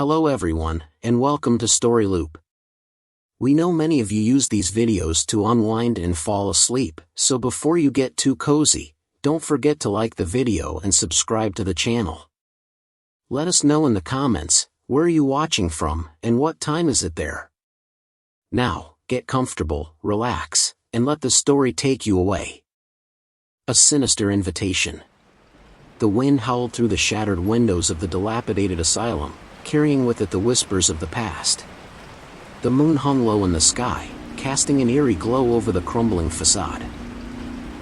Hello everyone, and welcome to Story Loop. We know many of you use these videos to unwind and fall asleep, so before you get too cozy, don't forget to like the video and subscribe to the channel. Let us know in the comments, where are you watching from, and what time is it there? Now, get comfortable, relax, and let the story take you away. A sinister invitation. The wind howled through the shattered windows of the dilapidated asylum, carrying with it the whispers of the past. The moon hung low in the sky, casting an eerie glow over the crumbling facade.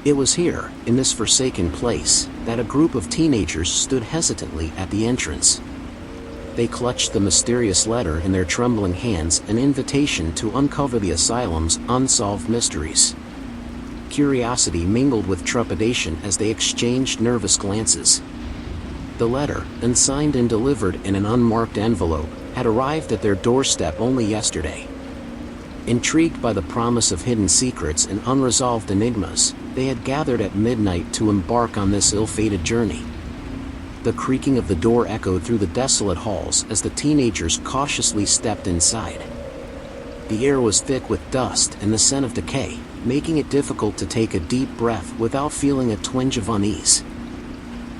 It was here, in this forsaken place, that a group of teenagers stood hesitantly at the entrance. They clutched the mysterious letter in their trembling hands, an invitation to uncover the asylum's unsolved mysteries. Curiosity mingled with trepidation as they exchanged nervous glances. The letter, unsigned and delivered in an unmarked envelope, had arrived at their doorstep only yesterday. Intrigued by the promise of hidden secrets and unresolved enigmas, they had gathered at midnight to embark on this ill-fated journey. The creaking of the door echoed through the desolate halls as the teenagers cautiously stepped inside. The air was thick with dust and the scent of decay, making it difficult to take a deep breath without feeling a twinge of unease.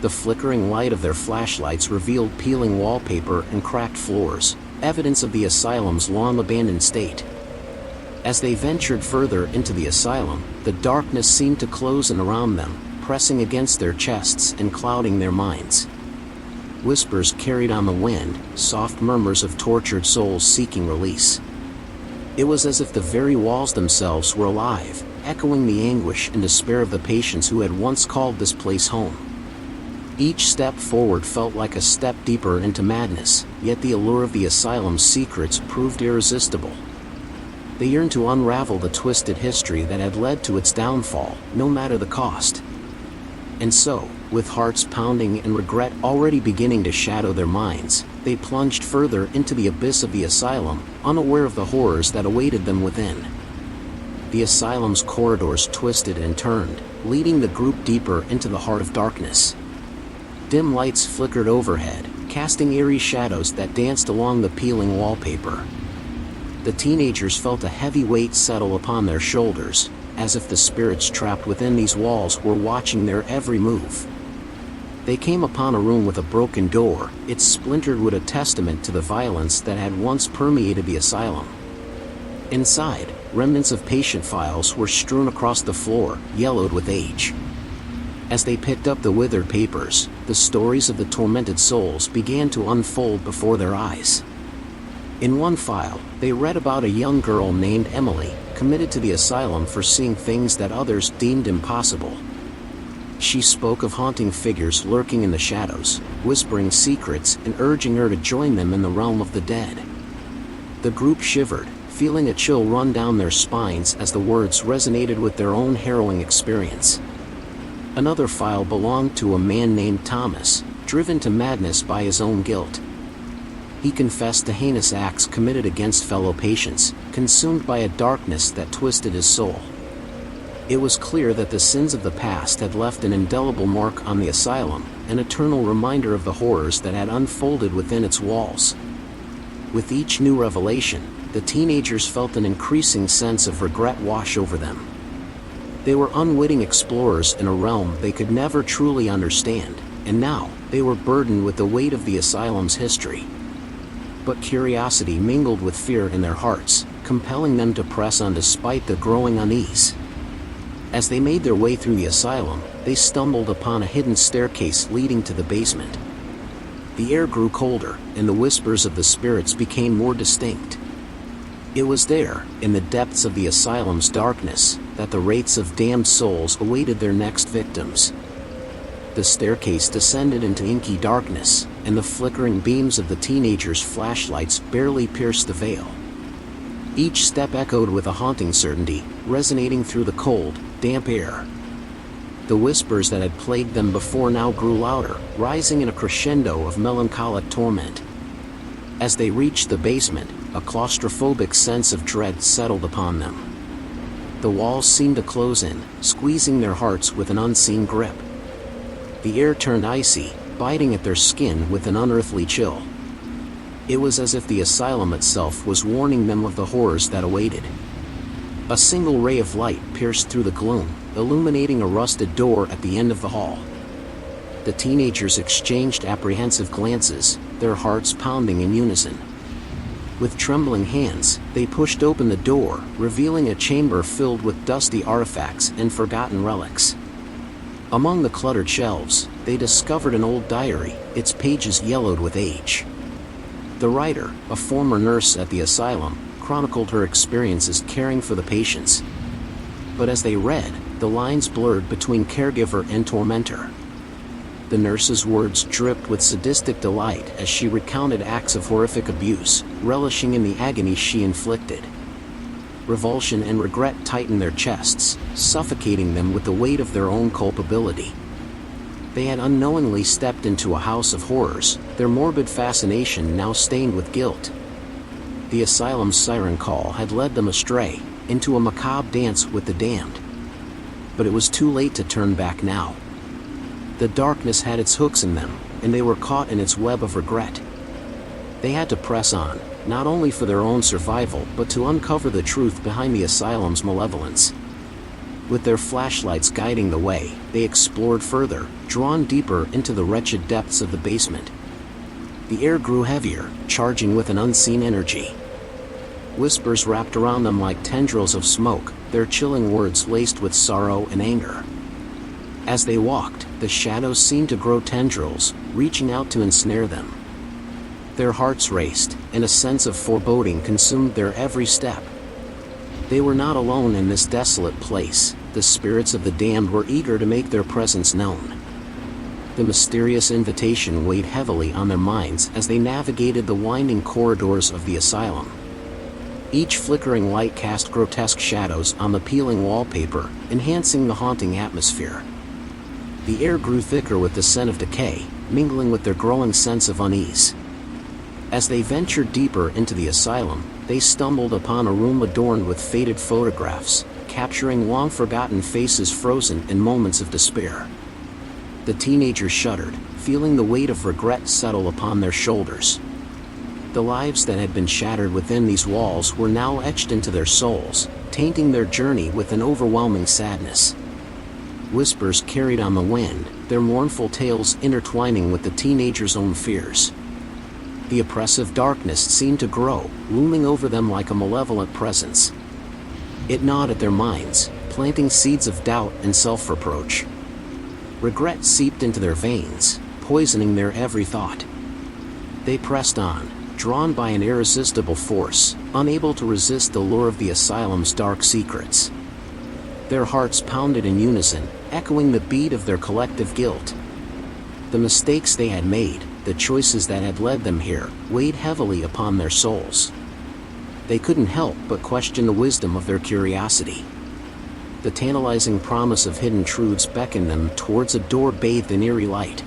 The flickering light of their flashlights revealed peeling wallpaper and cracked floors, evidence of the asylum's long-abandoned state. As they ventured further into the asylum, the darkness seemed to close in around them, pressing against their chests and clouding their minds. Whispers carried on the wind, soft murmurs of tortured souls seeking release. It was as if the very walls themselves were alive, echoing the anguish and despair of the patients who had once called this place home. Each step forward felt like a step deeper into madness, yet the allure of the asylum's secrets proved irresistible. They yearned to unravel the twisted history that had led to its downfall, no matter the cost. And so, with hearts pounding and regret already beginning to shadow their minds, they plunged further into the abyss of the asylum, unaware of the horrors that awaited them within. The asylum's corridors twisted and turned, leading the group deeper into the heart of darkness. Dim lights flickered overhead, casting eerie shadows that danced along the peeling wallpaper. The teenagers felt a heavy weight settle upon their shoulders, as if the spirits trapped within these walls were watching their every move. They came upon a room with a broken door, its splintered wood a testament to the violence that had once permeated the asylum. Inside, remnants of patient files were strewn across the floor, yellowed with age. As they picked up the withered papers, the stories of the tormented souls began to unfold before their eyes. In one file, they read about a young girl named Emily, committed to the asylum for seeing things that others deemed impossible. She spoke of haunting figures lurking in the shadows, whispering secrets and urging her to join them in the realm of the dead. The group shivered, feeling a chill run down their spines as the words resonated with their own harrowing experience. Another file belonged to a man named Thomas, driven to madness by his own guilt. He confessed to heinous acts committed against fellow patients, consumed by a darkness that twisted his soul. It was clear that the sins of the past had left an indelible mark on the asylum, an eternal reminder of the horrors that had unfolded within its walls. With each new revelation, the teenagers felt an increasing sense of regret wash over them. They were unwitting explorers in a realm they could never truly understand, and now, they were burdened with the weight of the asylum's history. But curiosity mingled with fear in their hearts, compelling them to press on despite the growing unease. As they made their way through the asylum, they stumbled upon a hidden staircase leading to the basement. The air grew colder, and the whispers of the spirits became more distinct. It was there, in the depths of the asylum's darkness, that the wraiths of damned souls awaited their next victims. The staircase descended into inky darkness, and the flickering beams of the teenagers' flashlights barely pierced the veil. Each step echoed with a haunting certainty, resonating through the cold, damp air. The whispers that had plagued them before now grew louder, rising in a crescendo of melancholic torment. As they reached the basement, a claustrophobic sense of dread settled upon them. The walls seemed to close in, squeezing their hearts with an unseen grip. The air turned icy, biting at their skin with an unearthly chill. It was as if the asylum itself was warning them of the horrors that awaited. A single ray of light pierced through the gloom, illuminating a rusted door at the end of the hall. The teenagers exchanged apprehensive glances, their hearts pounding in unison. With trembling hands, they pushed open the door, revealing a chamber filled with dusty artifacts and forgotten relics. Among the cluttered shelves, they discovered an old diary, its pages yellowed with age. The writer, a former nurse at the asylum, chronicled her experiences caring for the patients. But as they read, the lines blurred between caregiver and tormentor. The nurse's words dripped with sadistic delight as she recounted acts of horrific abuse, relishing in the agony she inflicted. Revulsion and regret tightened their chests, suffocating them with the weight of their own culpability. They had unknowingly stepped into a house of horrors, their morbid fascination now stained with guilt. The asylum's siren call had led them astray, into a macabre dance with the damned. But it was too late to turn back now. The darkness had its hooks in them, and they were caught in its web of regret. They had to press on, not only for their own survival but to uncover the truth behind the asylum's malevolence. With their flashlights guiding the way, they explored further, drawn deeper into the wretched depths of the basement. The air grew heavier, charging with an unseen energy. Whispers wrapped around them like tendrils of smoke, their chilling words laced with sorrow and anger. As they walked, the shadows seemed to grow tendrils, reaching out to ensnare them. Their hearts raced, and a sense of foreboding consumed their every step. They were not alone in this desolate place. The spirits of the damned were eager to make their presence known. The mysterious invitation weighed heavily on their minds as they navigated the winding corridors of the asylum. Each flickering light cast grotesque shadows on the peeling wallpaper, enhancing the haunting atmosphere. The air grew thicker with the scent of decay, mingling with their growing sense of unease. As they ventured deeper into the asylum, they stumbled upon a room adorned with faded photographs, capturing long-forgotten faces frozen in moments of despair. The teenagers shuddered, feeling the weight of regret settle upon their shoulders. The lives that had been shattered within these walls were now etched into their souls, tainting their journey with an overwhelming sadness. Whispers carried on the wind, their mournful tales intertwining with the teenagers' own fears. The oppressive darkness seemed to grow, looming over them like a malevolent presence. It gnawed at their minds, planting seeds of doubt and self-reproach. Regret seeped into their veins, poisoning their every thought. They pressed on, drawn by an irresistible force, unable to resist the lure of the asylum's dark secrets. Their hearts pounded in unison, echoing the beat of their collective guilt. The mistakes they had made, the choices that had led them here, weighed heavily upon their souls. They couldn't help but question the wisdom of their curiosity. The tantalizing promise of hidden truths beckoned them towards a door bathed in eerie light.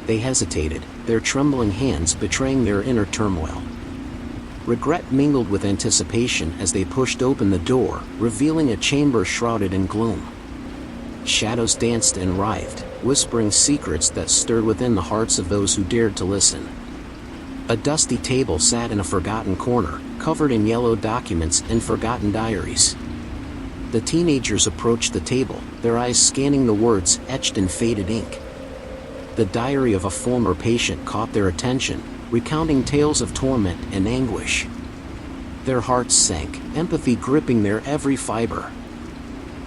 They hesitated, their trembling hands betraying their inner turmoil. Regret mingled with anticipation as they pushed open the door, revealing a chamber shrouded in gloom. Shadows danced and writhed, whispering secrets that stirred within the hearts of those who dared to listen. A dusty table sat in a forgotten corner, covered in yellow documents and forgotten diaries. The teenagers approached the table, their eyes scanning the words etched in faded ink. The diary of a former patient caught their attention, recounting tales of torment and anguish. Their hearts sank, empathy gripping their every fiber.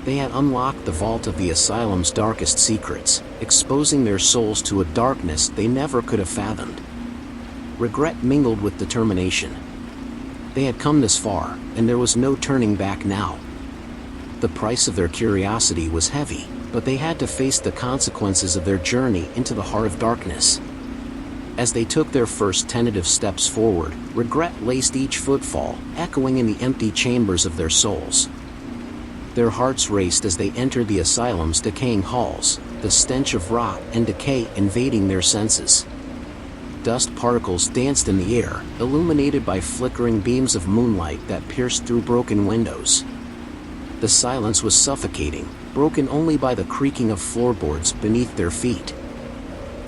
They had unlocked the vault of the asylum's darkest secrets, exposing their souls to a darkness they never could have fathomed. Regret mingled with determination. They had come this far, and there was no turning back now. The price of their curiosity was heavy, but they had to face the consequences of their journey into the heart of darkness. As they took their first tentative steps forward, regret laced each footfall, echoing in the empty chambers of their souls. Their hearts raced as they entered the asylum's decaying halls, the stench of rot and decay invading their senses. Dust particles danced in the air, illuminated by flickering beams of moonlight that pierced through broken windows. The silence was suffocating, broken only by the creaking of floorboards beneath their feet.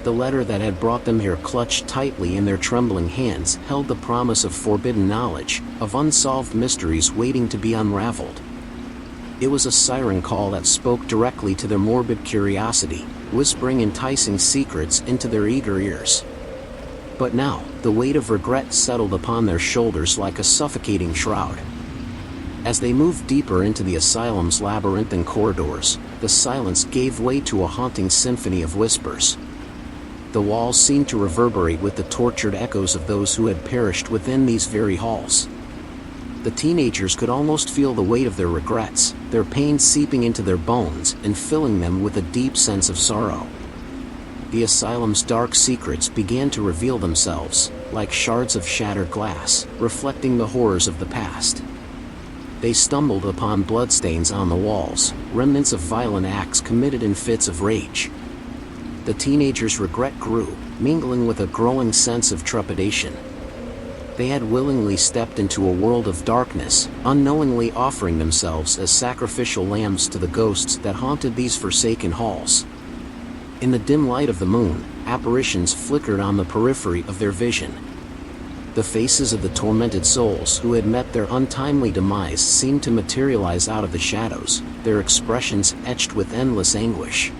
The letter that had brought them here clutched tightly in their trembling hands held the promise of forbidden knowledge, of unsolved mysteries waiting to be unraveled. It was a siren call that spoke directly to their morbid curiosity, whispering enticing secrets into their eager ears. But now, the weight of regret settled upon their shoulders like a suffocating shroud. As they moved deeper into the asylum's labyrinthine corridors, the silence gave way to a haunting symphony of whispers. The walls seemed to reverberate with the tortured echoes of those who had perished within these very halls. The teenagers could almost feel the weight of their regrets, their pain seeping into their bones and filling them with a deep sense of sorrow. The asylum's dark secrets began to reveal themselves, like shards of shattered glass, reflecting the horrors of the past. They stumbled upon bloodstains on the walls, remnants of violent acts committed in fits of rage. The teenagers' regret grew, mingling with a growing sense of trepidation. They had willingly stepped into a world of darkness, unknowingly offering themselves as sacrificial lambs to the ghosts that haunted these forsaken halls. In the dim light of the moon, apparitions flickered on the periphery of their vision. The faces of the tormented souls who had met their untimely demise seemed to materialize out of the shadows, their expressions etched with endless anguish.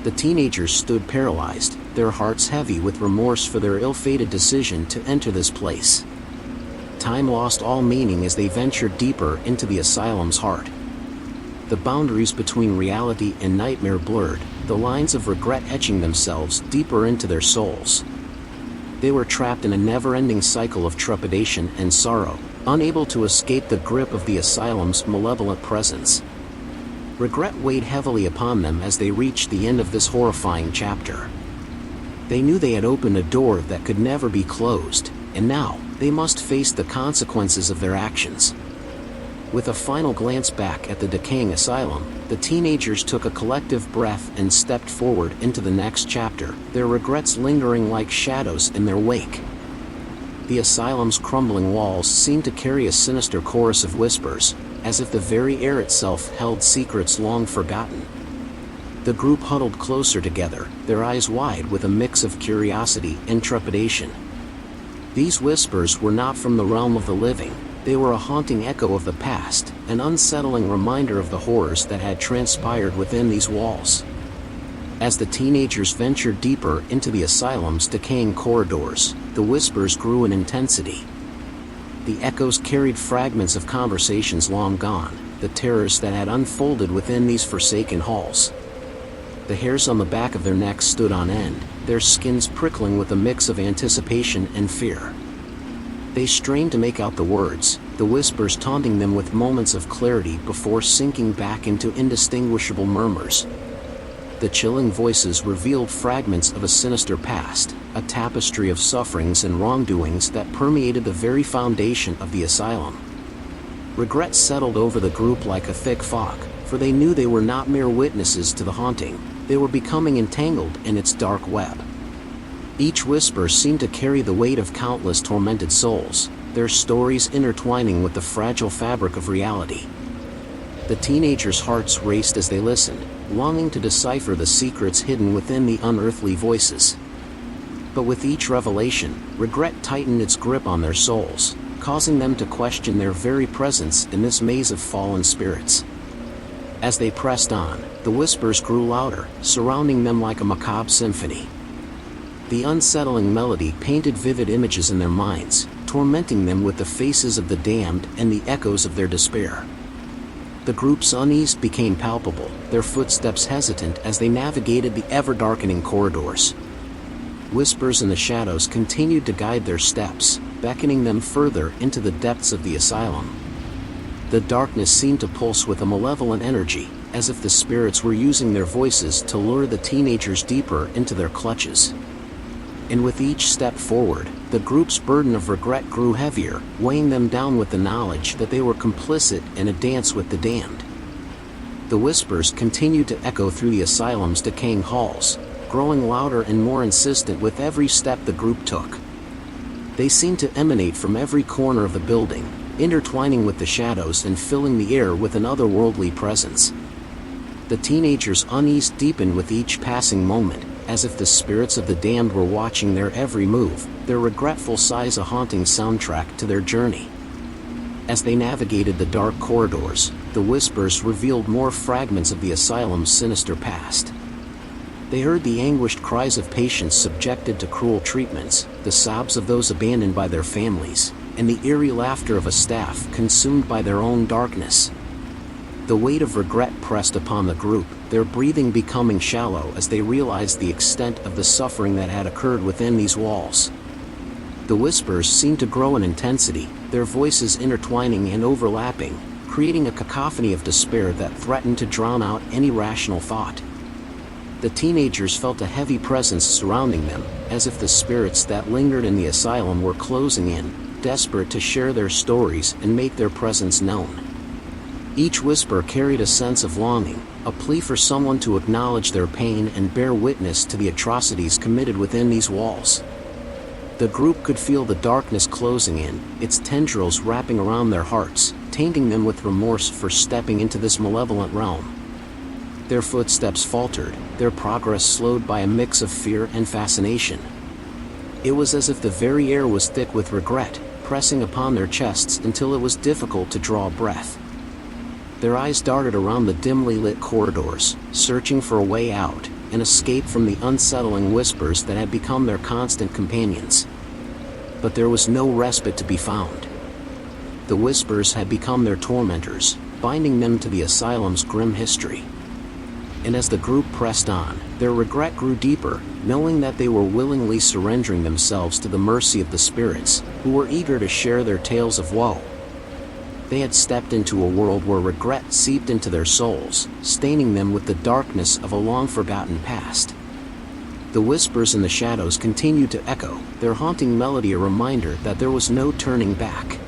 The teenagers stood paralyzed, their hearts heavy with remorse for their ill-fated decision to enter this place. Time lost all meaning as they ventured deeper into the asylum's heart. The boundaries between reality and nightmare blurred, the lines of regret etching themselves deeper into their souls. They were trapped in a never-ending cycle of trepidation and sorrow, unable to escape the grip of the asylum's malevolent presence. Regret weighed heavily upon them as they reached the end of this horrifying chapter. They knew they had opened a door that could never be closed, and now, they must face the consequences of their actions. With a final glance back at the decaying asylum, the teenagers took a collective breath and stepped forward into the next chapter, their regrets lingering like shadows in their wake. The asylum's crumbling walls seemed to carry a sinister chorus of whispers, as if the very air itself held secrets long forgotten. The group huddled closer together, their eyes wide with a mix of curiosity and trepidation. These whispers were not from the realm of the living. They were a haunting echo of the past, an unsettling reminder of the horrors that had transpired within these walls. As the teenagers ventured deeper into the asylum's decaying corridors, the whispers grew in intensity. The echoes carried fragments of conversations long gone, the terrors that had unfolded within these forsaken halls. The hairs on the back of their necks stood on end, their skins prickling with a mix of anticipation and fear. They strained to make out the words, the whispers taunting them with moments of clarity before sinking back into indistinguishable murmurs. The chilling voices revealed fragments of a sinister past, a tapestry of sufferings and wrongdoings that permeated the very foundation of the asylum. Regret settled over the group like a thick fog, for they knew they were not mere witnesses to the haunting, they were becoming entangled in its dark web. Each whisper seemed to carry the weight of countless tormented souls, their stories intertwining with the fragile fabric of reality. The teenagers' hearts raced as they listened, longing to decipher the secrets hidden within the unearthly voices. But with each revelation, regret tightened its grip on their souls, causing them to question their very presence in this maze of fallen spirits. As they pressed on, the whispers grew louder, surrounding them like a macabre symphony. The unsettling melody painted vivid images in their minds, tormenting them with the faces of the damned and the echoes of their despair. The group's unease became palpable, their footsteps hesitant as they navigated the ever-darkening corridors. Whispers in the shadows continued to guide their steps, beckoning them further into the depths of the asylum. The darkness seemed to pulse with a malevolent energy, as if the spirits were using their voices to lure the teenagers deeper into their clutches. And with each step forward, the group's burden of regret grew heavier, weighing them down with the knowledge that they were complicit in a dance with the damned. The whispers continued to echo through the asylum's decaying halls, growing louder and more insistent with every step the group took. They seemed to emanate from every corner of the building, intertwining with the shadows and filling the air with an otherworldly presence. The teenagers' unease deepened with each passing moment, as if the spirits of the damned were watching their every move, their regretful sighs a haunting soundtrack to their journey. As they navigated the dark corridors, the whispers revealed more fragments of the asylum's sinister past. They heard the anguished cries of patients subjected to cruel treatments, the sobs of those abandoned by their families, and the eerie laughter of a staff consumed by their own darkness. The weight of regret pressed upon the group, their breathing becoming shallow as they realized the extent of the suffering that had occurred within these walls. The whispers seemed to grow in intensity, their voices intertwining and overlapping, creating a cacophony of despair that threatened to drown out any rational thought. The teenagers felt a heavy presence surrounding them, as if the spirits that lingered in the asylum were closing in, desperate to share their stories and make their presence known. Each whisper carried a sense of longing, a plea for someone to acknowledge their pain and bear witness to the atrocities committed within these walls. The group could feel the darkness closing in, its tendrils wrapping around their hearts, tainting them with remorse for stepping into this malevolent realm. Their footsteps faltered, their progress slowed by a mix of fear and fascination. It was as if the very air was thick with regret, pressing upon their chests until it was difficult to draw breath. Their eyes darted around the dimly lit corridors, searching for a way out, an escape from the unsettling whispers that had become their constant companions. But there was no respite to be found. The whispers had become their tormentors, binding them to the asylum's grim history. And as the group pressed on, their regret grew deeper, knowing that they were willingly surrendering themselves to the mercy of the spirits, who were eager to share their tales of woe. They had stepped into a world where regret seeped into their souls, staining them with the darkness of a long-forgotten past. The whispers in the shadows continued to echo, their haunting melody a reminder that there was no turning back.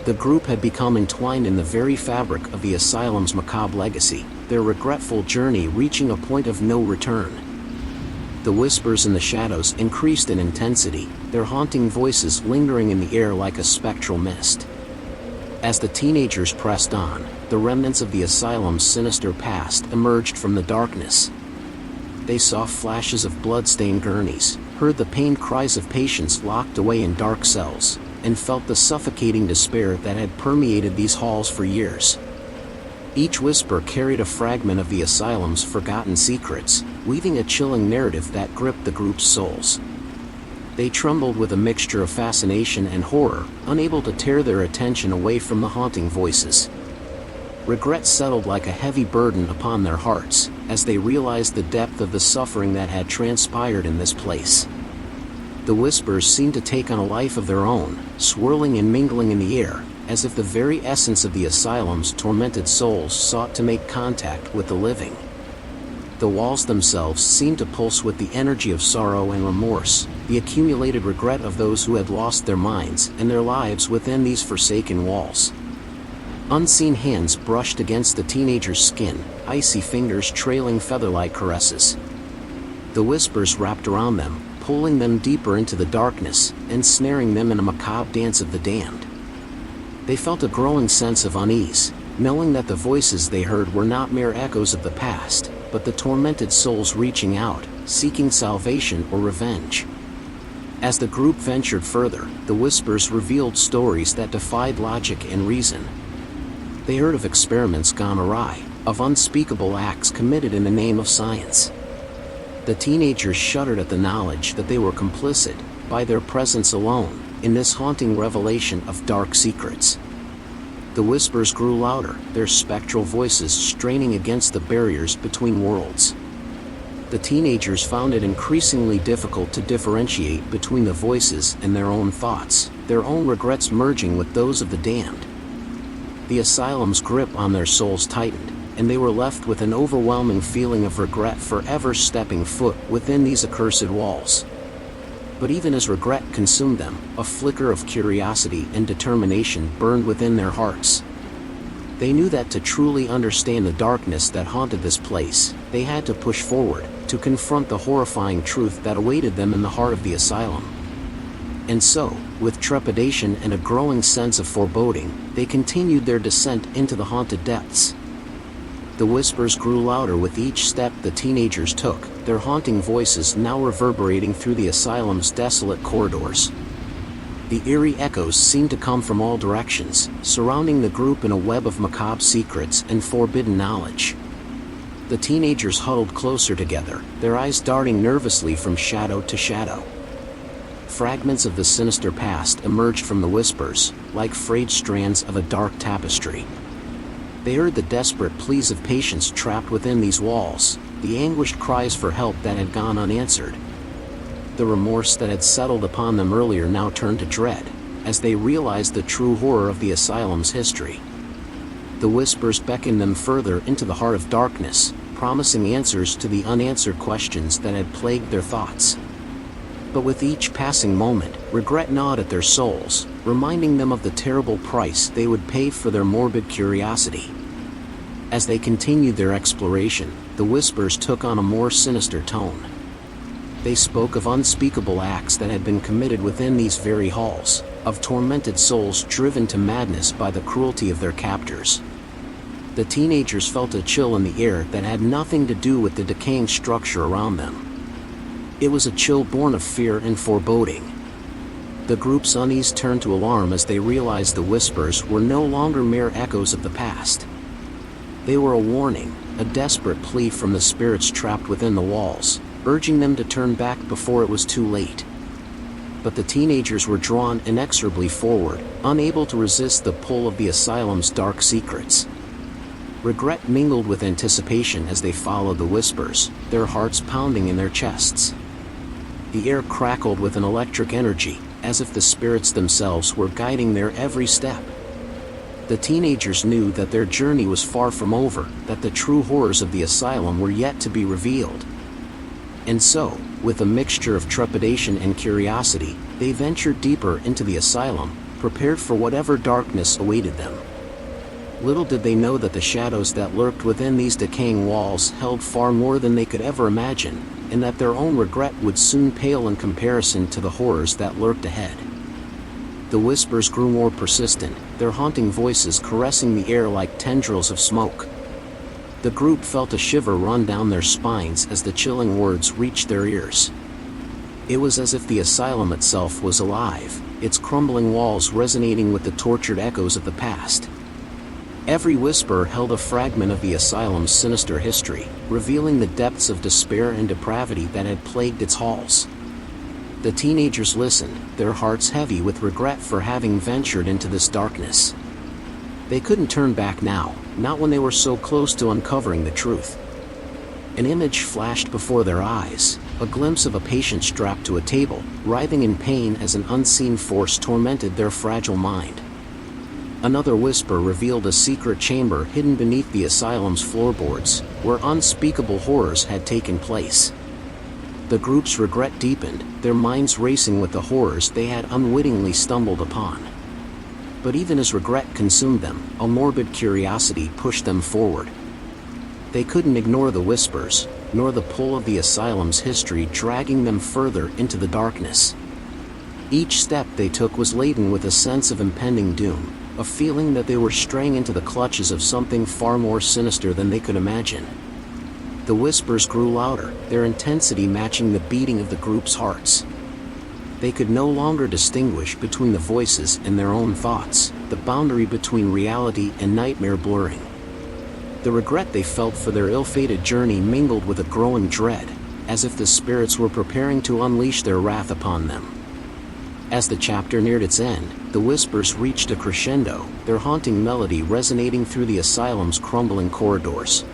The group had become entwined in the very fabric of the asylum's macabre legacy, their regretful journey reaching a point of no return. The whispers in the shadows increased in intensity, their haunting voices lingering in the air like a spectral mist. As the teenagers pressed on, the remnants of the asylum's sinister past emerged from the darkness. They saw flashes of blood-stained gurneys, heard the pained cries of patients locked away in dark cells, and felt the suffocating despair that had permeated these halls for years. Each whisper carried a fragment of the asylum's forgotten secrets, weaving a chilling narrative that gripped the group's souls. They trembled with a mixture of fascination and horror, unable to tear their attention away from the haunting voices. Regret settled like a heavy burden upon their hearts, as they realized the depth of the suffering that had transpired in this place. The whispers seemed to take on a life of their own, swirling and mingling in the air, as if the very essence of the asylum's tormented souls sought to make contact with the living. The walls themselves seemed to pulse with the energy of sorrow and remorse, the accumulated regret of those who had lost their minds and their lives within these forsaken walls. Unseen hands brushed against the teenager's skin, icy fingers trailing feather-like caresses. The whispers wrapped around them, pulling them deeper into the darkness, ensnaring them in a macabre dance of the damned. They felt a growing sense of unease, knowing that the voices they heard were not mere echoes of the past, but the tormented souls reaching out, seeking salvation or revenge. As the group ventured further, the whispers revealed stories that defied logic and reason. They heard of experiments gone awry, of unspeakable acts committed in the name of science. The teenagers shuddered at the knowledge that they were complicit, by their presence alone, in this haunting revelation of dark secrets. The whispers grew louder, their spectral voices straining against the barriers between worlds. The teenagers found it increasingly difficult to differentiate between the voices and their own thoughts, their own regrets merging with those of the damned. The asylum's grip on their souls tightened, and they were left with an overwhelming feeling of regret for ever stepping foot within these accursed walls. But even as regret consumed them, a flicker of curiosity and determination burned within their hearts. They knew that to truly understand the darkness that haunted this place, they had to push forward, to confront the horrifying truth that awaited them in the heart of the asylum. And so, with trepidation and a growing sense of foreboding, they continued their descent into the haunted depths. The whispers grew louder with each step the teenagers took, their haunting voices now reverberating through the asylum's desolate corridors. The eerie echoes seemed to come from all directions, surrounding the group in a web of macabre secrets and forbidden knowledge. The teenagers huddled closer together, their eyes darting nervously from shadow to shadow. Fragments of the sinister past emerged from the whispers, like frayed strands of a dark tapestry. They heard the desperate pleas of patients trapped within these walls, the anguished cries for help that had gone unanswered. The remorse that had settled upon them earlier now turned to dread, as they realized the true horror of the asylum's history. The whispers beckoned them further into the heart of darkness, promising answers to the unanswered questions that had plagued their thoughts. But with each passing moment, regret gnawed at their souls, reminding them of the terrible price they would pay for their morbid curiosity. As they continued their exploration, the whispers took on a more sinister tone. They spoke of unspeakable acts that had been committed within these very halls, of tormented souls driven to madness by the cruelty of their captors. The teenagers felt a chill in the air that had nothing to do with the decaying structure around them. It was a chill born of fear and foreboding. The group's unease turned to alarm as they realized the whispers were no longer mere echoes of the past. They were a warning, a desperate plea from the spirits trapped within the walls, urging them to turn back before it was too late. But the teenagers were drawn inexorably forward, unable to resist the pull of the asylum's dark secrets. Regret mingled with anticipation as they followed the whispers, their hearts pounding in their chests. The air crackled with an electric energy, as if the spirits themselves were guiding their every step. The teenagers knew that their journey was far from over, that the true horrors of the asylum were yet to be revealed. And so, with a mixture of trepidation and curiosity, they ventured deeper into the asylum, prepared for whatever darkness awaited them. Little did they know that the shadows that lurked within these decaying walls held far more than they could ever imagine, and that their own regret would soon pale in comparison to the horrors that lurked ahead. The whispers grew more persistent, their haunting voices caressing the air like tendrils of smoke. The group felt a shiver run down their spines as the chilling words reached their ears. It was as if the asylum itself was alive, its crumbling walls resonating with the tortured echoes of the past. Every whisper held a fragment of the asylum's sinister history, revealing the depths of despair and depravity that had plagued its halls. The teenagers listened, their hearts heavy with regret for having ventured into this darkness. They couldn't turn back now, not when they were so close to uncovering the truth. An image flashed before their eyes, a glimpse of a patient strapped to a table, writhing in pain as an unseen force tormented their fragile mind. Another whisper revealed a secret chamber hidden beneath the asylum's floorboards, where unspeakable horrors had taken place. The group's regret deepened, their minds racing with the horrors they had unwittingly stumbled upon. But even as regret consumed them, a morbid curiosity pushed them forward. They couldn't ignore the whispers, nor the pull of the asylum's history dragging them further into the darkness. Each step they took was laden with a sense of impending doom, a feeling that they were straying into the clutches of something far more sinister than they could imagine. The whispers grew louder, their intensity matching the beating of the group's hearts. They could no longer distinguish between the voices and their own thoughts, the boundary between reality and nightmare blurring. The regret they felt for their ill-fated journey mingled with a growing dread, as if the spirits were preparing to unleash their wrath upon them. As the chapter neared its end, the whispers reached a crescendo, their haunting melody resonating through the asylum's crumbling corridors.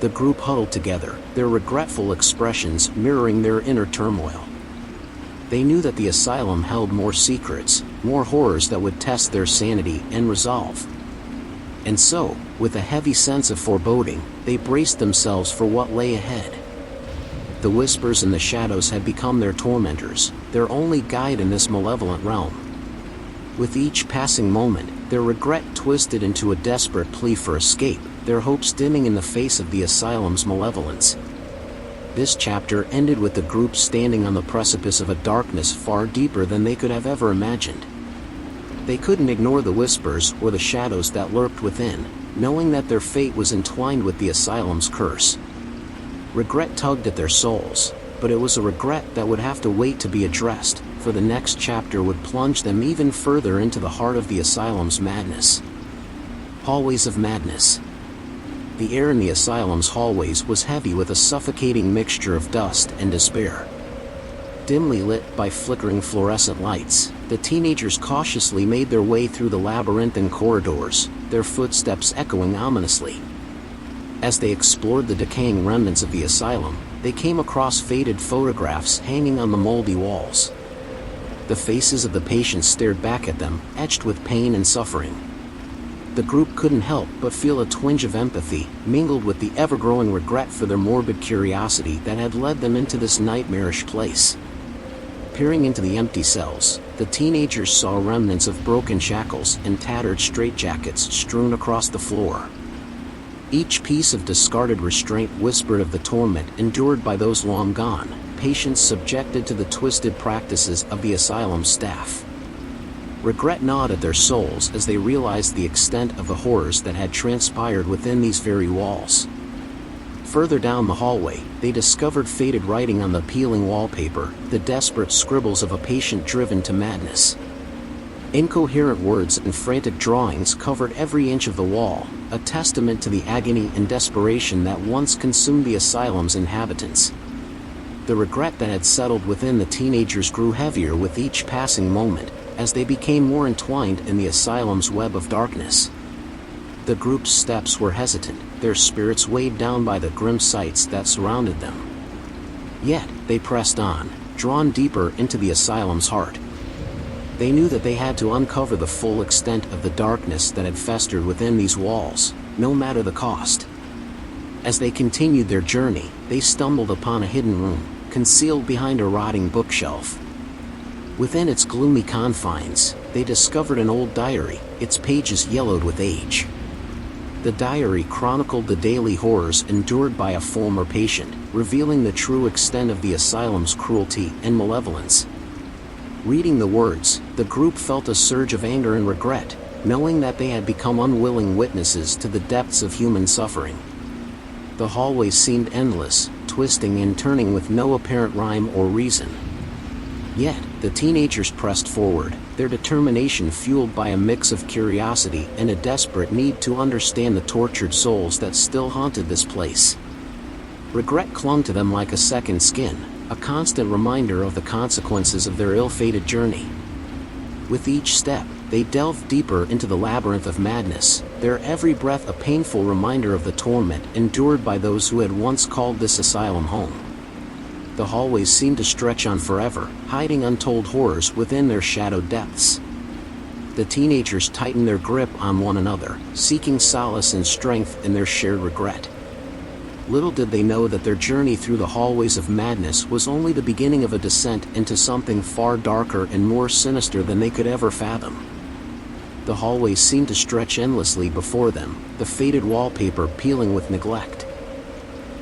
The group huddled together, their regretful expressions mirroring their inner turmoil. They knew that the asylum held more secrets, more horrors that would test their sanity and resolve. And so, with a heavy sense of foreboding, they braced themselves for what lay ahead. The whispers in the shadows had become their tormentors, their only guide in this malevolent realm. With each passing moment, their regret twisted into a desperate plea for escape, their hopes dimming in the face of the asylum's malevolence. This chapter ended with the group standing on the precipice of a darkness far deeper than they could have ever imagined. They couldn't ignore the whispers or the shadows that lurked within, knowing that their fate was entwined with the asylum's curse. Regret tugged at their souls, but it was a regret that would have to wait to be addressed, for the next chapter would plunge them even further into the heart of the asylum's madness. Hallways of Madness. The air in the asylum's hallways was heavy with a suffocating mixture of dust and despair. Dimly lit by flickering fluorescent lights, the teenagers cautiously made their way through the labyrinthine corridors, their footsteps echoing ominously. As they explored the decaying remnants of the asylum, they came across faded photographs hanging on the moldy walls. The faces of the patients stared back at them, etched with pain and suffering. The group couldn't help but feel a twinge of empathy, mingled with the ever-growing regret for their morbid curiosity that had led them into this nightmarish place. Peering into the empty cells, the teenagers saw remnants of broken shackles and tattered straitjackets strewn across the floor. Each piece of discarded restraint whispered of the torment endured by those long gone, patients subjected to the twisted practices of the asylum staff. Regret gnawed at their souls as they realized the extent of the horrors that had transpired within these very walls. Further down the hallway, they discovered faded writing on the peeling wallpaper, the desperate scribbles of a patient driven to madness. Incoherent words and frantic drawings covered every inch of the wall, a testament to the agony and desperation that once consumed the asylum's inhabitants. The regret that had settled within the teenagers grew heavier with each passing moment, as they became more entwined in the asylum's web of darkness. The group's steps were hesitant, their spirits weighed down by the grim sights that surrounded them. Yet, they pressed on, drawn deeper into the asylum's heart. They knew that they had to uncover the full extent of the darkness that had festered within these walls, no matter the cost. As they continued their journey, they stumbled upon a hidden room, concealed behind a rotting bookshelf. Within its gloomy confines, they discovered an old diary, its pages yellowed with age. The diary chronicled the daily horrors endured by a former patient, revealing the true extent of the asylum's cruelty and malevolence. Reading the words, the group felt a surge of anger and regret, knowing that they had become unwilling witnesses to the depths of human suffering. The hallways seemed endless, twisting and turning with no apparent rhyme or reason. Yet, the teenagers pressed forward, their determination fueled by a mix of curiosity and a desperate need to understand the tortured souls that still haunted this place. Regret clung to them like a second skin, a constant reminder of the consequences of their ill-fated journey. With each step, they delved deeper into the labyrinth of madness, their every breath a painful reminder of the torment endured by those who had once called this asylum home. The hallways seemed to stretch on forever, hiding untold horrors within their shadowed depths. The teenagers tightened their grip on one another, seeking solace and strength in their shared regret. Little did they know that their journey through the hallways of madness was only the beginning of a descent into something far darker and more sinister than they could ever fathom. The hallways seemed to stretch endlessly before them, the faded wallpaper peeling with neglect.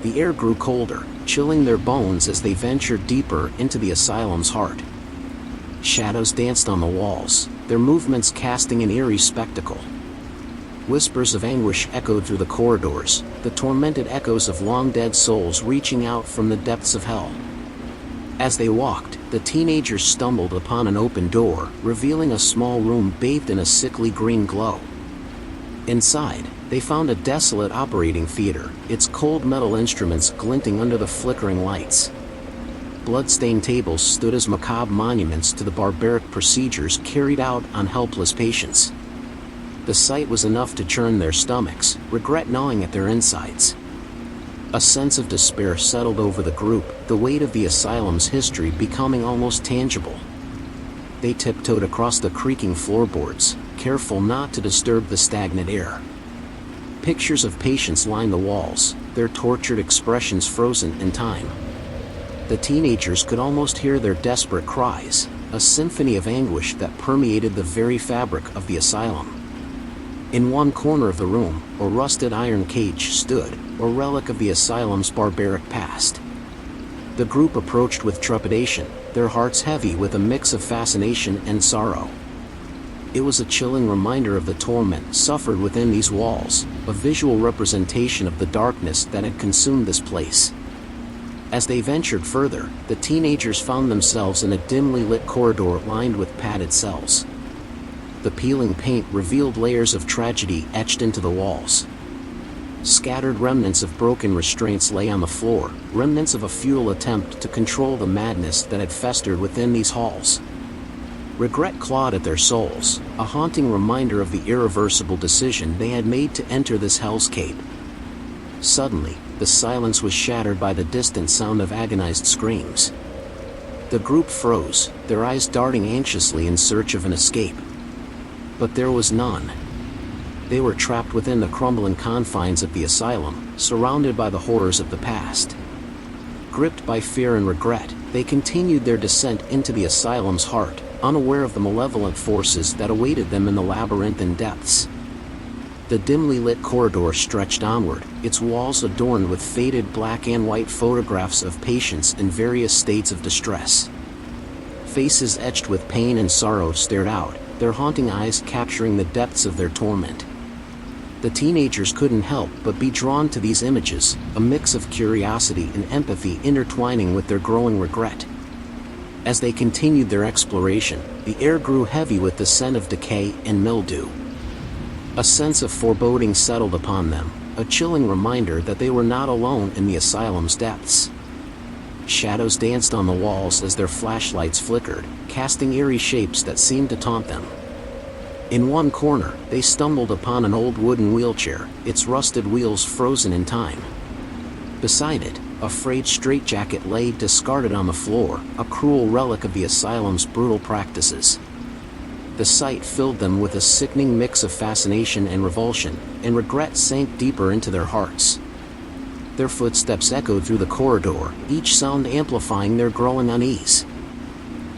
The air grew colder, chilling their bones as they ventured deeper into the asylum's heart. Shadows danced on the walls, their movements casting an eerie spectacle. Whispers of anguish echoed through the corridors, the tormented echoes of long-dead souls reaching out from the depths of hell. As they walked, the teenagers stumbled upon an open door, revealing a small room bathed in a sickly green glow. Inside, they found a desolate operating theater, its cold metal instruments glinting under the flickering lights. Blood-stained tables stood as macabre monuments to the barbaric procedures carried out on helpless patients. The sight was enough to churn their stomachs, regret gnawing at their insides. A sense of despair settled over the group, the weight of the asylum's history becoming almost tangible. They tiptoed across the creaking floorboards, careful not to disturb the stagnant air. Pictures of patients lined the walls, their tortured expressions frozen in time. The teenagers could almost hear their desperate cries, a symphony of anguish that permeated the very fabric of the asylum. In one corner of the room, a rusted iron cage stood, a relic of the asylum's barbaric past. The group approached with trepidation, their hearts heavy with a mix of fascination and sorrow. It was a chilling reminder of the torment suffered within these walls, a visual representation of the darkness that had consumed this place. As they ventured further, the teenagers found themselves in a dimly lit corridor lined with padded cells. The peeling paint revealed layers of tragedy etched into the walls. Scattered remnants of broken restraints lay on the floor, remnants of a futile attempt to control the madness that had festered within these halls. Regret clawed at their souls, a haunting reminder of the irreversible decision they had made to enter this hellscape. Suddenly, the silence was shattered by the distant sound of agonized screams. The group froze, their eyes darting anxiously in search of an escape. But there was none. They were trapped within the crumbling confines of the asylum, surrounded by the horrors of the past. Gripped by fear and regret, they continued their descent into the asylum's heart, unaware of the malevolent forces that awaited them in the labyrinthine depths. The dimly lit corridor stretched onward, its walls adorned with faded black and white photographs of patients in various states of distress. Faces etched with pain and sorrow stared out, their haunting eyes capturing the depths of their torment. The teenagers couldn't help but be drawn to these images, a mix of curiosity and empathy intertwining with their growing regret. As they continued their exploration, the air grew heavy with the scent of decay and mildew. A sense of foreboding settled upon them, a chilling reminder that they were not alone in the asylum's depths. Shadows danced on the walls as their flashlights flickered, casting eerie shapes that seemed to taunt them. In one corner, they stumbled upon an old wooden wheelchair, its rusted wheels frozen in time. Beside it, a frayed straitjacket lay discarded on the floor, a cruel relic of the asylum's brutal practices. The sight filled them with a sickening mix of fascination and revulsion, and regret sank deeper into their hearts. Their footsteps echoed through the corridor, each sound amplifying their growing unease.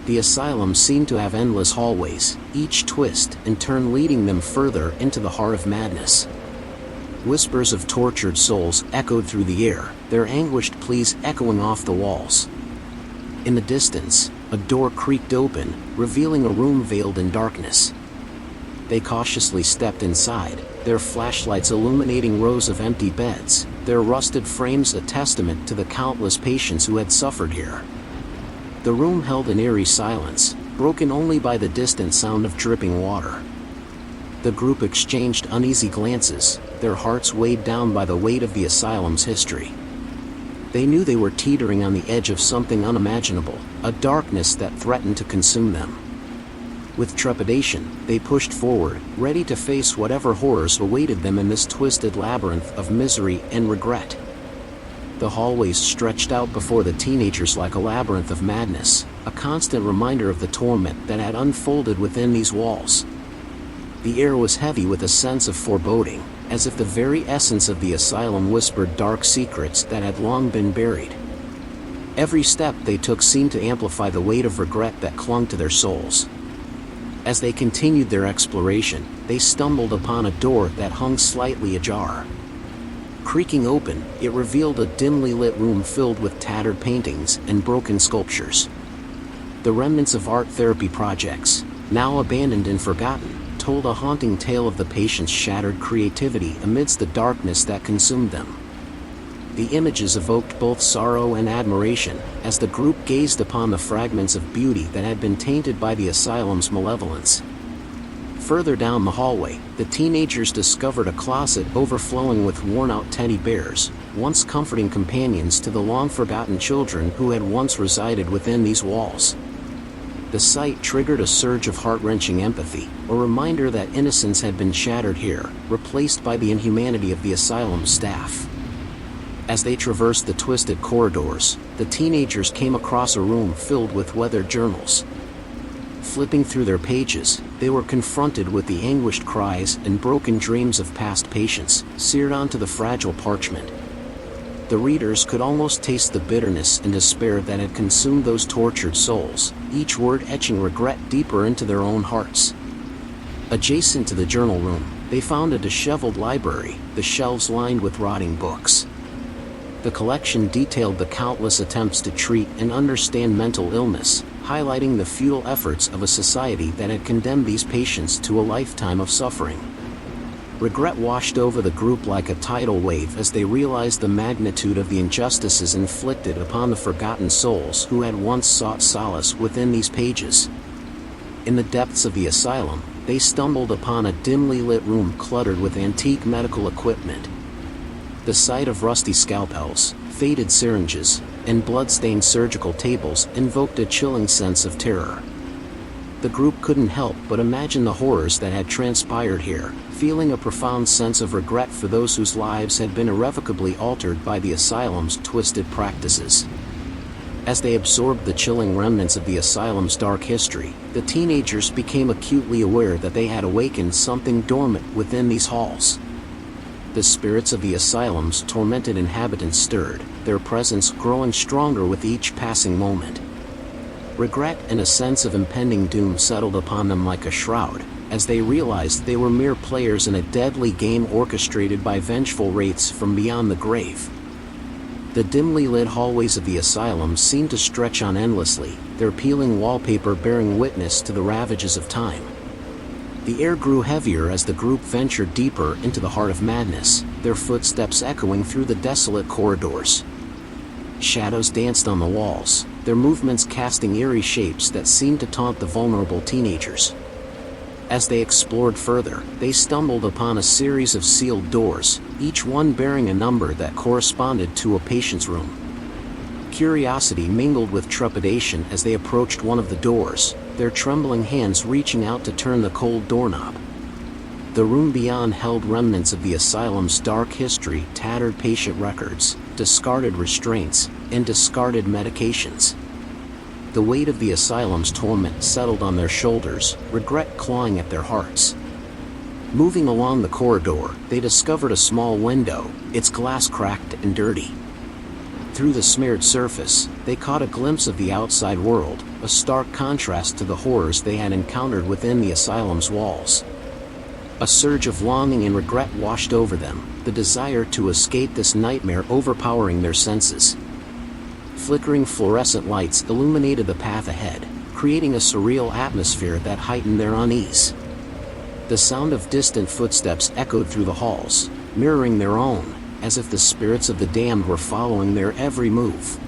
The asylum seemed to have endless hallways, each twist and turn leading them further into the heart of madness. Whispers of tortured souls echoed through the air, their anguished pleas echoing off the walls. In the distance, a door creaked open, revealing a room veiled in darkness. They cautiously stepped inside, their flashlights illuminating rows of empty beds, their rusted frames a testament to the countless patients who had suffered here. The room held an eerie silence, broken only by the distant sound of dripping water. The group exchanged uneasy glances, their hearts weighed down by the weight of the asylum's history. They knew they were teetering on the edge of something unimaginable, a darkness that threatened to consume them. With trepidation, they pushed forward, ready to face whatever horrors awaited them in this twisted labyrinth of misery and regret. The hallways stretched out before the teenagers like a labyrinth of madness, a constant reminder of the torment that had unfolded within these walls. The air was heavy with a sense of foreboding, as if the very essence of the asylum whispered dark secrets that had long been buried. Every step they took seemed to amplify the weight of regret that clung to their souls. As they continued their exploration, they stumbled upon a door that hung slightly ajar. Creaking open, it revealed a dimly lit room filled with tattered paintings and broken sculptures. The remnants of art therapy projects, now abandoned and forgotten, told a haunting tale of the patients' shattered creativity amidst the darkness that consumed them. The images evoked both sorrow and admiration, as the group gazed upon the fragments of beauty that had been tainted by the asylum's malevolence. Further down the hallway, the teenagers discovered a closet overflowing with worn-out teddy bears, once comforting companions to the long-forgotten children who had once resided within these walls. The sight triggered a surge of heart-wrenching empathy, a reminder that innocence had been shattered here, replaced by the inhumanity of the asylum's staff. As they traversed the twisted corridors, the teenagers came across a room filled with weathered journals. Flipping through their pages, they were confronted with the anguished cries and broken dreams of past patients, seared onto the fragile parchment. The readers could almost taste the bitterness and despair that had consumed those tortured souls, each word etching regret deeper into their own hearts. Adjacent to the journal room, they found a disheveled library, the shelves lined with rotting books. The collection detailed the countless attempts to treat and understand mental illness, highlighting the futile efforts of a society that had condemned these patients to a lifetime of suffering. Regret washed over the group like a tidal wave as they realized the magnitude of the injustices inflicted upon the forgotten souls who had once sought solace within these pages. In the depths of the asylum, they stumbled upon a dimly lit room cluttered with antique medical equipment. The sight of rusty scalpels, faded syringes, and blood-stained surgical tables invoked a chilling sense of terror. The group couldn't help but imagine the horrors that had transpired here, feeling a profound sense of regret for those whose lives had been irrevocably altered by the asylum's twisted practices. As they absorbed the chilling remnants of the asylum's dark history, the teenagers became acutely aware that they had awakened something dormant within these halls. The spirits of the asylum's tormented inhabitants stirred, their presence growing stronger with each passing moment. Regret and a sense of impending doom settled upon them like a shroud, as they realized they were mere players in a deadly game orchestrated by vengeful wraiths from beyond the grave. The dimly lit hallways of the asylum seemed to stretch on endlessly, their peeling wallpaper bearing witness to the ravages of time. The air grew heavier as the group ventured deeper into the heart of madness, their footsteps echoing through the desolate corridors. Shadows danced on the walls, their movements casting eerie shapes that seemed to taunt the vulnerable teenagers. As they explored further, they stumbled upon a series of sealed doors, each one bearing a number that corresponded to a patient's room. Curiosity mingled with trepidation as they approached one of the doors, their trembling hands reaching out to turn the cold doorknob. The room beyond held remnants of the asylum's dark history, tattered patient records, discarded restraints, and discarded medications. The weight of the asylum's torment settled on their shoulders, regret clawing at their hearts. Moving along the corridor, they discovered a small window, its glass cracked and dirty. Through the smeared surface, they caught a glimpse of the outside world, a stark contrast to the horrors they had encountered within the asylum's walls. A surge of longing and regret washed over them, the desire to escape this nightmare overpowering their senses. Flickering fluorescent lights illuminated the path ahead, creating a surreal atmosphere that heightened their unease. The sound of distant footsteps echoed through the halls, mirroring their own, as if the spirits of the damned were following their every move.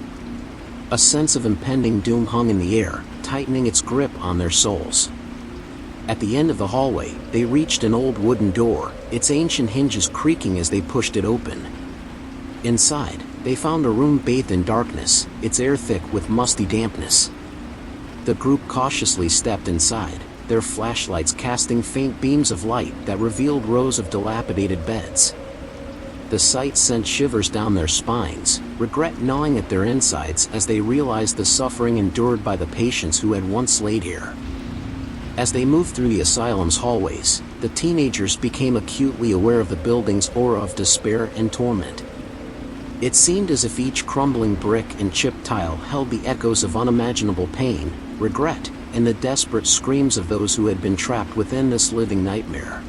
A sense of impending doom hung in the air, tightening its grip on their souls. At the end of the hallway, they reached an old wooden door, its ancient hinges creaking as they pushed it open. Inside, they found a room bathed in darkness, its air thick with musty dampness. The group cautiously stepped inside, their flashlights casting faint beams of light that revealed rows of dilapidated beds. The sight sent shivers down their spines, regret gnawing at their insides as they realized the suffering endured by the patients who had once laid here. As they moved through the asylum's hallways, the teenagers became acutely aware of the building's aura of despair and torment. It seemed as if each crumbling brick and chipped tile held the echoes of unimaginable pain, regret, and the desperate screams of those who had been trapped within this living nightmare.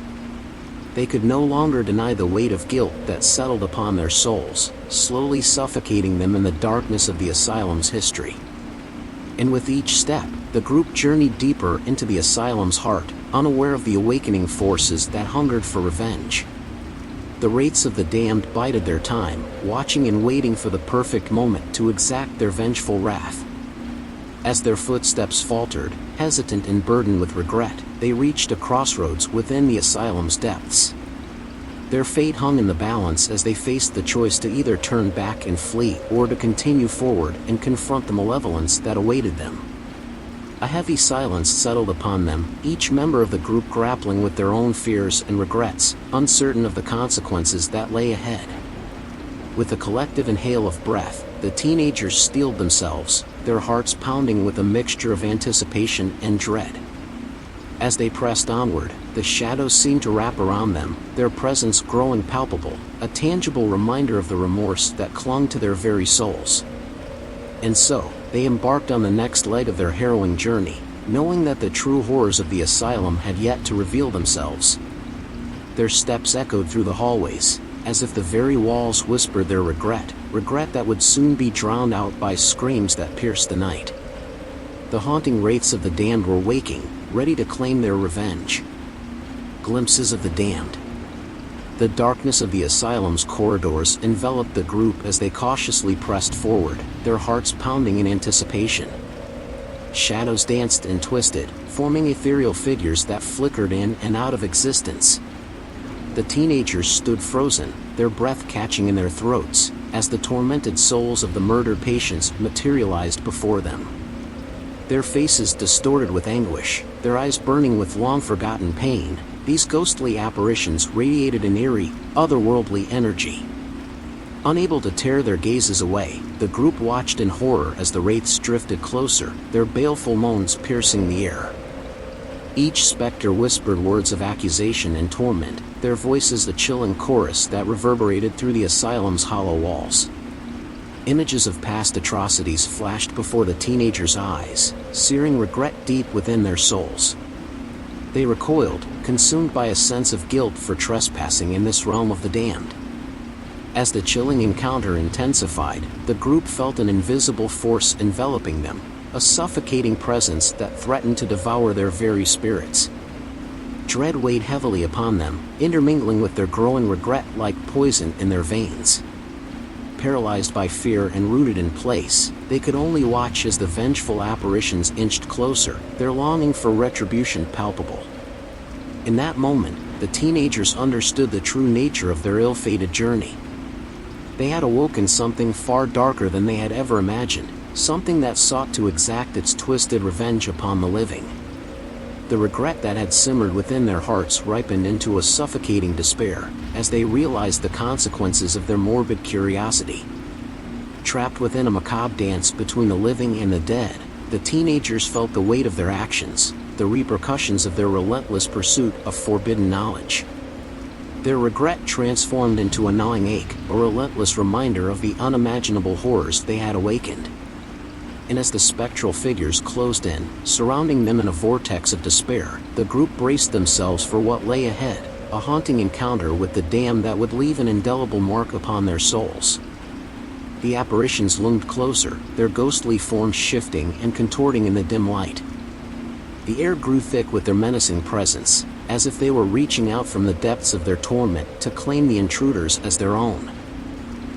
They could no longer deny the weight of guilt that settled upon their souls, slowly suffocating them in the darkness of the asylum's history. And with each step, the group journeyed deeper into the asylum's heart, unaware of the awakening forces that hungered for revenge. The wraiths of the damned bided their time, watching and waiting for the perfect moment to exact their vengeful wrath. As their footsteps faltered, hesitant and burdened with regret, they reached a crossroads within the asylum's depths. Their fate hung in the balance as they faced the choice to either turn back and flee or to continue forward and confront the malevolence that awaited them. A heavy silence settled upon them, each member of the group grappling with their own fears and regrets, uncertain of the consequences that lay ahead. With a collective inhale of breath, the teenagers steeled themselves, their hearts pounding with a mixture of anticipation and dread. As they pressed onward, the shadows seemed to wrap around them, their presence growing palpable, a tangible reminder of the remorse that clung to their very souls. And so, they embarked on the next leg of their harrowing journey, knowing that the true horrors of the asylum had yet to reveal themselves. Their steps echoed through the hallways, as if the very walls whispered their regret that would soon be drowned out by screams that pierced the night. The haunting wraiths of the damned were waking, ready to claim their revenge. Glimpses of the damned. The darkness of the asylum's corridors enveloped the group as they cautiously pressed forward, their hearts pounding in anticipation. Shadows danced and twisted, forming ethereal figures that flickered in and out of existence. The teenagers stood frozen, their breath catching in their throats, as the tormented souls of the murdered patients materialized before them. Their faces distorted with anguish, their eyes burning with long-forgotten pain, these ghostly apparitions radiated an eerie, otherworldly energy. Unable to tear their gazes away, the group watched in horror as the wraiths drifted closer, their baleful moans piercing the air. Each specter whispered words of accusation and torment, their voices a chilling chorus that reverberated through the asylum's hollow walls. Images of past atrocities flashed before the teenagers' eyes, searing regret deep within their souls. They recoiled, consumed by a sense of guilt for trespassing in this realm of the damned. As the chilling encounter intensified, the group felt an invisible force enveloping them, a suffocating presence that threatened to devour their very spirits. Dread weighed heavily upon them, intermingling with their growing regret like poison in their veins. Paralyzed by fear and rooted in place, they could only watch as the vengeful apparitions inched closer, their longing for retribution palpable. In that moment, the teenagers understood the true nature of their ill-fated journey. They had awoken something far darker than they had ever imagined, something that sought to exact its twisted revenge upon the living. The regret that had simmered within their hearts ripened into a suffocating despair, as they realized the consequences of their morbid curiosity. Trapped within a macabre dance between the living and the dead, the teenagers felt the weight of their actions, the repercussions of their relentless pursuit of forbidden knowledge. Their regret transformed into a gnawing ache, a relentless reminder of the unimaginable horrors they had awakened. And as the spectral figures closed in, surrounding them in a vortex of despair, the group braced themselves for what lay ahead, a haunting encounter with the damned that would leave an indelible mark upon their souls. The apparitions loomed closer, their ghostly forms shifting and contorting in the dim light. The air grew thick with their menacing presence, as if they were reaching out from the depths of their torment to claim the intruders as their own.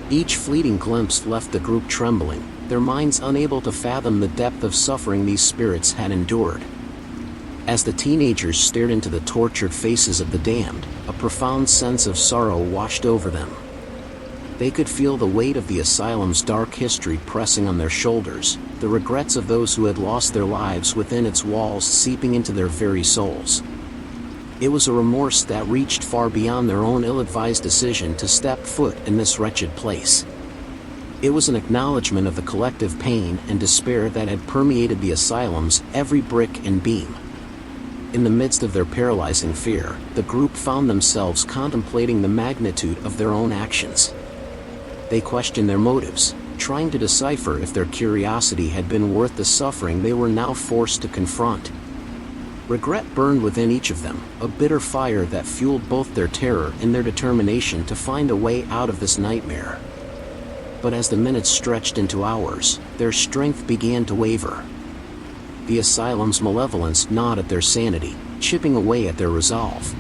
Each fleeting glimpse left the group trembling, their minds unable to fathom the depth of suffering these spirits had endured. As the teenagers stared into the tortured faces of the damned, a profound sense of sorrow washed over them. They could feel the weight of the asylum's dark history pressing on their shoulders, the regrets of those who had lost their lives within its walls seeping into their very souls. It was a remorse that reached far beyond their own ill-advised decision to step foot in this wretched place. It was an acknowledgement of the collective pain and despair that had permeated the asylum's every brick and beam. In the midst of their paralyzing fear, the group found themselves contemplating the magnitude of their own actions. They questioned their motives, trying to decipher if their curiosity had been worth the suffering they were now forced to confront. Regret burned within each of them, a bitter fire that fueled both their terror and their determination to find a way out of this nightmare. But as the minutes stretched into hours, their strength began to waver. The asylum's malevolence gnawed at their sanity, chipping away at their resolve.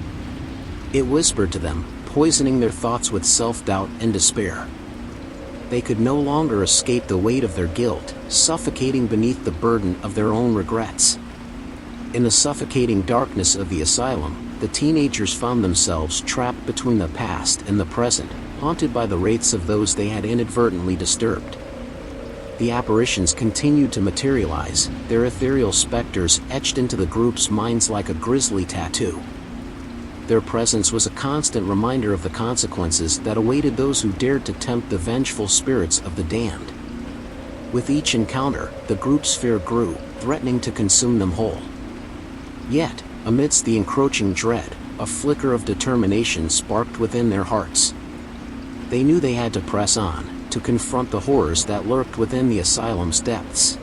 It whispered to them, poisoning their thoughts with self-doubt and despair. They could no longer escape the weight of their guilt, suffocating beneath the burden of their own regrets. In the suffocating darkness of the asylum, the teenagers found themselves trapped between the past and the present, haunted by the wraiths of those they had inadvertently disturbed. The apparitions continued to materialize, their ethereal specters etched into the group's minds like a grisly tattoo. Their presence was a constant reminder of the consequences that awaited those who dared to tempt the vengeful spirits of the damned. With each encounter, the group's fear grew, threatening to consume them whole. Yet, amidst the encroaching dread, a flicker of determination sparked within their hearts. They knew they had to press on, to confront the horrors that lurked within the asylum's depths.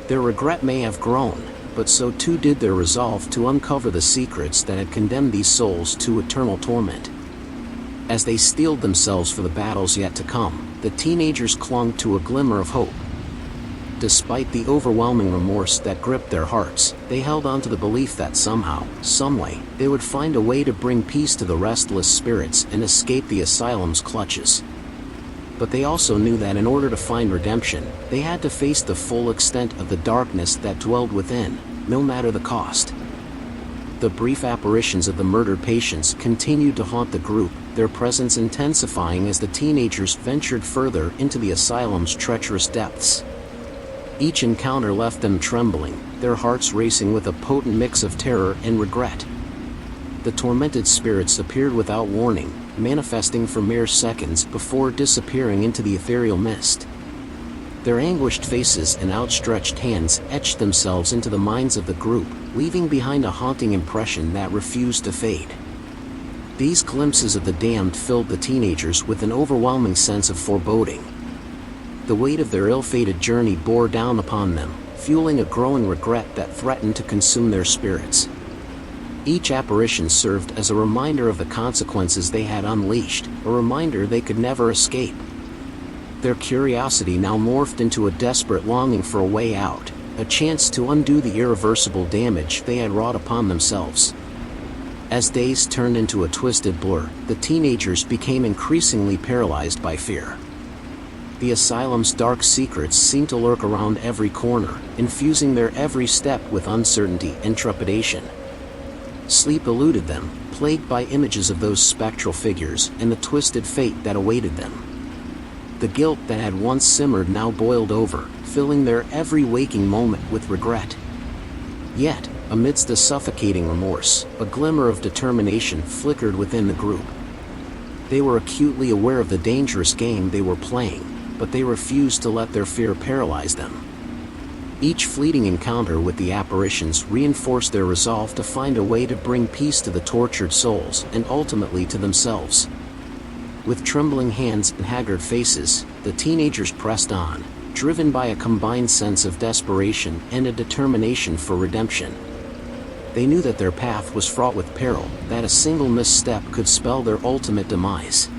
Their regret may have grown, but so too did their resolve to uncover the secrets that had condemned these souls to eternal torment. As they steeled themselves for the battles yet to come, the teenagers clung to a glimmer of hope. Despite the overwhelming remorse that gripped their hearts, they held on to the belief that somehow, someway, they would find a way to bring peace to the restless spirits and escape the asylum's clutches. But they also knew that in order to find redemption, they had to face the full extent of the darkness that dwelled within, no matter the cost. The brief apparitions of the murdered patients continued to haunt the group, their presence intensifying as the teenagers ventured further into the asylum's treacherous depths. Each encounter left them trembling, their hearts racing with a potent mix of terror and regret. The tormented spirits appeared without warning, manifesting for mere seconds before disappearing into the ethereal mist. Their anguished faces and outstretched hands etched themselves into the minds of the group, leaving behind a haunting impression that refused to fade. These glimpses of the damned filled the teenagers with an overwhelming sense of foreboding. The weight of their ill-fated journey bore down upon them, fueling a growing regret that threatened to consume their spirits. Each apparition served as a reminder of the consequences they had unleashed, a reminder they could never escape. Their curiosity now morphed into a desperate longing for a way out, a chance to undo the irreversible damage they had wrought upon themselves. As days turned into a twisted blur, the teenagers became increasingly paralyzed by fear. The asylum's dark secrets seemed to lurk around every corner, infusing their every step with uncertainty and trepidation. Sleep eluded them, plagued by images of those spectral figures and the twisted fate that awaited them. The guilt that had once simmered now boiled over, filling their every waking moment with regret. Yet, amidst the suffocating remorse, a glimmer of determination flickered within the group. They were acutely aware of the dangerous game they were playing, but they refused to let their fear paralyze them. Each fleeting encounter with the apparitions reinforced their resolve to find a way to bring peace to the tortured souls and ultimately to themselves. With trembling hands and haggard faces, the teenagers pressed on, driven by a combined sense of desperation and a determination for redemption. They knew that their path was fraught with peril, that a single misstep could spell their ultimate demise.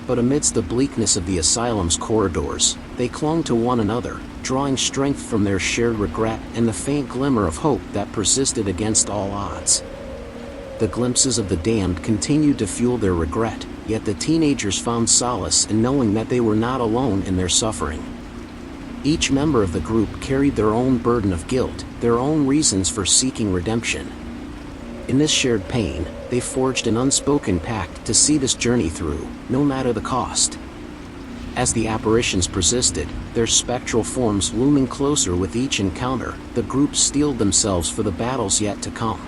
But amidst the bleakness of the asylum's corridors, they clung to one another, drawing strength from their shared regret and the faint glimmer of hope that persisted against all odds. The glimpses of the damned continued to fuel their regret, yet the teenagers found solace in knowing that they were not alone in their suffering. Each member of the group carried their own burden of guilt, their own reasons for seeking redemption. In this shared pain, they forged an unspoken pact to see this journey through, no matter the cost. As the apparitions persisted, their spectral forms looming closer with each encounter, the group steeled themselves for the battles yet to come.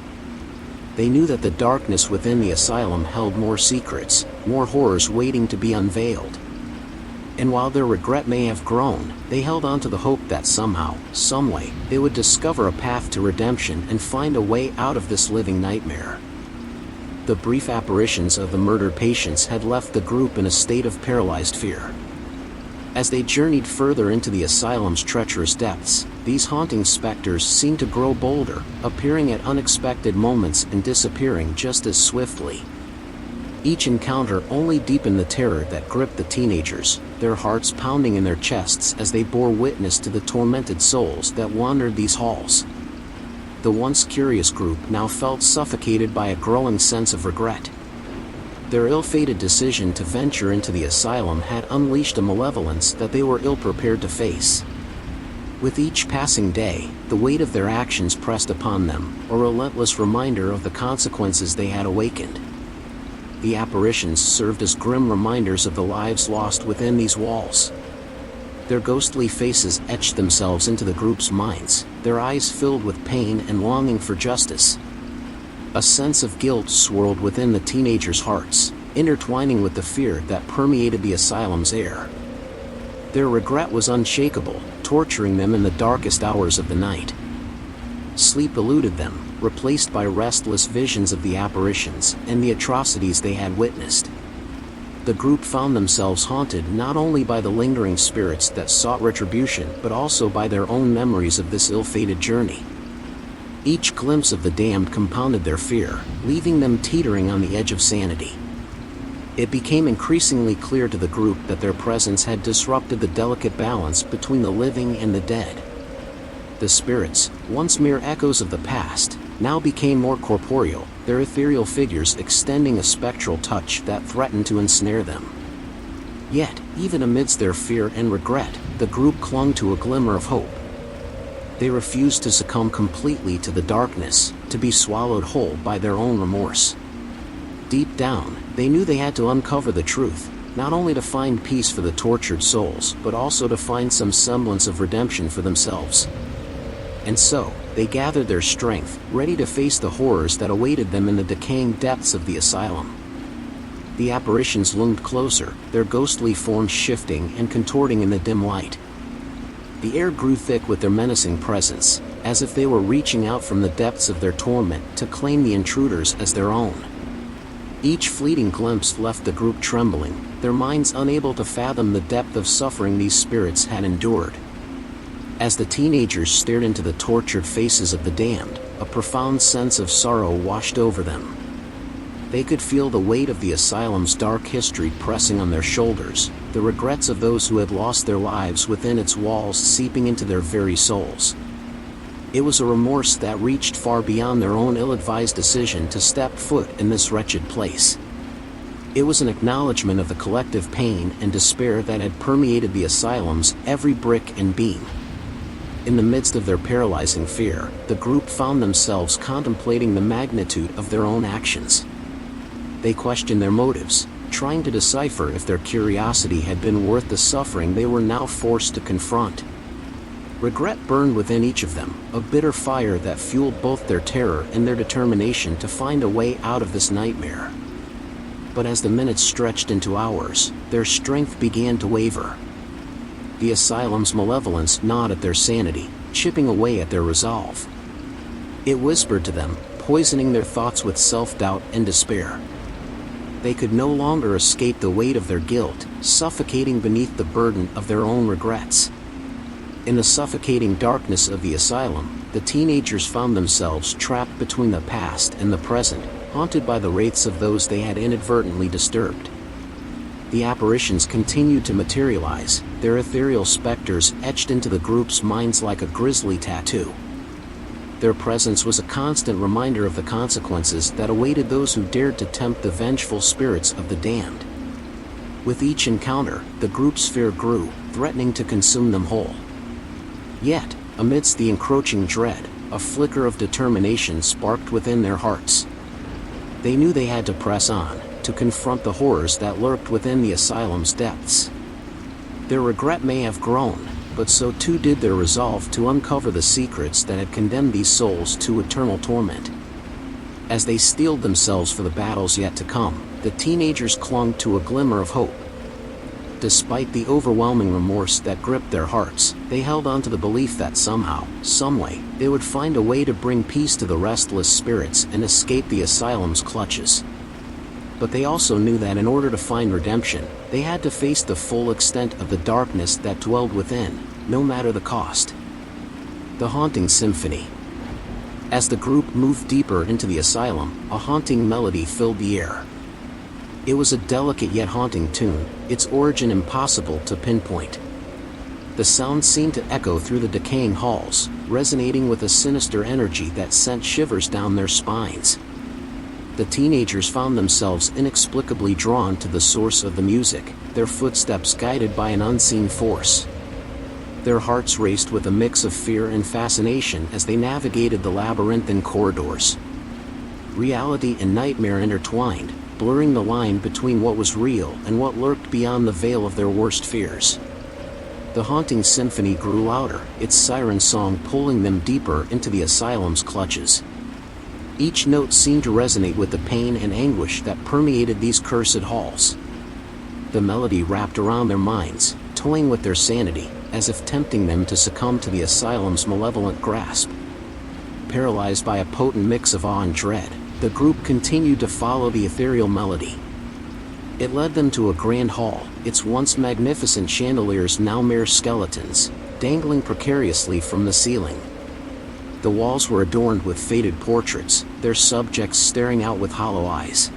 They knew that the darkness within the asylum held more secrets, more horrors waiting to be unveiled. And while their regret may have grown, they held on to the hope that somehow, someway, they would discover a path to redemption and find a way out of this living nightmare. The brief apparitions of the murdered patients had left the group in a state of paralyzed fear. As they journeyed further into the asylum's treacherous depths, these haunting specters seemed to grow bolder, appearing at unexpected moments and disappearing just as swiftly. Each encounter only deepened the terror that gripped the teenagers, their hearts pounding in their chests as they bore witness to the tormented souls that wandered these halls. The once curious group now felt suffocated by a growing sense of regret. Their ill-fated decision to venture into the asylum had unleashed a malevolence that they were ill-prepared to face. With each passing day, the weight of their actions pressed upon them, a relentless reminder of the consequences they had awakened. The apparitions served as grim reminders of the lives lost within these walls. Their ghostly faces etched themselves into the group's minds, their eyes filled with pain and longing for justice. A sense of guilt swirled within the teenagers' hearts, intertwining with the fear that permeated the asylum's air. Their regret was unshakable, torturing them in the darkest hours of the night. Sleep eluded them, replaced by restless visions of the apparitions and the atrocities they had witnessed. The group found themselves haunted not only by the lingering spirits that sought retribution but also by their own memories of this ill-fated journey. Each glimpse of the damned compounded their fear, leaving them teetering on the edge of sanity. It became increasingly clear to the group that their presence had disrupted the delicate balance between the living and the dead. The spirits, once mere echoes of the past, now became more corporeal, their ethereal figures extending a spectral touch that threatened to ensnare them. Yet, even amidst their fear and regret, the group clung to a glimmer of hope. They refused to succumb completely to the darkness, to be swallowed whole by their own remorse. Deep down, they knew they had to uncover the truth, not only to find peace for the tortured souls, but also to find some semblance of redemption for themselves. And so, they gathered their strength, ready to face the horrors that awaited them in the decaying depths of the asylum. The apparitions loomed closer, their ghostly forms shifting and contorting in the dim light. The air grew thick with their menacing presence, as if they were reaching out from the depths of their torment to claim the intruders as their own. Each fleeting glimpse left the group trembling, their minds unable to fathom the depth of suffering these spirits had endured. As the teenagers stared into the tortured faces of the damned, a profound sense of sorrow washed over them. They could feel the weight of the asylum's dark history pressing on their shoulders, the regrets of those who had lost their lives within its walls seeping into their very souls. It was a remorse that reached far beyond their own ill-advised decision to step foot in this wretched place. It was an acknowledgement of the collective pain and despair that had permeated the asylum's every brick and beam. In the midst of their paralyzing fear, the group found themselves contemplating the magnitude of their own actions. They questioned their motives, trying to decipher if their curiosity had been worth the suffering they were now forced to confront. Regret burned within each of them, a bitter fire that fueled both their terror and their determination to find a way out of this nightmare. But as the minutes stretched into hours, their strength began to waver. The asylum's malevolence gnawed at their sanity, chipping away at their resolve. It whispered to them, poisoning their thoughts with self-doubt and despair. They could no longer escape the weight of their guilt, suffocating beneath the burden of their own regrets. In the suffocating darkness of the asylum, the teenagers found themselves trapped between the past and the present, haunted by the wraiths of those they had inadvertently disturbed. The apparitions continued to materialize, their ethereal specters etched into the group's minds like a grisly tattoo. Their presence was a constant reminder of the consequences that awaited those who dared to tempt the vengeful spirits of the damned. With each encounter, the group's fear grew, threatening to consume them whole. Yet, amidst the encroaching dread, a flicker of determination sparked within their hearts. They knew they had to press on, to confront the horrors that lurked within the asylum's depths. Their regret may have grown, but so too did their resolve to uncover the secrets that had condemned these souls to eternal torment. As they steeled themselves for the battles yet to come, the teenagers clung to a glimmer of hope. Despite the overwhelming remorse that gripped their hearts, they held on to the belief that somehow, someway, they would find a way to bring peace to the restless spirits and escape the asylum's clutches. But they also knew that in order to find redemption, they had to face the full extent of the darkness that dwelled within, no matter the cost. The Haunting Symphony. As the group moved deeper into the asylum, a haunting melody filled the air. It was a delicate yet haunting tune, its origin impossible to pinpoint. The sound seemed to echo through the decaying halls, resonating with a sinister energy that sent shivers down their spines. The teenagers found themselves inexplicably drawn to the source of the music, their footsteps guided by an unseen force. Their hearts raced with a mix of fear and fascination as they navigated the labyrinthine corridors. Reality and nightmare intertwined, blurring the line between what was real and what lurked beyond the veil of their worst fears. The haunting symphony grew louder, its siren song pulling them deeper into the asylum's clutches. Each note seemed to resonate with the pain and anguish that permeated these cursed halls. The melody wrapped around their minds, toying with their sanity, as if tempting them to succumb to the asylum's malevolent grasp. Paralyzed by a potent mix of awe and dread, the group continued to follow the ethereal melody. It led them to a grand hall, its once magnificent chandeliers now mere skeletons, dangling precariously from the ceiling. The walls were adorned with faded portraits, their subjects staring out with hollow eyes.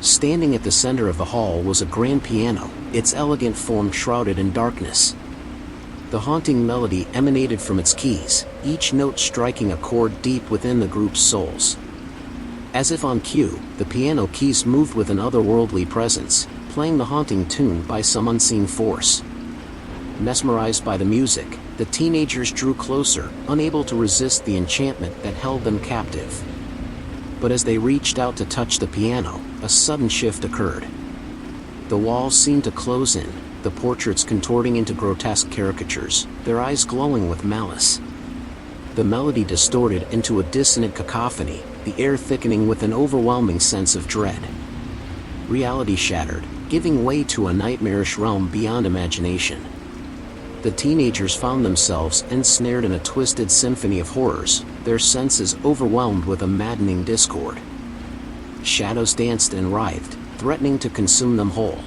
Standing at the center of the hall was a grand piano, its elegant form shrouded in darkness. The haunting melody emanated from its keys, each note striking a chord deep within the group's souls. As if on cue, the piano keys moved with an otherworldly presence, playing the haunting tune by some unseen force. Mesmerized by the music, the teenagers drew closer, unable to resist the enchantment that held them captive. But as they reached out to touch the piano, a sudden shift occurred. The walls seemed to close in, the portraits contorting into grotesque caricatures, their eyes glowing with malice. The melody distorted into a dissonant cacophony, the air thickening with an overwhelming sense of dread. Reality shattered, giving way to a nightmarish realm beyond imagination. The teenagers found themselves ensnared in a twisted symphony of horrors, their senses overwhelmed with a maddening discord. Shadows danced and writhed, threatening to consume them whole.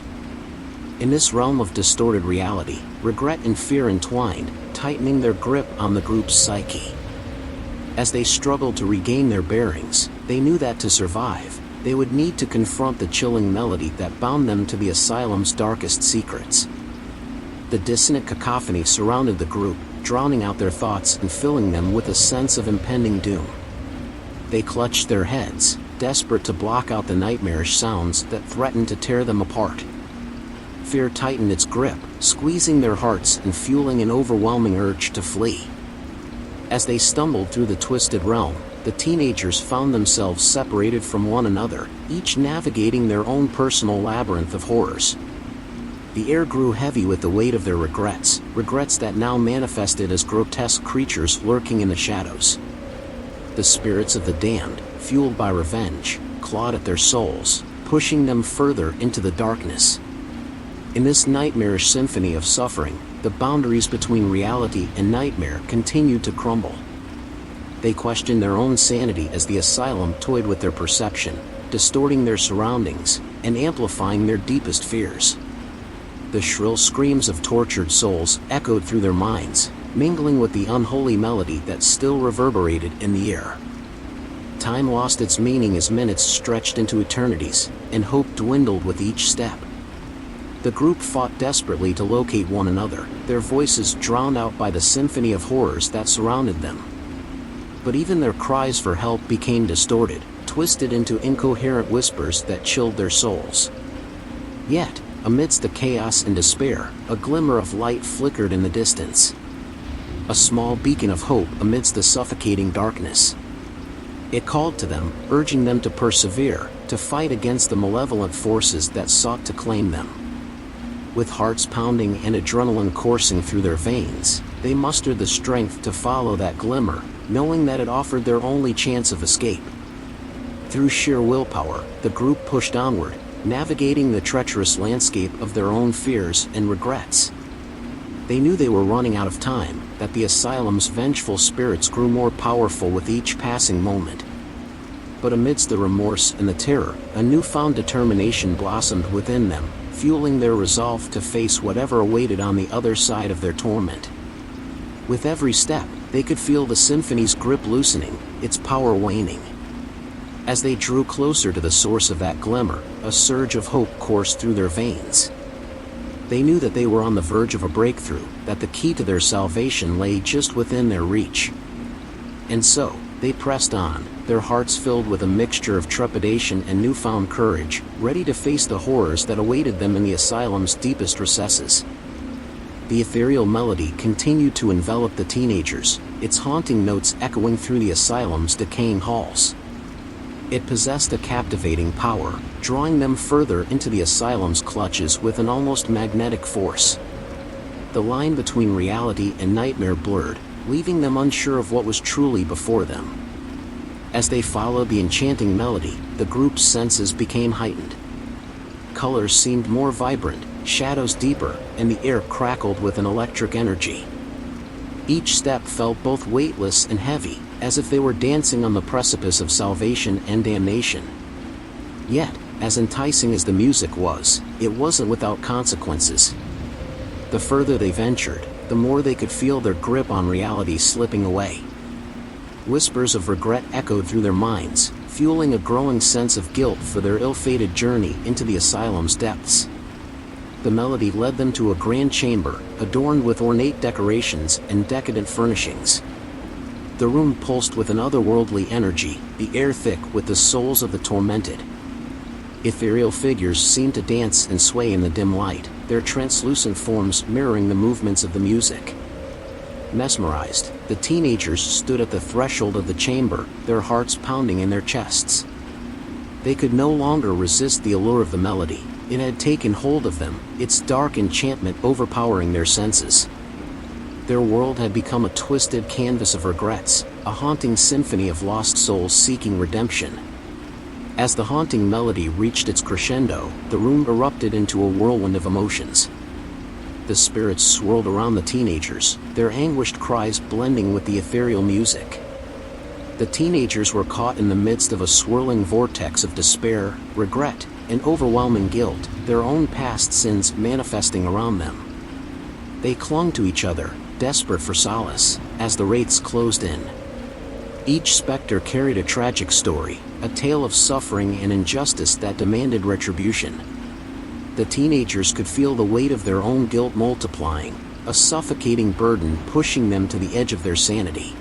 In this realm of distorted reality, regret and fear entwined, tightening their grip on the group's psyche. As they struggled to regain their bearings, they knew that to survive, they would need to confront the chilling melody that bound them to the asylum's darkest secrets. The dissonant cacophony surrounded the group, drowning out their thoughts and filling them with a sense of impending doom. They clutched their heads, desperate to block out the nightmarish sounds that threatened to tear them apart. Fear tightened its grip, squeezing their hearts and fueling an overwhelming urge to flee. As they stumbled through the twisted realm, the teenagers found themselves separated from one another, each navigating their own personal labyrinth of horrors. The air grew heavy with the weight of their regrets that now manifested as grotesque creatures lurking in the shadows. The spirits of the damned, fueled by revenge, clawed at their souls, pushing them further into the darkness. In this nightmarish symphony of suffering, the boundaries between reality and nightmare continued to crumble. They questioned their own sanity as the asylum toyed with their perception, distorting their surroundings, and amplifying their deepest fears. The shrill screams of tortured souls echoed through their minds, mingling with the unholy melody that still reverberated in the air. Time lost its meaning as minutes stretched into eternities, and hope dwindled with each step. The group fought desperately to locate one another, their voices drowned out by the symphony of horrors that surrounded them. But even their cries for help became distorted, twisted into incoherent whispers that chilled their souls. Yet, amidst the chaos and despair, a glimmer of light flickered in the distance. A small beacon of hope amidst the suffocating darkness. It called to them, urging them to persevere, to fight against the malevolent forces that sought to claim them. With hearts pounding and adrenaline coursing through their veins, they mustered the strength to follow that glimmer, knowing that it offered their only chance of escape. Through sheer willpower, the group pushed onward, navigating the treacherous landscape of their own fears and regrets. They knew they were running out of time, that the asylum's vengeful spirits grew more powerful with each passing moment. But amidst the remorse and the terror, a newfound determination blossomed within them, fueling their resolve to face whatever awaited on the other side of their torment. With every step, they could feel the symphony's grip loosening, its power waning. As they drew closer to the source of that glimmer, a surge of hope coursed through their veins. They knew that they were on the verge of a breakthrough, that the key to their salvation lay just within their reach. And so, they pressed on, their hearts filled with a mixture of trepidation and newfound courage, ready to face the horrors that awaited them in the asylum's deepest recesses. The ethereal melody continued to envelop the teenagers, its haunting notes echoing through the asylum's decaying halls. It possessed a captivating power, drawing them further into the asylum's clutches with an almost magnetic force. The line between reality and nightmare blurred, leaving them unsure of what was truly before them. As they followed the enchanting melody, the group's senses became heightened. Colors seemed more vibrant, shadows deeper, and the air crackled with an electric energy. Each step felt both weightless and heavy, as if they were dancing on the precipice of salvation and damnation. Yet, as enticing as the music was, it wasn't without consequences. The further they ventured, the more they could feel their grip on reality slipping away. Whispers of regret echoed through their minds, fueling a growing sense of guilt for their ill-fated journey into the asylum's depths. The melody led them to a grand chamber, adorned with ornate decorations and decadent furnishings. The room pulsed with an otherworldly energy, the air thick with the souls of the tormented. Ethereal figures seemed to dance and sway in the dim light, their translucent forms mirroring the movements of the music. Mesmerized, the teenagers stood at the threshold of the chamber, their hearts pounding in their chests. They could no longer resist the allure of the melody. It had taken hold of them, its dark enchantment overpowering their senses. Their world had become a twisted canvas of regrets, a haunting symphony of lost souls seeking redemption. As the haunting melody reached its crescendo, the room erupted into a whirlwind of emotions. The spirits swirled around the teenagers, their anguished cries blending with the ethereal music. The teenagers were caught in the midst of a swirling vortex of despair, regret, and overwhelming guilt, their own past sins manifesting around them. They clung to each other, desperate for solace, as the wraiths closed in. Each specter carried a tragic story, a tale of suffering and injustice that demanded retribution. The teenagers could feel the weight of their own guilt multiplying, a suffocating burden pushing them to the edge of their sanity.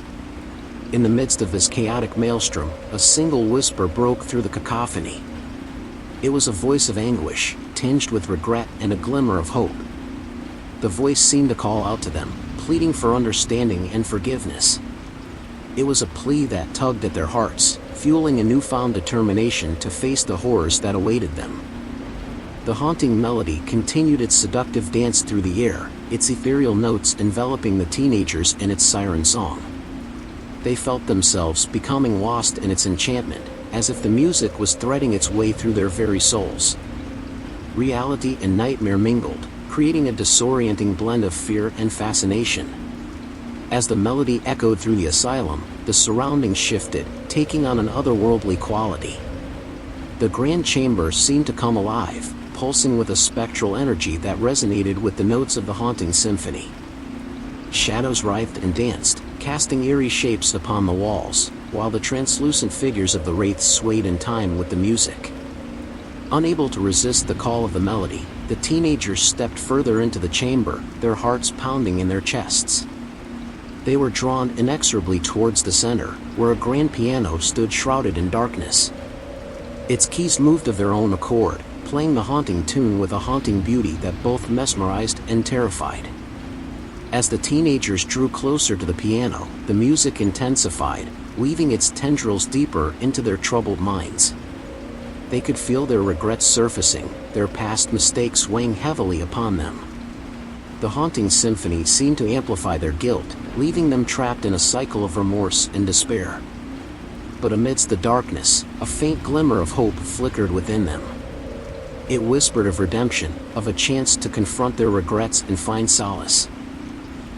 In the midst of this chaotic maelstrom, a single whisper broke through the cacophony. It was a voice of anguish, tinged with regret and a glimmer of hope. The voice seemed to call out to them, pleading for understanding and forgiveness. It was a plea that tugged at their hearts, fueling a newfound determination to face the horrors that awaited them. The haunting melody continued its seductive dance through the air, its ethereal notes enveloping the teenagers in its siren song. They felt themselves becoming lost in its enchantment, as if the music was threading its way through their very souls. Reality and nightmare mingled, creating a disorienting blend of fear and fascination. As the melody echoed through the asylum, the surroundings shifted, taking on an otherworldly quality. The grand chamber seemed to come alive, pulsing with a spectral energy that resonated with the notes of the haunting symphony. Shadows writhed and danced, casting eerie shapes upon the walls, while the translucent figures of the wraiths swayed in time with the music. Unable to resist the call of the melody, the teenagers stepped further into the chamber, their hearts pounding in their chests. They were drawn inexorably towards the center, where a grand piano stood shrouded in darkness. Its keys moved of their own accord, playing the haunting tune with a haunting beauty that both mesmerized and terrified. As the teenagers drew closer to the piano, the music intensified, weaving its tendrils deeper into their troubled minds. They could feel their regrets surfacing, their past mistakes weighing heavily upon them. The haunting symphony seemed to amplify their guilt, leaving them trapped in a cycle of remorse and despair. But amidst the darkness, a faint glimmer of hope flickered within them. It whispered of redemption, of a chance to confront their regrets and find solace.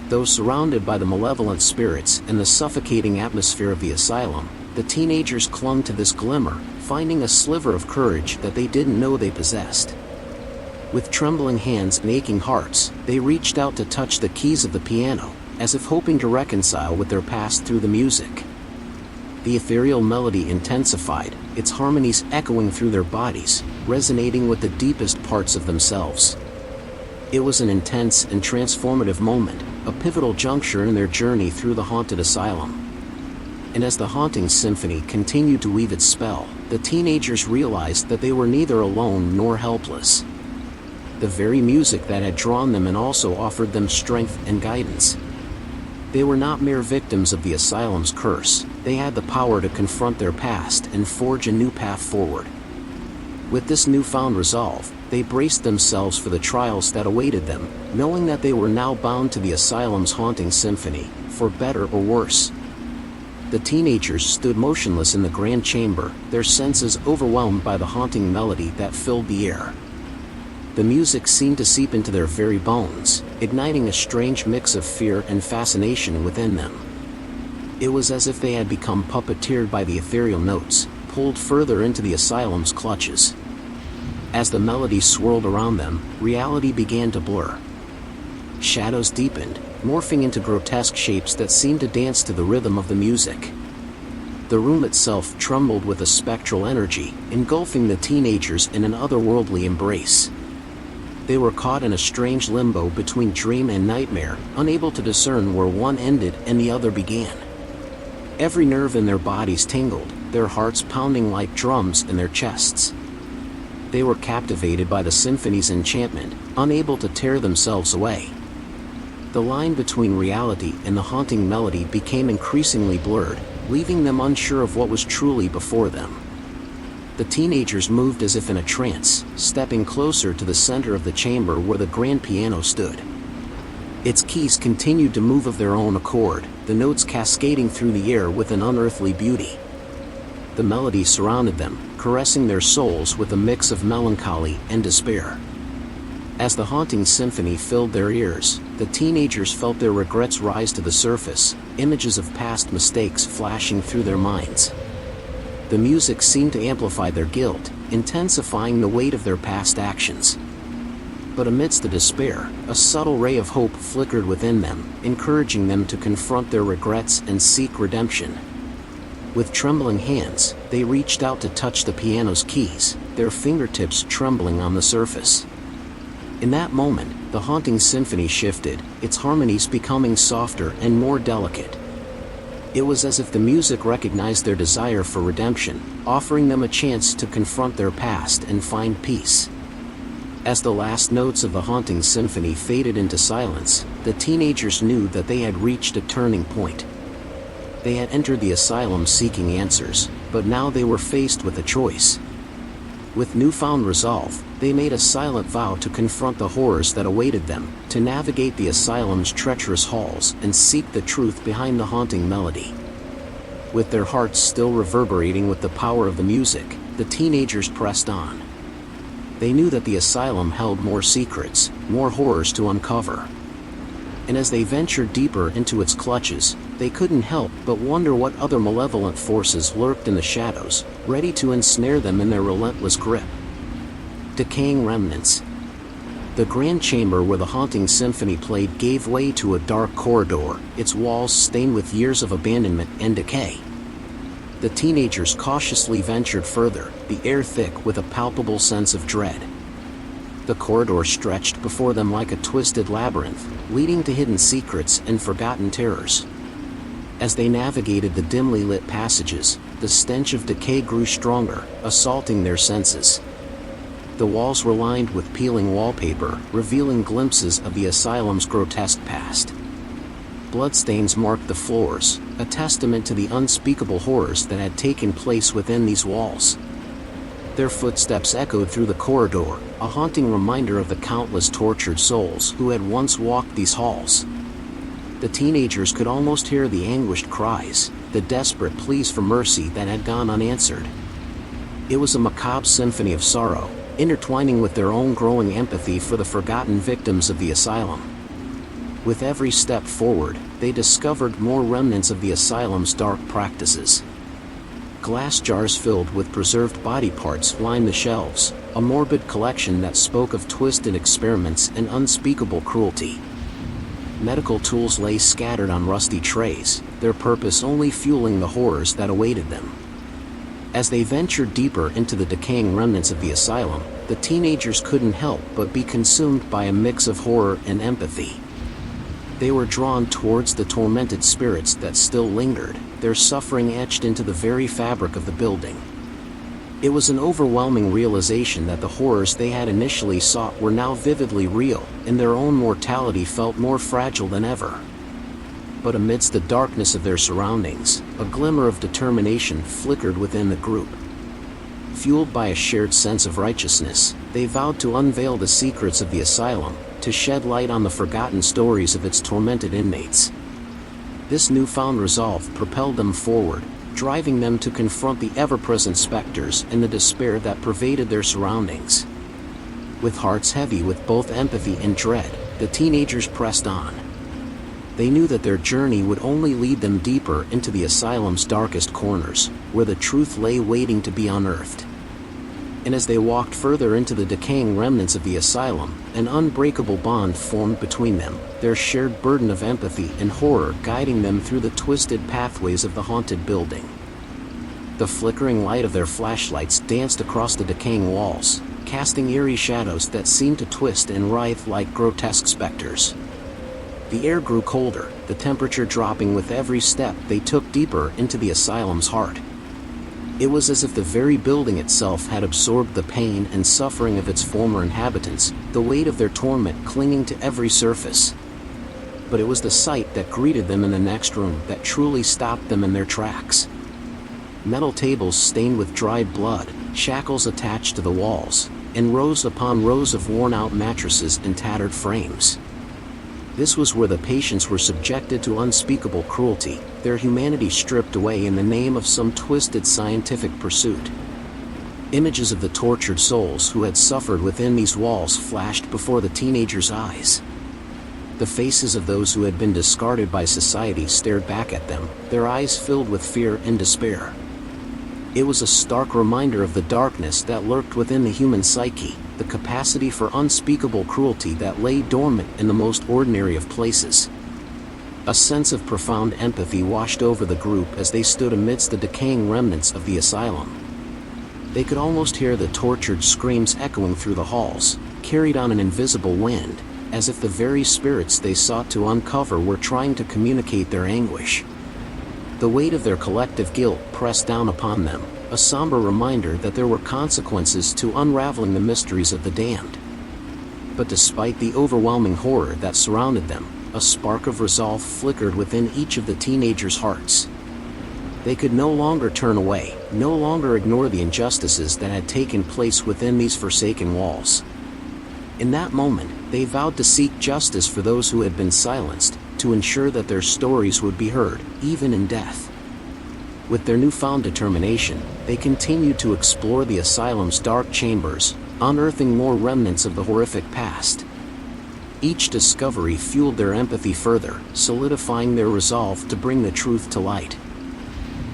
Though surrounded by the malevolent spirits and the suffocating atmosphere of the asylum, the teenagers clung to this glimmer, finding a sliver of courage that they didn't know they possessed. With trembling hands and aching hearts, they reached out to touch the keys of the piano, as if hoping to reconcile with their past through the music. The ethereal melody intensified, its harmonies echoing through their bodies, resonating with the deepest parts of themselves. It was an intense and transformative moment, a pivotal juncture in their journey through the haunted asylum. And as the haunting symphony continued to weave its spell, the teenagers realized that they were neither alone nor helpless. The very music that had drawn them and also offered them strength and guidance. They were not mere victims of the asylum's curse, they had the power to confront their past and forge a new path forward. With this newfound resolve, they braced themselves for the trials that awaited them, knowing that they were now bound to the asylum's haunting symphony, for better or worse. The teenagers stood motionless in the grand chamber, their senses overwhelmed by the haunting melody that filled the air. The music seemed to seep into their very bones, igniting a strange mix of fear and fascination within them. It was as if they had become puppeteered by the ethereal notes, pulled further into the asylum's clutches. As the melody swirled around them, reality began to blur. Shadows deepened, morphing into grotesque shapes that seemed to dance to the rhythm of the music. The room itself trembled with a spectral energy, engulfing the teenagers in an otherworldly embrace. They were caught in a strange limbo between dream and nightmare, unable to discern where one ended and the other began. Every nerve in their bodies tingled, their hearts pounding like drums in their chests. They were captivated by the symphony's enchantment, unable to tear themselves away. The line between reality and the haunting melody became increasingly blurred, leaving them unsure of what was truly before them. The teenagers moved as if in a trance, stepping closer to the center of the chamber where the grand piano stood. Its keys continued to move of their own accord, the notes cascading through the air with an unearthly beauty. The melody surrounded them, caressing their souls with a mix of melancholy and despair. As the haunting symphony filled their ears, the teenagers felt their regrets rise to the surface, images of past mistakes flashing through their minds. The music seemed to amplify their guilt, intensifying the weight of their past actions. But amidst the despair, a subtle ray of hope flickered within them, encouraging them to confront their regrets and seek redemption. With trembling hands, they reached out to touch the piano's keys, their fingertips trembling on the surface. In that moment, the haunting symphony shifted, its harmonies becoming softer and more delicate. It was as if the music recognized their desire for redemption, offering them a chance to confront their past and find peace. As the last notes of the haunting symphony faded into silence, the teenagers knew that they had reached a turning point. They had entered the asylum seeking answers, but now they were faced with a choice. With newfound resolve, they made a silent vow to confront the horrors that awaited them, to navigate the asylum's treacherous halls and seek the truth behind the haunting melody. With their hearts still reverberating with the power of the music, the teenagers pressed on. They knew that the asylum held more secrets, more horrors to uncover. And as they ventured deeper into its clutches, they couldn't help but wonder what other malevolent forces lurked in the shadows, ready to ensnare them in their relentless grip. Decaying remnants. The grand chamber where the haunting symphony played gave way to a dark corridor, its walls stained with years of abandonment and decay. The teenagers cautiously ventured further, the air thick with a palpable sense of dread. The corridor stretched before them like a twisted labyrinth, leading to hidden secrets and forgotten terrors. As they navigated the dimly lit passages, the stench of decay grew stronger, assaulting their senses. The walls were lined with peeling wallpaper, revealing glimpses of the asylum's grotesque past. Bloodstains marked the floors, a testament to the unspeakable horrors that had taken place within these walls. Their footsteps echoed through the corridor, a haunting reminder of the countless tortured souls who had once walked these halls. The teenagers could almost hear the anguished cries, the desperate pleas for mercy that had gone unanswered. It was a macabre symphony of sorrow, intertwining with their own growing empathy for the forgotten victims of the asylum. With every step forward, they discovered more remnants of the asylum's dark practices. Glass jars filled with preserved body parts lined the shelves, a morbid collection that spoke of twisted experiments and unspeakable cruelty. Medical tools lay scattered on rusty trays, their purpose only fueling the horrors that awaited them. As they ventured deeper into the decaying remnants of the asylum, the teenagers couldn't help but be consumed by a mix of horror and empathy. They were drawn towards the tormented spirits that still lingered, their suffering etched into the very fabric of the building. It was an overwhelming realization that the horrors they had initially sought were now vividly real, and their own mortality felt more fragile than ever. But amidst the darkness of their surroundings, a glimmer of determination flickered within the group. Fueled by a shared sense of righteousness, they vowed to unveil the secrets of the asylum, to shed light on the forgotten stories of its tormented inmates. This newfound resolve propelled them forward, driving them to confront the ever-present specters and the despair that pervaded their surroundings. With hearts heavy with both empathy and dread, the teenagers pressed on. They knew that their journey would only lead them deeper into the asylum's darkest corners, where the truth lay waiting to be unearthed. And as they walked further into the decaying remnants of the asylum, an unbreakable bond formed between them, their shared burden of empathy and horror guiding them through the twisted pathways of the haunted building. The flickering light of their flashlights danced across the decaying walls, casting eerie shadows that seemed to twist and writhe like grotesque specters. The air grew colder, the temperature dropping with every step they took deeper into the asylum's heart. It was as if the very building itself had absorbed the pain and suffering of its former inhabitants, the weight of their torment clinging to every surface. But it was the sight that greeted them in the next room that truly stopped them in their tracks. Metal tables stained with dried blood, shackles attached to the walls, and rows upon rows of worn-out mattresses and tattered frames. This was where the patients were subjected to unspeakable cruelty, their humanity stripped away in the name of some twisted scientific pursuit. Images of the tortured souls who had suffered within these walls flashed before the teenagers' eyes. The faces of those who had been discarded by society stared back at them, their eyes filled with fear and despair. It was a stark reminder of the darkness that lurked within the human psyche, the capacity for unspeakable cruelty that lay dormant in the most ordinary of places. A sense of profound empathy washed over the group as they stood amidst the decaying remnants of the asylum. They could almost hear the tortured screams echoing through the halls, carried on an invisible wind, as if the very spirits they sought to uncover were trying to communicate their anguish. The weight of their collective guilt pressed down upon them, a somber reminder that there were consequences to unraveling the mysteries of the damned. But despite the overwhelming horror that surrounded them, a spark of resolve flickered within each of the teenagers' hearts. They could no longer turn away, no longer ignore the injustices that had taken place within these forsaken walls. In that moment, they vowed to seek justice for those who had been silenced, to ensure that their stories would be heard, even in death. With their newfound determination, they continued to explore the asylum's dark chambers, unearthing more remnants of the horrific past. Each discovery fueled their empathy further, solidifying their resolve to bring the truth to light.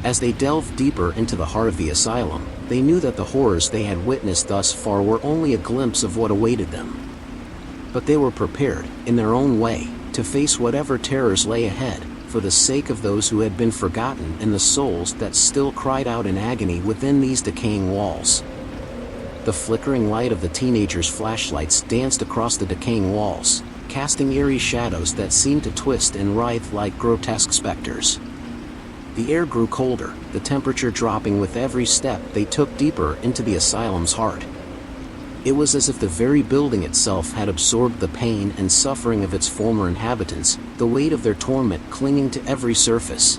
As they delved deeper into the heart of the asylum, they knew that the horrors they had witnessed thus far were only a glimpse of what awaited them. But they were prepared, in their own way, to face whatever terrors lay ahead, for the sake of those who had been forgotten and the souls that still cried out in agony within these decaying walls. The flickering light of the teenagers' flashlights danced across the decaying walls, casting eerie shadows that seemed to twist and writhe like grotesque specters. The air grew colder, the temperature dropping with every step they took deeper into the asylum's heart. It was as if the very building itself had absorbed the pain and suffering of its former inhabitants, the weight of their torment clinging to every surface.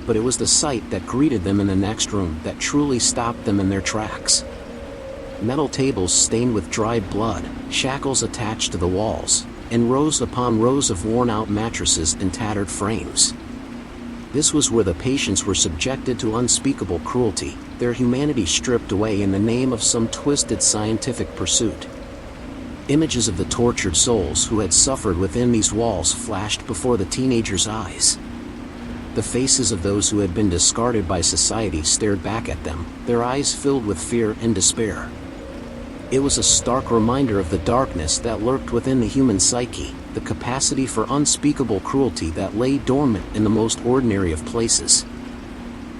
But it was the sight that greeted them in the next room that truly stopped them in their tracks. Metal tables stained with dried blood, shackles attached to the walls, and rows upon rows of worn-out mattresses and tattered frames. This was where the patients were subjected to unspeakable cruelty, their humanity stripped away in the name of some twisted scientific pursuit. Images of the tortured souls who had suffered within these walls flashed before the teenagers' eyes. The faces of those who had been discarded by society stared back at them, their eyes filled with fear and despair. It was a stark reminder of the darkness that lurked within the human psyche, the capacity for unspeakable cruelty that lay dormant in the most ordinary of places.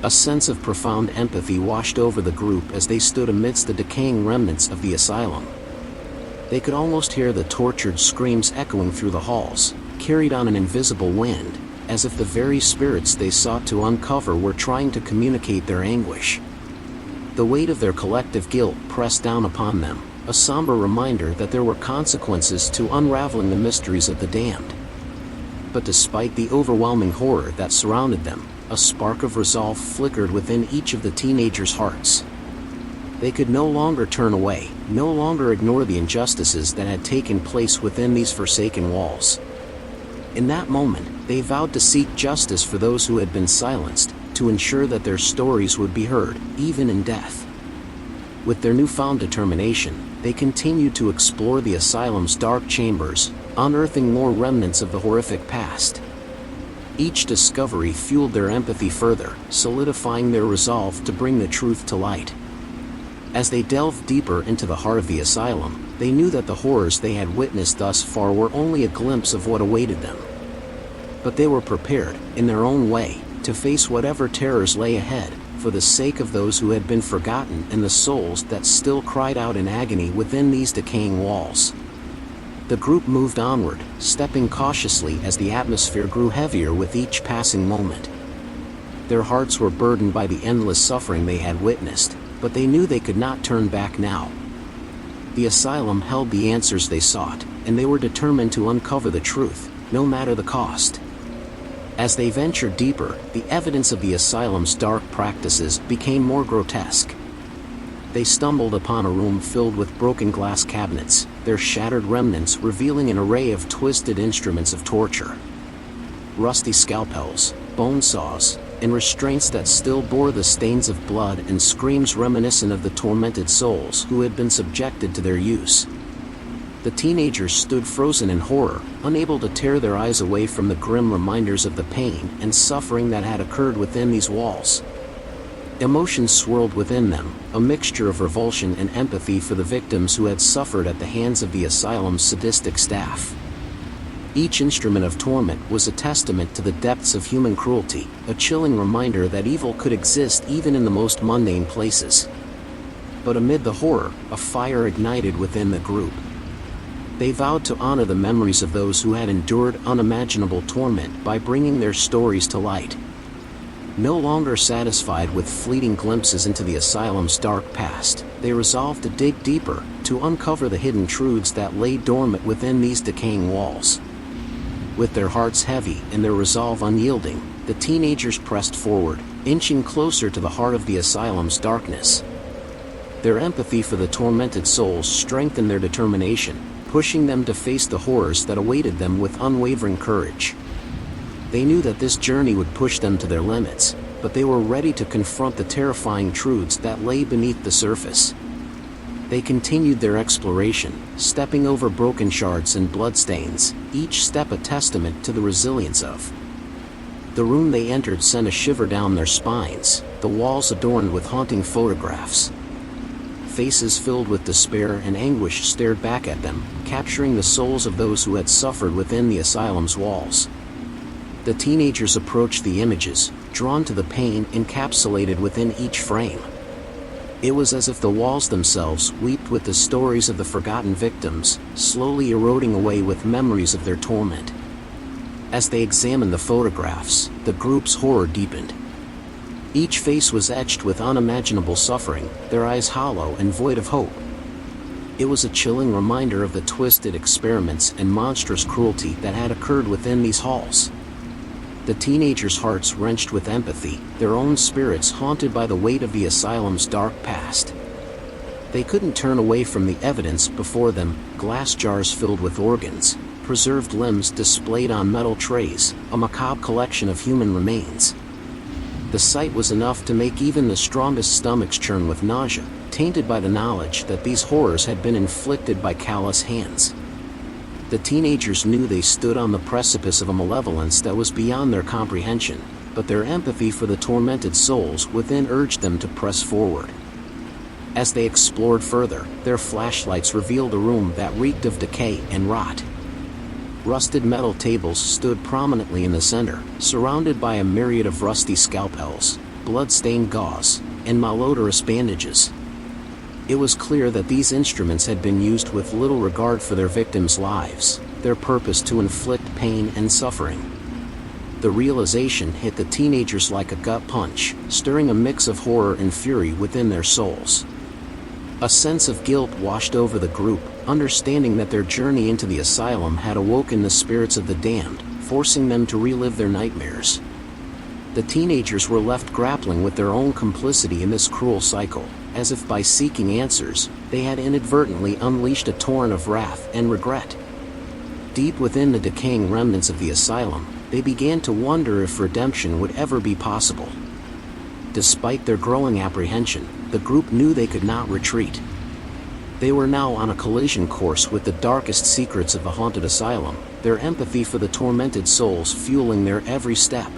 A sense of profound empathy washed over the group as they stood amidst the decaying remnants of the asylum. They could almost hear the tortured screams echoing through the halls, carried on an invisible wind, as if the very spirits they sought to uncover were trying to communicate their anguish. The weight of their collective guilt pressed down upon them, a somber reminder that there were consequences to unraveling the mysteries of the damned. But despite the overwhelming horror that surrounded them, a spark of resolve flickered within each of the teenagers' hearts. They could no longer turn away, no longer ignore the injustices that had taken place within these forsaken walls. In that moment, they vowed to seek justice for those who had been silenced, to ensure that their stories would be heard, even in death. With their newfound determination, they continued to explore the asylum's dark chambers, unearthing more remnants of the horrific past. Each discovery fueled their empathy further, solidifying their resolve to bring the truth to light. As they delved deeper into the heart of the asylum, they knew that the horrors they had witnessed thus far were only a glimpse of what awaited them. But they were prepared, in their own way, to face whatever terrors lay ahead, for the sake of those who had been forgotten and the souls that still cried out in agony within these decaying walls. The group moved onward, stepping cautiously as the atmosphere grew heavier with each passing moment. Their hearts were burdened by the endless suffering they had witnessed, but they knew they could not turn back now. The asylum held the answers they sought, and they were determined to uncover the truth, no matter the cost. As they ventured deeper, the evidence of the asylum's dark practices became more grotesque. They stumbled upon a room filled with broken glass cabinets, their shattered remnants revealing an array of twisted instruments of torture. Rusty scalpels, bone saws, and restraints that still bore the stains of blood and screams reminiscent of the tormented souls who had been subjected to their use. The teenagers stood frozen in horror, unable to tear their eyes away from the grim reminders of the pain and suffering that had occurred within these walls. Emotions swirled within them, a mixture of revulsion and empathy for the victims who had suffered at the hands of the asylum's sadistic staff. Each instrument of torment was a testament to the depths of human cruelty, a chilling reminder that evil could exist even in the most mundane places. But amid the horror, a fire ignited within the group. They vowed to honor the memories of those who had endured unimaginable torment by bringing their stories to light. No longer satisfied with fleeting glimpses into the asylum's dark past, they resolved to dig deeper, to uncover the hidden truths that lay dormant within these decaying walls. With their hearts heavy and their resolve unyielding, the teenagers pressed forward, inching closer to the heart of the asylum's darkness. Their empathy for the tormented souls strengthened their determination, pushing them to face the horrors that awaited them with unwavering courage. They knew that this journey would push them to their limits, but they were ready to confront the terrifying truths that lay beneath the surface. They continued their exploration, stepping over broken shards and bloodstains, each step a testament to the resilience of. The room they entered sent a shiver down their spines, the walls adorned with haunting photographs. Faces filled with despair and anguish stared back at them, capturing the souls of those who had suffered within the asylum's walls. The teenagers approached the images, drawn to the pain encapsulated within each frame. It was as if the walls themselves wept with the stories of the forgotten victims, slowly eroding away with memories of their torment. As they examined the photographs, the group's horror deepened. Each face was etched with unimaginable suffering, their eyes hollow and void of hope. It was a chilling reminder of the twisted experiments and monstrous cruelty that had occurred within these halls. The teenagers' hearts wrenched with empathy, their own spirits haunted by the weight of the asylum's dark past. They couldn't turn away from the evidence before them, glass jars filled with organs, preserved limbs displayed on metal trays, a macabre collection of human remains. The sight was enough to make even the strongest stomachs churn with nausea, tainted by the knowledge that these horrors had been inflicted by callous hands. The teenagers knew they stood on the precipice of a malevolence that was beyond their comprehension, but their empathy for the tormented souls within urged them to press forward. As they explored further, their flashlights revealed a room that reeked of decay and rot. Rusted metal tables stood prominently in the center, surrounded by a myriad of rusty scalpels, blood-stained gauze, and malodorous bandages. It was clear that these instruments had been used with little regard for their victims' lives, their purpose to inflict pain and suffering. The realization hit the teenagers like a gut punch, stirring a mix of horror and fury within their souls. A sense of guilt washed over the group, understanding that their journey into the asylum had awoken the spirits of the damned, forcing them to relive their nightmares. The teenagers were left grappling with their own complicity in this cruel cycle, as if by seeking answers, they had inadvertently unleashed a torrent of wrath and regret. Deep within the decaying remnants of the asylum, they began to wonder if redemption would ever be possible. Despite their growing apprehension, the group knew they could not retreat. They were now on a collision course with the darkest secrets of the haunted asylum, their empathy for the tormented souls fueling their every step.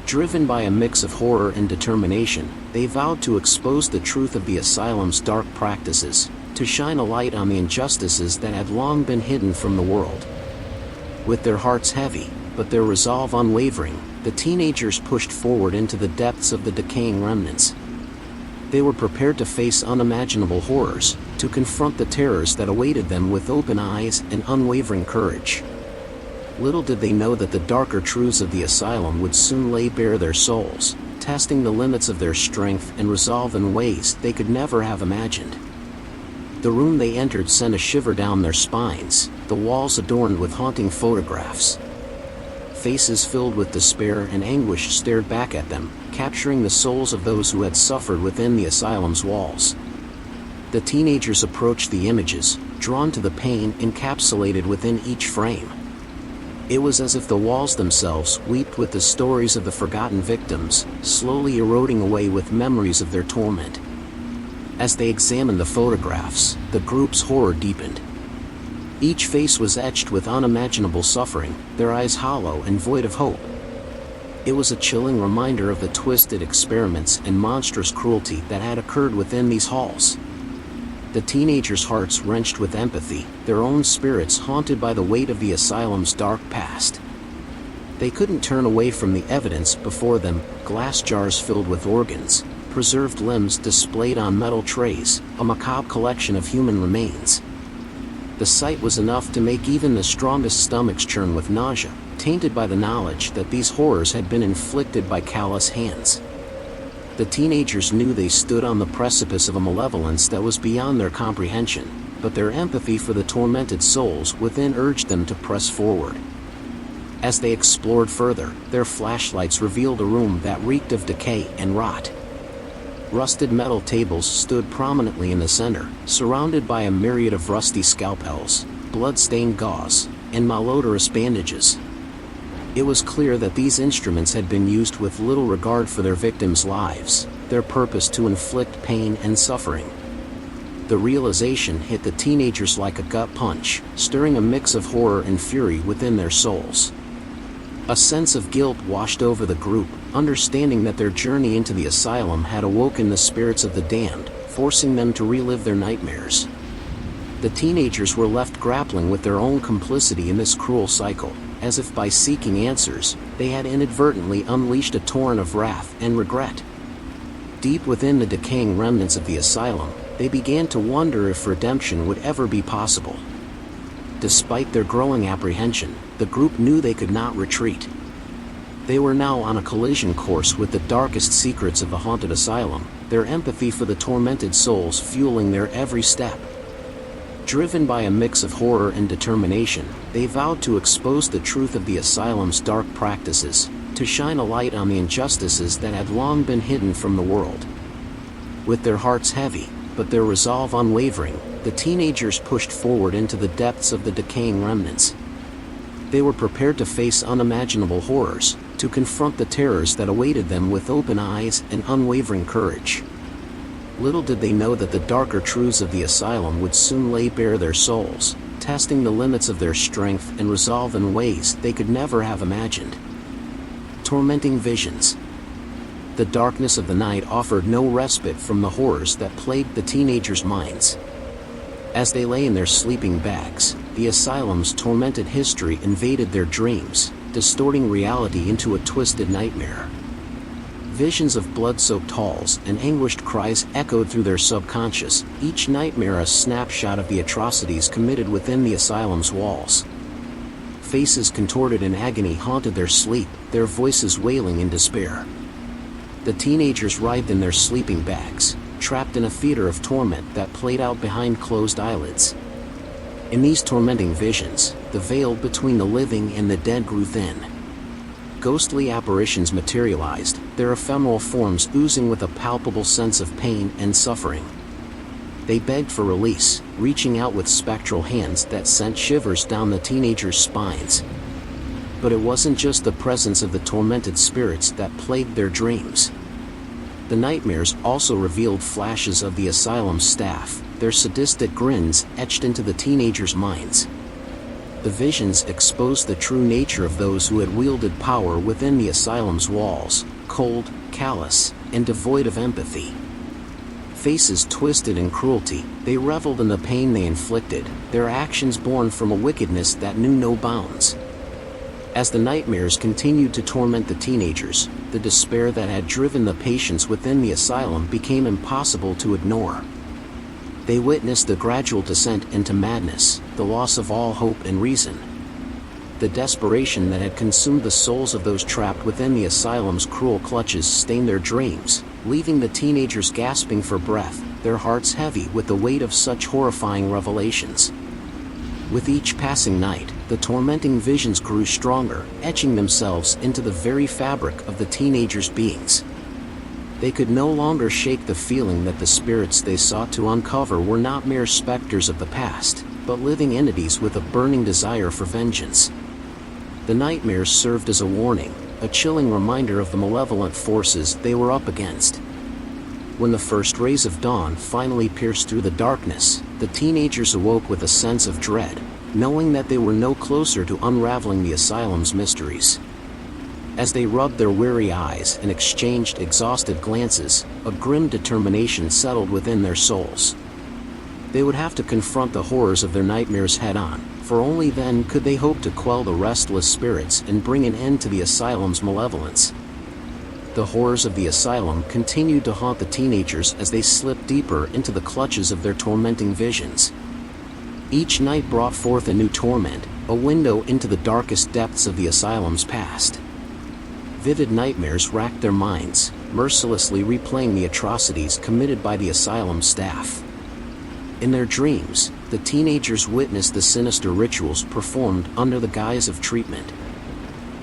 Driven by a mix of horror and determination, they vowed to expose the truth of the asylum's dark practices, to shine a light on the injustices that had long been hidden from the world. With their hearts heavy, but their resolve unwavering, the teenagers pushed forward into the depths of the decaying remnants. They were prepared to face unimaginable horrors, to confront the terrors that awaited them with open eyes and unwavering courage. Little did they know that the darker truths of the asylum would soon lay bare their souls, testing the limits of their strength and resolve in ways they could never have imagined. The room they entered sent a shiver down their spines, the walls adorned with haunting photographs. Faces filled with despair and anguish stared back at them, capturing the souls of those who had suffered within the asylum's walls. The teenagers approached the images, drawn to the pain encapsulated within each frame. It was as if the walls themselves wept with the stories of the forgotten victims, slowly eroding away with memories of their torment. As they examined the photographs, the group's horror deepened. Each face was etched with unimaginable suffering, their eyes hollow and void of hope. It was a chilling reminder of the twisted experiments and monstrous cruelty that had occurred within these halls. The teenagers' hearts wrenched with empathy, their own spirits haunted by the weight of the asylum's dark past. They couldn't turn away from the evidence before them: glass jars filled with organs, preserved limbs displayed on metal trays, a macabre collection of human remains. The sight was enough to make even the strongest stomachs churn with nausea, tainted by the knowledge that these horrors had been inflicted by callous hands. The teenagers knew they stood on the precipice of a malevolence that was beyond their comprehension, but their empathy for the tormented souls within urged them to press forward. As they explored further, their flashlights revealed a room that reeked of decay and rot. Rusted metal tables stood prominently in the center, surrounded by a myriad of rusty scalpels, blood-stained gauze, and malodorous bandages. It was clear that these instruments had been used with little regard for their victims' lives, their purpose to inflict pain and suffering. The realization hit the teenagers like a gut punch, stirring a mix of horror and fury within their souls. A sense of guilt washed over the group, understanding that their journey into the asylum had awoken the spirits of the damned, forcing them to relive their nightmares. The teenagers were left grappling with their own complicity in this cruel cycle, as if by seeking answers, they had inadvertently unleashed a torrent of wrath and regret. Deep within the decaying remnants of the asylum, they began to wonder if redemption would ever be possible. Despite their growing apprehension, the group knew they could not retreat. They were now on a collision course with the darkest secrets of the haunted asylum, their empathy for the tormented souls fueling their every step. Driven by a mix of horror and determination, they vowed to expose the truth of the asylum's dark practices, to shine a light on the injustices that had long been hidden from the world. With their hearts heavy, but their resolve unwavering, the teenagers pushed forward into the depths of the decaying remnants. They were prepared to face unimaginable horrors, to confront the terrors that awaited them with open eyes and unwavering courage. Little did they know that the darker truths of the asylum would soon lay bare their souls, testing the limits of their strength and resolve in ways they could never have imagined. Tormenting visions. The darkness of the night offered no respite from the horrors that plagued the teenagers' minds. As they lay in their sleeping bags, the asylum's tormented history invaded their dreams, distorting reality into a twisted nightmare. Visions of blood-soaked halls and anguished cries echoed through their subconscious, each nightmare a snapshot of the atrocities committed within the asylum's walls. Faces contorted in agony haunted their sleep, their voices wailing in despair. The teenagers writhed in their sleeping bags, trapped in a theater of torment that played out behind closed eyelids. In these tormenting visions, the veil between the living and the dead grew thin. Ghostly apparitions materialized, their ephemeral forms oozing with a palpable sense of pain and suffering. They begged for release, reaching out with spectral hands that sent shivers down the teenagers' spines. But it wasn't just the presence of the tormented spirits that plagued their dreams. The nightmares also revealed flashes of the asylum's staff, their sadistic grins etched into the teenagers' minds. The visions exposed the true nature of those who had wielded power within the asylum's walls, cold, callous, and devoid of empathy. Faces twisted in cruelty, they reveled in the pain they inflicted, their actions born from a wickedness that knew no bounds. As the nightmares continued to torment the teenagers, the despair that had driven the patients within the asylum became impossible to ignore. They witnessed the gradual descent into madness, the loss of all hope and reason. The desperation that had consumed the souls of those trapped within the asylum's cruel clutches stained their dreams, leaving the teenagers gasping for breath, their hearts heavy with the weight of such horrifying revelations. With each passing night, the tormenting visions grew stronger, etching themselves into the very fabric of the teenagers' beings. They could no longer shake the feeling that the spirits they sought to uncover were not mere specters of the past, but living entities with a burning desire for vengeance. The nightmares served as a warning, a chilling reminder of the malevolent forces they were up against. When the first rays of dawn finally pierced through the darkness, the teenagers awoke with a sense of dread, knowing that they were no closer to unraveling the asylum's mysteries. As they rubbed their weary eyes and exchanged exhausted glances, a grim determination settled within their souls. They would have to confront the horrors of their nightmares head-on, for only then could they hope to quell the restless spirits and bring an end to the asylum's malevolence. The horrors of the asylum continued to haunt the teenagers as they slipped deeper into the clutches of their tormenting visions. Each night brought forth a new torment, a window into the darkest depths of the asylum's past. Vivid nightmares racked their minds, mercilessly replaying the atrocities committed by the asylum staff. In their dreams, the teenagers witnessed the sinister rituals performed under the guise of treatment.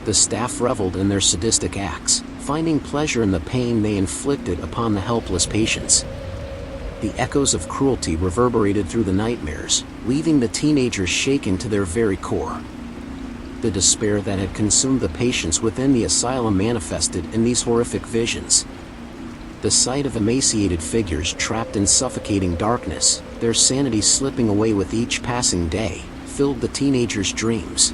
The staff reveled in their sadistic acts, finding pleasure in the pain they inflicted upon the helpless patients. The echoes of cruelty reverberated through the nightmares, leaving the teenagers shaken to their very core. The despair that had consumed the patients within the asylum manifested in these horrific visions. The sight of emaciated figures trapped in suffocating darkness, their sanity slipping away with each passing day, filled the teenagers' dreams.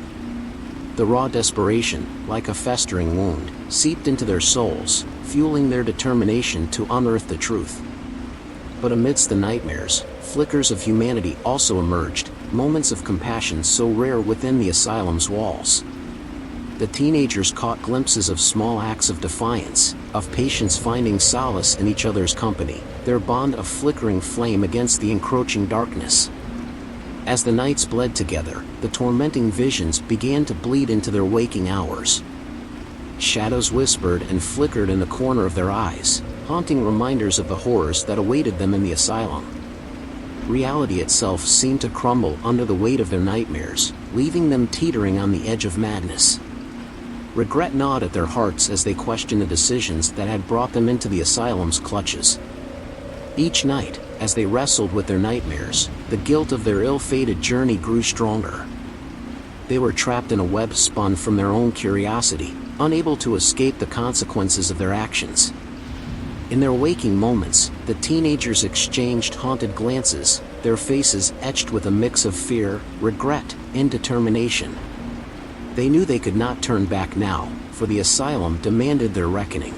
The raw desperation, like a festering wound, seeped into their souls, fueling their determination to unearth the truth. But amidst the nightmares, flickers of humanity also emerged, moments of compassion so rare within the asylum's walls. The teenagers caught glimpses of small acts of defiance, of patients finding solace in each other's company, their bond a flickering flame against the encroaching darkness. As the nights bled together, the tormenting visions began to bleed into their waking hours. Shadows whispered and flickered in the corner of their eyes, haunting reminders of the horrors that awaited them in the asylum. Reality itself seemed to crumble under the weight of their nightmares, leaving them teetering on the edge of madness. Regret gnawed at their hearts as they questioned the decisions that had brought them into the asylum's clutches. Each night, as they wrestled with their nightmares, the guilt of their ill-fated journey grew stronger. They were trapped in a web spun from their own curiosity, unable to escape the consequences of their actions. In their waking moments, the teenagers exchanged haunted glances, their faces etched with a mix of fear, regret, and determination. They knew they could not turn back now, for the asylum demanded their reckoning.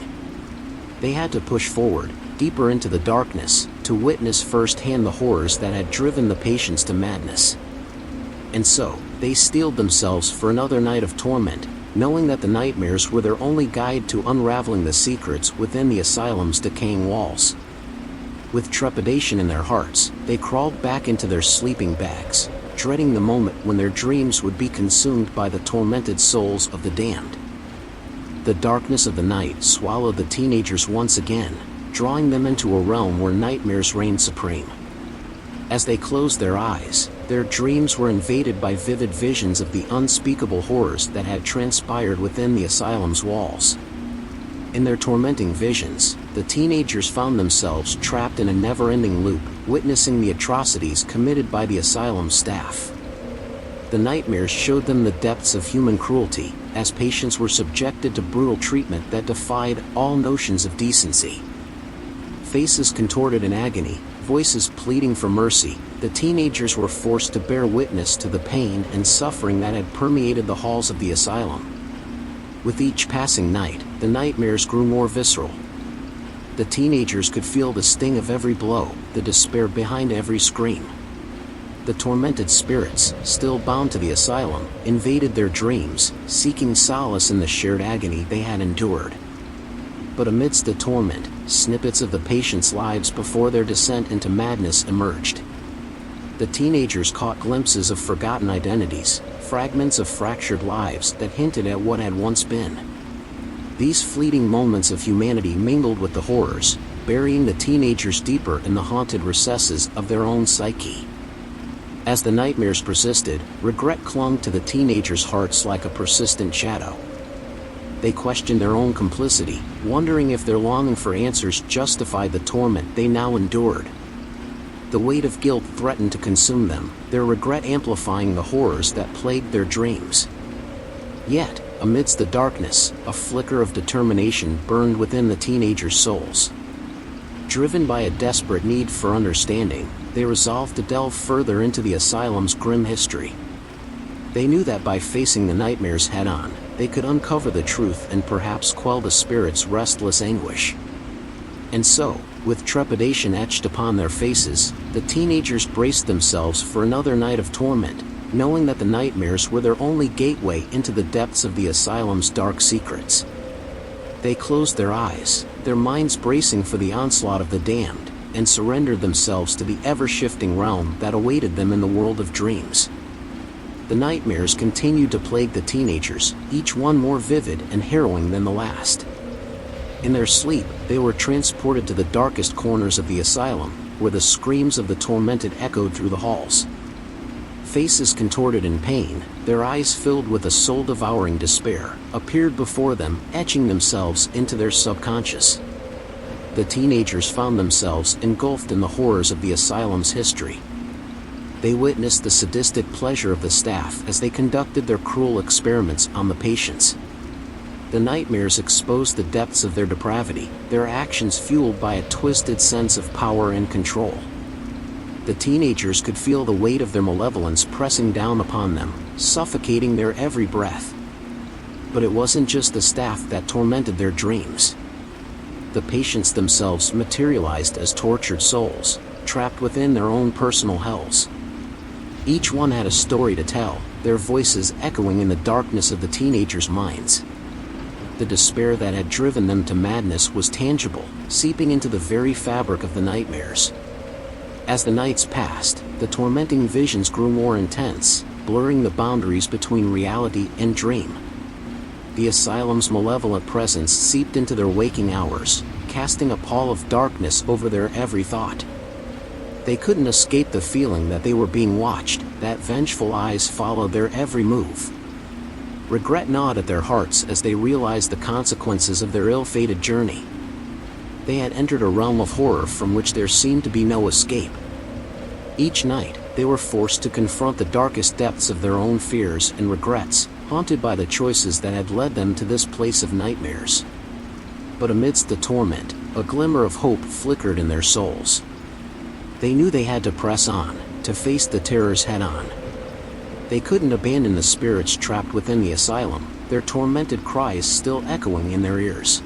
They had to push forward, deeper into the darkness, to witness firsthand the horrors that had driven the patients to madness. And so, they steeled themselves for another night of torment, knowing that the nightmares were their only guide to unraveling the secrets within the asylum's decaying walls. With trepidation in their hearts, they crawled back into their sleeping bags, dreading the moment when their dreams would be consumed by the tormented souls of the damned. The darkness of the night swallowed the teenagers once again, drawing them into a realm where nightmares reigned supreme. As they closed their eyes, their dreams were invaded by vivid visions of the unspeakable horrors that had transpired within the asylum's walls. In their tormenting visions, the teenagers found themselves trapped in a never-ending loop, witnessing the atrocities committed by the asylum staff. The nightmares showed them the depths of human cruelty, as patients were subjected to brutal treatment that defied all notions of decency. Faces contorted in agony, voices pleading for mercy, the teenagers were forced to bear witness to the pain and suffering that had permeated the halls of the asylum. With each passing night, the nightmares grew more visceral. The teenagers could feel the sting of every blow, the despair behind every scream. The tormented spirits, still bound to the asylum, invaded their dreams, seeking solace in the shared agony they had endured. But amidst the torment, snippets of the patients' lives before their descent into madness emerged. The teenagers caught glimpses of forgotten identities, fragments of fractured lives that hinted at what had once been. These fleeting moments of humanity mingled with the horrors, burying the teenagers deeper in the haunted recesses of their own psyche. As the nightmares persisted, regret clung to the teenagers' hearts like a persistent shadow. They questioned their own complicity, wondering if their longing for answers justified the torment they now endured. The weight of guilt threatened to consume them, their regret amplifying the horrors that plagued their dreams. Yet, amidst the darkness, a flicker of determination burned within the teenagers' souls. Driven by a desperate need for understanding, they resolved to delve further into the asylum's grim history. They knew that by facing the nightmares head-on, they could uncover the truth and perhaps quell the spirit's restless anguish. And so, with trepidation etched upon their faces, the teenagers braced themselves for another night of torment, knowing that the nightmares were their only gateway into the depths of the asylum's dark secrets. They closed their eyes, their minds bracing for the onslaught of the damned, and surrendered themselves to the ever-shifting realm that awaited them in the world of dreams. The nightmares continued to plague the teenagers, each one more vivid and harrowing than the last. In their sleep, they were transported to the darkest corners of the asylum, where the screams of the tormented echoed through the halls. Faces contorted in pain, their eyes filled with a soul-devouring despair, appeared before them, etching themselves into their subconscious. The teenagers found themselves engulfed in the horrors of the asylum's history. They witnessed the sadistic pleasure of the staff as they conducted their cruel experiments on the patients. The nightmares exposed the depths of their depravity, their actions fueled by a twisted sense of power and control. The teenagers could feel the weight of their malevolence pressing down upon them, suffocating their every breath. But it wasn't just the staff that tormented their dreams. The patients themselves materialized as tortured souls, trapped within their own personal hells. Each one had a story to tell, their voices echoing in the darkness of the teenagers' minds. The despair that had driven them to madness was tangible, seeping into the very fabric of the nightmares. As the nights passed, the tormenting visions grew more intense, blurring the boundaries between reality and dream. The asylum's malevolent presence seeped into their waking hours, casting a pall of darkness over their every thought. They couldn't escape the feeling that they were being watched, that vengeful eyes followed their every move. Regret gnawed at their hearts as they realized the consequences of their ill-fated journey. They had entered a realm of horror from which there seemed to be no escape. Each night, they were forced to confront the darkest depths of their own fears and regrets, haunted by the choices that had led them to this place of nightmares. But amidst the torment, a glimmer of hope flickered in their souls. They knew they had to press on, to face the terrors head-on. They couldn't abandon the spirits trapped within the asylum, their tormented cries still echoing in their ears.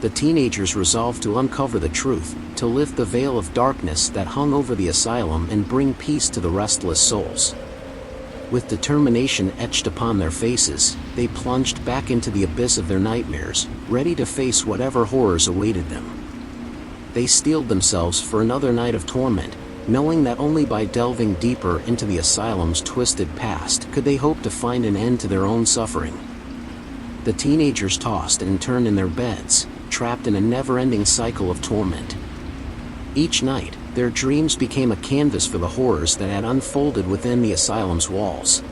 The teenagers resolved to uncover the truth, to lift the veil of darkness that hung over the asylum and bring peace to the restless souls. With determination etched upon their faces, they plunged back into the abyss of their nightmares, ready to face whatever horrors awaited them. They steeled themselves for another night of torment, knowing that only by delving deeper into the asylum's twisted past could they hope to find an end to their own suffering. The teenagers tossed and turned in their beds, trapped in a never-ending cycle of torment. Each night, their dreams became a canvas for the horrors that had unfolded within the asylum's walls.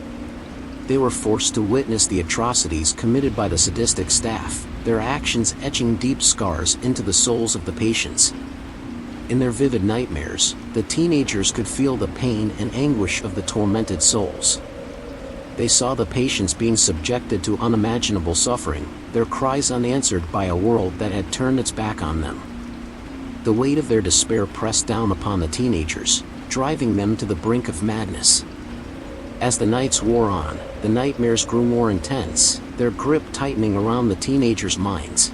They were forced to witness the atrocities committed by the sadistic staff, their actions etching deep scars into the souls of the patients. In their vivid nightmares, the teenagers could feel the pain and anguish of the tormented souls. They saw the patients being subjected to unimaginable suffering, their cries unanswered by a world that had turned its back on them. The weight of their despair pressed down upon the teenagers, driving them to the brink of madness. As the nights wore on, the nightmares grew more intense, their grip tightening around the teenagers' minds.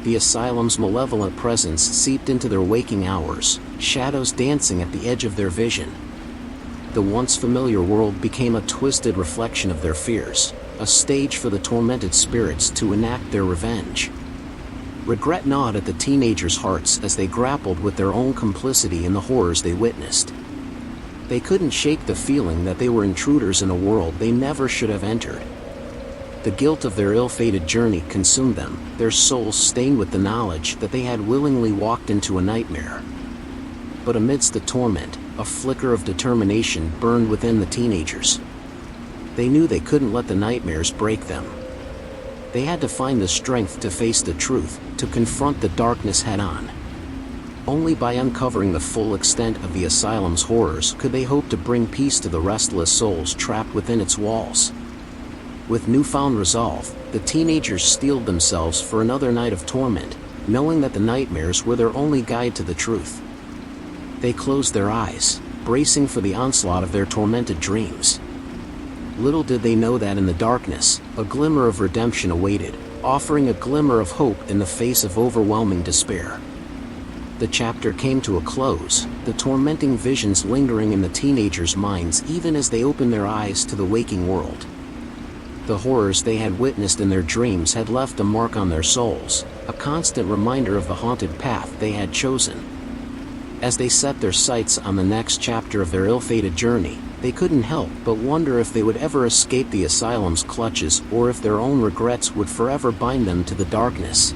The asylum's malevolent presence seeped into their waking hours, shadows dancing at the edge of their vision. the once familiar world became a twisted reflection of their fears, a stage for the tormented spirits to enact their revenge. Regret gnawed at the teenagers' hearts as they grappled with their own complicity in the horrors they witnessed. They couldn't shake the feeling that they were intruders in a world they never should have entered. The guilt of their ill-fated journey consumed them, their souls stained with the knowledge that they had willingly walked into a nightmare. But amidst the torment, a flicker of determination burned within the teenagers. They knew they couldn't let the nightmares break them. They had to find the strength to face the truth, to confront the darkness head-on. Only by uncovering the full extent of the asylum's horrors could they hope to bring peace to the restless souls trapped within its walls. With newfound resolve, the teenagers steeled themselves for another night of torment, knowing that the nightmares were their only guide to the truth. They closed their eyes, bracing for the onslaught of their tormented dreams. Little did they know that in the darkness, a glimmer of redemption awaited, offering a glimmer of hope in the face of overwhelming despair. The chapter came to a close, the tormenting visions lingering in the teenagers' minds even as they opened their eyes to the waking world. The horrors they had witnessed in their dreams had left a mark on their souls, a constant reminder of the haunted path they had chosen. As they set their sights on the next chapter of their ill-fated journey, they couldn't help but wonder if they would ever escape the asylum's clutches or if their own regrets would forever bind them to the darkness.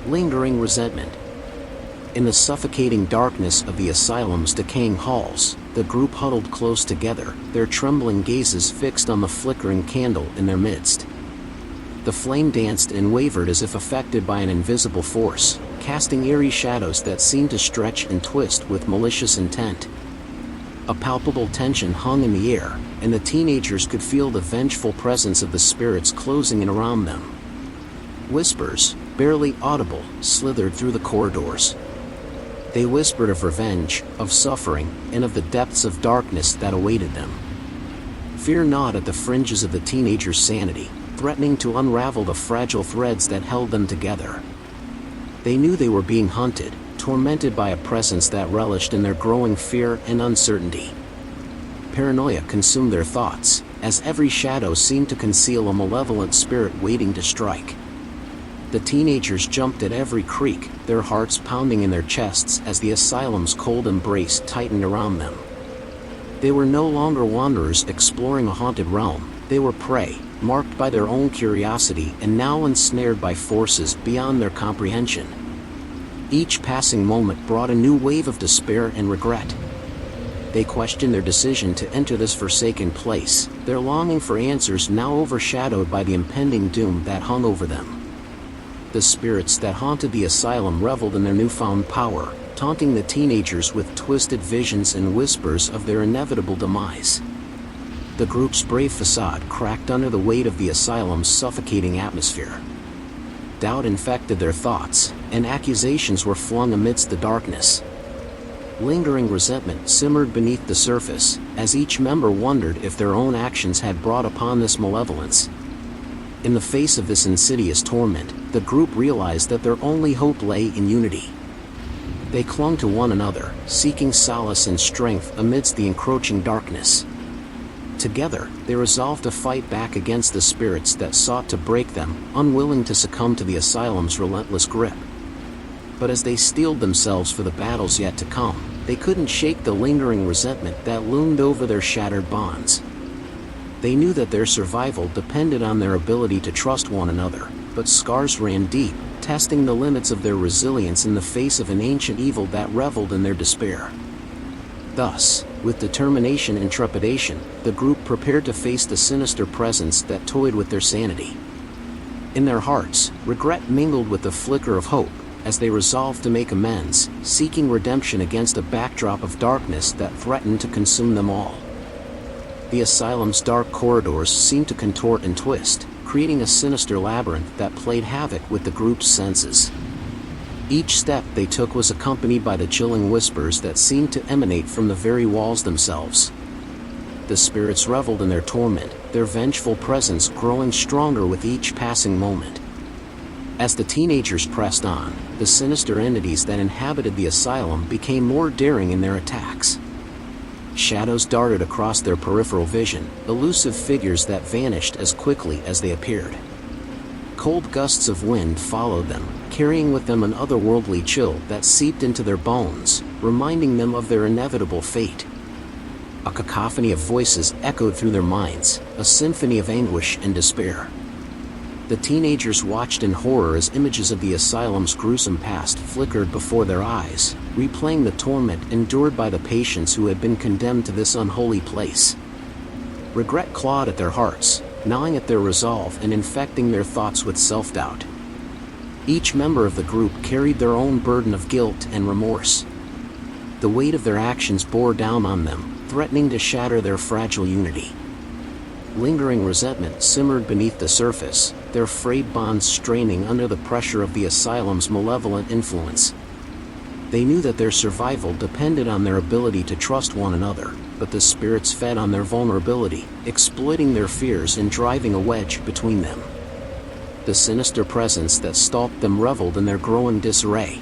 Lingering resentment. In the suffocating darkness of the asylum's decaying halls, the group huddled close together, their trembling gazes fixed on the flickering candle in their midst. The flame danced and wavered as if affected by an invisible force, casting eerie shadows that seemed to stretch and twist with malicious intent. A palpable tension hung in the air, and the teenagers could feel the vengeful presence of the spirits closing in around them. Whispers, barely audible, slithered through the corridors. They whispered of revenge, of suffering, and of the depths of darkness that awaited them. Fear gnawed at the fringes of the teenagers' sanity, threatening to unravel the fragile threads that held them together. They knew they were being hunted, tormented by a presence that relished in their growing fear and uncertainty. Paranoia consumed their thoughts, as every shadow seemed to conceal a malevolent spirit waiting to strike. The teenagers jumped at every creak, their hearts pounding in their chests as the asylum's cold embrace tightened around them. They were no longer wanderers exploring a haunted realm, they were prey, marked by their own curiosity and now ensnared by forces beyond their comprehension. Each passing moment brought a new wave of despair and regret. They questioned their decision to enter this forsaken place, their longing for answers now overshadowed by the impending doom that hung over them. The spirits that haunted the asylum reveled in their newfound power, taunting the teenagers with twisted visions and whispers of their inevitable demise. The group's brave facade cracked under the weight of the asylum's suffocating atmosphere. Doubt infected their thoughts, and accusations were flung amidst the darkness. Lingering resentment simmered beneath the surface, as each member wondered if their own actions had brought upon this malevolence. In the face of this insidious torment, the group realized that their only hope lay in unity. They clung to one another, seeking solace and strength amidst the encroaching darkness. Together, they resolved to fight back against the spirits that sought to break them, unwilling to succumb to the asylum's relentless grip. But as they steeled themselves for the battles yet to come, they couldn't shake the lingering resentment that loomed over their shattered bonds. They knew that their survival depended on their ability to trust one another, but scars ran deep, testing the limits of their resilience in the face of an ancient evil that reveled in their despair. Thus, with determination and trepidation, the group prepared to face the sinister presence that toyed with their sanity. In their hearts, regret mingled with the flicker of hope, as they resolved to make amends, seeking redemption against a backdrop of darkness that threatened to consume them all. The asylum's dark corridors seemed to contort and twist, creating a sinister labyrinth that played havoc with the group's senses. Each step they took was accompanied by the chilling whispers that seemed to emanate from the very walls themselves. The spirits reveled in their torment, their vengeful presence growing stronger with each passing moment. As the teenagers pressed on, the sinister entities that inhabited the asylum became more daring in their attacks. Shadows darted across their peripheral vision, elusive figures that vanished as quickly as they appeared. Cold gusts of wind followed them, carrying with them an otherworldly chill that seeped into their bones, reminding them of their inevitable fate. A cacophony of voices echoed through their minds, a symphony of anguish and despair. The teenagers watched in horror as images of the asylum's gruesome past flickered before their eyes, replaying the torment endured by the patients who had been condemned to this unholy place. Regret clawed at their hearts, gnawing at their resolve and infecting their thoughts with self-doubt. Each member of the group carried their own burden of guilt and remorse. The weight of their actions bore down on them, threatening to shatter their fragile unity. Lingering resentment simmered beneath the surface, their frayed bonds straining under the pressure of the asylum's malevolent influence. They knew that their survival depended on their ability to trust one another, but the spirits fed on their vulnerability, exploiting their fears and driving a wedge between them. The sinister presence that stalked them reveled in their growing disarray.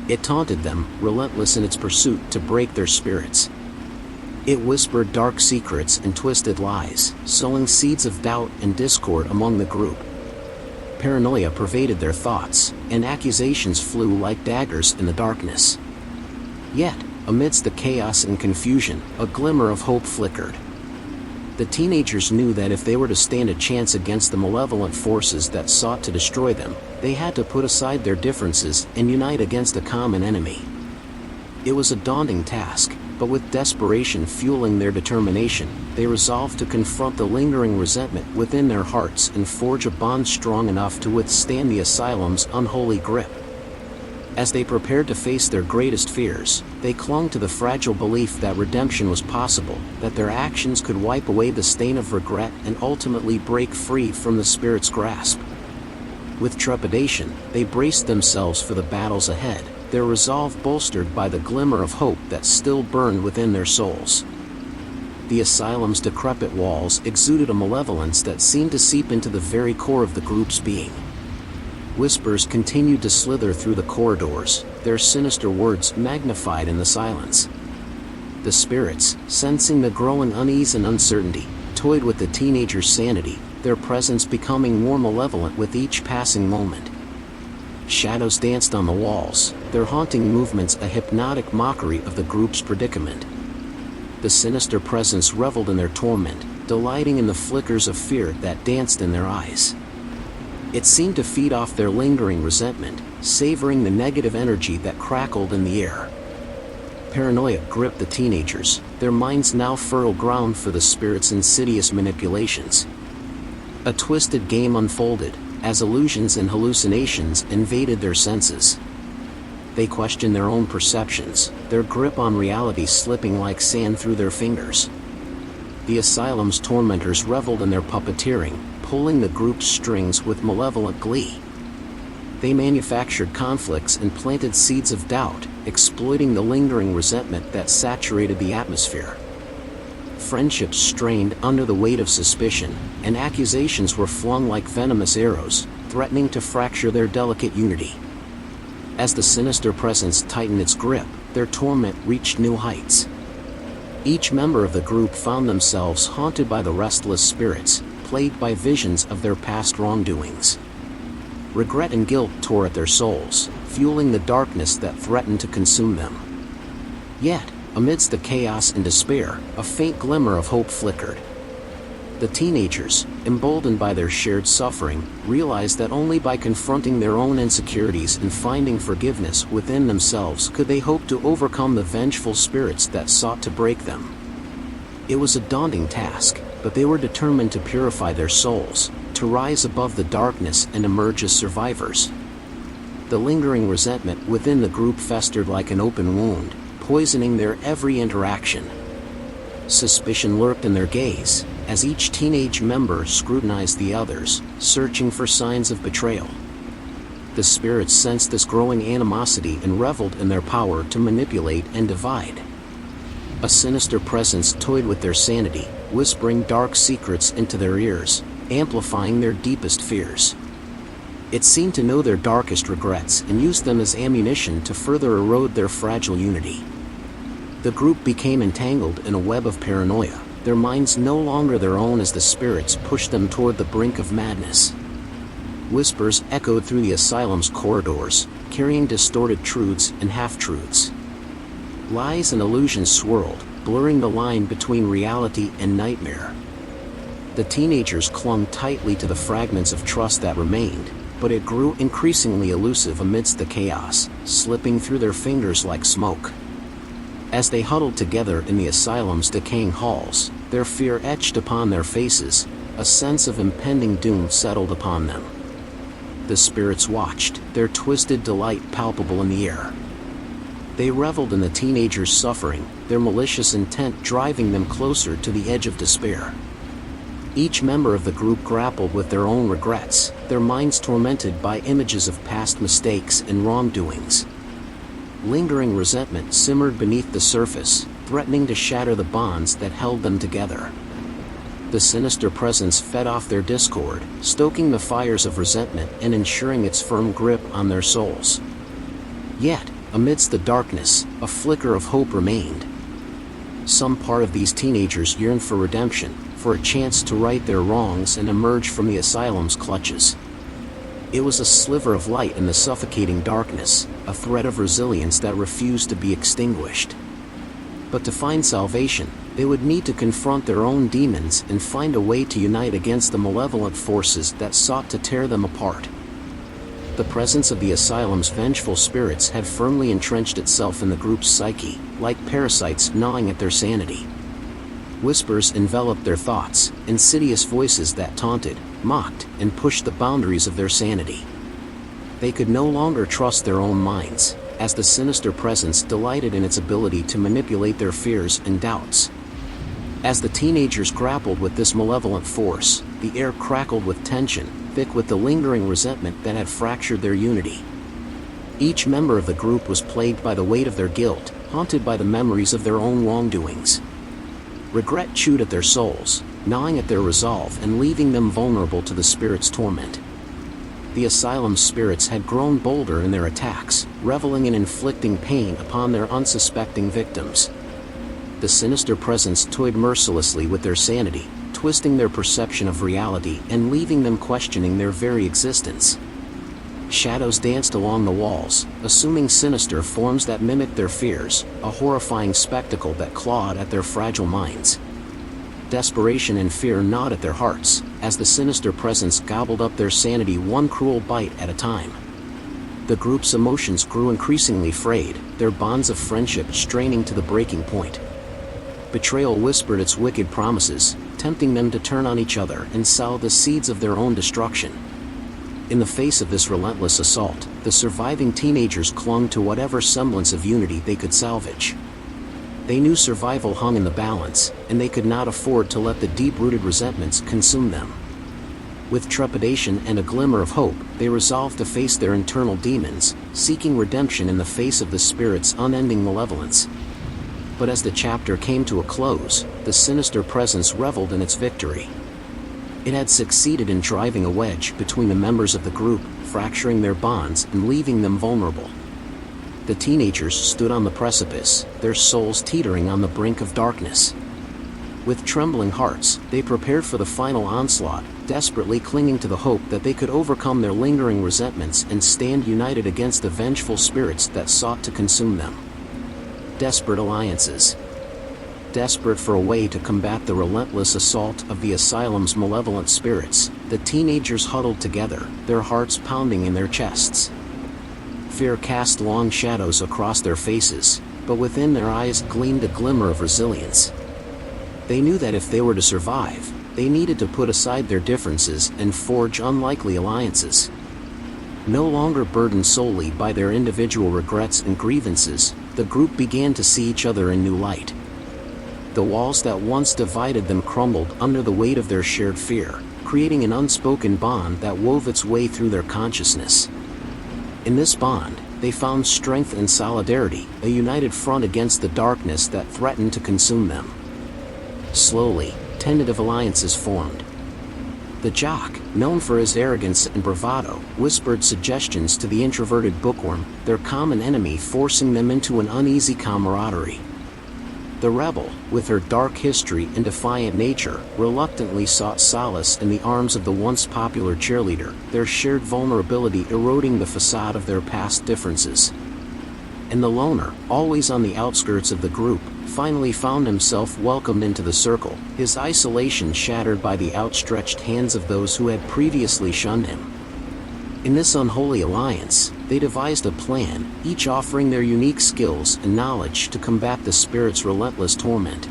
It taunted them, relentless in its pursuit to break their spirits. It whispered dark secrets and twisted lies, sowing seeds of doubt and discord among the group. Paranoia pervaded their thoughts, and accusations flew like daggers in the darkness. Yet, amidst the chaos and confusion, a glimmer of hope flickered. The teenagers knew that if they were to stand a chance against the malevolent forces that sought to destroy them, they had to put aside their differences and unite against a common enemy. It was a daunting task, but with desperation fueling their determination, they resolved to confront the lingering resentment within their hearts and forge a bond strong enough to withstand the asylum's unholy grip. As they prepared to face their greatest fears, they clung to the fragile belief that redemption was possible, that their actions could wipe away the stain of regret and ultimately break free from the spirit's grasp. With trepidation, they braced themselves for the battles ahead, their resolve bolstered by the glimmer of hope that still burned within their souls. The asylum's decrepit walls exuded a malevolence that seemed to seep into the very core of the group's being. Whispers continued to slither through the corridors, their sinister words magnified in the silence. The spirits, sensing the growing unease and uncertainty, toyed with the teenagers' sanity, their presence becoming more malevolent with each passing moment. Shadows danced on the walls, their haunting movements a hypnotic mockery of the group's predicament. The sinister presence reveled in their torment, delighting in the flickers of fear that danced in their eyes. It seemed to feed off their lingering resentment, savoring the negative energy that crackled in the air. Paranoia gripped the teenagers, their minds now fertile ground for the spirit's insidious manipulations. A twisted game unfolded, as illusions and hallucinations invaded their senses. They questioned their own perceptions, their grip on reality slipping like sand through their fingers. The asylum's tormentors reveled in their puppeteering, pulling the group's strings with malevolent glee. They manufactured conflicts and planted seeds of doubt, exploiting the lingering resentment that saturated the atmosphere. Friendships strained under the weight of suspicion, and accusations were flung like venomous arrows, threatening to fracture their delicate unity. As the sinister presence tightened its grip, their torment reached new heights. Each member of the group found themselves haunted by the restless spirits, plagued by visions of their past wrongdoings. Regret and guilt tore at their souls, fueling the darkness that threatened to consume them. Yet, amidst the chaos and despair, a faint glimmer of hope flickered. The teenagers, emboldened by their shared suffering, realized that only by confronting their own insecurities and finding forgiveness within themselves could they hope to overcome the vengeful spirits that sought to break them. It was a daunting task, but they were determined to purify their souls, to rise above the darkness and emerge as survivors. The lingering resentment within the group festered like an open wound, poisoning their every interaction. Suspicion lurked in their gaze, as each teenage member scrutinized the others, searching for signs of betrayal. The spirits sensed this growing animosity and reveled in their power to manipulate and divide. A sinister presence toyed with their sanity, whispering dark secrets into their ears, amplifying their deepest fears. It seemed to know their darkest regrets and used them as ammunition to further erode their fragile unity. The group became entangled in a web of paranoia, their minds no longer their own as the spirits pushed them toward the brink of madness. Whispers echoed through the asylum's corridors, carrying distorted truths and half-truths. Lies and illusions swirled, blurring the line between reality and nightmare. The teenagers clung tightly to the fragments of trust that remained, but it grew increasingly elusive amidst the chaos, slipping through their fingers like smoke. As they huddled together in the asylum's decaying halls, their fear etched upon their faces, a sense of impending doom settled upon them. The spirits watched, their twisted delight palpable in the air. They reveled in the teenagers' suffering, their malicious intent driving them closer to the edge of despair. Each member of the group grappled with their own regrets, their minds tormented by images of past mistakes and wrongdoings. Lingering resentment simmered beneath the surface, threatening to shatter the bonds that held them together. The sinister presence fed off their discord, stoking the fires of resentment and ensuring its firm grip on their souls. Yet, amidst the darkness, a flicker of hope remained. Some part of these teenagers yearned for redemption, for a chance to right their wrongs and emerge from the asylum's clutches. It was a sliver of light in the suffocating darkness, a thread of resilience that refused to be extinguished. But to find salvation, they would need to confront their own demons and find a way to unite against the malevolent forces that sought to tear them apart. The presence of the asylum's vengeful spirits had firmly entrenched itself in the group's psyche, like parasites gnawing at their sanity. Whispers enveloped their thoughts, insidious voices that taunted, mocked, and pushed the boundaries of their sanity. They could no longer trust their own minds, as the sinister presence delighted in its ability to manipulate their fears and doubts. As the teenagers grappled with this malevolent force, the air crackled with tension, thick with the lingering resentment that had fractured their unity. Each member of the group was plagued by the weight of their guilt, haunted by the memories of their own wrongdoings. Regret chewed at their souls, gnawing at their resolve and leaving them vulnerable to the spirit's torment. The asylum's spirits had grown bolder in their attacks, reveling in inflicting pain upon their unsuspecting victims. The sinister presence toyed mercilessly with their sanity, twisting their perception of reality and leaving them questioning their very existence. Shadows danced along the walls, assuming sinister forms that mimicked their fears, a horrifying spectacle that clawed at their fragile minds. Desperation and fear gnawed at their hearts, as the sinister presence gobbled up their sanity one cruel bite at a time. The group's emotions grew increasingly frayed, their bonds of friendship straining to the breaking point. Betrayal whispered its wicked promises, tempting them to turn on each other and sow the seeds of their own destruction. In the face of this relentless assault, the surviving teenagers clung to whatever semblance of unity they could salvage. They knew survival hung in the balance, and they could not afford to let the deep-rooted resentments consume them. With trepidation and a glimmer of hope, they resolved to face their internal demons, seeking redemption in the face of the spirit's unending malevolence. But as the chapter came to a close, the sinister presence reveled in its victory. It had succeeded in driving a wedge between the members of the group, fracturing their bonds and leaving them vulnerable. The teenagers stood on the precipice, their souls teetering on the brink of darkness. With trembling hearts, they prepared for the final onslaught, desperately clinging to the hope that they could overcome their lingering resentments and stand united against the vengeful spirits that sought to consume them. Desperate alliances. Desperate for a way to combat the relentless assault of the asylum's malevolent spirits, the teenagers huddled together, their hearts pounding in their chests. Fear cast long shadows across their faces, but within their eyes gleamed a glimmer of resilience. They knew that if they were to survive, they needed to put aside their differences and forge unlikely alliances. No longer burdened solely by their individual regrets and grievances, the group began to see each other in new light. The walls that once divided them crumbled under the weight of their shared fear, creating an unspoken bond that wove its way through their consciousness. In this bond, they found strength and solidarity, a united front against the darkness that threatened to consume them. Slowly, tentative alliances formed. The jock, known for his arrogance and bravado, whispered suggestions to the introverted bookworm, their common enemy, forcing them into an uneasy camaraderie. The rebel, with her dark history and defiant nature, reluctantly sought solace in the arms of the once popular cheerleader, their shared vulnerability eroding the facade of their past differences. And the loner, always on the outskirts of the group, finally found himself welcomed into the circle, his isolation shattered by the outstretched hands of those who had previously shunned him. In this unholy alliance, they devised a plan, each offering their unique skills and knowledge to combat the spirit's relentless torment.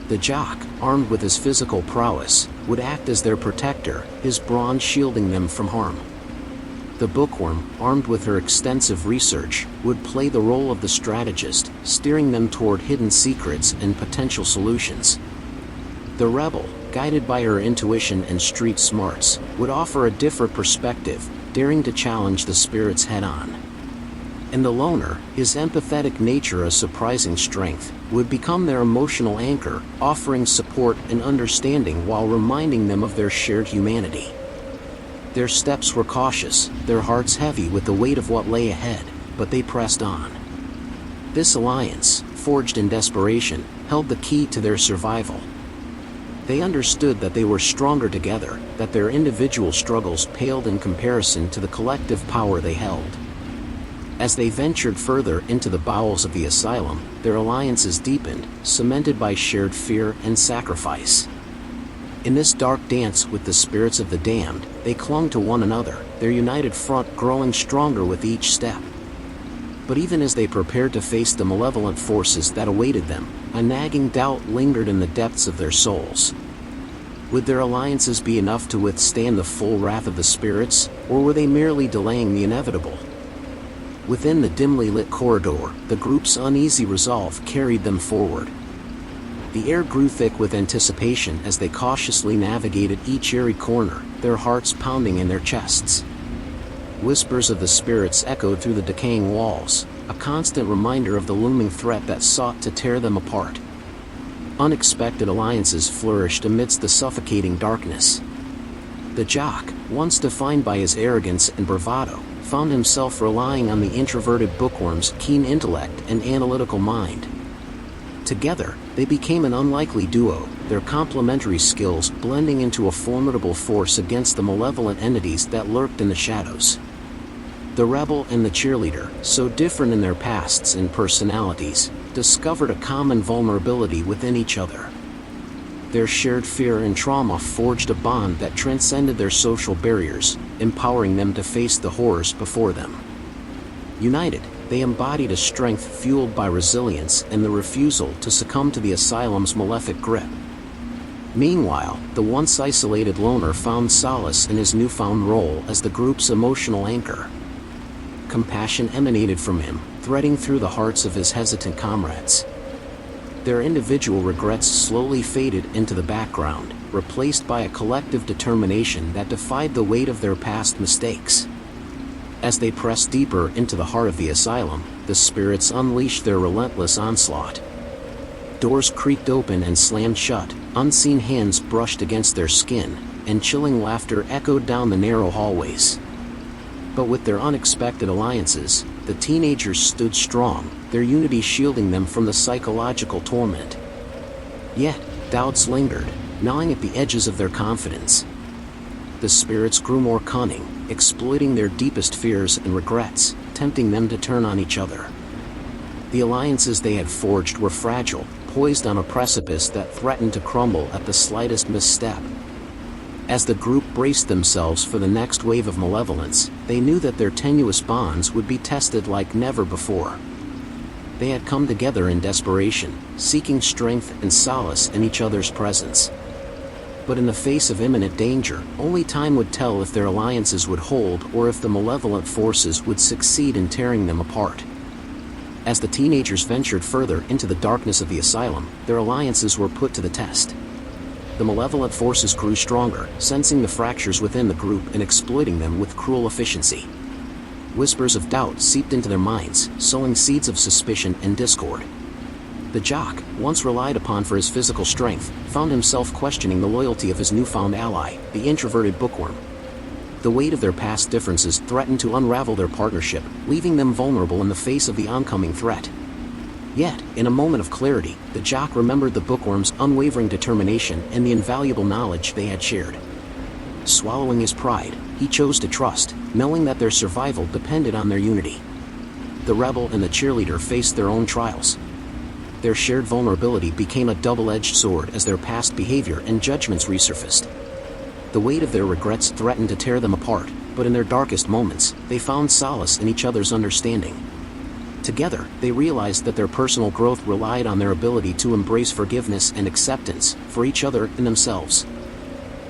The jock, armed with his physical prowess, would act as their protector, his brawn shielding them from harm. The bookworm, armed with her extensive research, would play the role of the strategist, steering them toward hidden secrets and potential solutions. The rebel, guided by her intuition and street smarts, would offer a different perspective, daring to challenge the spirits head-on. And the loner, his empathetic nature a surprising strength, would become their emotional anchor, offering support and understanding while reminding them of their shared humanity. Their steps were cautious, their hearts heavy with the weight of what lay ahead, but they pressed on. This alliance, forged in desperation, held the key to their survival. They understood that they were stronger together, that their individual struggles paled in comparison to the collective power they held. As they ventured further into the bowels of the asylum, their alliances deepened, cemented by shared fear and sacrifice. In this dark dance with the spirits of the damned, they clung to one another, their united front growing stronger with each step. But even as they prepared to face the malevolent forces that awaited them, a nagging doubt lingered in the depths of their souls. Would their alliances be enough to withstand the full wrath of the spirits, or were they merely delaying the inevitable? Within the dimly lit corridor, the group's uneasy resolve carried them forward. The air grew thick with anticipation as they cautiously navigated each eerie corner, their hearts pounding in their chests. Whispers of the spirits echoed through the decaying walls, a constant reminder of the looming threat that sought to tear them apart. Unexpected alliances flourished amidst the suffocating darkness. The jock, once defined by his arrogance and bravado, found himself relying on the introverted bookworm's keen intellect and analytical mind. Together, they became an unlikely duo, their complementary skills blending into a formidable force against the malevolent entities that lurked in the shadows. The rebel and the cheerleader, so different in their pasts and personalities, discovered a common vulnerability within each other. Their shared fear and trauma forged a bond that transcended their social barriers, empowering them to face the horrors before them. United, they embodied a strength fueled by resilience and the refusal to succumb to the asylum's malefic grip. Meanwhile, the once isolated loner found solace in his newfound role as the group's emotional anchor. Compassion emanated from him, threading through the hearts of his hesitant comrades. Their individual regrets slowly faded into the background, replaced by a collective determination that defied the weight of their past mistakes. As they pressed deeper into the heart of the asylum, the spirits unleashed their relentless onslaught. Doors creaked open and slammed shut, unseen hands brushed against their skin, and chilling laughter echoed down the narrow hallways. But with their unexpected alliances, the teenagers stood strong, their unity shielding them from the psychological torment. Yet, doubts lingered, gnawing at the edges of their confidence. The spirits grew more cunning, exploiting their deepest fears and regrets, tempting them to turn on each other. The alliances they had forged were fragile, poised on a precipice that threatened to crumble at the slightest misstep. As the group braced themselves for the next wave of malevolence, they knew that their tenuous bonds would be tested like never before. They had come together in desperation, seeking strength and solace in each other's presence. But in the face of imminent danger, only time would tell if their alliances would hold or if the malevolent forces would succeed in tearing them apart. As the teenagers ventured further into the darkness of the asylum, their alliances were put to the test. The malevolent forces grew stronger, sensing the fractures within the group and exploiting them with cruel efficiency. Whispers of doubt seeped into their minds, sowing seeds of suspicion and discord. The jock, once relied upon for his physical strength, found himself questioning the loyalty of his newfound ally, the introverted bookworm. The weight of their past differences threatened to unravel their partnership, leaving them vulnerable in the face of the oncoming threat. Yet, in a moment of clarity, the jock remembered the bookworm's unwavering determination and the invaluable knowledge they had shared. Swallowing his pride, he chose to trust, knowing that their survival depended on their unity. The rebel and the cheerleader faced their own trials. Their shared vulnerability became a double-edged sword as their past behavior and judgments resurfaced. The weight of their regrets threatened to tear them apart, but in their darkest moments, they found solace in each other's understanding. Together, they realized that their personal growth relied on their ability to embrace forgiveness and acceptance for each other and themselves.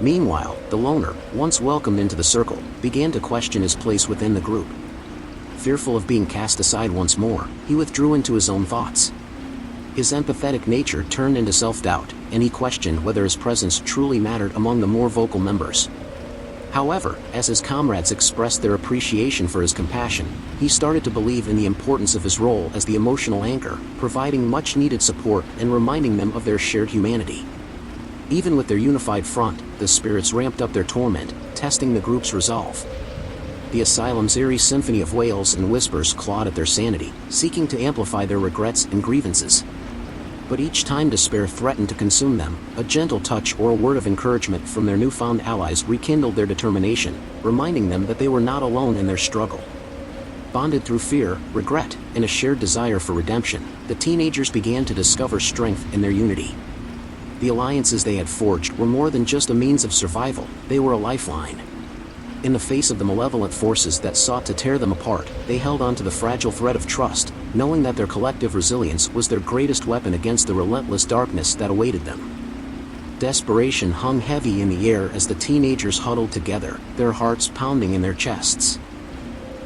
Meanwhile, the loner, once welcomed into the circle, began to question his place within the group. Fearful of being cast aside once more, he withdrew into his own thoughts. His empathetic nature turned into self-doubt, and he questioned whether his presence truly mattered among the more vocal members. However, as his comrades expressed their appreciation for his compassion, he started to believe in the importance of his role as the emotional anchor, providing much-needed support and reminding them of their shared humanity. Even with their unified front, the spirits ramped up their torment, testing the group's resolve. The Asylum's eerie symphony of wails and whispers clawed at their sanity, seeking to amplify their regrets and grievances. But each time despair threatened to consume them, a gentle touch or a word of encouragement from their newfound allies rekindled their determination, reminding them that they were not alone in their struggle. Bonded through fear, regret, and a shared desire for redemption, the teenagers began to discover strength in their unity. The alliances they had forged were more than just a means of survival, they were a lifeline. In the face of the malevolent forces that sought to tear them apart, they held on to the fragile thread of trust, knowing that their collective resilience was their greatest weapon against the relentless darkness that awaited them. Desperation hung heavy in the air as the teenagers huddled together, their hearts pounding in their chests.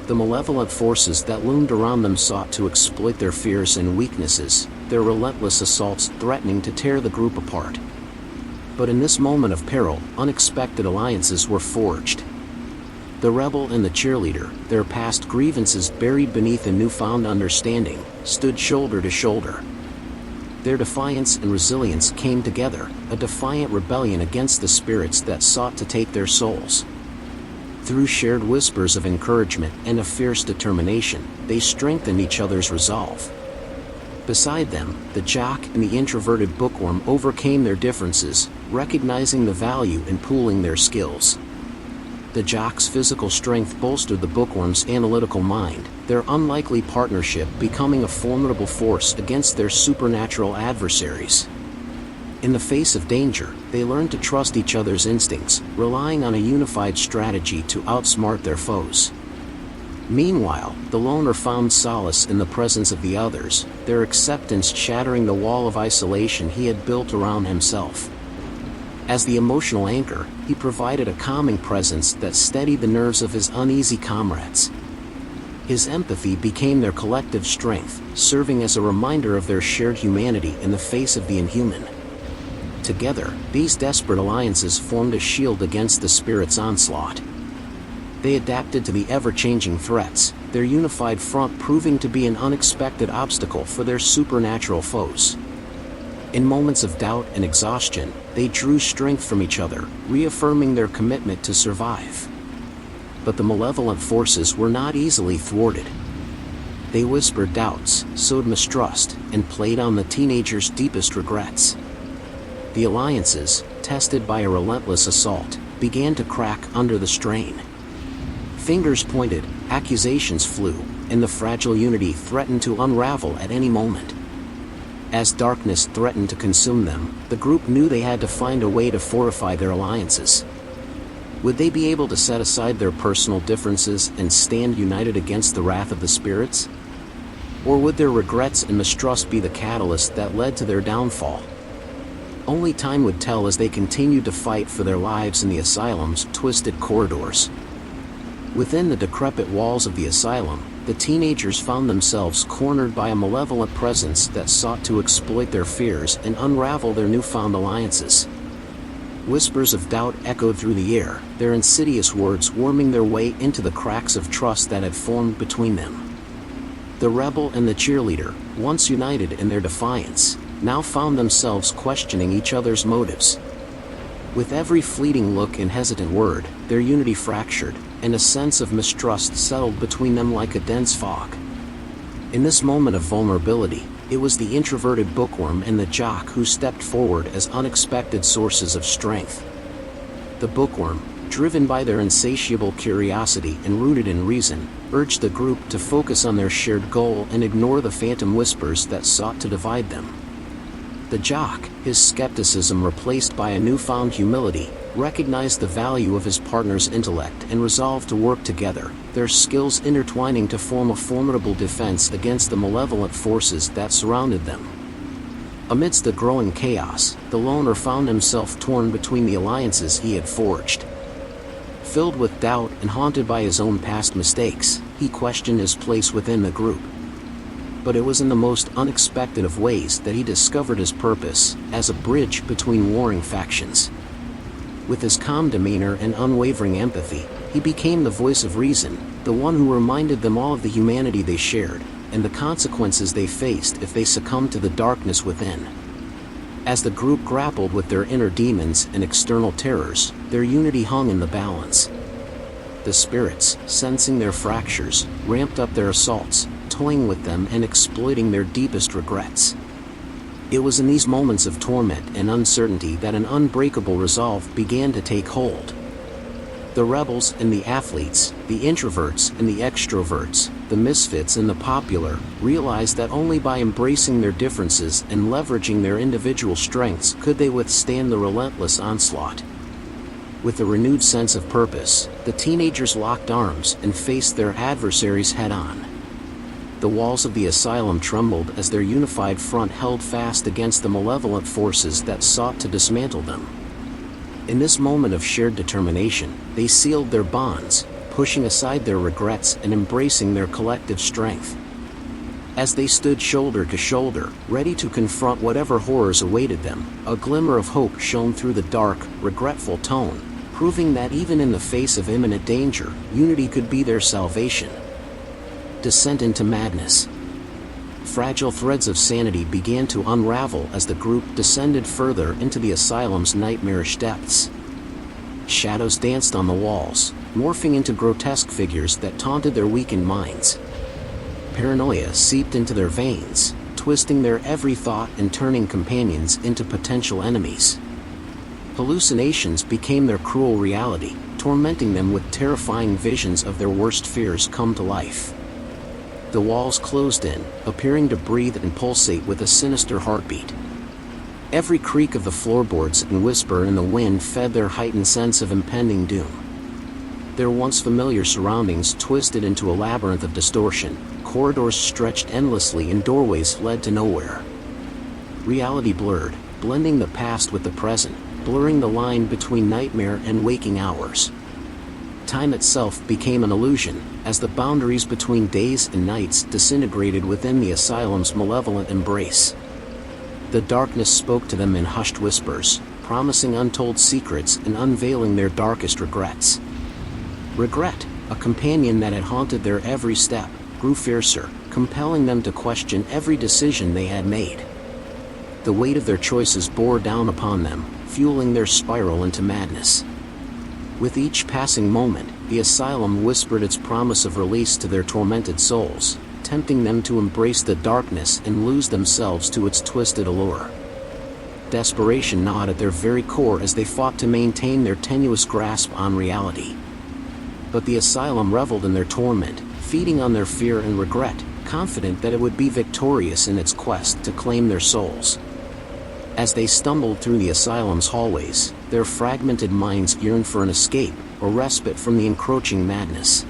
The malevolent forces that loomed around them sought to exploit their fears and weaknesses, their relentless assaults threatening to tear the group apart. But in this moment of peril, unexpected alliances were forged. The rebel and the cheerleader, their past grievances buried beneath a newfound understanding, stood shoulder to shoulder. Their defiance and resilience came together, a defiant rebellion against the spirits that sought to take their souls. Through shared whispers of encouragement and a fierce determination, they strengthened each other's resolve. Beside them, the jock and the introverted bookworm overcame their differences, recognizing the value in pooling their skills. The jock's physical strength bolstered the bookworm's analytical mind, their unlikely partnership becoming a formidable force against their supernatural adversaries. In the face of danger, they learned to trust each other's instincts, relying on a unified strategy to outsmart their foes. Meanwhile, the loner found solace in the presence of the others, their acceptance shattering the wall of isolation he had built around himself. As the emotional anchor, he provided a calming presence that steadied the nerves of his uneasy comrades. His empathy became their collective strength, serving as a reminder of their shared humanity in the face of the inhuman. Together, these desperate alliances formed a shield against the spirit's onslaught. They adapted to the ever-changing threats, their unified front proving to be an unexpected obstacle for their supernatural foes. In moments of doubt and exhaustion, they drew strength from each other, reaffirming their commitment to survive. But the malevolent forces were not easily thwarted. They whispered doubts, sowed mistrust, and played on the teenagers' deepest regrets. The alliances, tested by a relentless assault, began to crack under the strain. Fingers pointed, accusations flew, and the fragile unity threatened to unravel at any moment. As darkness threatened to consume them, the group knew they had to find a way to fortify their alliances. Would they be able to set aside their personal differences and stand united against the wrath of the spirits? Or would their regrets and mistrust be the catalyst that led to their downfall? Only time would tell as they continued to fight for their lives in the asylum's twisted corridors. Within the decrepit walls of the asylum, the teenagers found themselves cornered by a malevolent presence that sought to exploit their fears and unravel their newfound alliances. Whispers of doubt echoed through the air, their insidious words worming their way into the cracks of trust that had formed between them. The rebel and the cheerleader, once united in their defiance, now found themselves questioning each other's motives. With every fleeting look and hesitant word, their unity fractured, and a sense of mistrust settled between them like a dense fog. In this moment of vulnerability, It was the introverted bookworm and the jock who stepped forward as unexpected sources of strength. The bookworm, driven by their insatiable curiosity and rooted in reason, urged the group to focus on their shared goal and ignore the phantom whispers that sought to divide them. The jock, his skepticism replaced by a newfound humility, recognized the value of his partner's intellect and resolved to work together, their skills intertwining to form a formidable defense against the malevolent forces that surrounded them. Amidst the growing chaos, the loner found himself torn between the alliances he had forged. Filled with doubt and haunted by his own past mistakes, he questioned his place within the group. But it was in the most unexpected of ways that he discovered his purpose, as a bridge between warring factions. With his calm demeanor and unwavering empathy, he became the voice of reason, the one who reminded them all of the humanity they shared, and the consequences they faced if they succumbed to the darkness within. As the group grappled with their inner demons and external terrors, their unity hung in the balance. The spirits, sensing their fractures, ramped up their assaults, toying with them and exploiting their deepest regrets. It was in these moments of torment and uncertainty that an unbreakable resolve began to take hold. The rebels and the athletes, the introverts and the extroverts, the misfits and the popular, realized that only by embracing their differences and leveraging their individual strengths could they withstand the relentless onslaught. With a renewed sense of purpose, the teenagers locked arms and faced their adversaries head-on. The walls of the asylum trembled as their unified front held fast against the malevolent forces that sought to dismantle them. In this moment of shared determination, they sealed their bonds, pushing aside their regrets and embracing their collective strength. As they stood shoulder to shoulder, ready to confront whatever horrors awaited them, a glimmer of hope shone through the dark, regretful tone, proving that even in the face of imminent danger, unity could be their salvation. Descent into madness. Fragile threads of sanity began to unravel as the group descended further into the asylum's nightmarish depths. Shadows danced on the walls, morphing into grotesque figures that taunted their weakened minds. Paranoia seeped into their veins, twisting their every thought and turning companions into potential enemies. Hallucinations became their cruel reality, tormenting them with terrifying visions of their worst fears come to life. The walls closed in, appearing to breathe and pulsate with a sinister heartbeat. Every creak of the floorboards and whisper in the wind fed their heightened sense of impending doom. Their once familiar surroundings twisted into a labyrinth of distortion, corridors stretched endlessly and doorways led to nowhere. Reality blurred, blending the past with the present, blurring the line between nightmare and waking hours. Time itself became an illusion, as the boundaries between days and nights disintegrated within the asylum's malevolent embrace. The darkness spoke to them in hushed whispers, promising untold secrets and unveiling their darkest regrets. Regret, a companion that had haunted their every step, grew fiercer, compelling them to question every decision they had made. The weight of their choices bore down upon them, fueling their spiral into madness. With each passing moment, the asylum whispered its promise of release to their tormented souls, tempting them to embrace the darkness and lose themselves to its twisted allure. Desperation gnawed at their very core as they fought to maintain their tenuous grasp on reality. But the asylum reveled in their torment, feeding on their fear and regret, confident that it would be victorious in its quest to claim their souls. As they stumbled through the asylum's hallways, their fragmented minds yearned for an escape, or respite from the encroaching madness.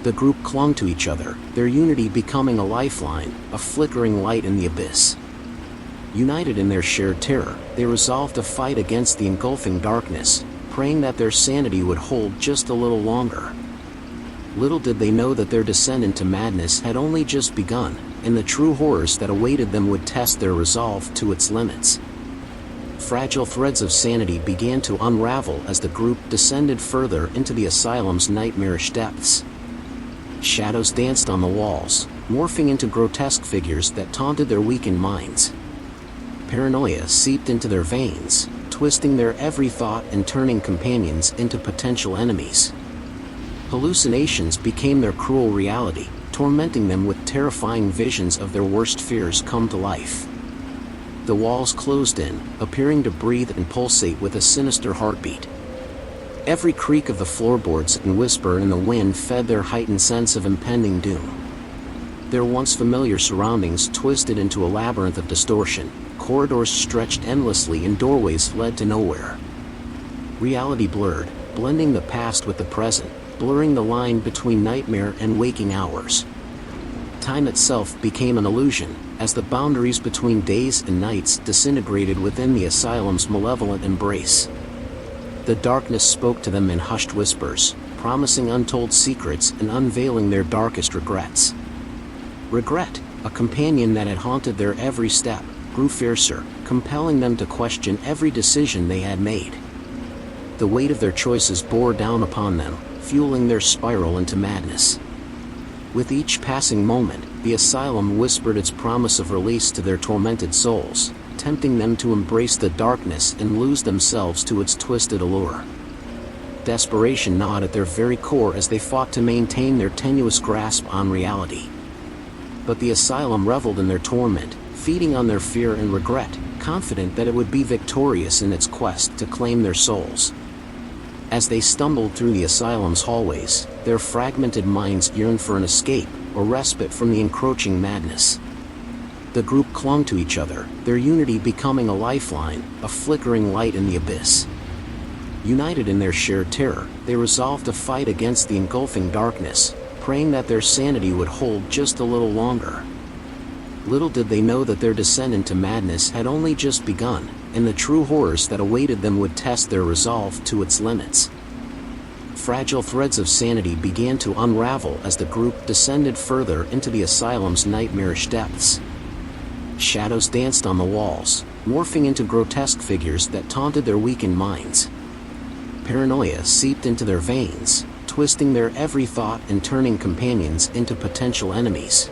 The group clung to each other, their unity becoming a lifeline, a flickering light in the abyss. United in their shared terror, they resolved to fight against the engulfing darkness, praying that their sanity would hold just a little longer. Little did they know that their descent into madness had only just begun, and the true horrors that awaited them would test their resolve to its limits. Fragile threads of sanity began to unravel as the group descended further into the asylum's nightmarish depths. Shadows danced on the walls, morphing into grotesque figures that taunted their weakened minds. Paranoia seeped into their veins, twisting their every thought and turning companions into potential enemies. Hallucinations became their cruel reality, tormenting them with terrifying visions of their worst fears come to life. The walls closed in, appearing to breathe and pulsate with a sinister heartbeat. Every creak of the floorboards and whisper in the wind fed their heightened sense of impending doom. Their once familiar surroundings twisted into a labyrinth of distortion, corridors stretched endlessly and doorways led to nowhere. Reality blurred, blending the past with the present, blurring the line between nightmare and waking hours. Time itself became an illusion, as the boundaries between days and nights disintegrated within the asylum's malevolent embrace. The darkness spoke to them in hushed whispers, promising untold secrets and unveiling their darkest regrets. Regret, a companion that had haunted their every step, grew fiercer, compelling them to question every decision they had made. The weight of their choices bore down upon them, fueling their spiral into madness. With each passing moment, the asylum whispered its promise of release to their tormented souls, tempting them to embrace the darkness and lose themselves to its twisted allure. Desperation gnawed at their very core as they fought to maintain their tenuous grasp on reality. But the asylum reveled in their torment, feeding on their fear and regret, confident that it would be victorious in its quest to claim their souls. As they stumbled through the asylum's hallways, their fragmented minds yearned for an escape, or respite from the encroaching madness. The group clung to each other, their unity becoming a lifeline, a flickering light in the abyss. United in their shared terror, they resolved to fight against the engulfing darkness, praying that their sanity would hold just a little longer. Little did they know that their descent into madness had only just begun, and the true horrors that awaited them would test their resolve to its limits. Fragile threads of sanity began to unravel as the group descended further into the asylum's nightmarish depths. Shadows danced on the walls, morphing into grotesque figures that taunted their weakened minds. Paranoia seeped into their veins, twisting their every thought and turning companions into potential enemies.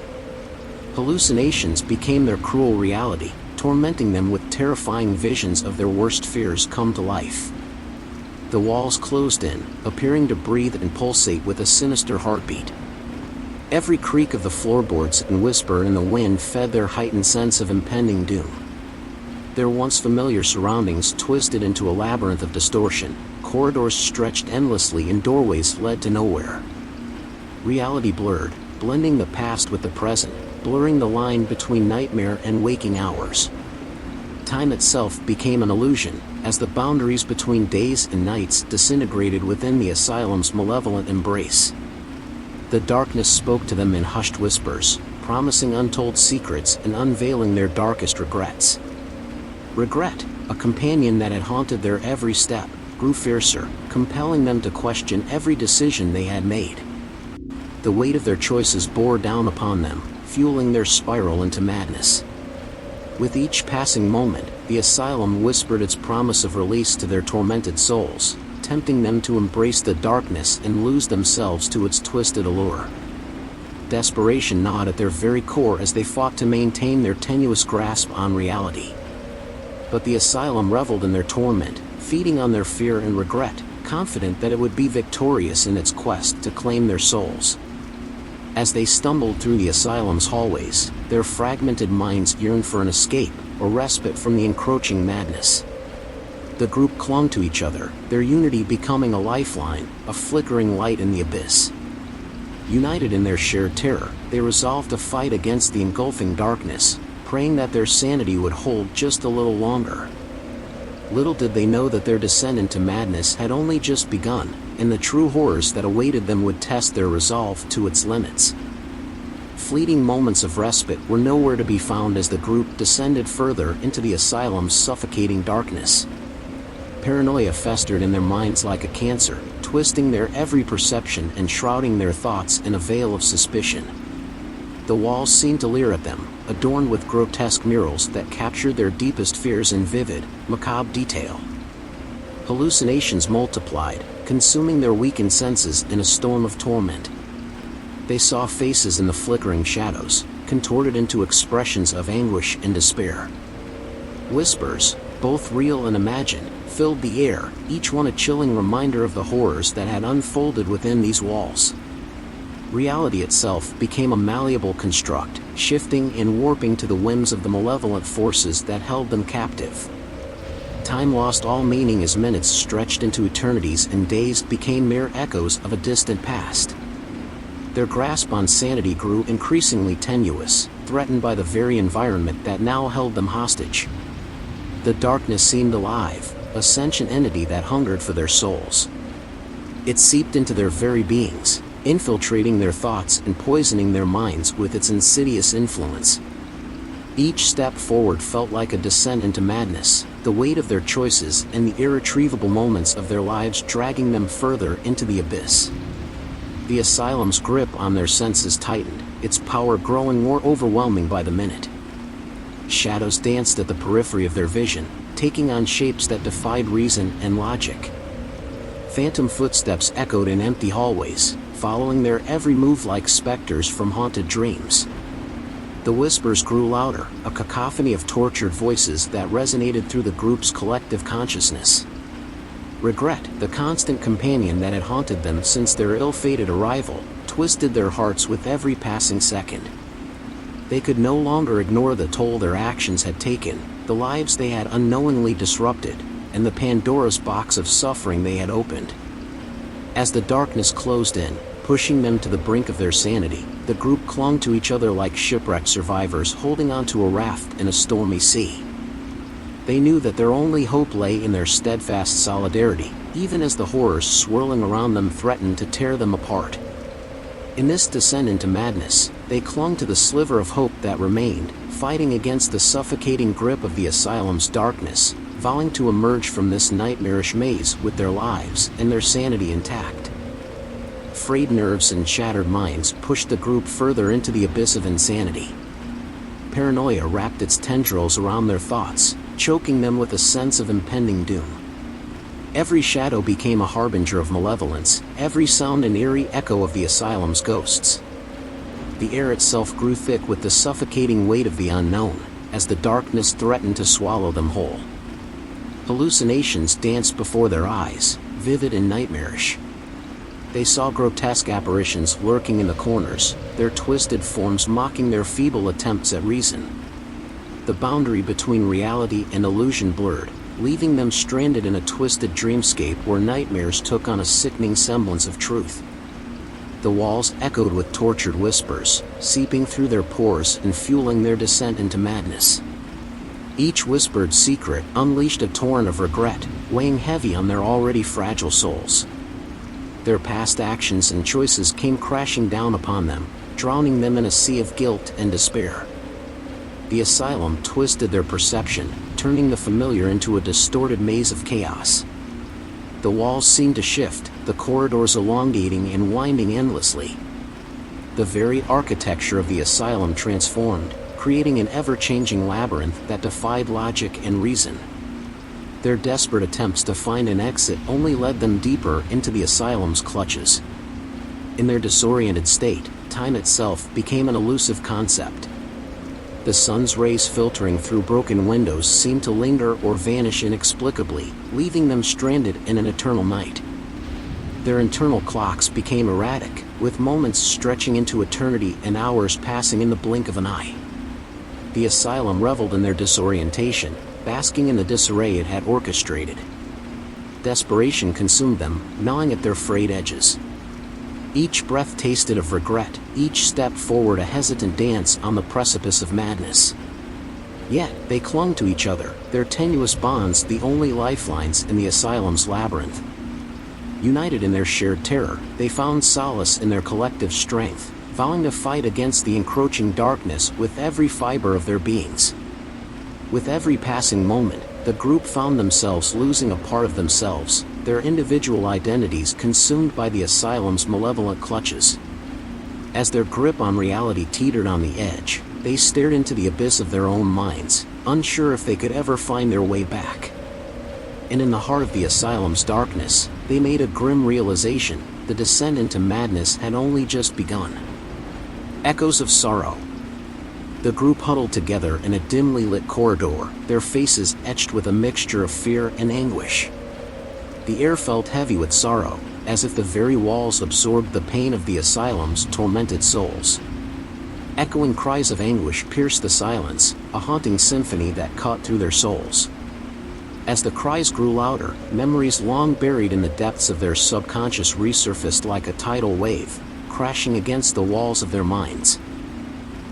Hallucinations became their cruel reality, tormenting them with terrifying visions of their worst fears come to life. The walls closed in, appearing to breathe and pulsate with a sinister heartbeat. Every creak of the floorboards and whisper in the wind fed their heightened sense of impending doom. Their once familiar surroundings twisted into a labyrinth of distortion, corridors stretched endlessly and doorways led to nowhere. Reality blurred, blending the past with the present, blurring the line between nightmare and waking hours. Time itself became an illusion, as the boundaries between days and nights disintegrated within the asylum's malevolent embrace. The darkness spoke to them in hushed whispers, promising untold secrets and unveiling their darkest regrets. Regret, a companion that had haunted their every step, grew fiercer, compelling them to question every decision they had made. The weight of their choices bore down upon them, fueling their spiral into madness. With each passing moment, the asylum whispered its promise of release to their tormented souls, tempting them to embrace the darkness and lose themselves to its twisted allure. Desperation gnawed at their very core as they fought to maintain their tenuous grasp on reality. But the asylum reveled in their torment, feeding on their fear and regret, confident that it would be victorious in its quest to claim their souls. As they stumbled through the asylum's hallways, their fragmented minds yearned for an escape, or respite from the encroaching madness. The group clung to each other, their unity becoming a lifeline, a flickering light in the abyss. United in their shared terror, they resolved to fight against the engulfing darkness, praying that their sanity would hold just a little longer. Little did they know that their descent into madness had only just begun, and the true horrors that awaited them would test their resolve to its limits. Fleeting moments of respite were nowhere to be found as the group descended further into the asylum's suffocating darkness. Paranoia festered in their minds like a cancer, twisting their every perception and shrouding their thoughts in a veil of suspicion. The walls seemed to leer at them, adorned with grotesque murals that captured their deepest fears in vivid, macabre detail. Hallucinations multiplied, consuming their weakened senses in a storm of torment. They saw faces in the flickering shadows, contorted into expressions of anguish and despair. Whispers, both real and imagined, filled the air, each one a chilling reminder of the horrors that had unfolded within these walls. Reality itself became a malleable construct, shifting and warping to the whims of the malevolent forces that held them captive. Time lost all meaning as minutes stretched into eternities and days became mere echoes of a distant past. Their grasp on sanity grew increasingly tenuous, threatened by the very environment that now held them hostage. The darkness seemed alive, a sentient entity that hungered for their souls. It seeped into their very beings, infiltrating their thoughts and poisoning their minds with its insidious influence. Each step forward felt like a descent into madness, the weight of their choices and the irretrievable moments of their lives dragging them further into the abyss. The asylum's grip on their senses tightened, its power growing more overwhelming by the minute. Shadows danced at the periphery of their vision, taking on shapes that defied reason and logic. Phantom footsteps echoed in empty hallways, following their every move like specters from haunted dreams. The whispers grew louder, a cacophony of tortured voices that resonated through the group's collective consciousness. Regret, the constant companion that had haunted them since their ill-fated arrival, twisted their hearts with every passing second. They could no longer ignore the toll their actions had taken, the lives they had unknowingly disrupted, and the Pandora's box of suffering they had opened. As the darkness closed in, pushing them to the brink of their sanity, the group clung to each other like shipwrecked survivors holding onto a raft in a stormy sea. They knew that their only hope lay in their steadfast solidarity, even as the horrors swirling around them threatened to tear them apart. In this descent into madness, they clung to the sliver of hope that remained, fighting against the suffocating grip of the asylum's darkness, vowing to emerge from this nightmarish maze with their lives and their sanity intact. Frayed nerves and shattered minds pushed the group further into the abyss of insanity. Paranoia wrapped its tendrils around their thoughts, choking them with a sense of impending doom. Every shadow became a harbinger of malevolence, every sound an eerie echo of the asylum's ghosts. The air itself grew thick with the suffocating weight of the unknown, as the darkness threatened to swallow them whole. Hallucinations danced before their eyes, vivid and nightmarish. They saw grotesque apparitions lurking in the corners, their twisted forms mocking their feeble attempts at reason. The boundary between reality and illusion blurred, leaving them stranded in a twisted dreamscape where nightmares took on a sickening semblance of truth. The walls echoed with tortured whispers, seeping through their pores and fueling their descent into madness. Each whispered secret unleashed a torrent of regret, weighing heavy on their already fragile souls. Their past actions and choices came crashing down upon them, drowning them in a sea of guilt and despair. The asylum twisted their perception, turning the familiar into a distorted maze of chaos. The walls seemed to shift, the corridors elongating and winding endlessly. The very architecture of the asylum transformed, creating an ever-changing labyrinth that defied logic and reason. Their desperate attempts to find an exit only led them deeper into the asylum's clutches. In their disoriented state, time itself became an elusive concept. The sun's rays filtering through broken windows seemed to linger or vanish inexplicably, leaving them stranded in an eternal night. Their internal clocks became erratic, with moments stretching into eternity and hours passing in the blink of an eye. The asylum reveled in their disorientation, basking in the disarray it had orchestrated. Desperation consumed them, gnawing at their frayed edges. Each breath tasted of regret, each step forward a hesitant dance on the precipice of madness. Yet, they clung to each other, their tenuous bonds the only lifelines in the asylum's labyrinth. United in their shared terror, they found solace in their collective strength, vowing to fight against the encroaching darkness with every fiber of their beings. With every passing moment, the group found themselves losing a part of themselves, their individual identities consumed by the asylum's malevolent clutches. As their grip on reality teetered on the edge, they stared into the abyss of their own minds, unsure if they could ever find their way back. And in the heart of the asylum's darkness, they made a grim realization: the descent into madness had only just begun. Echoes of sorrow. The group huddled together in a dimly lit corridor, their faces etched with a mixture of fear and anguish. The air felt heavy with sorrow, as if the very walls absorbed the pain of the asylum's tormented souls. Echoing cries of anguish pierced the silence, a haunting symphony that cut through their souls. As the cries grew louder, memories long buried in the depths of their subconscious resurfaced like a tidal wave, crashing against the walls of their minds.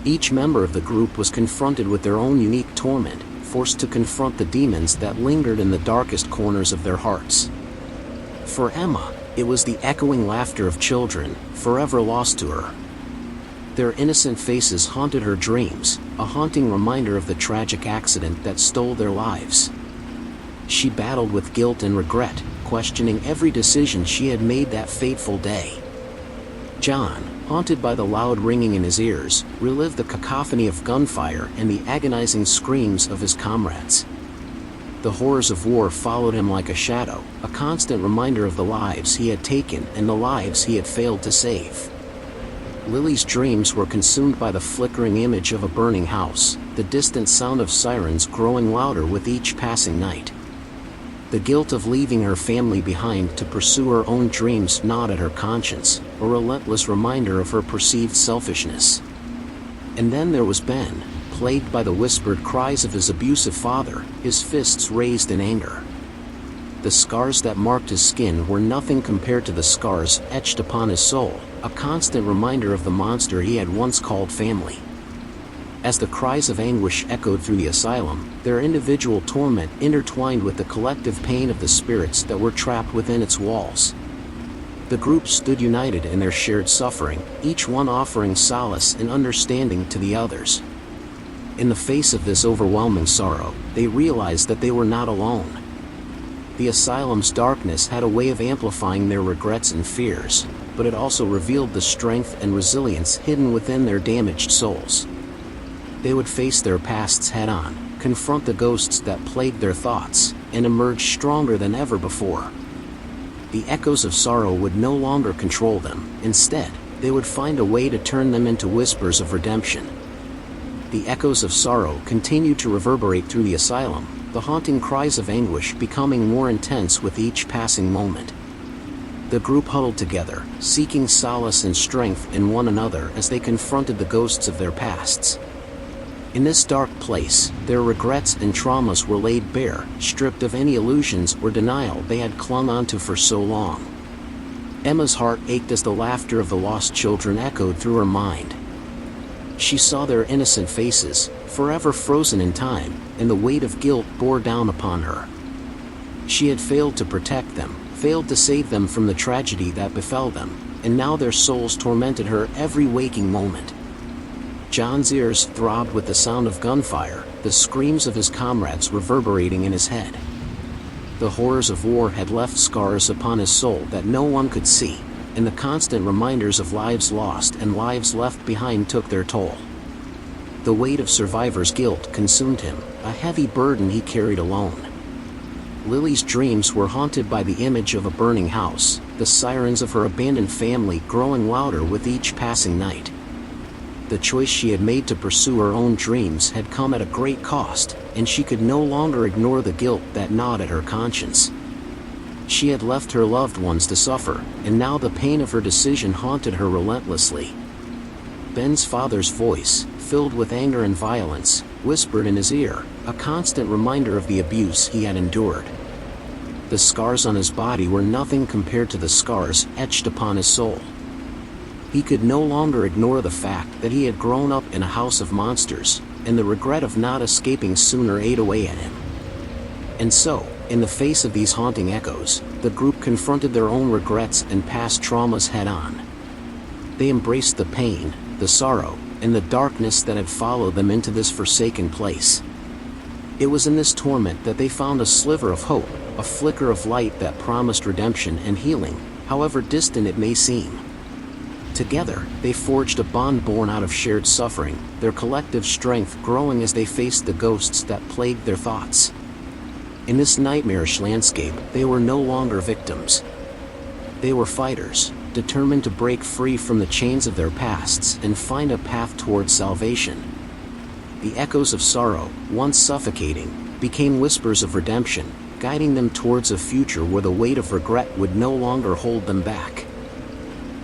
Each member of the group was confronted with their own unique torment, forced to confront the demons that lingered in the darkest corners of their hearts. For Emma, it was the echoing laughter of children, forever lost to her. Their innocent faces haunted her dreams, a haunting reminder of the tragic accident that stole their lives. She battled with guilt and regret, questioning every decision she had made that fateful day. John, haunted by the loud ringing in his ears, relived the cacophony of gunfire and the agonizing screams of his comrades. The horrors of war followed him like a shadow, a constant reminder of the lives he had taken and the lives he had failed to save. Lily's dreams were consumed by the flickering image of a burning house, the distant sound of sirens growing louder with each passing night. The guilt of leaving her family behind to pursue her own dreams gnawed at her conscience, a relentless reminder of her perceived selfishness. And then there was Ben, plagued by the whispered cries of his abusive father, his fists raised in anger. The scars that marked his skin were nothing compared to the scars etched upon his soul, a constant reminder of the monster he had once called family. As the cries of anguish echoed through the asylum, their individual torment intertwined with the collective pain of the spirits that were trapped within its walls. The group stood united in their shared suffering, each one offering solace and understanding to the others. In the face of this overwhelming sorrow, they realized that they were not alone. The asylum's darkness had a way of amplifying their regrets and fears, but it also revealed the strength and resilience hidden within their damaged souls. They would face their pasts head-on, confront the ghosts that plagued their thoughts, and emerge stronger than ever before. The echoes of sorrow would no longer control them. Instead, they would find a way to turn them into whispers of redemption. The echoes of sorrow continued to reverberate through the asylum, the haunting cries of anguish becoming more intense with each passing moment. The group huddled together, seeking solace and strength in one another as they confronted the ghosts of their pasts. In this dark place, their regrets and traumas were laid bare, stripped of any illusions or denial they had clung onto for so long. Emma's heart ached as the laughter of the lost children echoed through her mind. She saw their innocent faces, forever frozen in time, and the weight of guilt bore down upon her. She had failed to protect them, failed to save them from the tragedy that befell them, and now their souls tormented her every waking moment. John's ears throbbed with the sound of gunfire, the screams of his comrades reverberating in his head. The horrors of war had left scars upon his soul that no one could see, and the constant reminders of lives lost and lives left behind took their toll. The weight of survivor's guilt consumed him, a heavy burden he carried alone. Lily's dreams were haunted by the image of a burning house, the sirens of her abandoned family growing louder with each passing night. The choice she had made to pursue her own dreams had come at a great cost, and she could no longer ignore the guilt that gnawed at her conscience. She had left her loved ones to suffer, and now the pain of her decision haunted her relentlessly. Ben's father's voice, filled with anger and violence, whispered in his ear, a constant reminder of the abuse he had endured. The scars on his body were nothing compared to the scars etched upon his soul. He could no longer ignore the fact that he had grown up in a house of monsters, and the regret of not escaping sooner ate away at him. And so, in the face of these haunting echoes, the group confronted their own regrets and past traumas head-on. They embraced the pain, the sorrow, and the darkness that had followed them into this forsaken place. It was in this torment that they found a sliver of hope, a flicker of light that promised redemption and healing, however distant it may seem. Together, they forged a bond born out of shared suffering, their collective strength growing as they faced the ghosts that plagued their thoughts. In this nightmarish landscape, they were no longer victims. They were fighters, determined to break free from the chains of their pasts and find a path toward salvation. The echoes of sorrow, once suffocating, became whispers of redemption, guiding them towards a future where the weight of regret would no longer hold them back.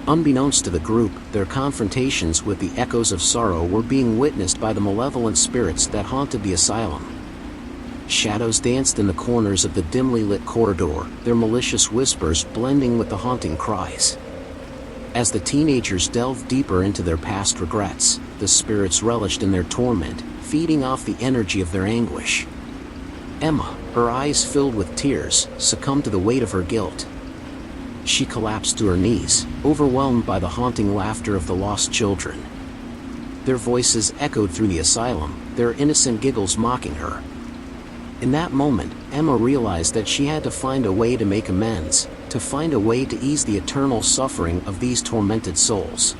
Unbeknownst to the group, their confrontations with the echoes of sorrow were being witnessed by the malevolent spirits that haunted the asylum. Shadows danced in the corners of the dimly lit corridor, their malicious whispers blending with the haunting cries. As the teenagers delved deeper into their past regrets, the spirits relished in their torment, feeding off the energy of their anguish. Emma, her eyes filled with tears, succumbed to the weight of her guilt. She collapsed to her knees, overwhelmed by the haunting laughter of the lost children. Their voices echoed through the asylum, their innocent giggles mocking her. In that moment, Emma realized that she had to find a way to make amends, to find a way to ease the eternal suffering of these tormented souls.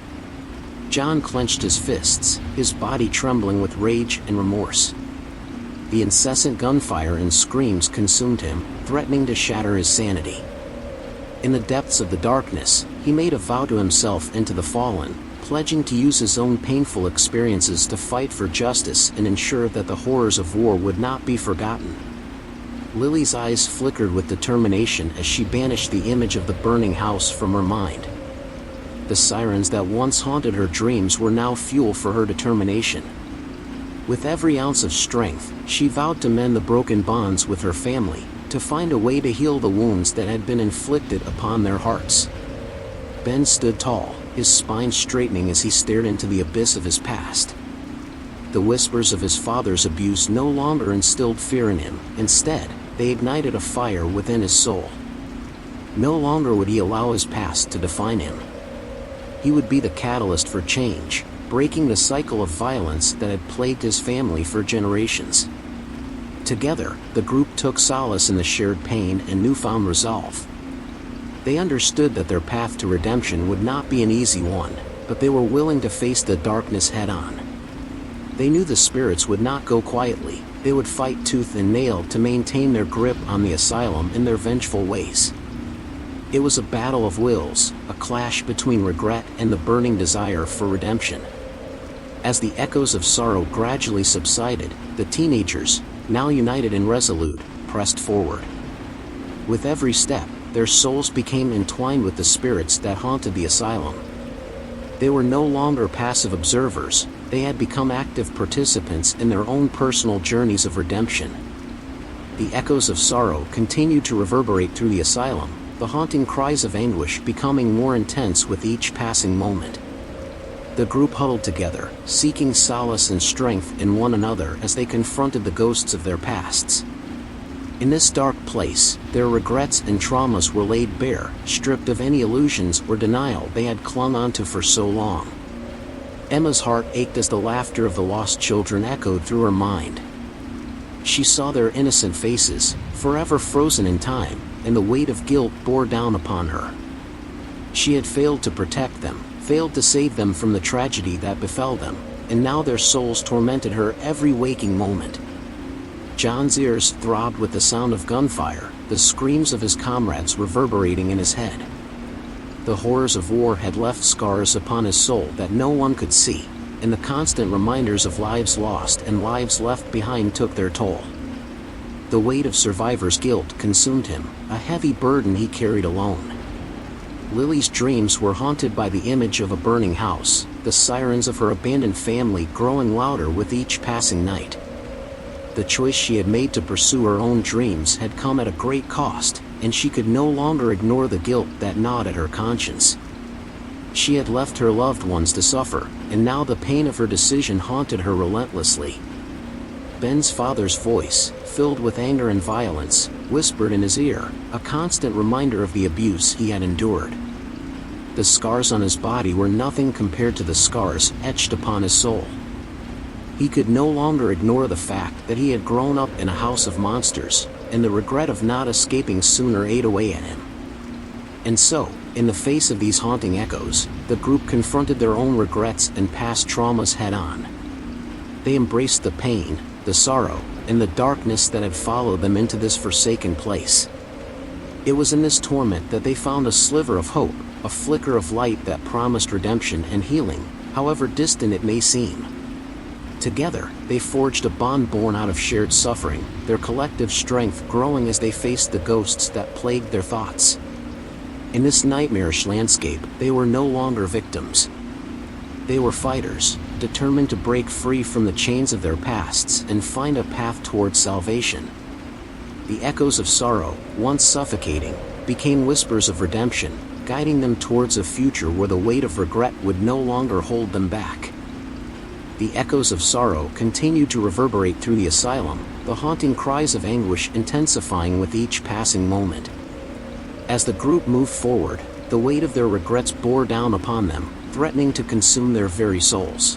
John clenched his fists, his body trembling with rage and remorse. The incessant gunfire and screams consumed him, threatening to shatter his sanity. In the depths of the darkness, he made a vow to himself and to the fallen, pledging to use his own painful experiences to fight for justice and ensure that the horrors of war would not be forgotten. Lily's eyes flickered with determination as she banished the image of the burning house from her mind. The sirens that once haunted her dreams were now fuel for her determination. With every ounce of strength, she vowed to mend the broken bonds with her family, to find a way to heal the wounds that had been inflicted upon their hearts. Ben stood tall, his spine straightening as he stared into the abyss of his past. The whispers of his father's abuse no longer instilled fear in him, instead, they ignited a fire within his soul. No longer would he allow his past to define him. He would be the catalyst for change, breaking the cycle of violence that had plagued his family for generations. Together, the group took solace in the shared pain and newfound resolve. They understood that their path to redemption would not be an easy one, but they were willing to face the darkness head-on. They knew the spirits would not go quietly, they would fight tooth and nail to maintain their grip on the asylum in their vengeful ways. It was a battle of wills, a clash between regret and the burning desire for redemption. As the echoes of sorrow gradually subsided, the teenagers, now united and resolute, pressed forward. With every step, their souls became entwined with the spirits that haunted the asylum. They were no longer passive observers, they had become active participants in their own personal journeys of redemption. The echoes of sorrow continued to reverberate through the asylum, the haunting cries of anguish becoming more intense with each passing moment. The group huddled together, seeking solace and strength in one another as they confronted the ghosts of their pasts. In this dark place, their regrets and traumas were laid bare, stripped of any illusions or denial they had clung onto for so long. Emma's heart ached as the laughter of the lost children echoed through her mind. She saw their innocent faces, forever frozen in time, and the weight of guilt bore down upon her. She had failed to protect them, failed to save them from the tragedy that befell them, and now their souls tormented her every waking moment. John's ears throbbed with the sound of gunfire, the screams of his comrades reverberating in his head. The horrors of war had left scars upon his soul that no one could see, and the constant reminders of lives lost and lives left behind took their toll. The weight of survivor's guilt consumed him, a heavy burden he carried alone. Lily's dreams were haunted by the image of a burning house, the sirens of her abandoned family growing louder with each passing night. The choice she had made to pursue her own dreams had come at a great cost, and she could no longer ignore the guilt that gnawed at her conscience. She had left her loved ones to suffer, and now the pain of her decision haunted her relentlessly. Ben's father's voice, filled with anger and violence, whispered in his ear, a constant reminder of the abuse he had endured. The scars on his body were nothing compared to the scars etched upon his soul. He could no longer ignore the fact that he had grown up in a house of monsters, and the regret of not escaping sooner ate away at him. And so, in the face of these haunting echoes, the group confronted their own regrets and past traumas head-on. They embraced the pain, the sorrow, and the darkness that had followed them into this forsaken place. It was in this torment that they found a sliver of hope, a flicker of light that promised redemption and healing, however distant it may seem. Together, they forged a bond born out of shared suffering, their collective strength growing as they faced the ghosts that plagued their thoughts. In this nightmarish landscape, they were no longer victims. They were fighters, determined to break free from the chains of their pasts and find a path towards salvation. The echoes of sorrow, once suffocating, became whispers of redemption, guiding them towards a future where the weight of regret would no longer hold them back. The echoes of sorrow continued to reverberate through the asylum, the haunting cries of anguish intensifying with each passing moment. As the group moved forward, the weight of their regrets bore down upon them, threatening to consume their very souls.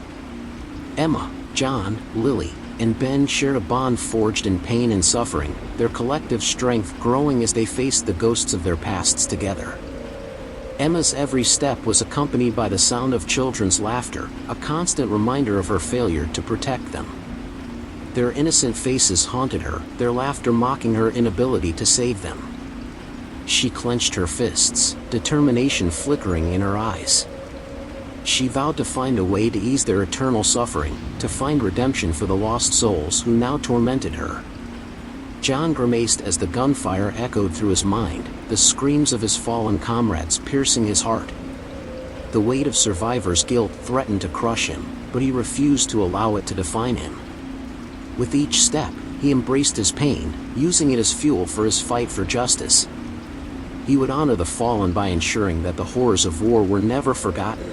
Emma, John, Lily, and Ben shared a bond forged in pain and suffering, their collective strength growing as they faced the ghosts of their pasts together. Emma's every step was accompanied by the sound of children's laughter, a constant reminder of her failure to protect them. Their innocent faces haunted her, their laughter mocking her inability to save them. She clenched her fists, determination flickering in her eyes. She vowed to find a way to ease their eternal suffering, to find redemption for the lost souls who now tormented her. John grimaced as the gunfire echoed through his mind, the screams of his fallen comrades piercing his heart. The weight of survivor's guilt threatened to crush him, but he refused to allow it to define him. With each step, he embraced his pain, using it as fuel for his fight for justice. He would honor the fallen by ensuring that the horrors of war were never forgotten.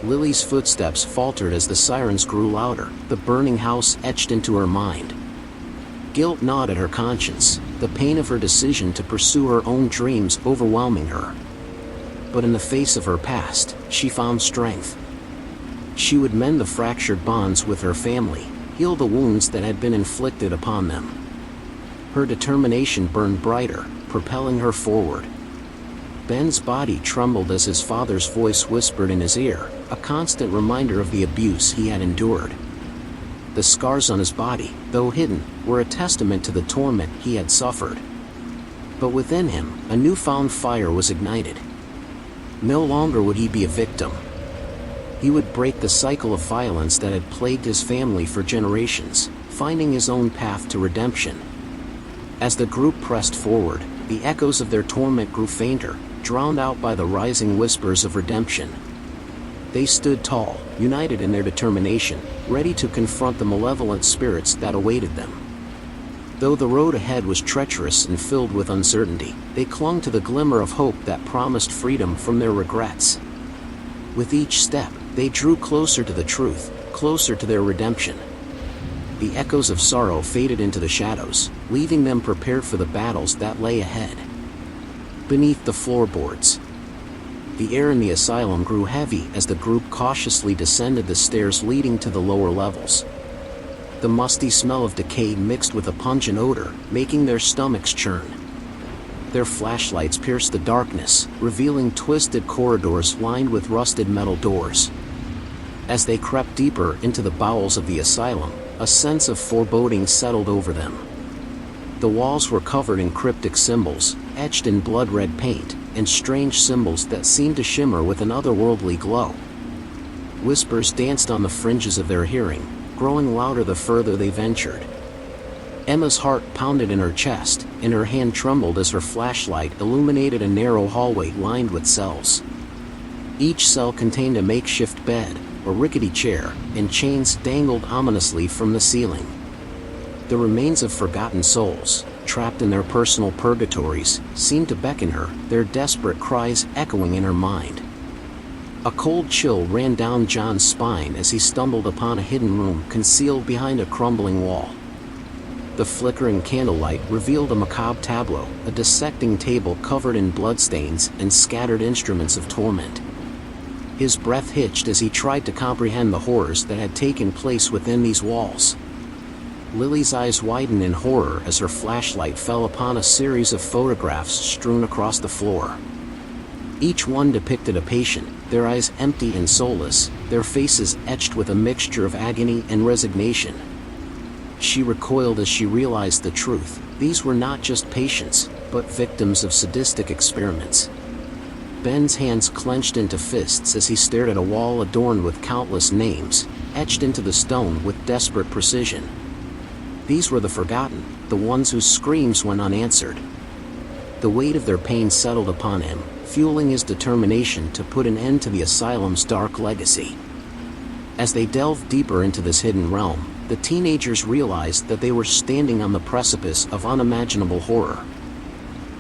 Lily's footsteps faltered as the sirens grew louder, the burning house etched into her mind. Guilt gnawed at her conscience, the pain of her decision to pursue her own dreams overwhelming her. But in the face of her past, she found strength. She would mend the fractured bonds with her family, heal the wounds that had been inflicted upon them. Her determination burned brighter, propelling her forward. Ben's body trembled as his father's voice whispered in his ear, a constant reminder of the abuse he had endured. The scars on his body, though hidden, were a testament to the torment he had suffered. But within him, a newfound fire was ignited. No longer would he be a victim. He would break the cycle of violence that had plagued his family for generations, finding his own path to redemption. As the group pressed forward, the echoes of their torment grew fainter, drowned out by the rising whispers of redemption. They stood tall, united in their determination, ready to confront the malevolent spirits that awaited them. Though the road ahead was treacherous and filled with uncertainty, they clung to the glimmer of hope that promised freedom from their regrets. With each step, they drew closer to the truth, closer to their redemption. The echoes of sorrow faded into the shadows, leaving them prepared for the battles that lay ahead. Beneath the floorboards, the air in the asylum grew heavy as the group cautiously descended the stairs leading to the lower levels. The musty smell of decay mixed with a pungent odor, making their stomachs churn. Their flashlights pierced the darkness, revealing twisted corridors lined with rusted metal doors. As they crept deeper into the bowels of the asylum, a sense of foreboding settled over them. The walls were covered in cryptic symbols, etched in blood-red paint, and strange symbols that seemed to shimmer with an otherworldly glow. Whispers danced on the fringes of their hearing, growing louder the further they ventured. Emma's heart pounded in her chest, and her hand trembled as her flashlight illuminated a narrow hallway lined with cells. Each cell contained a makeshift bed, a rickety chair, and chains dangled ominously from the ceiling. The remains of forgotten souls, trapped in their personal purgatories, seemed to beckon her, their desperate cries echoing in her mind. A cold chill ran down John's spine as he stumbled upon a hidden room concealed behind a crumbling wall. The flickering candlelight revealed a macabre tableau, a dissecting table covered in bloodstains and scattered instruments of torment. His breath hitched as he tried to comprehend the horrors that had taken place within these walls. Lily's eyes widened in horror as her flashlight fell upon a series of photographs strewn across the floor. Each one depicted a patient, their eyes empty and soulless, their faces etched with a mixture of agony and resignation. She recoiled as she realized the truth. These were not just patients, but victims of sadistic experiments. Ben's hands clenched into fists as he stared at a wall adorned with countless names, etched into the stone with desperate precision. These were the forgotten, the ones whose screams went unanswered. The weight of their pain settled upon him, fueling his determination to put an end to the asylum's dark legacy. As they delved deeper into this hidden realm, the teenagers realized that they were standing on the precipice of unimaginable horror.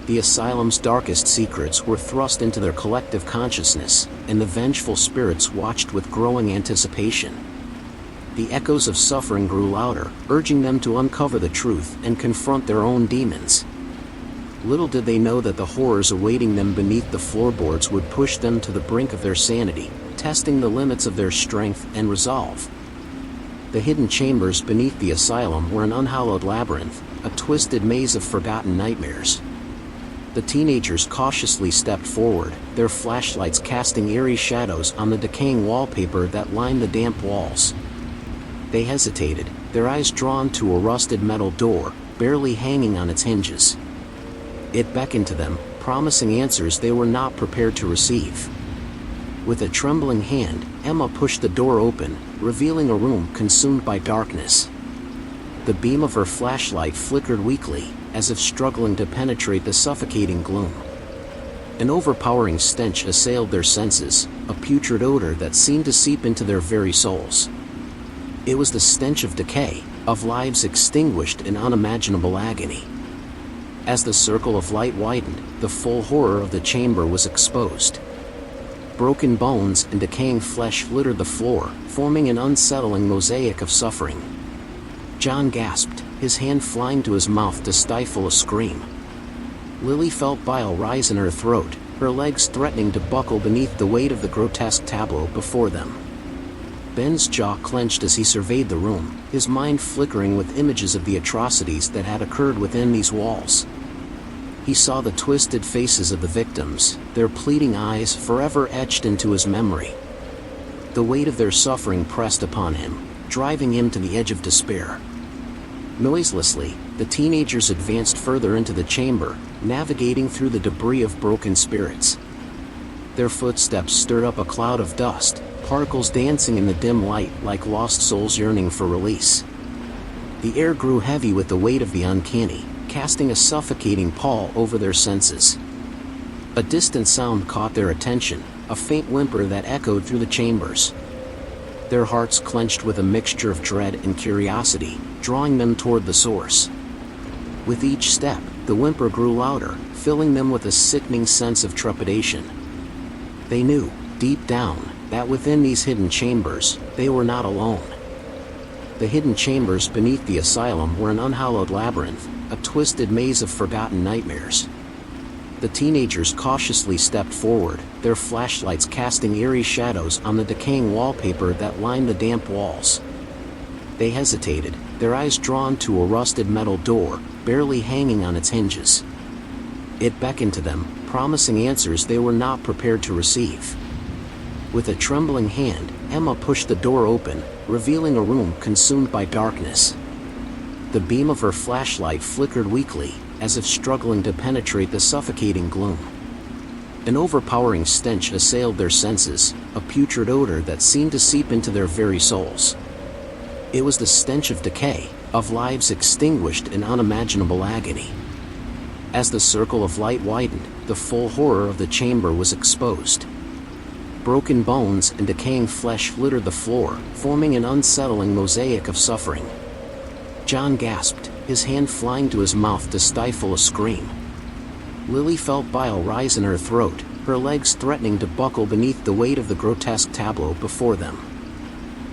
The asylum's darkest secrets were thrust into their collective consciousness, and the vengeful spirits watched with growing anticipation. The echoes of suffering grew louder, urging them to uncover the truth and confront their own demons. Little did they know that the horrors awaiting them beneath the floorboards would push them to the brink of their sanity, testing the limits of their strength and resolve. The hidden chambers beneath the asylum were an unhallowed labyrinth, a twisted maze of forgotten nightmares. The teenagers cautiously stepped forward, their flashlights casting eerie shadows on the decaying wallpaper that lined the damp walls. They hesitated, their eyes drawn to a rusted metal door, barely hanging on its hinges. It beckoned to them, promising answers they were not prepared to receive. With a trembling hand, Emma pushed the door open, revealing a room consumed by darkness. The beam of her flashlight flickered weakly, as if struggling to penetrate the suffocating gloom. An overpowering stench assailed their senses, a putrid odor that seemed to seep into their very souls. It was the stench of decay, of lives extinguished in unimaginable agony. As the circle of light widened, the full horror of the chamber was exposed. Broken bones and decaying flesh littered the floor, forming an unsettling mosaic of suffering. John gasped, his hand flying to his mouth to stifle a scream. Lily felt bile rise in her throat, her legs threatening to buckle beneath the weight of the grotesque tableau before them. Ben's jaw clenched as he surveyed the room, his mind flickering with images of the atrocities that had occurred within these walls. He saw the twisted faces of the victims, their pleading eyes forever etched into his memory. The weight of their suffering pressed upon him, driving him to the edge of despair. Noiselessly, the teenagers advanced further into the chamber, navigating through the debris of broken spirits. Their footsteps stirred up a cloud of dust, particles dancing in the dim light like lost souls yearning for release. The air grew heavy with the weight of the uncanny, casting a suffocating pall over their senses. A distant sound caught their attention, a faint whimper that echoed through the chambers. Their hearts clenched with a mixture of dread and curiosity, drawing them toward the source. With each step, the whimper grew louder, filling them with a sickening sense of trepidation. They knew, deep down, that within these hidden chambers, they were not alone. The hidden chambers beneath the asylum were an unhallowed labyrinth, a twisted maze of forgotten nightmares. The teenagers cautiously stepped forward, their flashlights casting eerie shadows on the decaying wallpaper that lined the damp walls. They hesitated, their eyes drawn to a rusted metal door, barely hanging on its hinges. It beckoned to them, promising answers they were not prepared to receive. With a trembling hand, Emma pushed the door open, revealing a room consumed by darkness. The beam of her flashlight flickered weakly, as if struggling to penetrate the suffocating gloom. An overpowering stench assailed their senses, a putrid odor that seemed to seep into their very souls. It was the stench of decay, of lives extinguished in unimaginable agony. As the circle of light widened, the full horror of the chamber was exposed. Broken bones and decaying flesh littered the floor, forming an unsettling mosaic of suffering. John gasped, his hand flying to his mouth to stifle a scream. Lily felt bile rise in her throat, her legs threatening to buckle beneath the weight of the grotesque tableau before them.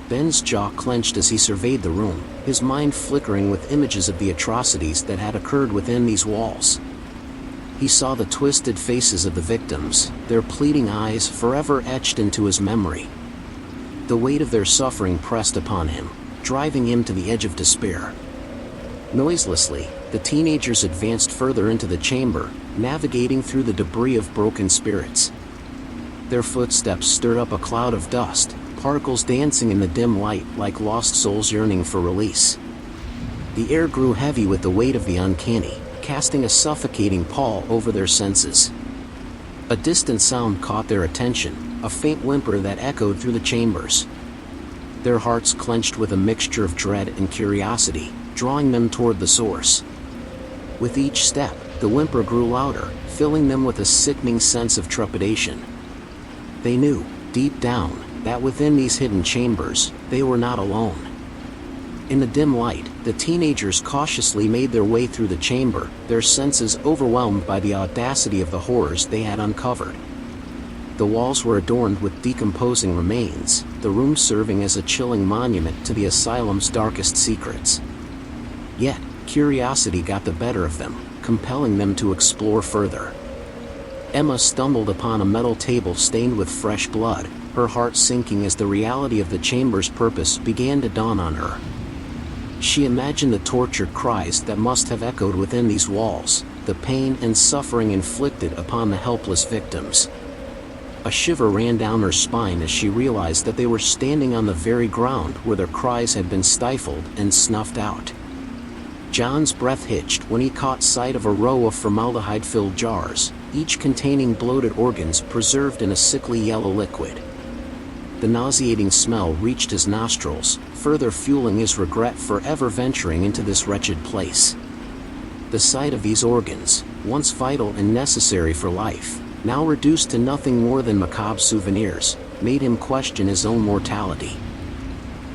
Ben's jaw clenched as he surveyed the room, his mind flickering with images of the atrocities that had occurred within these walls. He saw the twisted faces of the victims, their pleading eyes forever etched into his memory. The weight of their suffering pressed upon him, driving him to the edge of despair. Noiselessly, the teenagers advanced further into the chamber, navigating through the debris of broken spirits. Their footsteps stirred up a cloud of dust, particles dancing in the dim light like lost souls yearning for release. The air grew heavy with the weight of the uncanny, casting a suffocating pall over their senses. A distant sound caught their attention, a faint whimper that echoed through the chambers. their hearts clenched with a mixture of dread and curiosity, drawing them toward the source. With each step, the whimper grew louder, filling them with a sickening sense of trepidation. They knew, deep down, that within these hidden chambers, they were not alone. In the dim light, the teenagers cautiously made their way through the chamber, their senses overwhelmed by the audacity of the horrors they had uncovered. The walls were adorned with decomposing remains, the room serving as a chilling monument to the asylum's darkest secrets. Yet, curiosity got the better of them, compelling them to explore further. Emma stumbled upon a metal table stained with fresh blood, her heart sinking as the reality of the chamber's purpose began to dawn on her. She imagined the tortured cries that must have echoed within these walls, the pain and suffering inflicted upon the helpless victims. A shiver ran down her spine as she realized that they were standing on the very ground where their cries had been stifled and snuffed out. John's breath hitched when he caught sight of a row of formaldehyde-filled jars, each containing bloated organs preserved in a sickly yellow liquid. The nauseating smell reached his nostrils, further fueling his regret for ever venturing into this wretched place. The sight of these organs, once vital and necessary for life, now reduced to nothing more than macabre souvenirs, made him question his own mortality.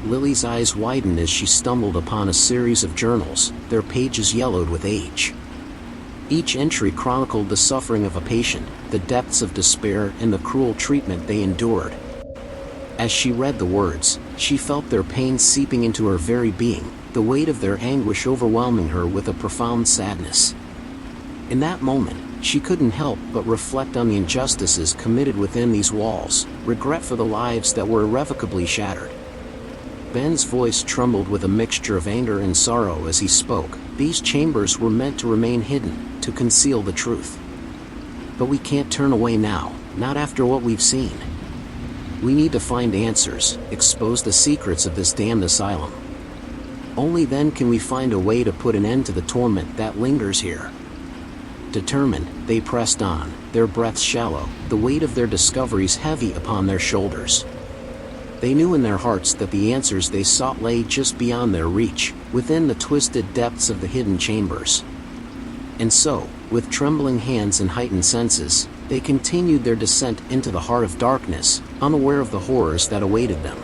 Lily's eyes widened as she stumbled upon a series of journals, their pages yellowed with age. Each entry chronicled the suffering of a patient, the depths of despair and the cruel treatment they endured. As she read the words, she felt their pain seeping into her very being, the weight of their anguish overwhelming her with a profound sadness. In that moment, she couldn't help but reflect on the injustices committed within these walls, regret for the lives that were irrevocably shattered. Ben's voice trembled with a mixture of anger and sorrow as he spoke. These chambers were meant to remain hidden, to conceal the truth. But we can't turn away now, not after what we've seen. We need to find answers, expose the secrets of this damned asylum. Only then can we find a way to put an end to the torment that lingers here. Determined, they pressed on, their breaths shallow, the weight of their discoveries heavy upon their shoulders. They knew in their hearts that the answers they sought lay just beyond their reach, within the twisted depths of the hidden chambers. And so, with trembling hands and heightened senses, they continued their descent into the heart of darkness, unaware of the horrors that awaited them.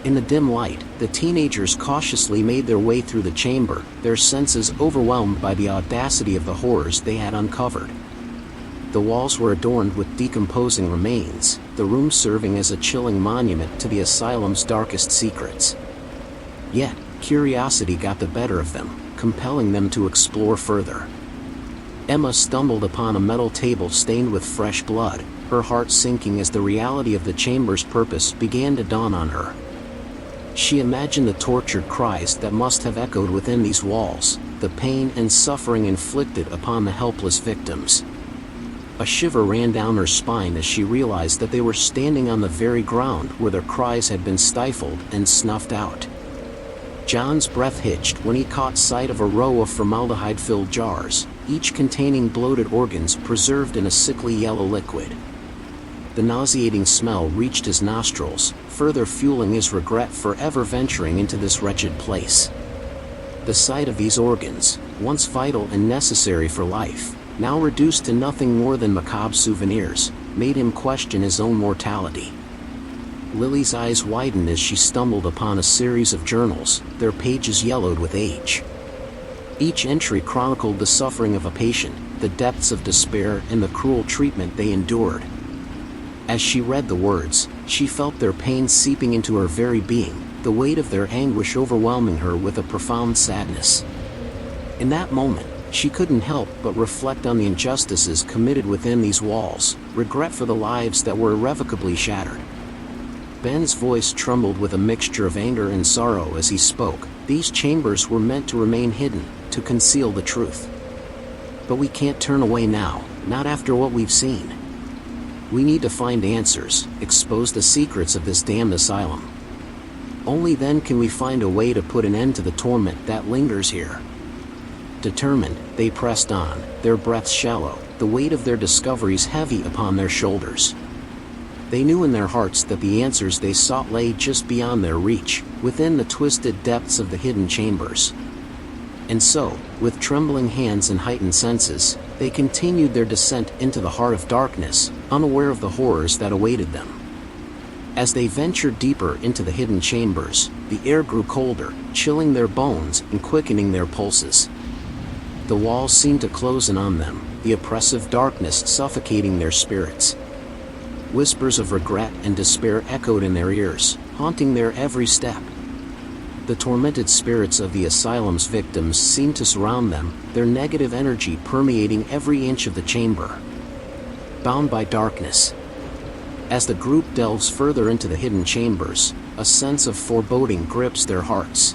In the dim light, the teenagers cautiously made their way through the chamber, their senses overwhelmed by the audacity of the horrors they had uncovered. The walls were adorned with decomposing remains, the room serving as a chilling monument to the asylum's darkest secrets. Yet, curiosity got the better of them, compelling them to explore further. Emma stumbled upon a metal table stained with fresh blood, her heart sinking as the reality of the chamber's purpose began to dawn on her. She imagined the tortured cries that must have echoed within these walls, the pain and suffering inflicted upon the helpless victims. A shiver ran down her spine as she realized that they were standing on the very ground where their cries had been stifled and snuffed out. John's breath hitched when he caught sight of a row of formaldehyde-filled jars, each containing bloated organs preserved in a sickly yellow liquid. The nauseating smell reached his nostrils, further fueling his regret for ever venturing into this wretched place. The sight of these organs, once vital and necessary for life, now reduced to nothing more than macabre souvenirs, made him question his own mortality. Lily's eyes widened as she stumbled upon a series of journals, their pages yellowed with age. Each entry chronicled the suffering of a patient, the depths of despair and the cruel treatment they endured. As she read the words, she felt their pain seeping into her very being, the weight of their anguish overwhelming her with a profound sadness. In that moment, she couldn't help but reflect on the injustices committed within these walls, regret for the lives that were irrevocably shattered. Ben's voice trembled with a mixture of anger and sorrow as he spoke. These chambers were meant to remain hidden, to conceal the truth. But we can't turn away now, not after what we've seen. We need to find answers, expose the secrets of this damned asylum. Only then can we find a way to put an end to the torment that lingers here. Determined, they pressed on, their breaths shallow, the weight of their discoveries heavy upon their shoulders. They knew in their hearts that the answers they sought lay just beyond their reach, within the twisted depths of the hidden chambers. And so, with trembling hands and heightened senses, they continued their descent into the heart of darkness, unaware of the horrors that awaited them. As they ventured deeper into the hidden chambers, the air grew colder, chilling their bones and quickening their pulses. The walls seemed to close in on them, the oppressive darkness suffocating their spirits. Whispers of regret and despair echoed in their ears, haunting their every step. The tormented spirits of the asylum's victims seemed to surround them, their negative energy permeating every inch of the chamber. Bound by darkness. As the group delves further into the hidden chambers, a sense of foreboding grips their hearts.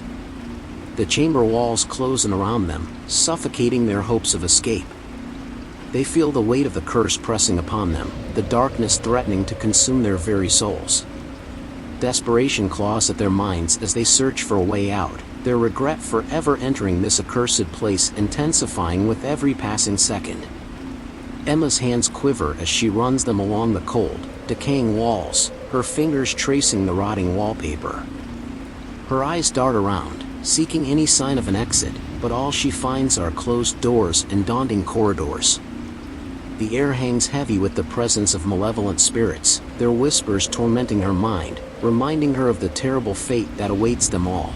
The chamber walls close in around them, suffocating their hopes of escape. They feel the weight of the curse pressing upon them, the darkness threatening to consume their very souls. Desperation claws at their minds as they search for a way out, their regret for ever entering this accursed place intensifying with every passing second. Emma's hands quiver as she runs them along the cold, decaying walls, her fingers tracing the rotting wallpaper. Her eyes dart around, seeking any sign of an exit, but all she finds are closed doors and daunting corridors. The air hangs heavy with the presence of malevolent spirits, their whispers tormenting her mind, reminding her of the terrible fate that awaits them all.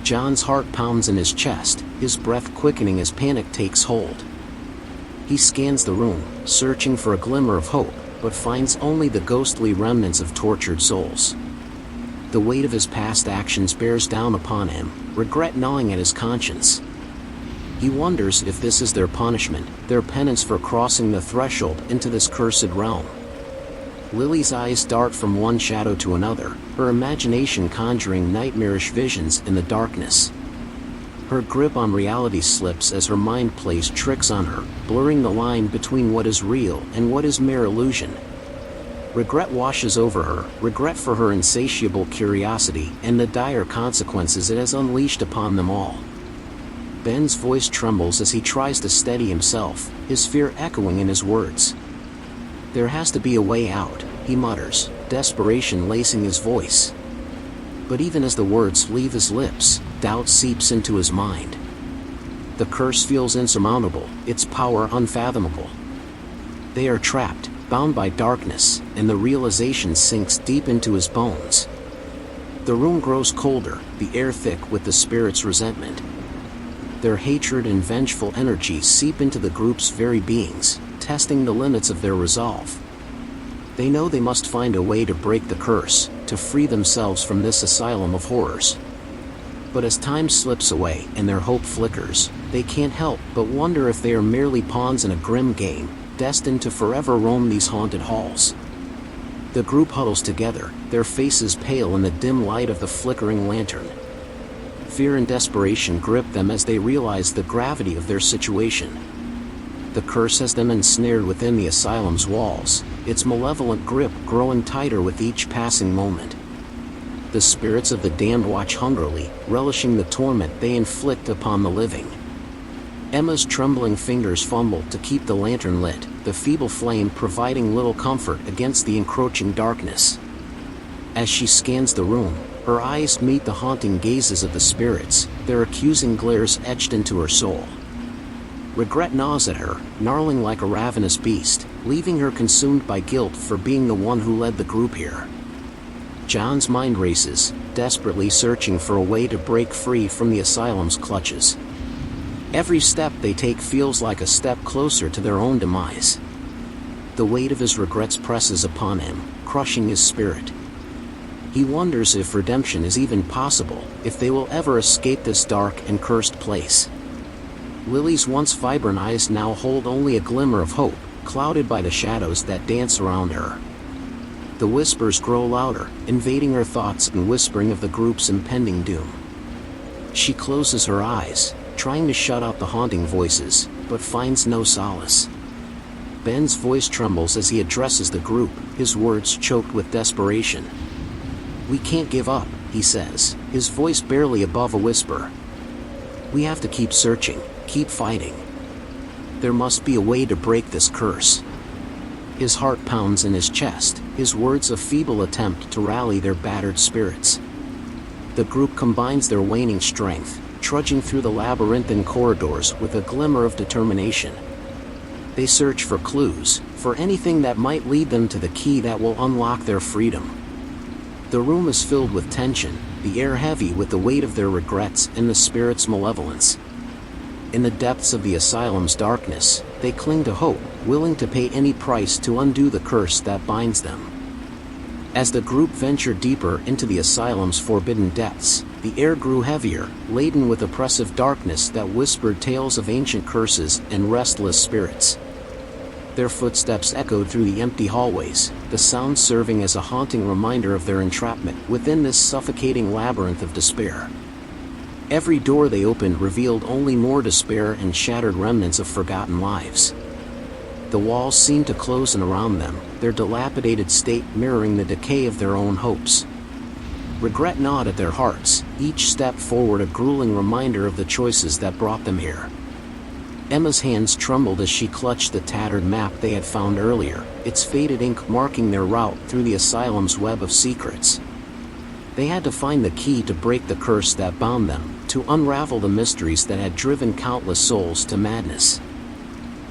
John's heart pounds in his chest, his breath quickening as panic takes hold. He scans the room, searching for a glimmer of hope, but finds only the ghostly remnants of tortured souls. The weight of his past actions bears down upon him, regret gnawing at his conscience. He wonders if this is their punishment, their penance for crossing the threshold into this cursed realm. Lily's eyes dart from one shadow to another, her imagination conjuring nightmarish visions in the darkness. Her grip on reality slips as her mind plays tricks on her, blurring the line between what is real and what is mere illusion. Regret washes over her, regret for her insatiable curiosity and the dire consequences it has unleashed upon them all. Ben's voice trembles as he tries to steady himself, his fear echoing in his words. "There has to be a way out," he mutters, desperation lacing his voice. But even as the words leave his lips, doubt seeps into his mind. The curse feels insurmountable, its power unfathomable. They are trapped, bound by darkness, and the realization sinks deep into his bones. The room grows colder, the air thick with the spirit's resentment. Their hatred and vengeful energies seep into the group's very beings, testing the limits of their resolve. They know they must find a way to break the curse, to free themselves from this asylum of horrors. But as time slips away and their hope flickers, they can't help but wonder if they are merely pawns in a grim game, destined to forever roam these haunted halls. The group huddles together, their faces pale in the dim light of the flickering lantern. Fear and desperation grip them as they realize the gravity of their situation. The curse has them ensnared within the asylum's walls, its malevolent grip growing tighter with each passing moment. The spirits of the damned watch hungrily, relishing the torment they inflict upon the living. Emma's trembling fingers fumble to keep the lantern lit, the feeble flame providing little comfort against the encroaching darkness. As she scans the room, her eyes meet the haunting gazes of the spirits, their accusing glares etched into her soul. Regret gnaws at her, gnarling like a ravenous beast, leaving her consumed by guilt for being the one who led the group here. John's mind races, desperately searching for a way to break free from the asylum's clutches. Every step they take feels like a step closer to their own demise. The weight of his regrets presses upon him, crushing his spirit. He wonders if redemption is even possible, if they will ever escape this dark and cursed place. Lily's once vibrant eyes now hold only a glimmer of hope, clouded by the shadows that dance around her. The whispers grow louder, invading her thoughts and whispering of the group's impending doom. She closes her eyes, trying to shut out the haunting voices, but finds no solace. Ben's voice trembles as he addresses the group, his words choked with desperation. "We can't give up," he says, his voice barely above a whisper. "We have to keep searching, keep fighting. There must be a way to break this curse." His heart pounds in his chest, his words a feeble attempt to rally their battered spirits. The group combines their waning strength, trudging through the labyrinthine corridors with a glimmer of determination. They search for clues, for anything that might lead them to the key that will unlock their freedom. The room is filled with tension, the air heavy with the weight of their regrets and the spirit's malevolence. In the depths of the asylum's darkness, they cling to hope, willing to pay any price to undo the curse that binds them. As the group ventured deeper into the asylum's forbidden depths, the air grew heavier, laden with oppressive darkness that whispered tales of ancient curses and restless spirits. Their footsteps echoed through the empty hallways, the sound serving as a haunting reminder of their entrapment within this suffocating labyrinth of despair. Every door they opened revealed only more despair and shattered remnants of forgotten lives. The walls seemed to close in around them, their dilapidated state mirroring the decay of their own hopes. Regret gnawed at their hearts, each step forward a grueling reminder of the choices that brought them here. Emma's hands trembled as she clutched the tattered map they had found earlier, its faded ink marking their route through the asylum's web of secrets. They had to find the key to break the curse that bound them, to unravel the mysteries that had driven countless souls to madness.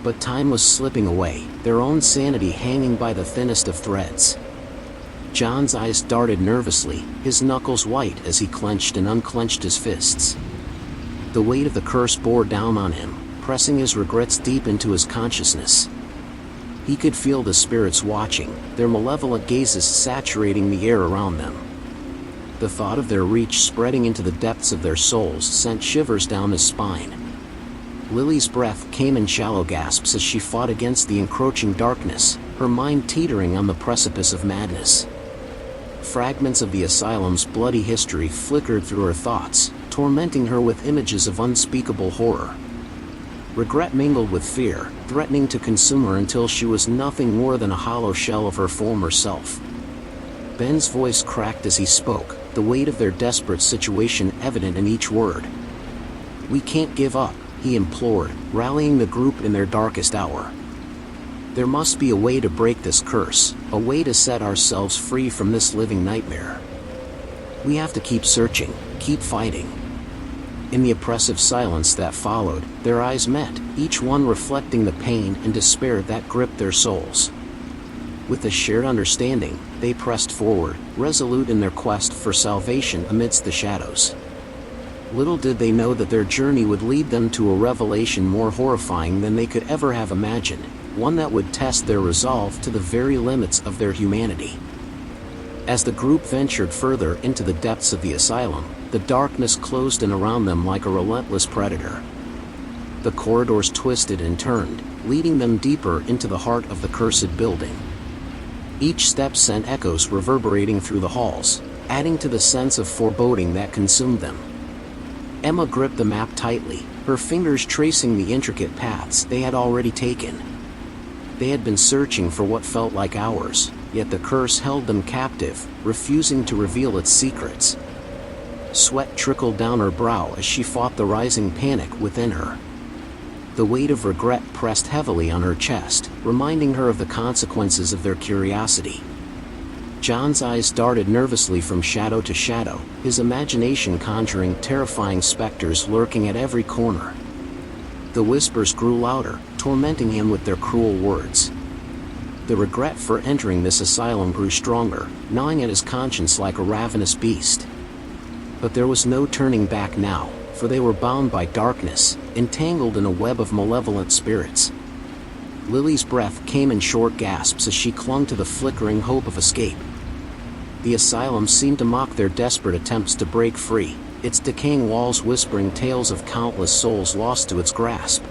But time was slipping away, their own sanity hanging by the thinnest of threads. John's eyes darted nervously, his knuckles white as he clenched and unclenched his fists. The weight of the curse bore down on him, pressing his regrets deep into his consciousness. He could feel the spirits watching, their malevolent gazes saturating the air around them. The thought of their reach spreading into the depths of their souls sent shivers down his spine. Lily's breath came in shallow gasps as she fought against the encroaching darkness, her mind teetering on the precipice of madness. Fragments of the asylum's bloody history flickered through her thoughts, tormenting her with images of unspeakable horror. Regret mingled with fear, threatening to consume her until she was nothing more than a hollow shell of her former self. Ben's voice cracked as he spoke, the weight of their desperate situation evident in each word. "We can't give up," he implored, rallying the group in their darkest hour. "There must be a way to break this curse, a way to set ourselves free from this living nightmare. We have to keep searching, keep fighting." In the oppressive silence that followed, their eyes met, each one reflecting the pain and despair that gripped their souls. With a shared understanding, they pressed forward, resolute in their quest for salvation amidst the shadows. Little did they know that their journey would lead them to a revelation more horrifying than they could ever have imagined, one that would test their resolve to the very limits of their humanity. As the group ventured further into the depths of the asylum, the darkness closed in around them like a relentless predator. The corridors twisted and turned, leading them deeper into the heart of the cursed building. Each step sent echoes reverberating through the halls, adding to the sense of foreboding that consumed them. Emma gripped the map tightly, her fingers tracing the intricate paths they had already taken. They had been searching for what felt like hours, yet the curse held them captive, refusing to reveal its secrets. Sweat trickled down her brow as she fought the rising panic within her. The weight of regret pressed heavily on her chest, reminding her of the consequences of their curiosity. John's eyes darted nervously from shadow to shadow, his imagination conjuring terrifying specters lurking at every corner. The whispers grew louder, tormenting him with their cruel words. The regret for entering this asylum grew stronger, gnawing at his conscience like a ravenous beast. But there was no turning back now, for they were bound by darkness, entangled in a web of malevolent spirits. Lily's breath came in short gasps as she clung to the flickering hope of escape. The asylum seemed to mock their desperate attempts to break free, its decaying walls whispering tales of countless souls lost to its grasp.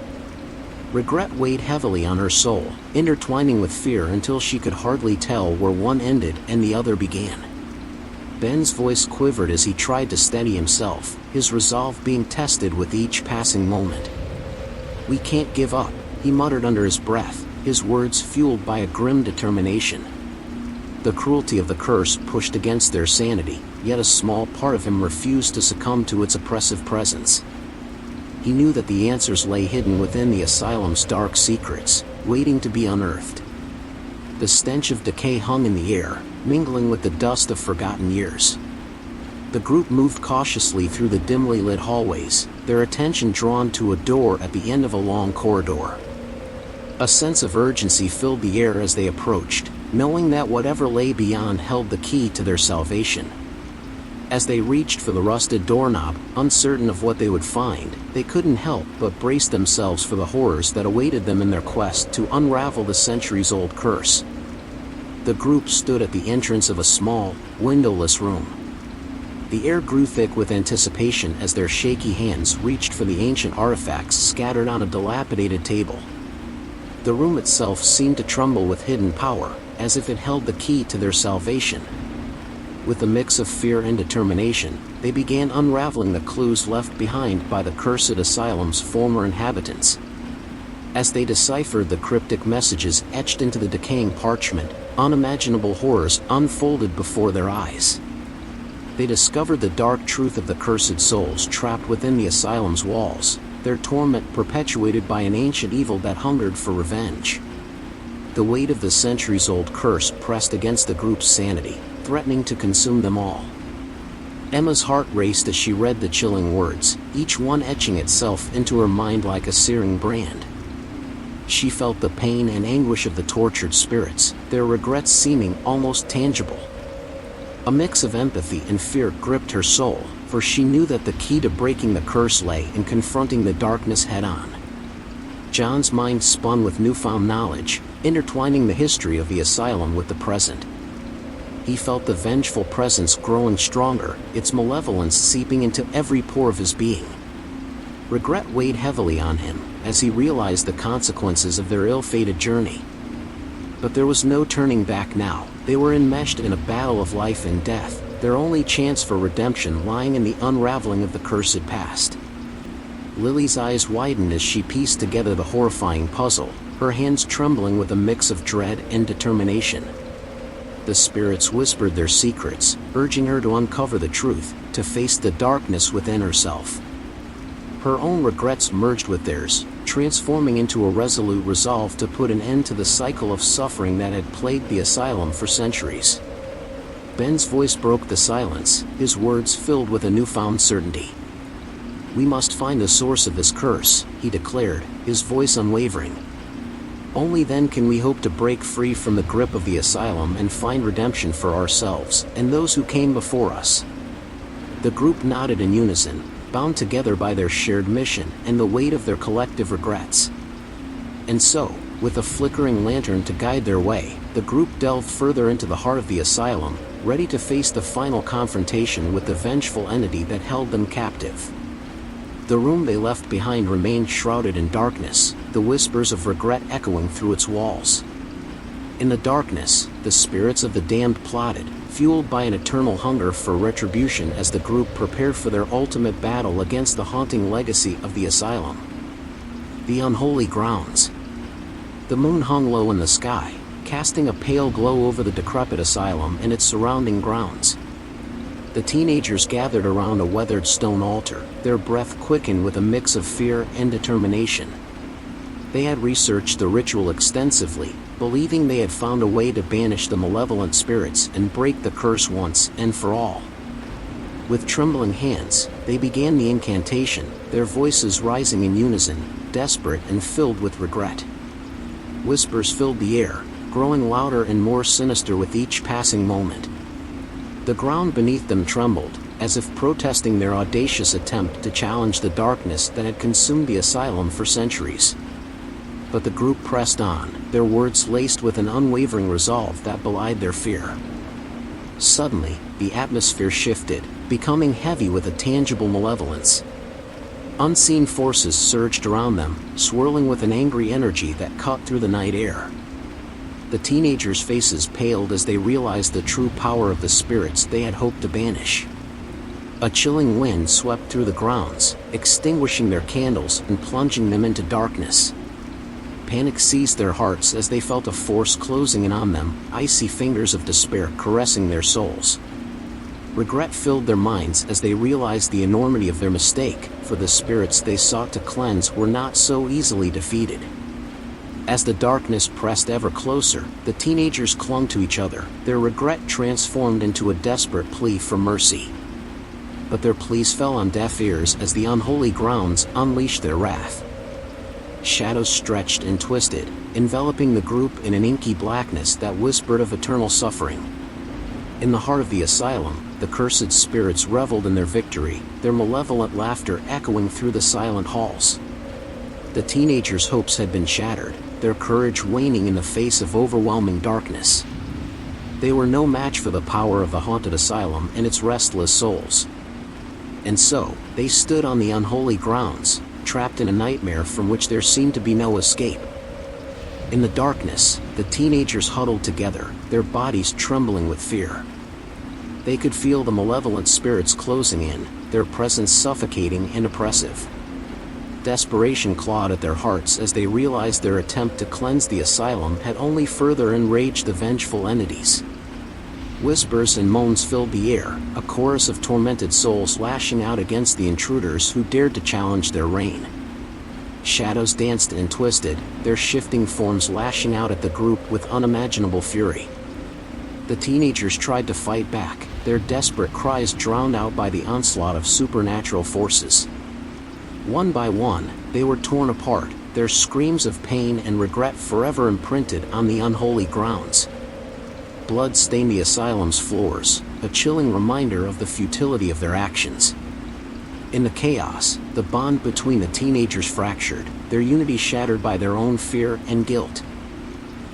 Regret weighed heavily on her soul, intertwining with fear until she could hardly tell where one ended and the other began. Ben's voice quivered as he tried to steady himself, his resolve being tested with each passing moment. "We can't give up," he muttered under his breath, his words fueled by a grim determination. The cruelty of the curse pushed against their sanity, yet a small part of him refused to succumb to its oppressive presence. He knew that the answers lay hidden within the asylum's dark secrets, waiting to be unearthed. The stench of decay hung in the air, mingling with the dust of forgotten years. The group moved cautiously through the dimly lit hallways, their attention drawn to a door at the end of a long corridor. A sense of urgency filled the air as they approached, knowing that whatever lay beyond held the key to their salvation. As they reached for the rusted doorknob, uncertain of what they would find, they couldn't help but brace themselves for the horrors that awaited them in their quest to unravel the centuries-old curse. The group stood at the entrance of a small, windowless room. The air grew thick with anticipation as their shaky hands reached for the ancient artifacts scattered on a dilapidated table. The room itself seemed to tremble with hidden power, as if it held the key to their salvation. With a mix of fear and determination, they began unraveling the clues left behind by the cursed asylum's former inhabitants. As they deciphered the cryptic messages etched into the decaying parchment, unimaginable horrors unfolded before their eyes. They discovered the dark truth of the cursed souls trapped within the asylum's walls, their torment perpetuated by an ancient evil that hungered for revenge. The weight of the centuries-old curse pressed against the group's sanity, threatening to consume them all. Emma's heart raced as she read the chilling words, each one etching itself into her mind like a searing brand. She felt the pain and anguish of the tortured spirits, their regrets seeming almost tangible. A mix of empathy and fear gripped her soul, for she knew that the key to breaking the curse lay in confronting the darkness head-on. John's mind spun with newfound knowledge, intertwining the history of the asylum with the present. He felt the vengeful presence growing stronger, its malevolence seeping into every pore of his being. Regret weighed heavily on him, as he realized the consequences of their ill-fated journey. But there was no turning back now. They were enmeshed in a battle of life and death, their only chance for redemption lying in the unraveling of the cursed past. Lily's eyes widened as she pieced together the horrifying puzzle, her hands trembling with a mix of dread and determination. The spirits whispered their secrets, urging her to uncover the truth, to face the darkness within herself. Her own regrets merged with theirs, transforming into a resolute resolve to put an end to the cycle of suffering that had plagued the asylum for centuries. Ben's voice broke the silence, his words filled with a newfound certainty. "We must find the source of this curse," he declared, his voice unwavering. "Only then can we hope to break free from the grip of the asylum and find redemption for ourselves and those who came before us." The group nodded in unison, bound together by their shared mission and the weight of their collective regrets. And so, with a flickering lantern to guide their way, the group delved further into the heart of the asylum, ready to face the final confrontation with the vengeful entity that held them captive. The room they left behind remained shrouded in darkness, the whispers of regret echoing through its walls. In the darkness, the spirits of the damned plotted, fueled by an eternal hunger for retribution as the group prepared for their ultimate battle against the haunting legacy of the asylum. The unholy grounds. The moon hung low in the sky, casting a pale glow over the decrepit asylum and its surrounding grounds. The teenagers gathered around a weathered stone altar, their breath quickened with a mix of fear and determination. They had researched the ritual extensively, believing they had found a way to banish the malevolent spirits and break the curse once and for all. With trembling hands, they began the incantation, their voices rising in unison, desperate and filled with regret. Whispers filled the air, growing louder and more sinister with each passing moment. The ground beneath them trembled, as if protesting their audacious attempt to challenge the darkness that had consumed the asylum for centuries. But the group pressed on, their words laced with an unwavering resolve that belied their fear. Suddenly, the atmosphere shifted, becoming heavy with a tangible malevolence. Unseen forces surged around them, swirling with an angry energy that cut through the night air. The teenagers' faces paled as they realized the true power of the spirits they had hoped to banish. A chilling wind swept through the grounds, extinguishing their candles and plunging them into darkness. Panic seized their hearts as they felt a force closing in on them, icy fingers of despair caressing their souls. Regret filled their minds as they realized the enormity of their mistake, for the spirits they sought to cleanse were not so easily defeated. As the darkness pressed ever closer, the teenagers clung to each other, their regret transformed into a desperate plea for mercy. But their pleas fell on deaf ears as the unholy grounds unleashed their wrath. Shadows stretched and twisted, enveloping the group in an inky blackness that whispered of eternal suffering. In the heart of the asylum, the cursed spirits reveled in their victory, their malevolent laughter echoing through the silent halls. The teenagers' hopes had been shattered, their courage waning in the face of overwhelming darkness. They were no match for the power of the haunted asylum and its restless souls. And so, they stood on the unholy grounds, trapped in a nightmare from which there seemed to be no escape. In the darkness, the teenagers huddled together, their bodies trembling with fear. They could feel the malevolent spirits closing in, their presence suffocating and oppressive. Desperation clawed at their hearts as they realized their attempt to cleanse the asylum had only further enraged the vengeful entities. Whispers and moans filled the air, a chorus of tormented souls lashing out against the intruders who dared to challenge their reign. Shadows danced and twisted, their shifting forms lashing out at the group with unimaginable fury. The teenagers tried to fight back, their desperate cries drowned out by the onslaught of supernatural forces. One by one, they were torn apart, their screams of pain and regret forever imprinted on the unholy grounds. Blood stained the asylum's floors, a chilling reminder of the futility of their actions. In the chaos, the bond between the teenagers fractured, their unity shattered by their own fear and guilt.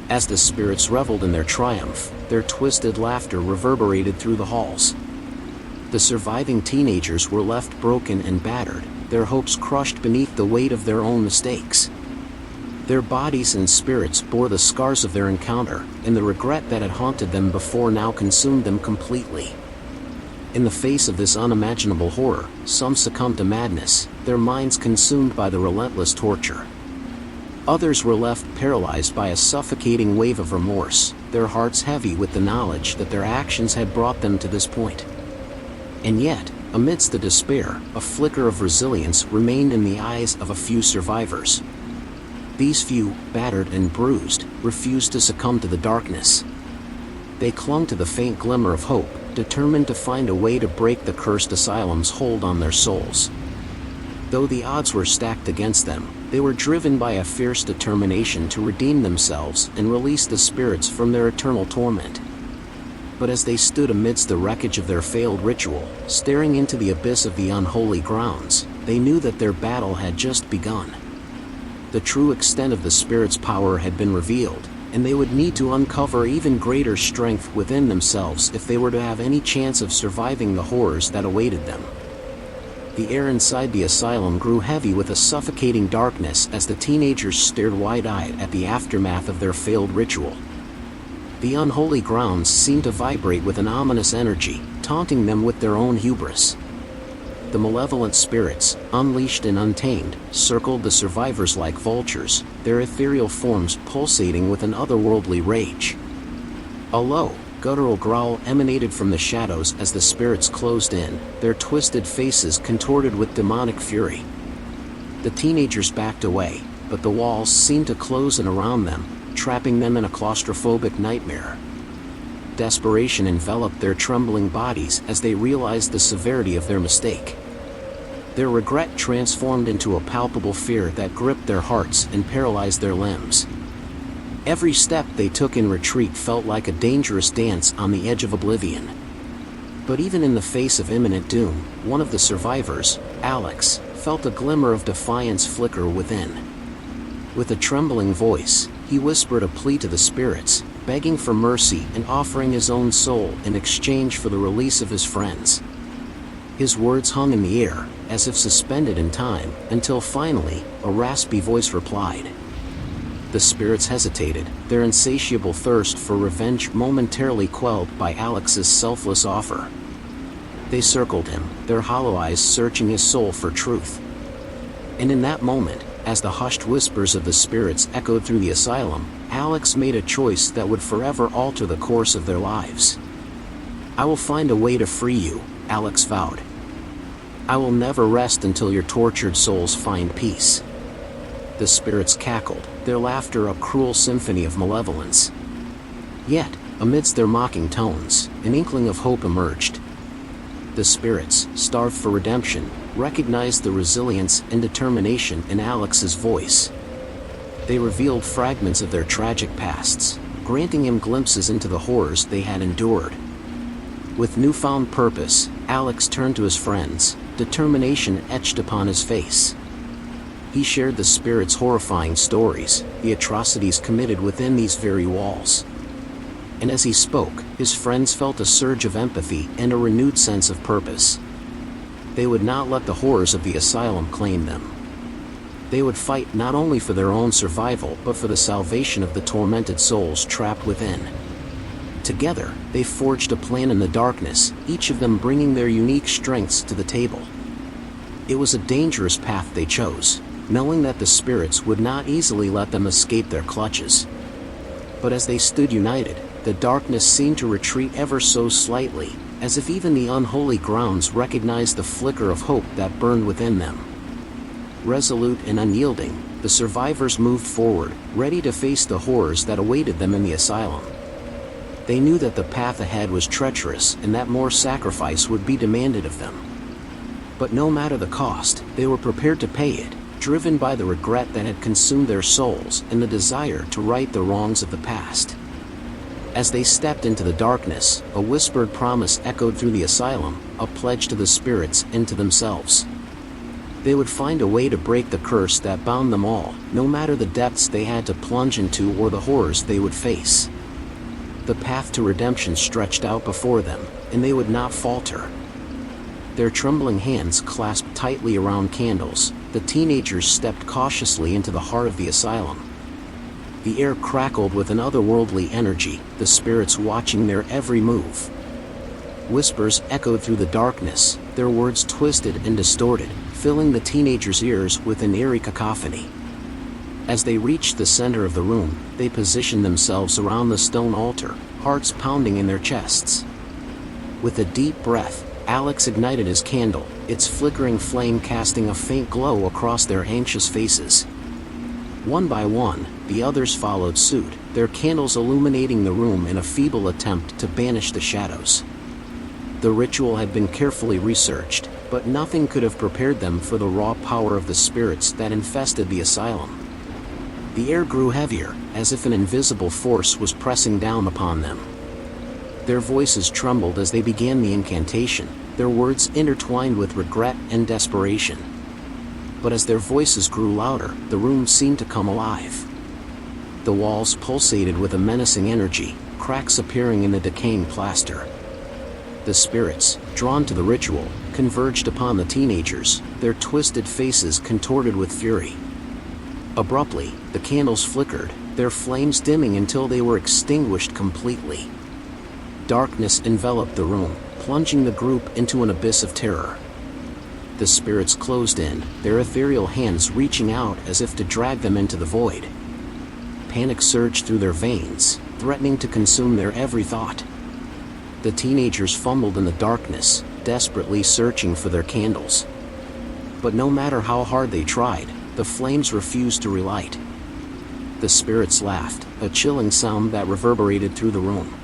As the spirits reveled in their triumph, their twisted laughter reverberated through the halls. The surviving teenagers were left broken and battered, their hopes crushed beneath the weight of their own mistakes. Their bodies and spirits bore the scars of their encounter, and the regret that had haunted them before now consumed them completely. In the face of this unimaginable horror, some succumbed to madness, their minds consumed by the relentless torture. Others were left paralyzed by a suffocating wave of remorse, their hearts heavy with the knowledge that their actions had brought them to this point. And yet, amidst the despair, a flicker of resilience remained in the eyes of a few survivors. These few, battered and bruised, refused to succumb to the darkness. They clung to the faint glimmer of hope, determined to find a way to break the cursed asylum's hold on their souls. Though the odds were stacked against them, they were driven by a fierce determination to redeem themselves and release the spirits from their eternal torment. But as they stood amidst the wreckage of their failed ritual, staring into the abyss of the unholy grounds, they knew that their battle had just begun. The true extent of the spirit's power had been revealed, and they would need to uncover even greater strength within themselves if they were to have any chance of surviving the horrors that awaited them. The air inside the asylum grew heavy with a suffocating darkness as the teenagers stared wide-eyed at the aftermath of their failed ritual. The unholy grounds seemed to vibrate with an ominous energy, taunting them with their own hubris. The malevolent spirits, unleashed and untamed, circled the survivors like vultures, their ethereal forms pulsating with an otherworldly rage. A low, guttural growl emanated from the shadows as the spirits closed in, their twisted faces contorted with demonic fury. The teenagers backed away, but the walls seemed to close in around them, trapping them in a claustrophobic nightmare. Desperation enveloped their trembling bodies as they realized the severity of their mistake. Their regret transformed into a palpable fear that gripped their hearts and paralyzed their limbs. Every step they took in retreat felt like a dangerous dance on the edge of oblivion. But even in the face of imminent doom, one of the survivors, Alex, felt a glimmer of defiance flicker within. With a trembling voice, he whispered a plea to the spirits, begging for mercy and offering his own soul in exchange for the release of his friends. His words hung in the air, as if suspended in time, until finally, a raspy voice replied. The spirits hesitated, their insatiable thirst for revenge momentarily quelled by Alex's selfless offer. They circled him, their hollow eyes searching his soul for truth. And in that moment, as the hushed whispers of the spirits echoed through the asylum, Alex made a choice that would forever alter the course of their lives. "I will find a way to free you," Alex vowed. "I will never rest until your tortured souls find peace." The spirits cackled, their laughter a cruel symphony of malevolence. Yet, amidst their mocking tones, an inkling of hope emerged. The spirits, starved for redemption, recognized the resilience and determination in Alex's voice. They revealed fragments of their tragic pasts, granting him glimpses into the horrors they had endured. With newfound purpose, Alex turned to his friends, determination etched upon his face. He shared the spirits' horrifying stories, the atrocities committed within these very walls. And as he spoke, his friends felt a surge of empathy and a renewed sense of purpose. They would not let the horrors of the asylum claim them. They would fight not only for their own survival but for the salvation of the tormented souls trapped within. Together, they forged a plan in the darkness, each of them bringing their unique strengths to the table. It was a dangerous path they chose, knowing that the spirits would not easily let them escape their clutches. But as they stood united, the darkness seemed to retreat ever so slightly, as if even the unholy grounds recognized the flicker of hope that burned within them. Resolute and unyielding, the survivors moved forward, ready to face the horrors that awaited them in the asylum. They knew that the path ahead was treacherous and that more sacrifice would be demanded of them. But no matter the cost, they were prepared to pay it, driven by the regret that had consumed their souls and the desire to right the wrongs of the past. As they stepped into the darkness, a whispered promise echoed through the asylum, a pledge to the spirits and to themselves. They would find a way to break the curse that bound them all, no matter the depths they had to plunge into or the horrors they would face. The path to redemption stretched out before them, and they would not falter. Their trembling hands clasped tightly around candles, the teenagers stepped cautiously into the heart of the asylum. The air crackled with an otherworldly energy, the spirits watching their every move. Whispers echoed through the darkness, their words twisted and distorted, filling the teenagers' ears with an eerie cacophony. As they reached the center of the room, they positioned themselves around the stone altar, hearts pounding in their chests. With a deep breath, Alex ignited his candle, its flickering flame casting a faint glow across their anxious faces. One by one, the others followed suit, their candles illuminating the room in a feeble attempt to banish the shadows. The ritual had been carefully researched, but nothing could have prepared them for the raw power of the spirits that infested the asylum. The air grew heavier, as if an invisible force was pressing down upon them. Their voices trembled as they began the incantation, their words intertwined with regret and desperation. But as their voices grew louder, the room seemed to come alive. The walls pulsated with a menacing energy, cracks appearing in the decaying plaster. The spirits, drawn to the ritual, converged upon the teenagers, their twisted faces contorted with fury. Abruptly, the candles flickered, their flames dimming until they were extinguished completely. Darkness enveloped the room, plunging the group into an abyss of terror. The spirits closed in, their ethereal hands reaching out as if to drag them into the void. Panic surged through their veins, threatening to consume their every thought. The teenagers fumbled in the darkness, desperately searching for their candles. But no matter how hard they tried, the flames refused to relight. The spirits laughed, a chilling sound that reverberated through the room.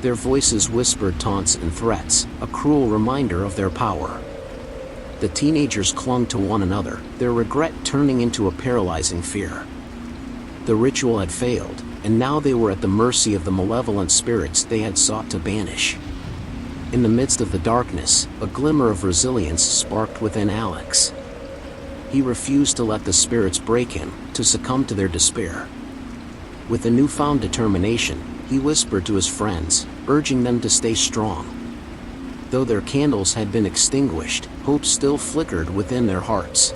Their voices whispered taunts and threats, a cruel reminder of their power. The teenagers clung to one another, their regret turning into a paralyzing fear. The ritual had failed, and now they were at the mercy of the malevolent spirits they had sought to banish. In the midst of the darkness, a glimmer of resilience sparked within Alex. He refused to let the spirits break him, to succumb to their despair. With a newfound determination, he whispered to his friends, urging them to stay strong. Though their candles had been extinguished, hope still flickered within their hearts.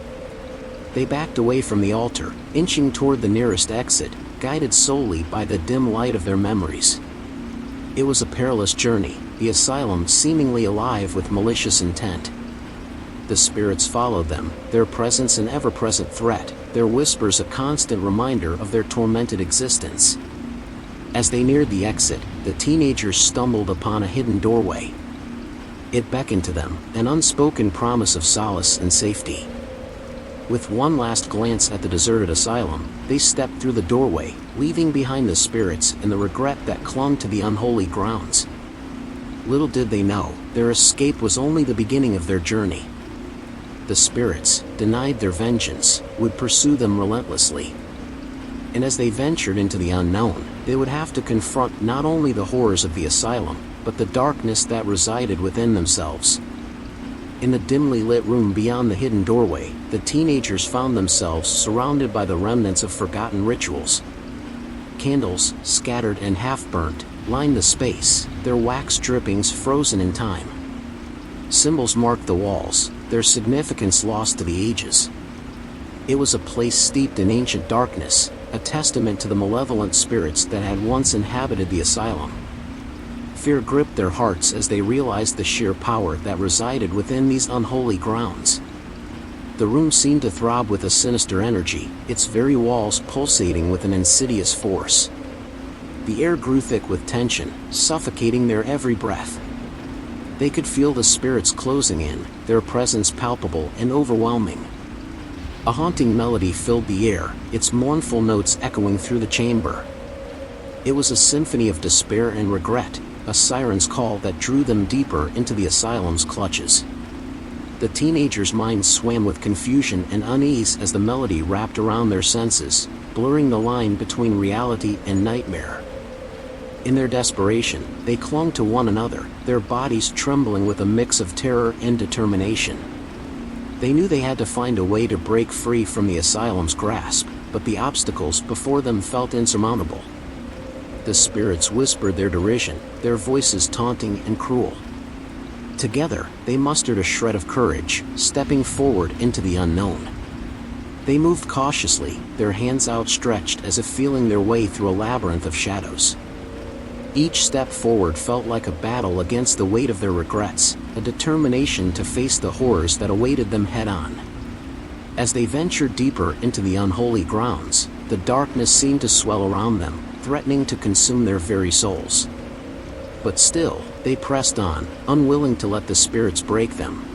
They backed away from the altar, inching toward the nearest exit, guided solely by the dim light of their memories. It was a perilous journey, the asylum seemingly alive with malicious intent. The spirits followed them, their presence an ever-present threat, their whispers a constant reminder of their tormented existence. As they neared the exit, the teenagers stumbled upon a hidden doorway. It beckoned to them, an unspoken promise of solace and safety. With one last glance at the deserted asylum, they stepped through the doorway, leaving behind the spirits and the regret that clung to the unholy grounds. Little did they know, their escape was only the beginning of their journey. The spirits, denied their vengeance, would pursue them relentlessly. And as they ventured into the unknown, they would have to confront not only the horrors of the asylum, but the darkness that resided within themselves. In the dimly lit room beyond the hidden doorway, the teenagers found themselves surrounded by the remnants of forgotten rituals. Candles, scattered and half-burnt, lined the space, their wax drippings frozen in time. Symbols marked the walls, their significance lost to the ages. It was a place steeped in ancient darkness, a testament to the malevolent spirits that had once inhabited the asylum. Fear gripped their hearts as they realized the sheer power that resided within these unholy grounds. The room seemed to throb with a sinister energy, its very walls pulsating with an insidious force. The air grew thick with tension, suffocating their every breath. They could feel the spirits closing in, their presence palpable and overwhelming. A haunting melody filled the air, its mournful notes echoing through the chamber. It was a symphony of despair and regret, a siren's call that drew them deeper into the asylum's clutches. The teenagers' minds swam with confusion and unease as the melody wrapped around their senses, blurring the line between reality and nightmare. In their desperation, they clung to one another, their bodies trembling with a mix of terror and determination. They knew they had to find a way to break free from the asylum's grasp, but the obstacles before them felt insurmountable. The spirits whispered their derision, their voices taunting and cruel. Together, they mustered a shred of courage, stepping forward into the unknown. They moved cautiously, their hands outstretched as if feeling their way through a labyrinth of shadows. Each step forward felt like a battle against the weight of their regrets, a determination to face the horrors that awaited them head-on. As they ventured deeper into the unholy grounds, the darkness seemed to swell around them, threatening to consume their very souls. But still, they pressed on, unwilling to let the spirits break them.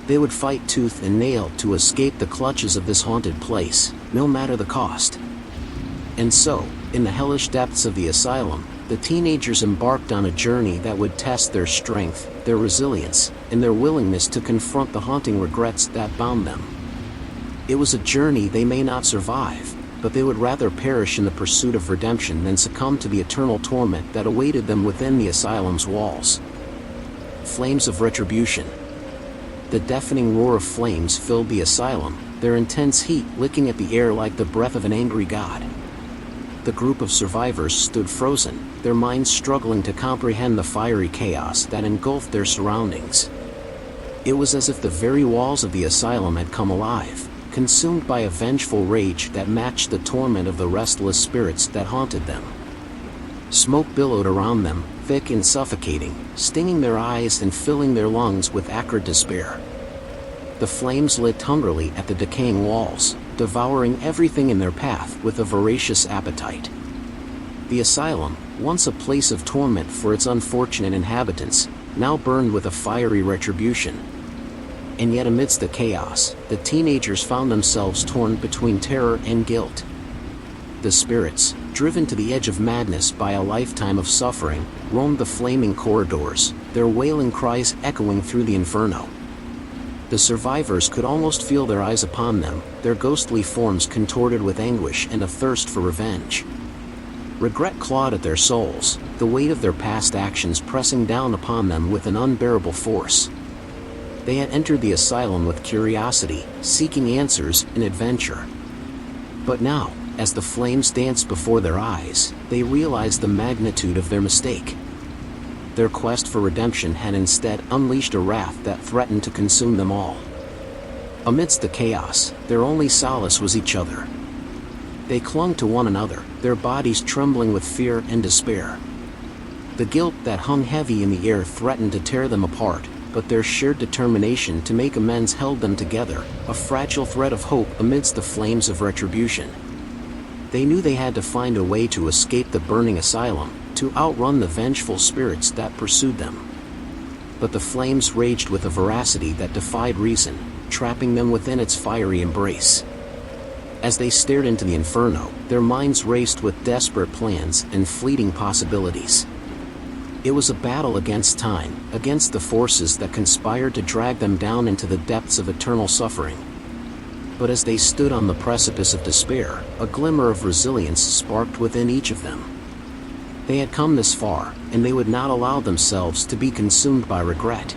They would fight tooth and nail to escape the clutches of this haunted place, no matter the cost. And so, in the hellish depths of the asylum, the teenagers embarked on a journey that would test their strength, their resilience, and their willingness to confront the haunting regrets that bound them. It was a journey they may not survive, but they would rather perish in the pursuit of redemption than succumb to the eternal torment that awaited them within the asylum's walls. Flames of retribution. The deafening roar of flames filled the asylum, their intense heat licking at the air like the breath of an angry god. The group of survivors stood frozen, their minds struggling to comprehend the fiery chaos that engulfed their surroundings. It was as if the very walls of the asylum had come alive, consumed by a vengeful rage that matched the torment of the restless spirits that haunted them. Smoke billowed around them, thick and suffocating, stinging their eyes and filling their lungs with acrid despair. The flames lit hungrily at the decaying walls, devouring everything in their path with a voracious appetite. The asylum, once a place of torment for its unfortunate inhabitants, now burned with a fiery retribution. And yet amidst the chaos, the teenagers found themselves torn between terror and guilt. The spirits, driven to the edge of madness by a lifetime of suffering, roamed the flaming corridors, their wailing cries echoing through the inferno. The survivors could almost feel their eyes upon them, their ghostly forms contorted with anguish and a thirst for revenge. Regret clawed at their souls, the weight of their past actions pressing down upon them with an unbearable force. They had entered the asylum with curiosity, seeking answers and adventure. But now, as the flames danced before their eyes, they realized the magnitude of their mistake. Their quest for redemption had instead unleashed a wrath that threatened to consume them all. Amidst the chaos, their only solace was each other. They clung to one another, their bodies trembling with fear and despair. The guilt that hung heavy in the air threatened to tear them apart, but their shared determination to make amends held them together, a fragile thread of hope amidst the flames of retribution. They knew they had to find a way to escape the burning asylum, to outrun the vengeful spirits that pursued them. But the flames raged with a veracity that defied reason, trapping them within its fiery embrace. As they stared into the inferno, their minds raced with desperate plans and fleeting possibilities. It was a battle against time, against the forces that conspired to drag them down into the depths of eternal suffering. But as they stood on the precipice of despair, a glimmer of resilience sparked within each of them. They had come this far, and they would not allow themselves to be consumed by regret.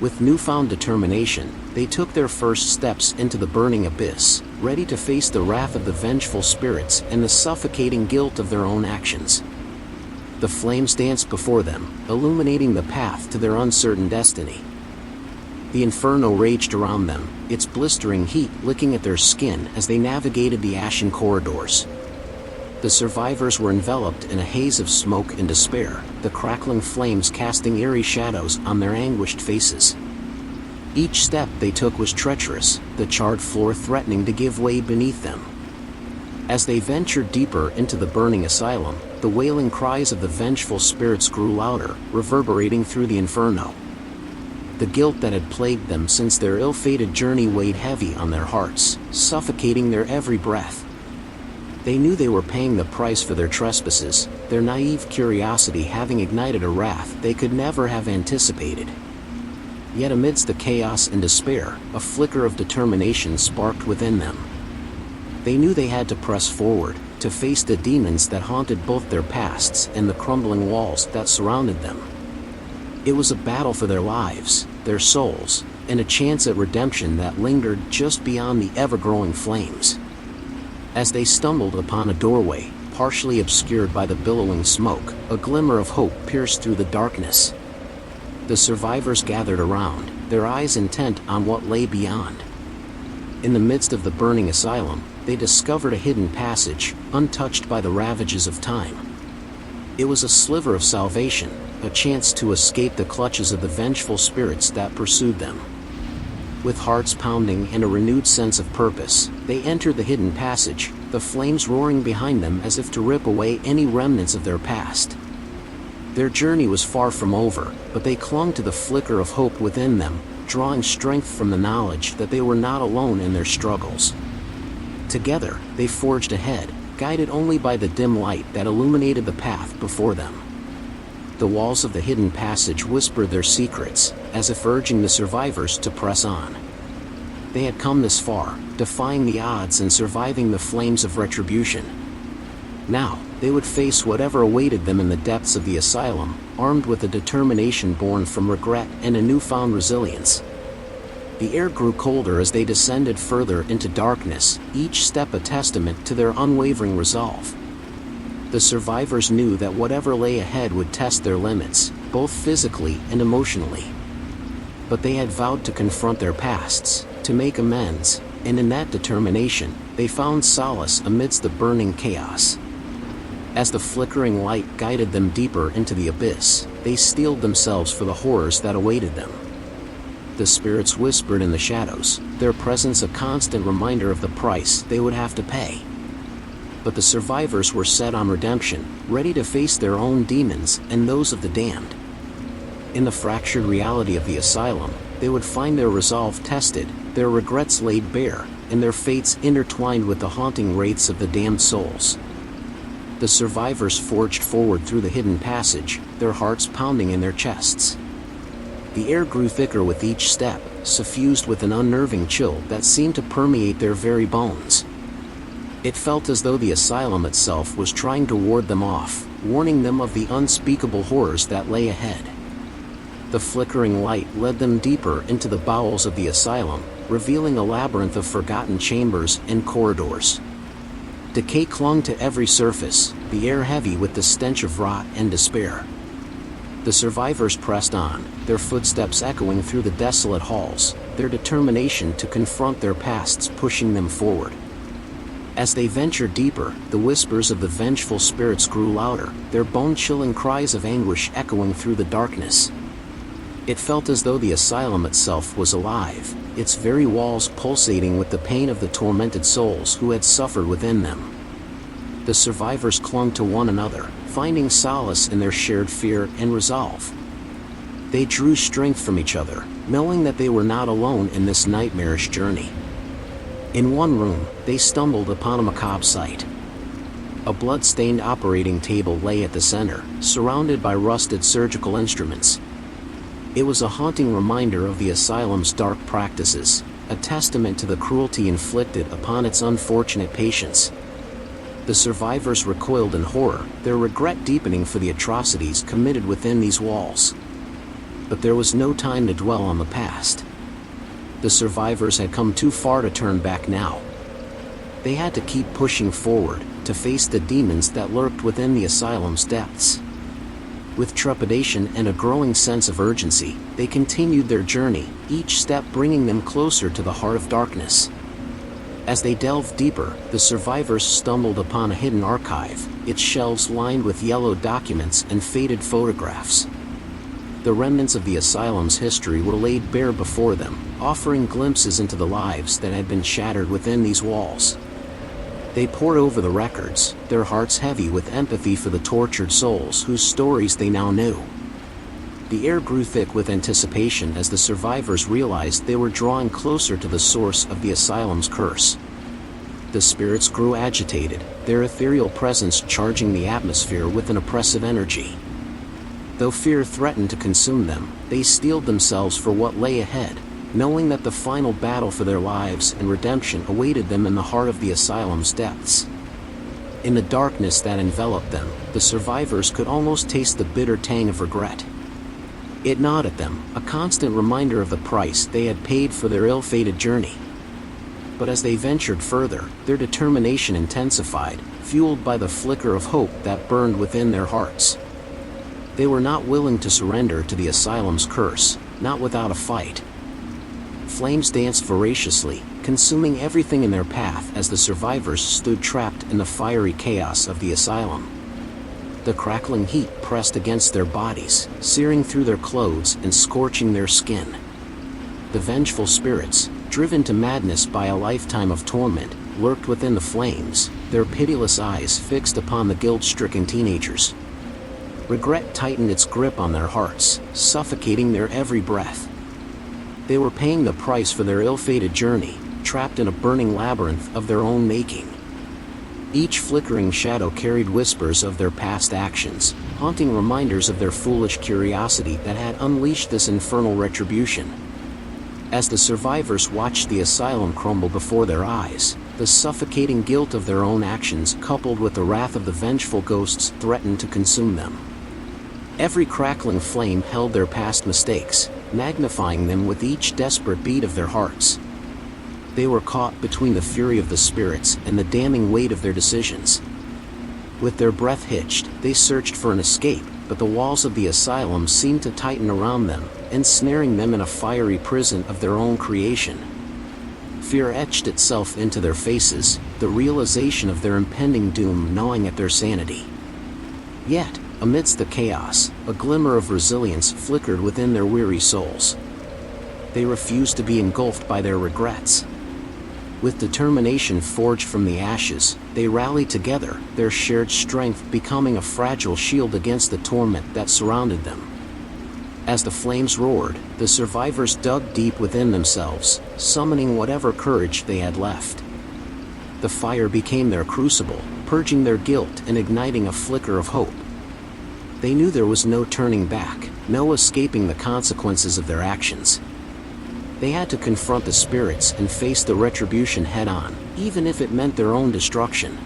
With newfound determination, they took their first steps into the burning abyss, ready to face the wrath of the vengeful spirits and the suffocating guilt of their own actions. The flames danced before them, illuminating the path to their uncertain destiny. The inferno raged around them, its blistering heat licking at their skin as they navigated the ashen corridors. The survivors were enveloped in a haze of smoke and despair, the crackling flames casting eerie shadows on their anguished faces. Each step they took was treacherous, the charred floor threatening to give way beneath them. As they ventured deeper into the burning asylum, the wailing cries of the vengeful spirits grew louder, reverberating through the inferno. The guilt that had plagued them since their ill-fated journey weighed heavy on their hearts, suffocating their every breath. They knew they were paying the price for their trespasses, their naive curiosity having ignited a wrath they could never have anticipated. Yet amidst the chaos and despair, a flicker of determination sparked within them. They knew they had to press forward, to face the demons that haunted both their pasts and the crumbling walls that surrounded them. It was a battle for their lives, their souls, and a chance at redemption that lingered just beyond the ever-growing flames. As they stumbled upon a doorway, partially obscured by the billowing smoke, a glimmer of hope pierced through the darkness. The survivors gathered around, their eyes intent on what lay beyond. In the midst of the burning asylum, they discovered a hidden passage, untouched by the ravages of time. It was a sliver of salvation, a chance to escape the clutches of the vengeful spirits that pursued them. With hearts pounding and a renewed sense of purpose, they entered the hidden passage, the flames roaring behind them as if to rip away any remnants of their past. Their journey was far from over, but they clung to the flicker of hope within them, drawing strength from the knowledge that they were not alone in their struggles. Together, they forged ahead, guided only by the dim light that illuminated the path before them. The walls of the hidden passage whispered their secrets, as if urging the survivors to press on. They had come this far, defying the odds and surviving the flames of retribution. Now, they would face whatever awaited them in the depths of the asylum, armed with a determination born from regret and a newfound resilience. The air grew colder as they descended further into darkness, each step a testament to their unwavering resolve. The survivors knew that whatever lay ahead would test their limits, both physically and emotionally. But they had vowed to confront their pasts, to make amends, and in that determination, they found solace amidst the burning chaos. As the flickering light guided them deeper into the abyss, they steeled themselves for the horrors that awaited them. The spirits whispered in the shadows, their presence a constant reminder of the price they would have to pay. But the survivors were set on redemption, ready to face their own demons and those of the damned. In the fractured reality of the asylum, they would find their resolve tested, their regrets laid bare, and their fates intertwined with the haunting wraiths of the damned souls. The survivors forged forward through the hidden passage, their hearts pounding in their chests. The air grew thicker with each step, suffused with an unnerving chill that seemed to permeate their very bones. It felt as though the asylum itself was trying to ward them off, warning them of the unspeakable horrors that lay ahead. The flickering light led them deeper into the bowels of the asylum, revealing a labyrinth of forgotten chambers and corridors. Decay clung to every surface, the air heavy with the stench of rot and despair. The survivors pressed on, their footsteps echoing through the desolate halls, their determination to confront their pasts pushing them forward. As they ventured deeper, the whispers of the vengeful spirits grew louder, their bone-chilling cries of anguish echoing through the darkness. It felt as though the asylum itself was alive, its very walls pulsating with the pain of the tormented souls who had suffered within them. The survivors clung to one another, finding solace in their shared fear and resolve. They drew strength from each other, knowing that they were not alone in this nightmarish journey. In one room, they stumbled upon a macabre sight. A blood-stained operating table lay at the center, surrounded by rusted surgical instruments. It was a haunting reminder of the asylum's dark practices, a testament to the cruelty inflicted upon its unfortunate patients. The survivors recoiled in horror, their regret deepening for the atrocities committed within these walls. But there was no time to dwell on the past. The survivors had come too far to turn back now. They had to keep pushing forward, to face the demons that lurked within the asylum's depths. With trepidation and a growing sense of urgency, they continued their journey, each step bringing them closer to the heart of darkness. As they delved deeper, the survivors stumbled upon a hidden archive, its shelves lined with yellowed documents and faded photographs. The remnants of the asylum's history were laid bare before them, offering glimpses into the lives that had been shattered within these walls. They pored over the records, their hearts heavy with empathy for the tortured souls whose stories they now knew. The air grew thick with anticipation as the survivors realized they were drawing closer to the source of the asylum's curse. The spirits grew agitated, their ethereal presence charging the atmosphere with an oppressive energy. Though fear threatened to consume them, they steeled themselves for what lay ahead, knowing that the final battle for their lives and redemption awaited them in the heart of the asylum's depths. In the darkness that enveloped them, the survivors could almost taste the bitter tang of regret. It gnawed at them, a constant reminder of the price they had paid for their ill-fated journey. But as they ventured further, their determination intensified, fueled by the flicker of hope that burned within their hearts. They were not willing to surrender to the asylum's curse, not without a fight. Flames danced voraciously, consuming everything in their path as the survivors stood trapped in the fiery chaos of the asylum. The crackling heat pressed against their bodies, searing through their clothes and scorching their skin. The vengeful spirits, driven to madness by a lifetime of torment, lurked within the flames, their pitiless eyes fixed upon the guilt-stricken teenagers. Regret tightened its grip on their hearts, suffocating their every breath. They were paying the price for their ill-fated journey, trapped in a burning labyrinth of their own making. Each flickering shadow carried whispers of their past actions, haunting reminders of their foolish curiosity that had unleashed this infernal retribution. As the survivors watched the asylum crumble before their eyes, the suffocating guilt of their own actions coupled with the wrath of the vengeful ghosts threatened to consume them. Every crackling flame held their past mistakes, magnifying them with each desperate beat of their hearts. They were caught between the fury of the spirits and the damning weight of their decisions. With their breath hitched, they searched for an escape, but the walls of the asylum seemed to tighten around them, ensnaring them in a fiery prison of their own creation. Fear etched itself into their faces, the realization of their impending doom gnawing at their sanity. Yet, amidst the chaos, a glimmer of resilience flickered within their weary souls. They refused to be engulfed by their regrets. With determination forged from the ashes, they rallied together, their shared strength becoming a fragile shield against the torment that surrounded them. As the flames roared, the survivors dug deep within themselves, summoning whatever courage they had left. The fire became their crucible, purging their guilt and igniting a flicker of hope. They knew there was no turning back, no escaping the consequences of their actions. They had to confront the spirits and face the retribution head-on, even if it meant their own destruction.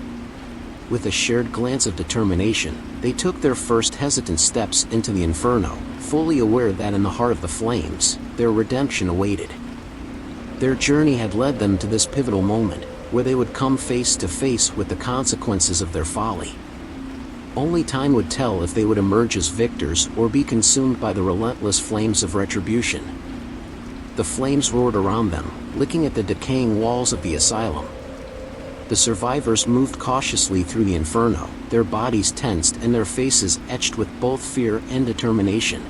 With a shared glance of determination, they took their first hesitant steps into the inferno, fully aware that in the heart of the flames, their redemption awaited. Their journey had led them to this pivotal moment, where they would come face to face with the consequences of their folly. Only time would tell if they would emerge as victors or be consumed by the relentless flames of retribution. The flames roared around them, licking at the decaying walls of the asylum. The survivors moved cautiously through the inferno, their bodies tensed and their faces etched with both fear and determination.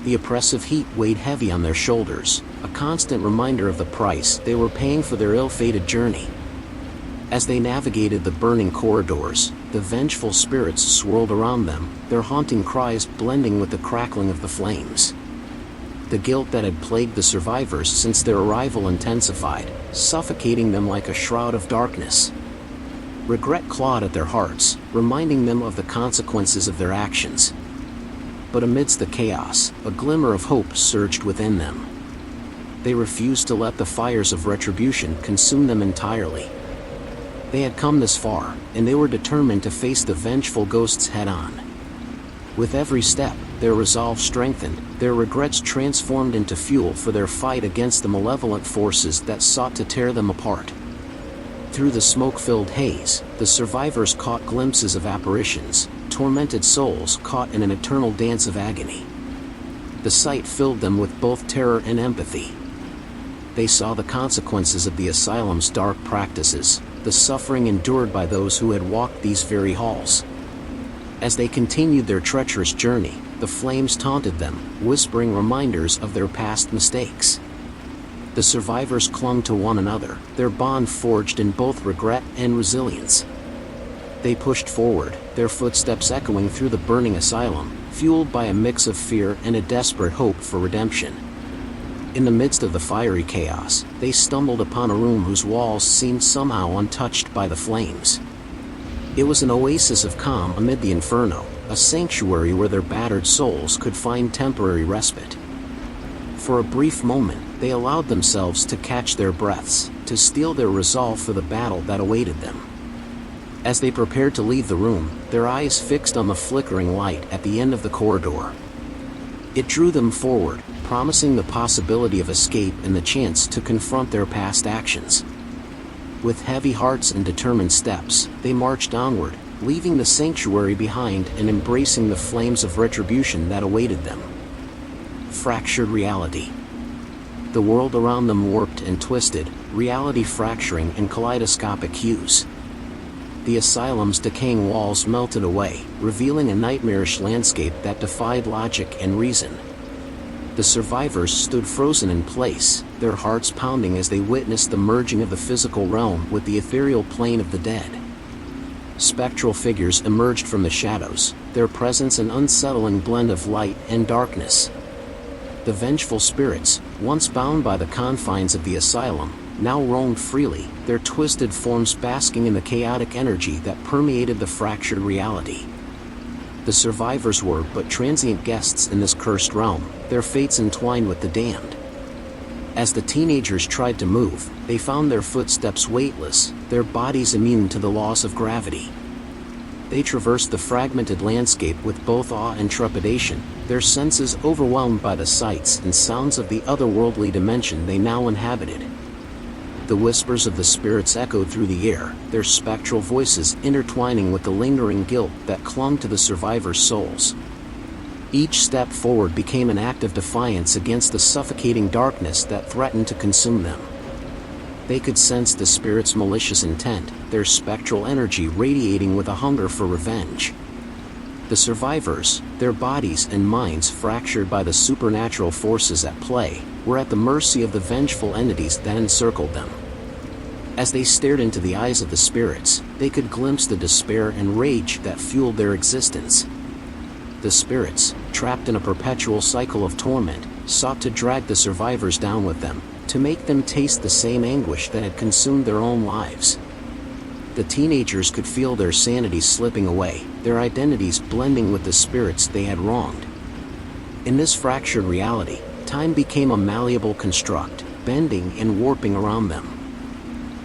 The oppressive heat weighed heavy on their shoulders, a constant reminder of the price they were paying for their ill-fated journey. As they navigated the burning corridors, the vengeful spirits swirled around them, their haunting cries blending with the crackling of the flames. The guilt that had plagued the survivors since their arrival intensified, suffocating them like a shroud of darkness. Regret clawed at their hearts, reminding them of the consequences of their actions. But amidst the chaos, a glimmer of hope surged within them. They refused to let the fires of retribution consume them entirely. They had come this far, and they were determined to face the vengeful ghosts head-on. With every step, their resolve strengthened, their regrets transformed into fuel for their fight against the malevolent forces that sought to tear them apart. Through the smoke-filled haze, the survivors caught glimpses of apparitions, tormented souls caught in an eternal dance of agony. The sight filled them with both terror and empathy. They saw the consequences of the asylum's dark practices, the suffering endured by those who had walked these very halls. As they continued their treacherous journey, the flames taunted them, whispering reminders of their past mistakes. The survivors clung to one another, their bond forged in both regret and resilience. They pushed forward, their footsteps echoing through the burning asylum, fueled by a mix of fear and a desperate hope for redemption. In the midst of the fiery chaos, they stumbled upon a room whose walls seemed somehow untouched by the flames. It was an oasis of calm amid the inferno, a sanctuary where their battered souls could find temporary respite. For a brief moment, they allowed themselves to catch their breaths, to steel their resolve for the battle that awaited them. As they prepared to leave the room, their eyes fixed on the flickering light at the end of the corridor. It drew them forward, promising the possibility of escape and the chance to confront their past actions. With heavy hearts and determined steps, they marched onward, leaving the sanctuary behind and embracing the flames of retribution that awaited them. Fractured reality. The world around them warped and twisted, reality fracturing in kaleidoscopic hues. The asylum's decaying walls melted away, revealing a nightmarish landscape that defied logic and reason. The survivors stood frozen in place, their hearts pounding as they witnessed the merging of the physical realm with the ethereal plane of the dead. Spectral figures emerged from the shadows, their presence an unsettling blend of light and darkness. The vengeful spirits, once bound by the confines of the asylum, now roamed freely, their twisted forms basking in the chaotic energy that permeated the fractured reality. The survivors were but transient guests in this cursed realm, their fates entwined with the damned. As the teenagers tried to move, they found their footsteps weightless, their bodies immune to the laws of gravity. They traversed the fragmented landscape with both awe and trepidation, their senses overwhelmed by the sights and sounds of the otherworldly dimension they now inhabited. The whispers of the spirits echoed through the air, their spectral voices intertwining with the lingering guilt that clung to the survivors' souls. Each step forward became an act of defiance against the suffocating darkness that threatened to consume them. They could sense the spirits' malicious intent, their spectral energy radiating with a hunger for revenge. The survivors, their bodies and minds fractured by the supernatural forces at play, were at the mercy of the vengeful entities that encircled them. As they stared into the eyes of the spirits, they could glimpse the despair and rage that fueled their existence. The spirits, trapped in a perpetual cycle of torment, sought to drag the survivors down with them, to make them taste the same anguish that had consumed their own lives. The teenagers could feel their sanity slipping away, their identities blending with the spirits they had wronged. In this fractured reality, time became a malleable construct, bending and warping around them.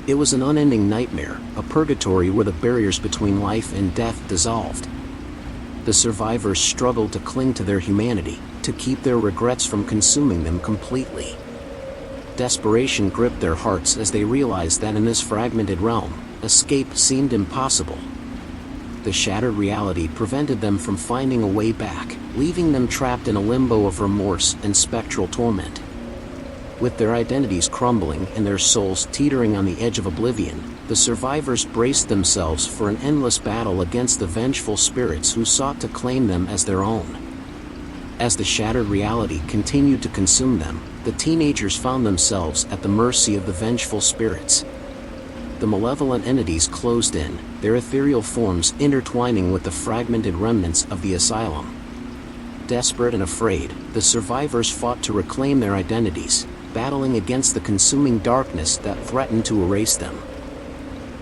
It was an unending nightmare, a purgatory where the barriers between life and death dissolved. The survivors struggled to cling to their humanity, to keep their regrets from consuming them completely. Desperation gripped their hearts as they realized that in this fragmented realm, escape seemed impossible. The shattered reality prevented them from finding a way back, leaving them trapped in a limbo of remorse and spectral torment. With their identities crumbling and their souls teetering on the edge of oblivion, the survivors braced themselves for an endless battle against the vengeful spirits who sought to claim them as their own. As the shattered reality continued to consume them, the teenagers found themselves at the mercy of the vengeful spirits. the malevolent entities closed in, their ethereal forms intertwining with the fragmented remnants of the asylum. Desperate and afraid, the survivors fought to reclaim their identities, battling against the consuming darkness that threatened to erase them.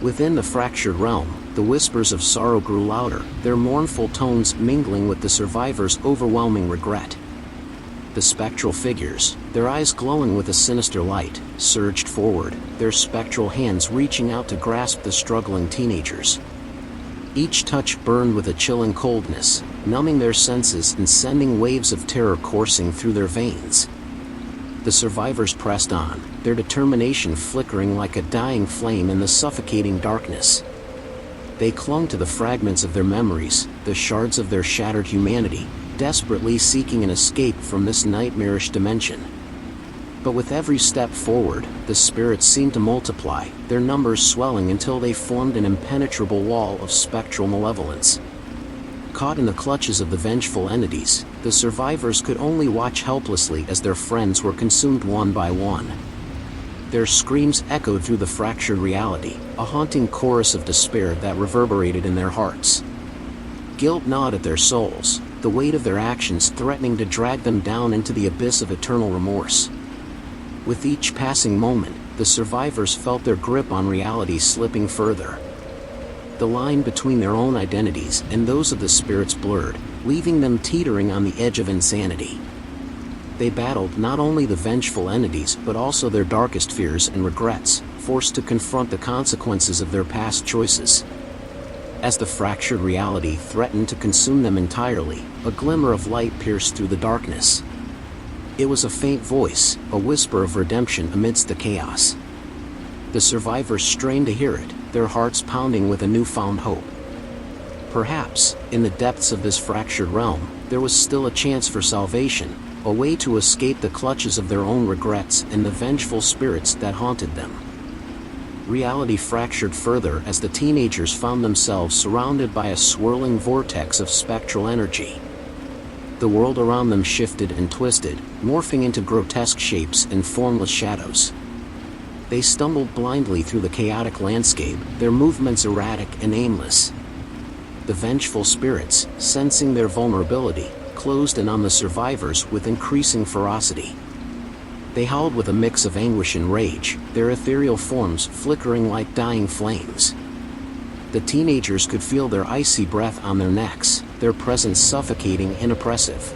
Within the fractured realm, the whispers of sorrow grew louder, their mournful tones mingling with the survivors' overwhelming regret. The spectral figures, their eyes glowing with a sinister light, surged forward, their spectral hands reaching out to grasp the struggling teenagers. Each touch burned with a chilling coldness, numbing their senses and sending waves of terror coursing through their veins. The survivors pressed on, their determination flickering like a dying flame in the suffocating darkness. They clung to the fragments of their memories, the shards of their shattered humanity, desperately seeking an escape from this nightmarish dimension. But with every step forward, the spirits seemed to multiply, their numbers swelling until they formed an impenetrable wall of spectral malevolence. Caught in the clutches of the vengeful entities, the survivors could only watch helplessly as their friends were consumed one by one. Their screams echoed through the fractured reality, a haunting chorus of despair that reverberated in their hearts. Guilt gnawed at their souls, the weight of their actions threatening to drag them down into the abyss of eternal remorse. With each passing moment, the survivors felt their grip on reality slipping further. The line between their own identities and those of the spirits blurred, leaving them teetering on the edge of insanity. They battled not only the vengeful entities but also their darkest fears and regrets, forced to confront the consequences of their past choices. As the fractured reality threatened to consume them entirely, a glimmer of light pierced through the darkness. It was a faint voice, a whisper of redemption amidst the chaos. The survivors strained to hear it, their hearts pounding with a newfound hope. Perhaps, in the depths of this fractured realm, there was still a chance for salvation, a way to escape the clutches of their own regrets and the vengeful spirits that haunted them. Reality fractured further as the teenagers found themselves surrounded by a swirling vortex of spectral energy. The world around them shifted and twisted, morphing into grotesque shapes and formless shadows. They stumbled blindly through the chaotic landscape, their movements erratic and aimless. The vengeful spirits, sensing their vulnerability, closed in on the survivors with increasing ferocity. They howled with a mix of anguish and rage, their ethereal forms flickering like dying flames. The teenagers could feel their icy breath on their necks, their presence suffocating and oppressive.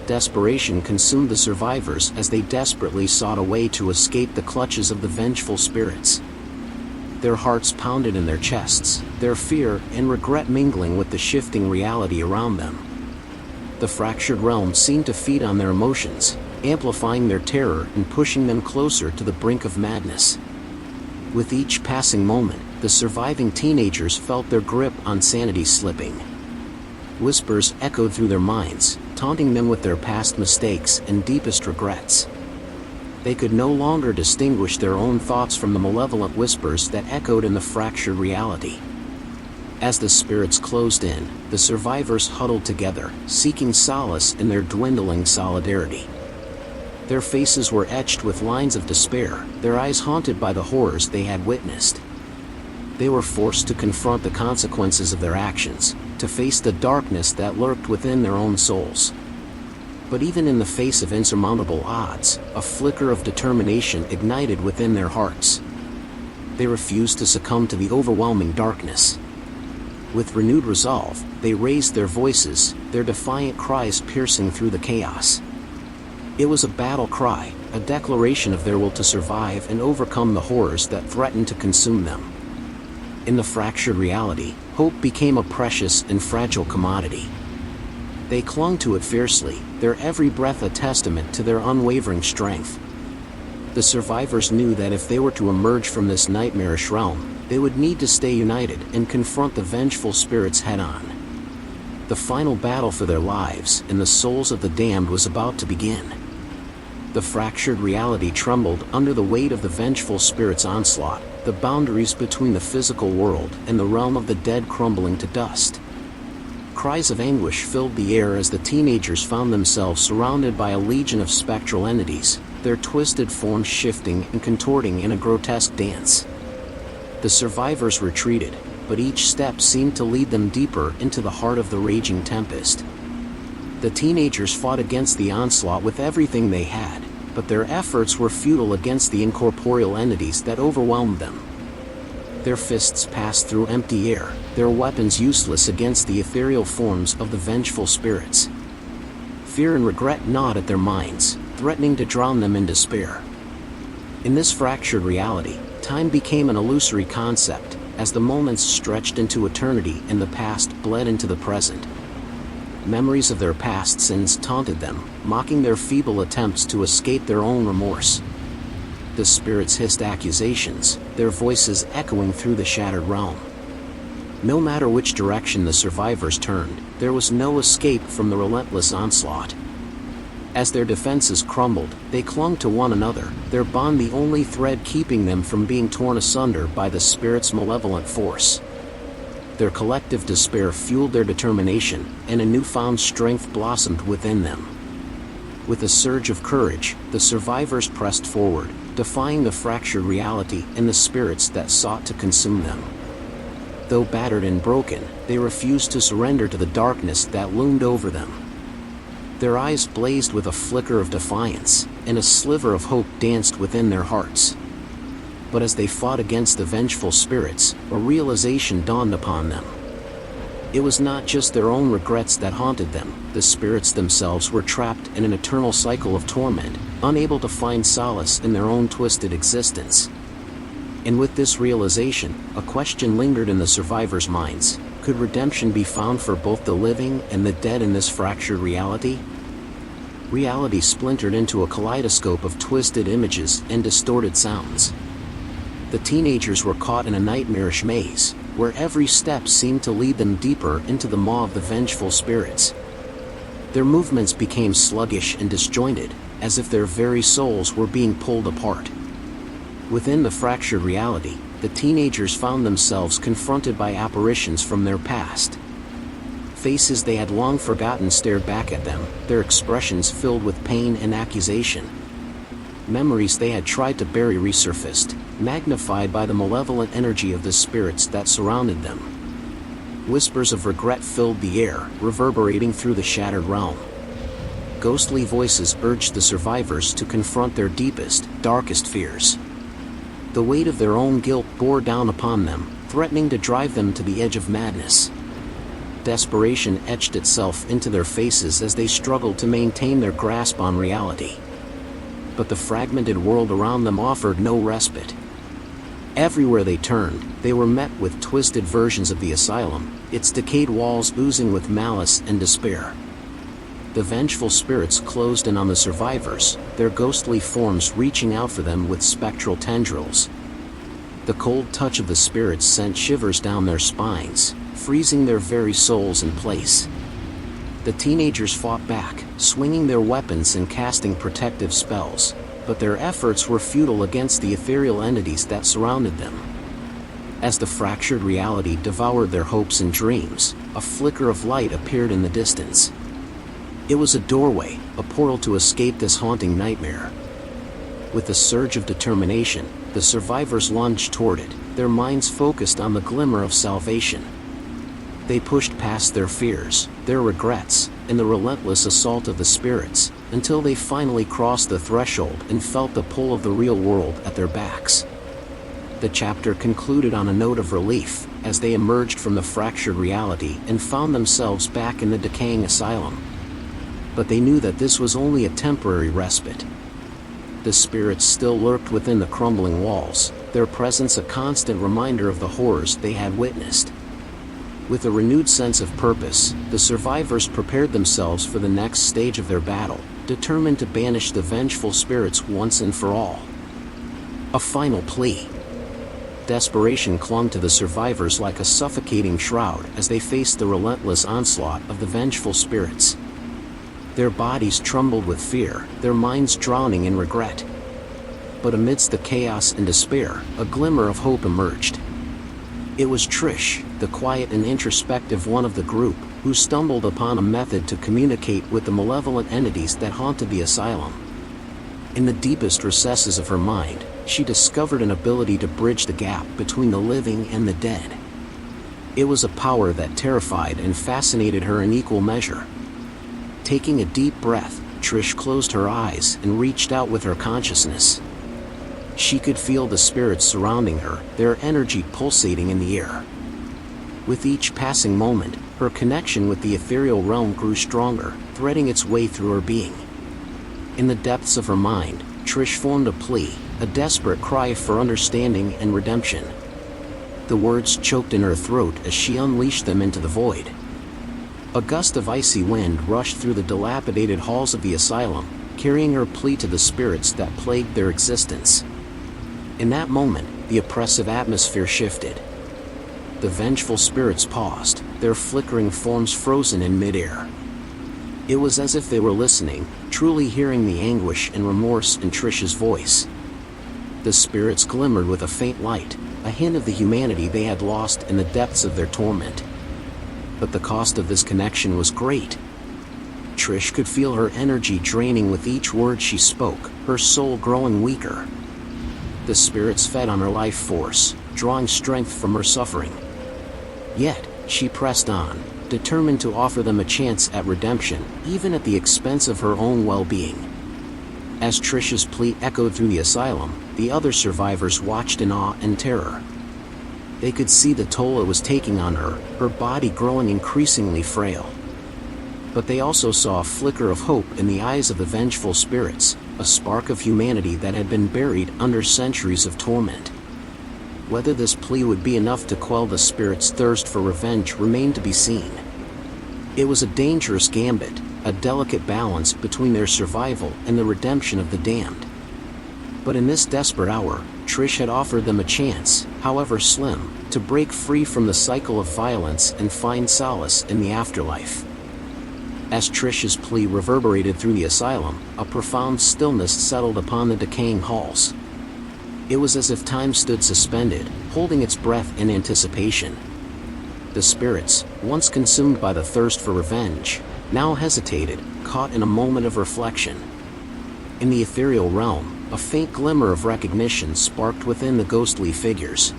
Desperation consumed the survivors as they desperately sought a way to escape the clutches of the vengeful spirits. Their hearts pounded in their chests, their fear and regret mingling with the shifting reality around them. The fractured realm seemed to feed on their emotions, amplifying their terror and pushing them closer to the brink of madness. With each passing moment, the surviving teenagers felt their grip on sanity slipping. Whispers echoed through their minds, taunting them with their past mistakes and deepest regrets. They could no longer distinguish their own thoughts from the malevolent whispers that echoed in the fractured reality. As the spirits closed in, the survivors huddled together, seeking solace in their dwindling solidarity. Their faces were etched with lines of despair, their eyes haunted by the horrors they had witnessed. They were forced to confront the consequences of their actions, to face the darkness that lurked within their own souls. But even in the face of insurmountable odds, a flicker of determination ignited within their hearts. They refused to succumb to the overwhelming darkness. With renewed resolve, they raised their voices, their defiant cries piercing through the chaos. It was a battle cry, a declaration of their will to survive and overcome the horrors that threatened to consume them. In the fractured reality, hope became a precious and fragile commodity. They clung to it fiercely, their every breath a testament to their unwavering strength. The survivors knew that if they were to emerge from this nightmarish realm, they would need to stay united and confront the vengeful spirits head-on. The final battle for their lives and the souls of the damned was about to begin. The fractured reality trembled under the weight of the vengeful spirits' onslaught, the boundaries between the physical world and the realm of the dead crumbling to dust. Cries of anguish filled the air as the teenagers found themselves surrounded by a legion of spectral entities, their twisted forms shifting and contorting in a grotesque dance. The survivors retreated, but each step seemed to lead them deeper into the heart of the raging tempest. The teenagers fought against the onslaught with everything they had, but their efforts were futile against the incorporeal entities that overwhelmed them. Their fists passed through empty air, their weapons useless against the ethereal forms of the vengeful spirits. Fear and regret gnawed at their minds, threatening to drown them in despair. In this fractured reality, time became an illusory concept, as the moments stretched into eternity and the past bled into the present. Memories of their past sins taunted them, mocking their feeble attempts to escape their own remorse. The spirits hissed accusations, their voices echoing through the shattered realm. No matter which direction the survivors turned, there was no escape from the relentless onslaught. As their defenses crumbled, they clung to one another, their bond the only thread keeping them from being torn asunder by the spirit's malevolent force. Their collective despair fueled their determination, and a newfound strength blossomed within them. With a surge of courage, the survivors pressed forward, defying the fractured reality and the spirits that sought to consume them. Though battered and broken, they refused to surrender to the darkness that loomed over them. Their eyes blazed with a flicker of defiance, and a sliver of hope danced within their hearts. But as they fought against the vengeful spirits, a realization dawned upon them. It was not just their own regrets that haunted them, the spirits themselves were trapped in an eternal cycle of torment, unable to find solace in their own twisted existence. And with this realization, a question lingered in the survivors' minds: could redemption be found for both the living and the dead in this fractured reality? Reality splintered into a kaleidoscope of twisted images and distorted sounds. The teenagers were caught in a nightmarish maze, where every step seemed to lead them deeper into the maw of the vengeful spirits. Their movements became sluggish and disjointed, as if their very souls were being pulled apart. Within the fractured reality, the teenagers found themselves confronted by apparitions from their past. Faces they had long forgotten stared back at them, their expressions filled with pain and accusation. Memories they had tried to bury resurfaced, magnified by the malevolent energy of the spirits that surrounded them. Whispers of regret filled the air, reverberating through the shattered realm. Ghostly voices urged the survivors to confront their deepest, darkest fears. The weight of their own guilt bore down upon them, threatening to drive them to the edge of madness. Desperation etched itself into their faces as they struggled to maintain their grasp on reality. But the fragmented world around them offered no respite. Everywhere they turned, they were met with twisted versions of the asylum, its decayed walls oozing with malice and despair. The vengeful spirits closed in on the survivors, their ghostly forms reaching out for them with spectral tendrils. The cold touch of the spirits sent shivers down their spines, freezing their very souls in place. The teenagers fought back, swinging their weapons and casting protective spells, but their efforts were futile against the ethereal entities that surrounded them. As the fractured reality devoured their hopes and dreams, a flicker of light appeared in the distance. It was a doorway, a portal to escape this haunting nightmare. With a surge of determination, the survivors lunged toward it, their minds focused on the glimmer of salvation. They pushed past their fears, their regrets, and the relentless assault of the spirits, until they finally crossed the threshold and felt the pull of the real world at their backs. The chapter concluded on a note of relief, as they emerged from the fractured reality and found themselves back in the decaying asylum. But they knew that this was only a temporary respite. The spirits still lurked within the crumbling walls, their presence a constant reminder of the horrors they had witnessed. With a renewed sense of purpose, the survivors prepared themselves for the next stage of their battle, determined to banish the vengeful spirits once and for all. A final plea. Desperation clung to the survivors like a suffocating shroud as they faced the relentless onslaught of the vengeful spirits. Their bodies trembled with fear, their minds drowning in regret. But amidst the chaos and despair, a glimmer of hope emerged. It was Trish, the quiet and introspective one of the group, who stumbled upon a method to communicate with the malevolent entities that haunted the asylum. In the deepest recesses of her mind, she discovered an ability to bridge the gap between the living and the dead. It was a power that terrified and fascinated her in equal measure. Taking a deep breath, Trish closed her eyes and reached out with her consciousness. She could feel the spirits surrounding her, their energy pulsating in the air. With each passing moment, her connection with the ethereal realm grew stronger, threading its way through her being. In the depths of her mind, Trish formed a plea, a desperate cry for understanding and redemption. The words choked in her throat as she unleashed them into the void. A gust of icy wind rushed through the dilapidated halls of the asylum, carrying her plea to the spirits that plagued their existence. In that moment, the oppressive atmosphere shifted. The vengeful spirits paused, their flickering forms frozen in midair. It was as if they were listening, truly hearing the anguish and remorse in Trish's voice. The spirits glimmered with a faint light, a hint of the humanity they had lost in the depths of their torment. But the cost of this connection was great. Trish could feel her energy draining with each word she spoke, her soul growing weaker. The spirits fed on her life force, drawing strength from her suffering. Yet, she pressed on, determined to offer them a chance at redemption, even at the expense of her own well-being. As Trish's plea echoed through the asylum, the other survivors watched in awe and terror. They could see the toll it was taking on her, her body growing increasingly frail. But they also saw a flicker of hope in the eyes of the vengeful spirits, a spark of humanity that had been buried under centuries of torment. Whether this plea would be enough to quell the spirits' thirst for revenge remained to be seen. It was a dangerous gambit, a delicate balance between their survival and the redemption of the damned. But in this desperate hour, Trish had offered them a chance, however slim, to break free from the cycle of violence and find solace in the afterlife. As Trish's plea reverberated through the asylum, a profound stillness settled upon the decaying halls. It was as if time stood suspended, holding its breath in anticipation. The spirits, once consumed by the thirst for revenge, now hesitated, caught in a moment of reflection. In the ethereal realm, a faint glimmer of recognition sparked within the ghostly figures.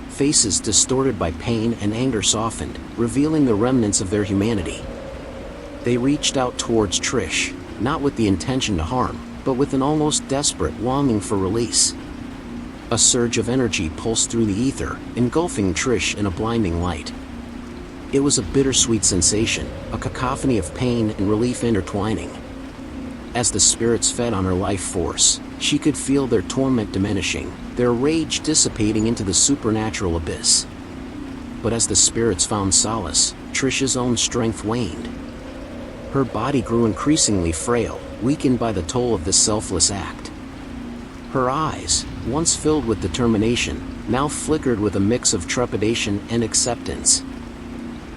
Faces distorted by pain and anger softened, revealing the remnants of their humanity. They reached out towards Trish, not with the intention to harm, but with an almost desperate longing for release. A surge of energy pulsed through the ether, engulfing Trish in a blinding light. It was a bittersweet sensation, a cacophony of pain and relief intertwining. As the spirits fed on her life force, she could feel their torment diminishing, their rage dissipating into the supernatural abyss. But as the spirits found solace, Trish's own strength waned. Her body grew increasingly frail, weakened by the toll of this selfless act. Her eyes, once filled with determination, now flickered with a mix of trepidation and acceptance.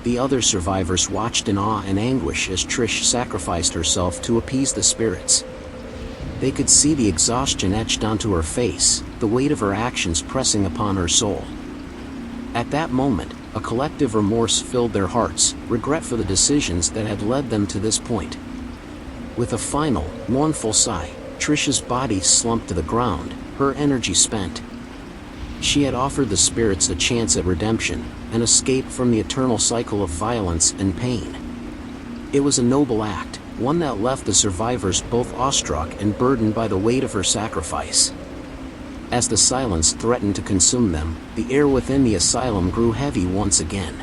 The other survivors watched in awe and anguish as Trish sacrificed herself to appease the spirits. They could see the exhaustion etched onto her face, the weight of her actions pressing upon her soul. At that moment, a collective remorse filled their hearts, regret for the decisions that had led them to this point. With a final, mournful sigh, Trish's body slumped to the ground, her energy spent. She had offered the spirits a chance at redemption, an escape from the eternal cycle of violence and pain. It was a noble act, one that left the survivors both awestruck and burdened by the weight of her sacrifice. As the silence threatened to consume them, the air within the asylum grew heavy once again.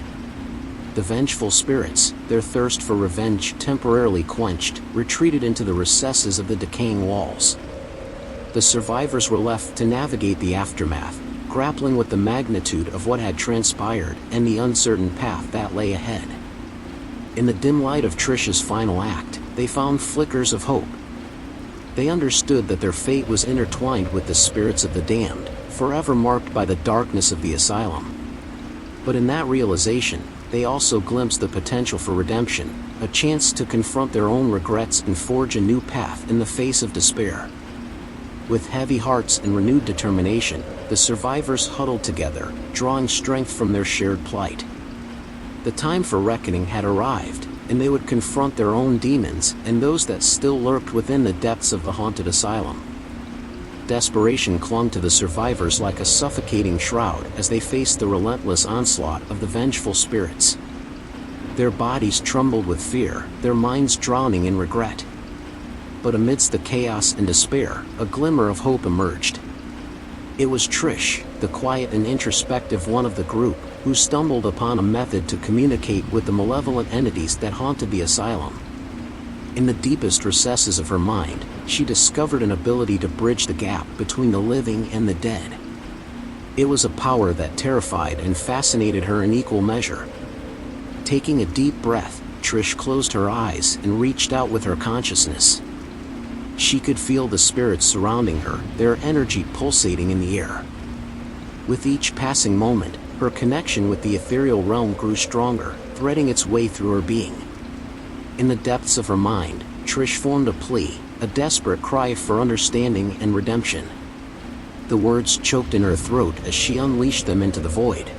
The vengeful spirits, their thirst for revenge temporarily quenched, retreated into the recesses of the decaying walls. The survivors were left to navigate the aftermath, grappling with the magnitude of what had transpired and the uncertain path that lay ahead. In the dim light of Trish's final act, they found flickers of hope. They understood that their fate was intertwined with the spirits of the damned, forever marked by the darkness of the asylum. But in that realization, they also glimpsed the potential for redemption, a chance to confront their own regrets and forge a new path in the face of despair. With heavy hearts and renewed determination, the survivors huddled together, drawing strength from their shared plight. The time for reckoning had arrived, and they would confront their own demons and those that still lurked within the depths of the haunted asylum. Desperation clung to the survivors like a suffocating shroud as they faced the relentless onslaught of the vengeful spirits. Their bodies trembled with fear, their minds drowning in regret. But amidst the chaos and despair, a glimmer of hope emerged. It was Trish, the quiet and introspective one of the group, who stumbled upon a method to communicate with the malevolent entities that haunted the asylum. In the deepest recesses of her mind, she discovered an ability to bridge the gap between the living and the dead. It was a power that terrified and fascinated her in equal measure. Taking a deep breath, Trish closed her eyes and reached out with her consciousness. She could feel the spirits surrounding her, their energy pulsating in the air. With each passing moment, her connection with the ethereal realm grew stronger, threading its way through her being. In the depths of her mind, Trish formed a plea, a desperate cry for understanding and redemption. The words choked in her throat as she unleashed them into the void.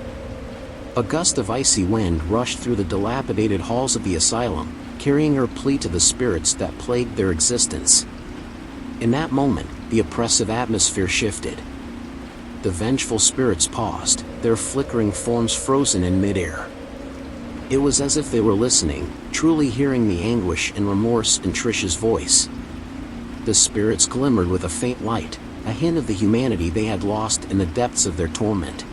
A gust of icy wind rushed through the dilapidated halls of the asylum, carrying her plea to the spirits that plagued their existence. In that moment, the oppressive atmosphere shifted. The vengeful spirits paused, their flickering forms frozen in midair. It was as if they were listening, truly hearing the anguish and remorse in Trish's voice. The spirits glimmered with a faint light, a hint of the humanity they had lost in the depths of their torment.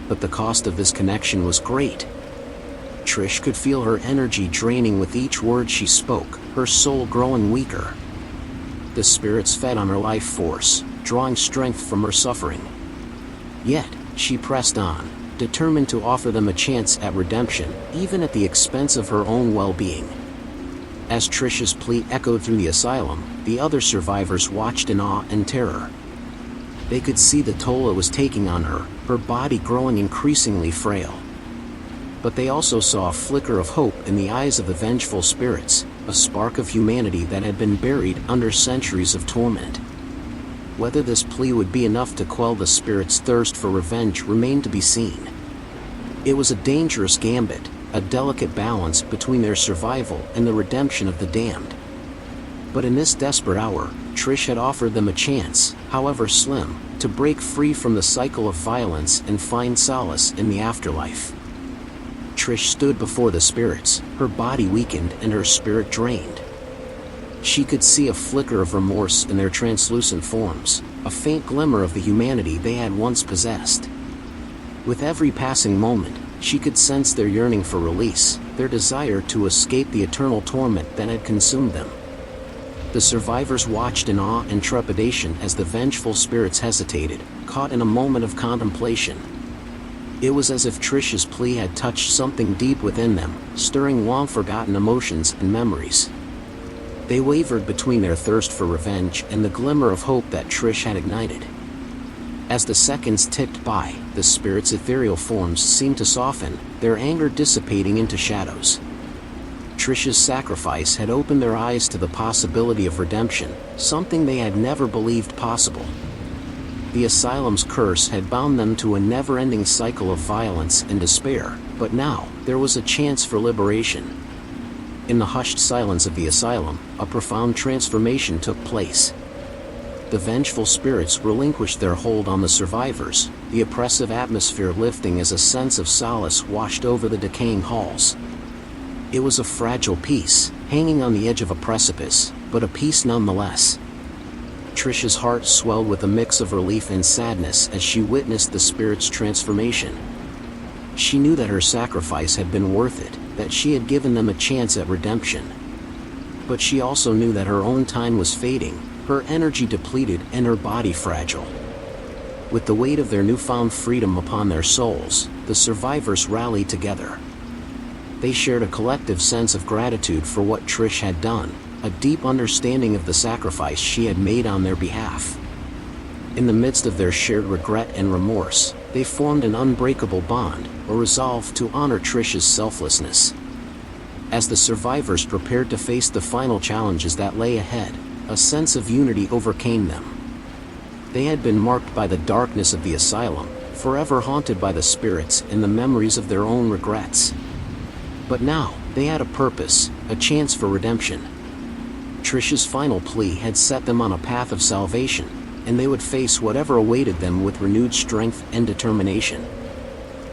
But the cost of this connection was great. Trish could feel her energy draining with each word she spoke, her soul growing weaker. The spirits fed on her life force, drawing strength from her suffering. Yet, she pressed on, determined to offer them a chance at redemption, even at the expense of her own well-being. As Trish's plea echoed through the asylum, the other survivors watched in awe and terror. They could see the toll it was taking on her, her body growing increasingly frail. But they also saw a flicker of hope in the eyes of the vengeful spirits, a spark of humanity that had been buried under centuries of torment. Whether this plea would be enough to quell the spirits' thirst for revenge remained to be seen. It was a dangerous gambit, a delicate balance between their survival and the redemption of the damned. But in this desperate hour, Trish had offered them a chance, however slim, to break free from the cycle of violence and find solace in the afterlife. Trish stood before the spirits, her body weakened and her spirit drained. She could see a flicker of remorse in their translucent forms, a faint glimmer of the humanity they had once possessed. With every passing moment, she could sense their yearning for release, their desire to escape the eternal torment that had consumed them. The survivors watched in awe and trepidation as the vengeful spirits hesitated, caught in a moment of contemplation. It was as if Trish's plea had touched something deep within them, stirring long-forgotten emotions and memories. They wavered between their thirst for revenge and the glimmer of hope that Trish had ignited. As the seconds ticked by, the spirits' ethereal forms seemed to soften, their anger dissipating into shadows. Trish's sacrifice had opened their eyes to the possibility of redemption, something they had never believed possible. The asylum's curse had bound them to a never-ending cycle of violence and despair, but now, there was a chance for liberation. In the hushed silence of the asylum, a profound transformation took place. The vengeful spirits relinquished their hold on the survivors, the oppressive atmosphere lifting as a sense of solace washed over the decaying halls. It was a fragile peace, hanging on the edge of a precipice, but a peace nonetheless. Trish's heart swelled with a mix of relief and sadness as she witnessed the spirit's transformation. She knew that her sacrifice had been worth it, that she had given them a chance at redemption. But she also knew that her own time was fading, her energy depleted and her body fragile. With the weight of their newfound freedom upon their souls, the survivors rallied together. They shared a collective sense of gratitude for what Trish had done, a deep understanding of the sacrifice she had made on their behalf. In the midst of their shared regret and remorse, they formed an unbreakable bond, a resolve to honor Trish's selflessness. As the survivors prepared to face the final challenges that lay ahead, a sense of unity overcame them. They had been marked by the darkness of the asylum, forever haunted by the spirits and the memories of their own regrets. But now, they had a purpose, a chance for redemption. Trish's final plea had set them on a path of salvation, and they would face whatever awaited them with renewed strength and determination.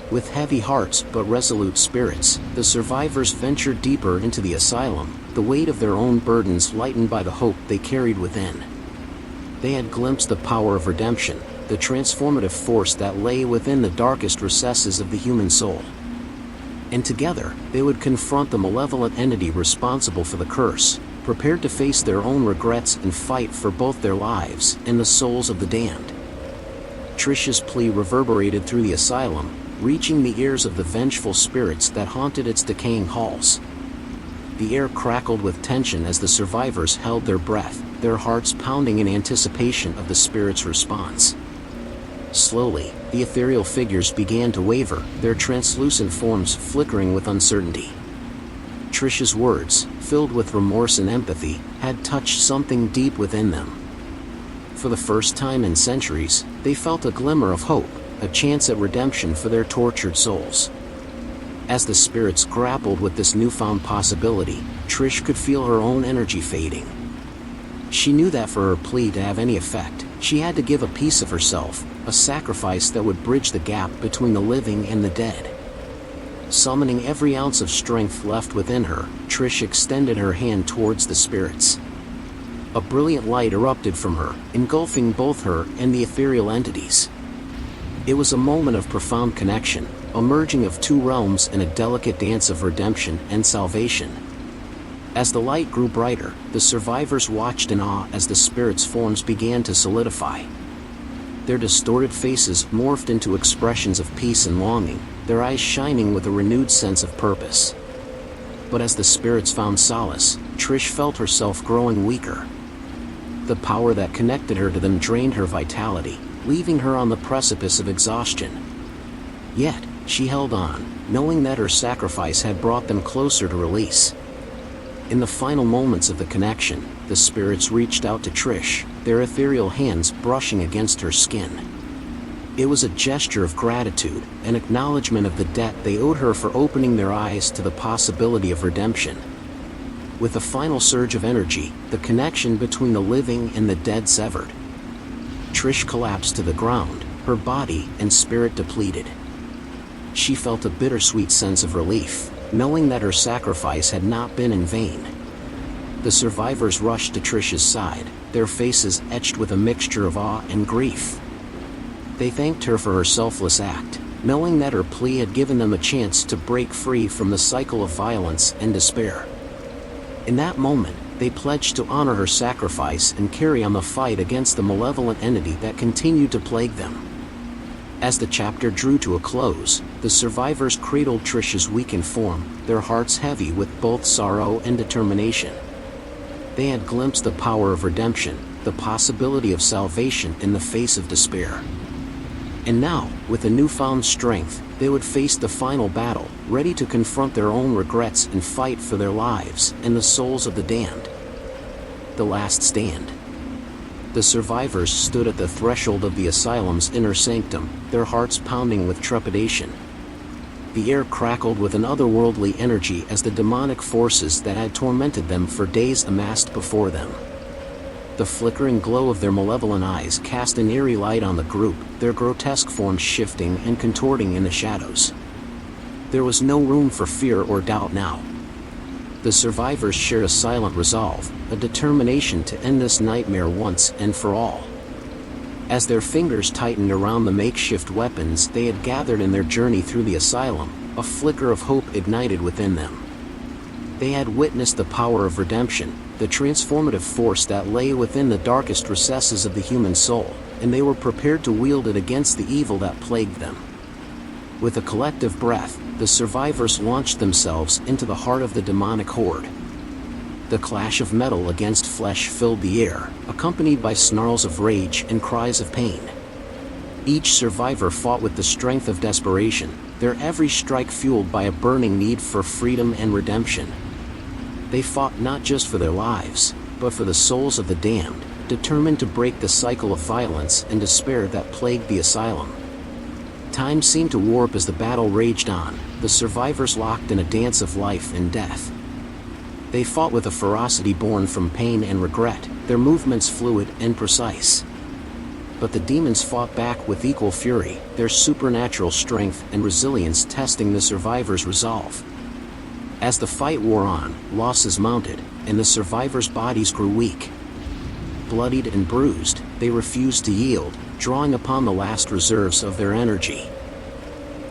With heavy hearts but resolute spirits, the survivors ventured deeper into the asylum, the weight of their own burdens lightened by the hope they carried within. They had glimpsed the power of redemption, the transformative force that lay within the darkest recesses of the human soul. And together, they would confront the malevolent entity responsible for the curse, prepared to face their own regrets and fight for both their lives and the souls of the damned. Trish's plea reverberated through the asylum, reaching the ears of the vengeful spirits that haunted its decaying halls. The air crackled with tension as the survivors held their breath, their hearts pounding in anticipation of the spirit's response. Slowly, the ethereal figures began to waver, their translucent forms flickering with uncertainty. Trish's words, filled with remorse and empathy, had touched something deep within them. For the first time in centuries, they felt a glimmer of hope, a chance at redemption for their tortured souls. As the spirits grappled with this newfound possibility, Trish could feel her own energy fading. She knew that for her plea to have any effect, she had to give a piece of herself, a sacrifice that would bridge the gap between the living and the dead. Summoning every ounce of strength left within her, Trish extended her hand towards the spirits. A brilliant light erupted from her, engulfing both her and the ethereal entities. It was a moment of profound connection, a merging of two realms in a delicate dance of redemption and salvation. As the light grew brighter, the survivors watched in awe as the spirits' forms began to solidify. Their distorted faces morphed into expressions of peace and longing, their eyes shining with a renewed sense of purpose. But as the spirits found solace, Trish felt herself growing weaker. The power that connected her to them drained her vitality, leaving her on the precipice of exhaustion. Yet, she held on, knowing that her sacrifice had brought them closer to release. In the final moments of the connection, the spirits reached out to Trish, their ethereal hands brushing against her skin. It was a gesture of gratitude, an acknowledgement of the debt they owed her for opening their eyes to the possibility of redemption. With a final surge of energy, the connection between the living and the dead severed. Trish collapsed to the ground, her body and spirit depleted. She felt a bittersweet sense of relief, knowing that her sacrifice had not been in vain. The survivors rushed to Trish's side, their faces etched with a mixture of awe and grief. They thanked her for her selfless act, knowing that her plea had given them a chance to break free from the cycle of violence and despair. In that moment, they pledged to honor her sacrifice and carry on the fight against the malevolent entity that continued to plague them. As the chapter drew to a close, the survivors cradled Trish's weakened form, their hearts heavy with both sorrow and determination. They had glimpsed the power of redemption, the possibility of salvation in the face of despair. And now, with a newfound strength, they would face the final battle, ready to confront their own regrets and fight for their lives and the souls of the damned. The last stand. The survivors stood at the threshold of the asylum's inner sanctum, their hearts pounding with trepidation. The air crackled with an otherworldly energy as the demonic forces that had tormented them for days amassed before them. The flickering glow of their malevolent eyes cast an eerie light on the group, their grotesque forms shifting and contorting in the shadows. There was no room for fear or doubt now. The survivors shared a silent resolve, a determination to end this nightmare once and for all. As their fingers tightened around the makeshift weapons they had gathered in their journey through the asylum, a flicker of hope ignited within them. They had witnessed the power of redemption, the transformative force that lay within the darkest recesses of the human soul, and they were prepared to wield it against the evil that plagued them. With a collective breath, the survivors launched themselves into the heart of the demonic horde. The clash of metal against flesh filled the air, accompanied by snarls of rage and cries of pain. Each survivor fought with the strength of desperation, their every strike fueled by a burning need for freedom and redemption. They fought not just for their lives, but for the souls of the damned, determined to break the cycle of violence and despair that plagued the asylum. Time seemed to warp as the battle raged on, the survivors locked in a dance of life and death. They fought with a ferocity born from pain and regret, their movements fluid and precise. But the demons fought back with equal fury, their supernatural strength and resilience testing the survivors' resolve. As the fight wore on, losses mounted, and the survivors' bodies grew weak. Bloodied and bruised, they refused to yield, drawing upon the last reserves of their energy.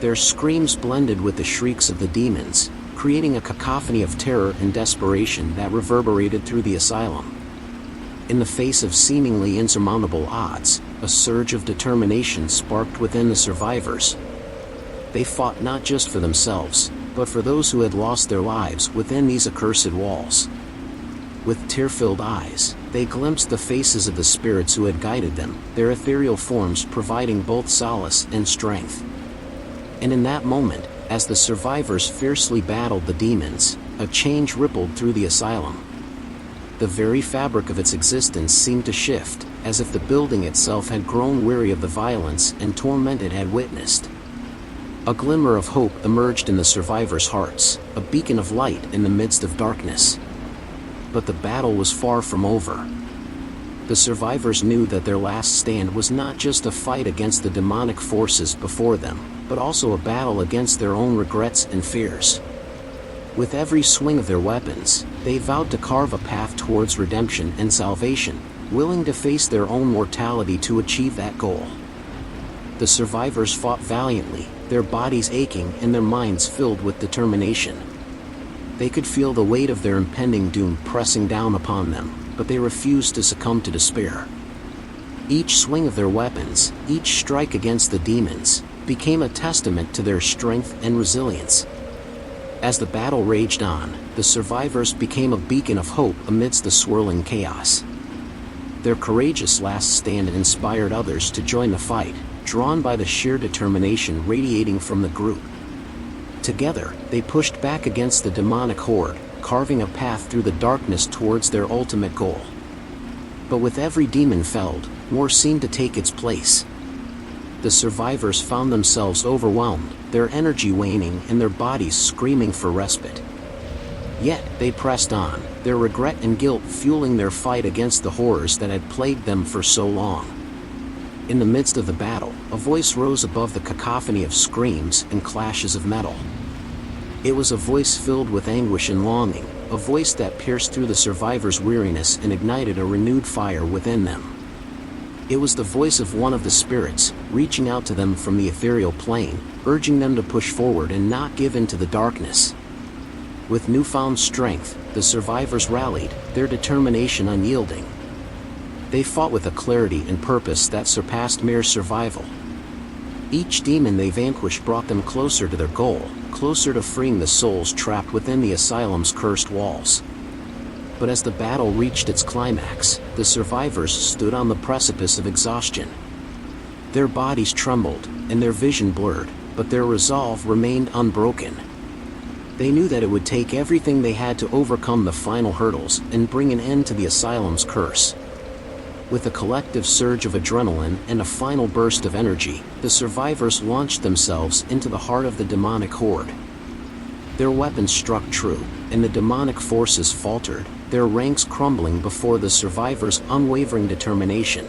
Their screams blended with the shrieks of the demons, creating a cacophony of terror and desperation that reverberated through the asylum. In the face of seemingly insurmountable odds, a surge of determination sparked within the survivors. They fought not just for themselves, but for those who had lost their lives within these accursed walls. With tear-filled eyes, they glimpsed the faces of the spirits who had guided them, their ethereal forms providing both solace and strength. And in that moment, as the survivors fiercely battled the demons, a change rippled through the asylum. The very fabric of its existence seemed to shift, as if the building itself had grown weary of the violence and torment it had witnessed. A glimmer of hope emerged in the survivors' hearts, a beacon of light in the midst of darkness. But the battle was far from over. The survivors knew that their last stand was not just a fight against the demonic forces before them, but also a battle against their own regrets and fears. With every swing of their weapons, they vowed to carve a path towards redemption and salvation, willing to face their own mortality to achieve that goal. The survivors fought valiantly, their bodies aching and their minds filled with determination. They could feel the weight of their impending doom pressing down upon them, but they refused to succumb to despair. Each swing of their weapons, each strike against the demons, became a testament to their strength and resilience. As the battle raged on, the survivors became a beacon of hope amidst the swirling chaos. Their courageous last stand inspired others to join the fight, drawn by the sheer determination radiating from the group. Together, they pushed back against the demonic horde, carving a path through the darkness towards their ultimate goal. But with every demon felled, more seemed to take its place. The survivors found themselves overwhelmed, their energy waning and their bodies screaming for respite. Yet, they pressed on, their regret and guilt fueling their fight against the horrors that had plagued them for so long. In the midst of the battle, a voice rose above the cacophony of screams and clashes of metal. It was a voice filled with anguish and longing, a voice that pierced through the survivors' weariness and ignited a renewed fire within them. It was the voice of one of the spirits, reaching out to them from the ethereal plane, urging them to push forward and not give in to the darkness. With newfound strength, the survivors rallied, their determination unyielding. They fought with a clarity and purpose that surpassed mere survival. Each demon they vanquished brought them closer to their goal, closer to freeing the souls trapped within the asylum's cursed walls. But as the battle reached its climax, the survivors stood on the precipice of exhaustion. Their bodies trembled, and their vision blurred, but their resolve remained unbroken. They knew that it would take everything they had to overcome the final hurdles and bring an end to the asylum's curse. With a collective surge of adrenaline and a final burst of energy, the survivors launched themselves into the heart of the demonic horde. Their weapons struck true, and the demonic forces faltered, their ranks crumbling before the survivors' unwavering determination.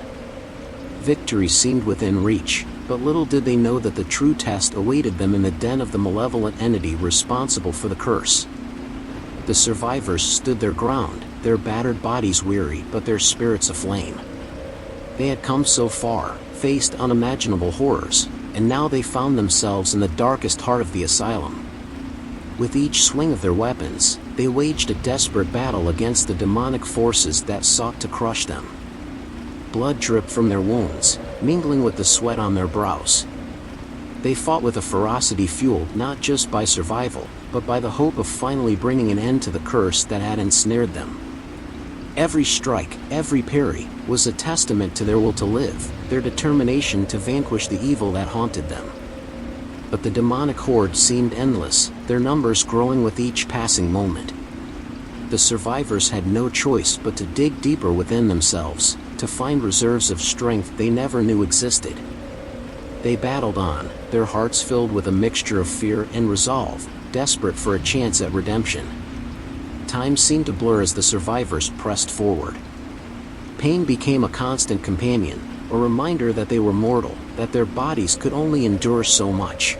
Victory seemed within reach, but little did they know that the true test awaited them in the den of the malevolent entity responsible for the curse. The survivors stood their ground, their battered bodies weary but their spirits aflame. They had come so far, faced unimaginable horrors, and now they found themselves in the darkest heart of the asylum. With each swing of their weapons, they waged a desperate battle against the demonic forces that sought to crush them. Blood dripped from their wounds, mingling with the sweat on their brows. They fought with a ferocity fueled not just by survival, but by the hope of finally bringing an end to the curse that had ensnared them. Every strike, every parry, was a testament to their will to live, their determination to vanquish the evil that haunted them. But the demonic horde seemed endless, their numbers growing with each passing moment. The survivors had no choice but to dig deeper within themselves, to find reserves of strength they never knew existed. They battled on, their hearts filled with a mixture of fear and resolve, desperate for a chance at redemption. Time seemed to blur as the survivors pressed forward. Pain became a constant companion, a reminder that they were mortal, that their bodies could only endure so much.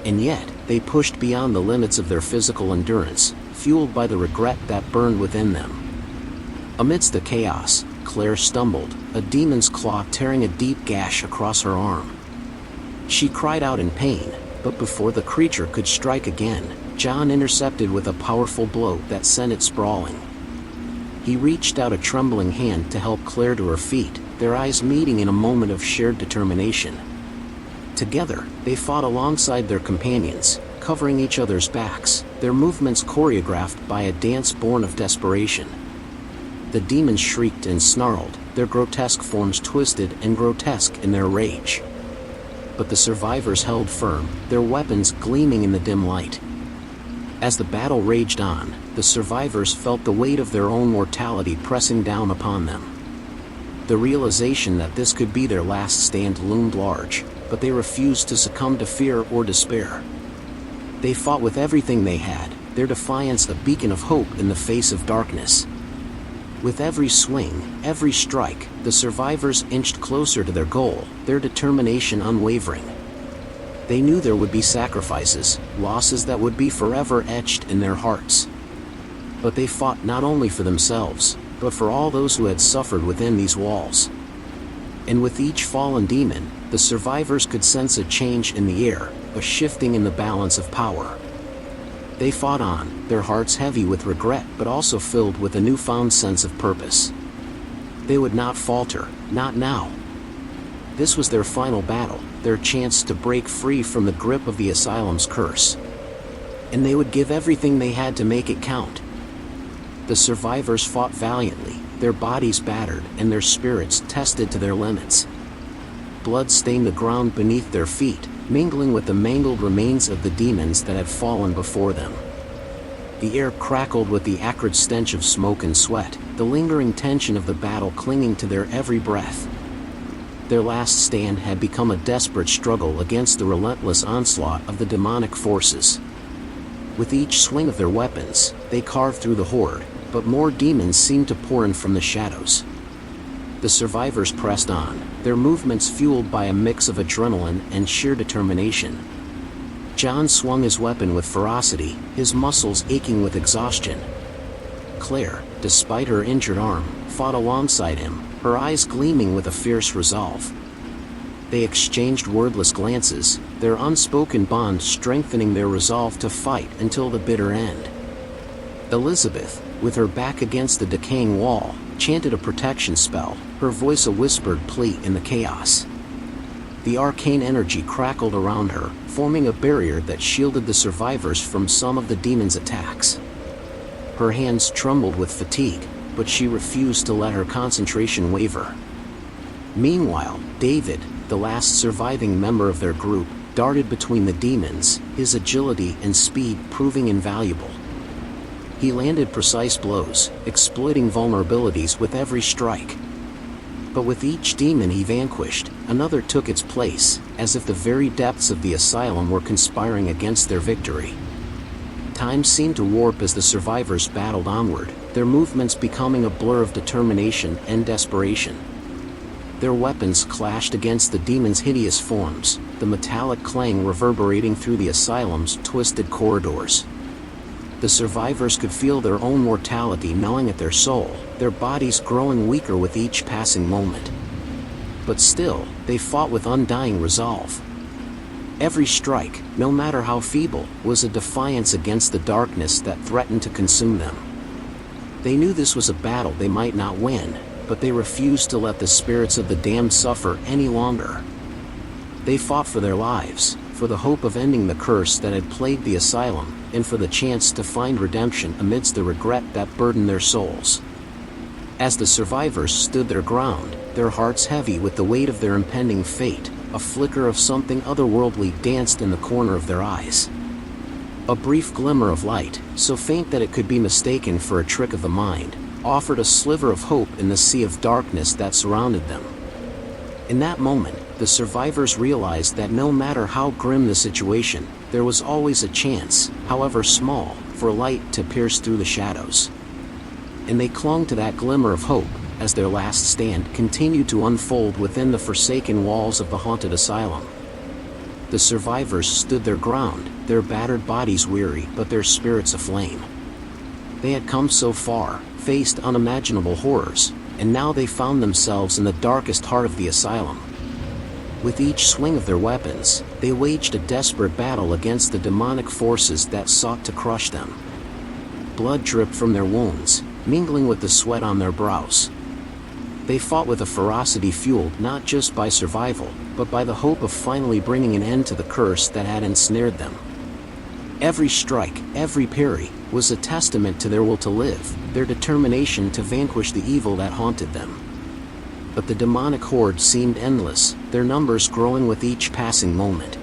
And yet, they pushed beyond the limits of their physical endurance, fueled by the regret that burned within them. Amidst the chaos, Claire stumbled, a demon's claw tearing a deep gash across her arm. She cried out in pain, but before the creature could strike again, John intercepted with a powerful blow that sent it sprawling. He reached out a trembling hand to help Claire to her feet, their eyes meeting in a moment of shared determination. Together, they fought alongside their companions, covering each other's backs, their movements choreographed by a dance born of desperation. The demons shrieked and snarled, their grotesque forms twisted and grotesque in their rage. But the survivors held firm, their weapons gleaming in the dim light. As the battle raged on, the survivors felt the weight of their own mortality pressing down upon them. The realization that this could be their last stand loomed large, but they refused to succumb to fear or despair. They fought with everything they had, their defiance a beacon of hope in the face of darkness. With every swing, every strike, the survivors inched closer to their goal, their determination unwavering. They knew there would be sacrifices, losses that would be forever etched in their hearts. But they fought not only for themselves, but for all those who had suffered within these walls. And with each fallen demon, the survivors could sense a change in the air, a shifting in the balance of power. They fought on, their hearts heavy with regret but also filled with a newfound sense of purpose. They would not falter, not now. This was their final battle, their chance to break free from the grip of the Asylum's curse. And they would give everything they had to make it count. The survivors fought valiantly, their bodies battered and their spirits tested to their limits. Blood stained the ground beneath their feet, mingling with the mangled remains of the demons that had fallen before them. The air crackled with the acrid stench of smoke and sweat, the lingering tension of the battle clinging to their every breath. Their last stand had become a desperate struggle against the relentless onslaught of the demonic forces. With each swing of their weapons, they carved through the horde, but more demons seemed to pour in from the shadows. The survivors pressed on, their movements fueled by a mix of adrenaline and sheer determination. John swung his weapon with ferocity, his muscles aching with exhaustion. Claire, despite her injured arm, fought alongside him, her eyes gleaming with a fierce resolve. They exchanged wordless glances, their unspoken bond strengthening their resolve to fight until the bitter end. Elizabeth, with her back against the decaying wall, chanted a protection spell, her voice a whispered plea in the chaos. The arcane energy crackled around her, forming a barrier that shielded the survivors from some of the demons' attacks. Her hands trembled with fatigue, but she refused to let her concentration waver. Meanwhile, David, the last surviving member of their group, darted between the demons, his agility and speed proving invaluable. He landed precise blows, exploiting vulnerabilities with every strike. But with each demon he vanquished, another took its place, as if the very depths of the asylum were conspiring against their victory. Time seemed to warp as the survivors battled onward, their movements becoming a blur of determination and desperation. Their weapons clashed against the demons' hideous forms, the metallic clang reverberating through the asylum's twisted corridors. The survivors could feel their own mortality gnawing at their soul, their bodies growing weaker with each passing moment. But still, they fought with undying resolve. Every strike, no matter how feeble, was a defiance against the darkness that threatened to consume them. They knew this was a battle they might not win, but they refused to let the spirits of the damned suffer any longer. They fought for their lives, for the hope of ending the curse that had plagued the asylum, and for the chance to find redemption amidst the regret that burdened their souls. As the survivors stood their ground, their hearts heavy with the weight of their impending fate, a flicker of something otherworldly danced in the corner of their eyes. A brief glimmer of light, so faint that it could be mistaken for a trick of the mind, offered a sliver of hope in the sea of darkness that surrounded them. In that moment, the survivors realized that no matter how grim the situation, there was always a chance, however small, for light to pierce through the shadows. And they clung to that glimmer of hope, as their last stand continued to unfold within the forsaken walls of the haunted asylum. The survivors stood their ground, their battered bodies weary but their spirits aflame. They had come so far, faced unimaginable horrors, and now they found themselves in the darkest heart of the asylum. With each swing of their weapons, they waged a desperate battle against the demonic forces that sought to crush them. Blood dripped from their wounds, mingling with the sweat on their brows. They fought with a ferocity fueled not just by survival, but by the hope of finally bringing an end to the curse that had ensnared them. Every strike, every parry, was a testament to their will to live, their determination to vanquish the evil that haunted them. But the demonic horde seemed endless, their numbers growing with each passing moment.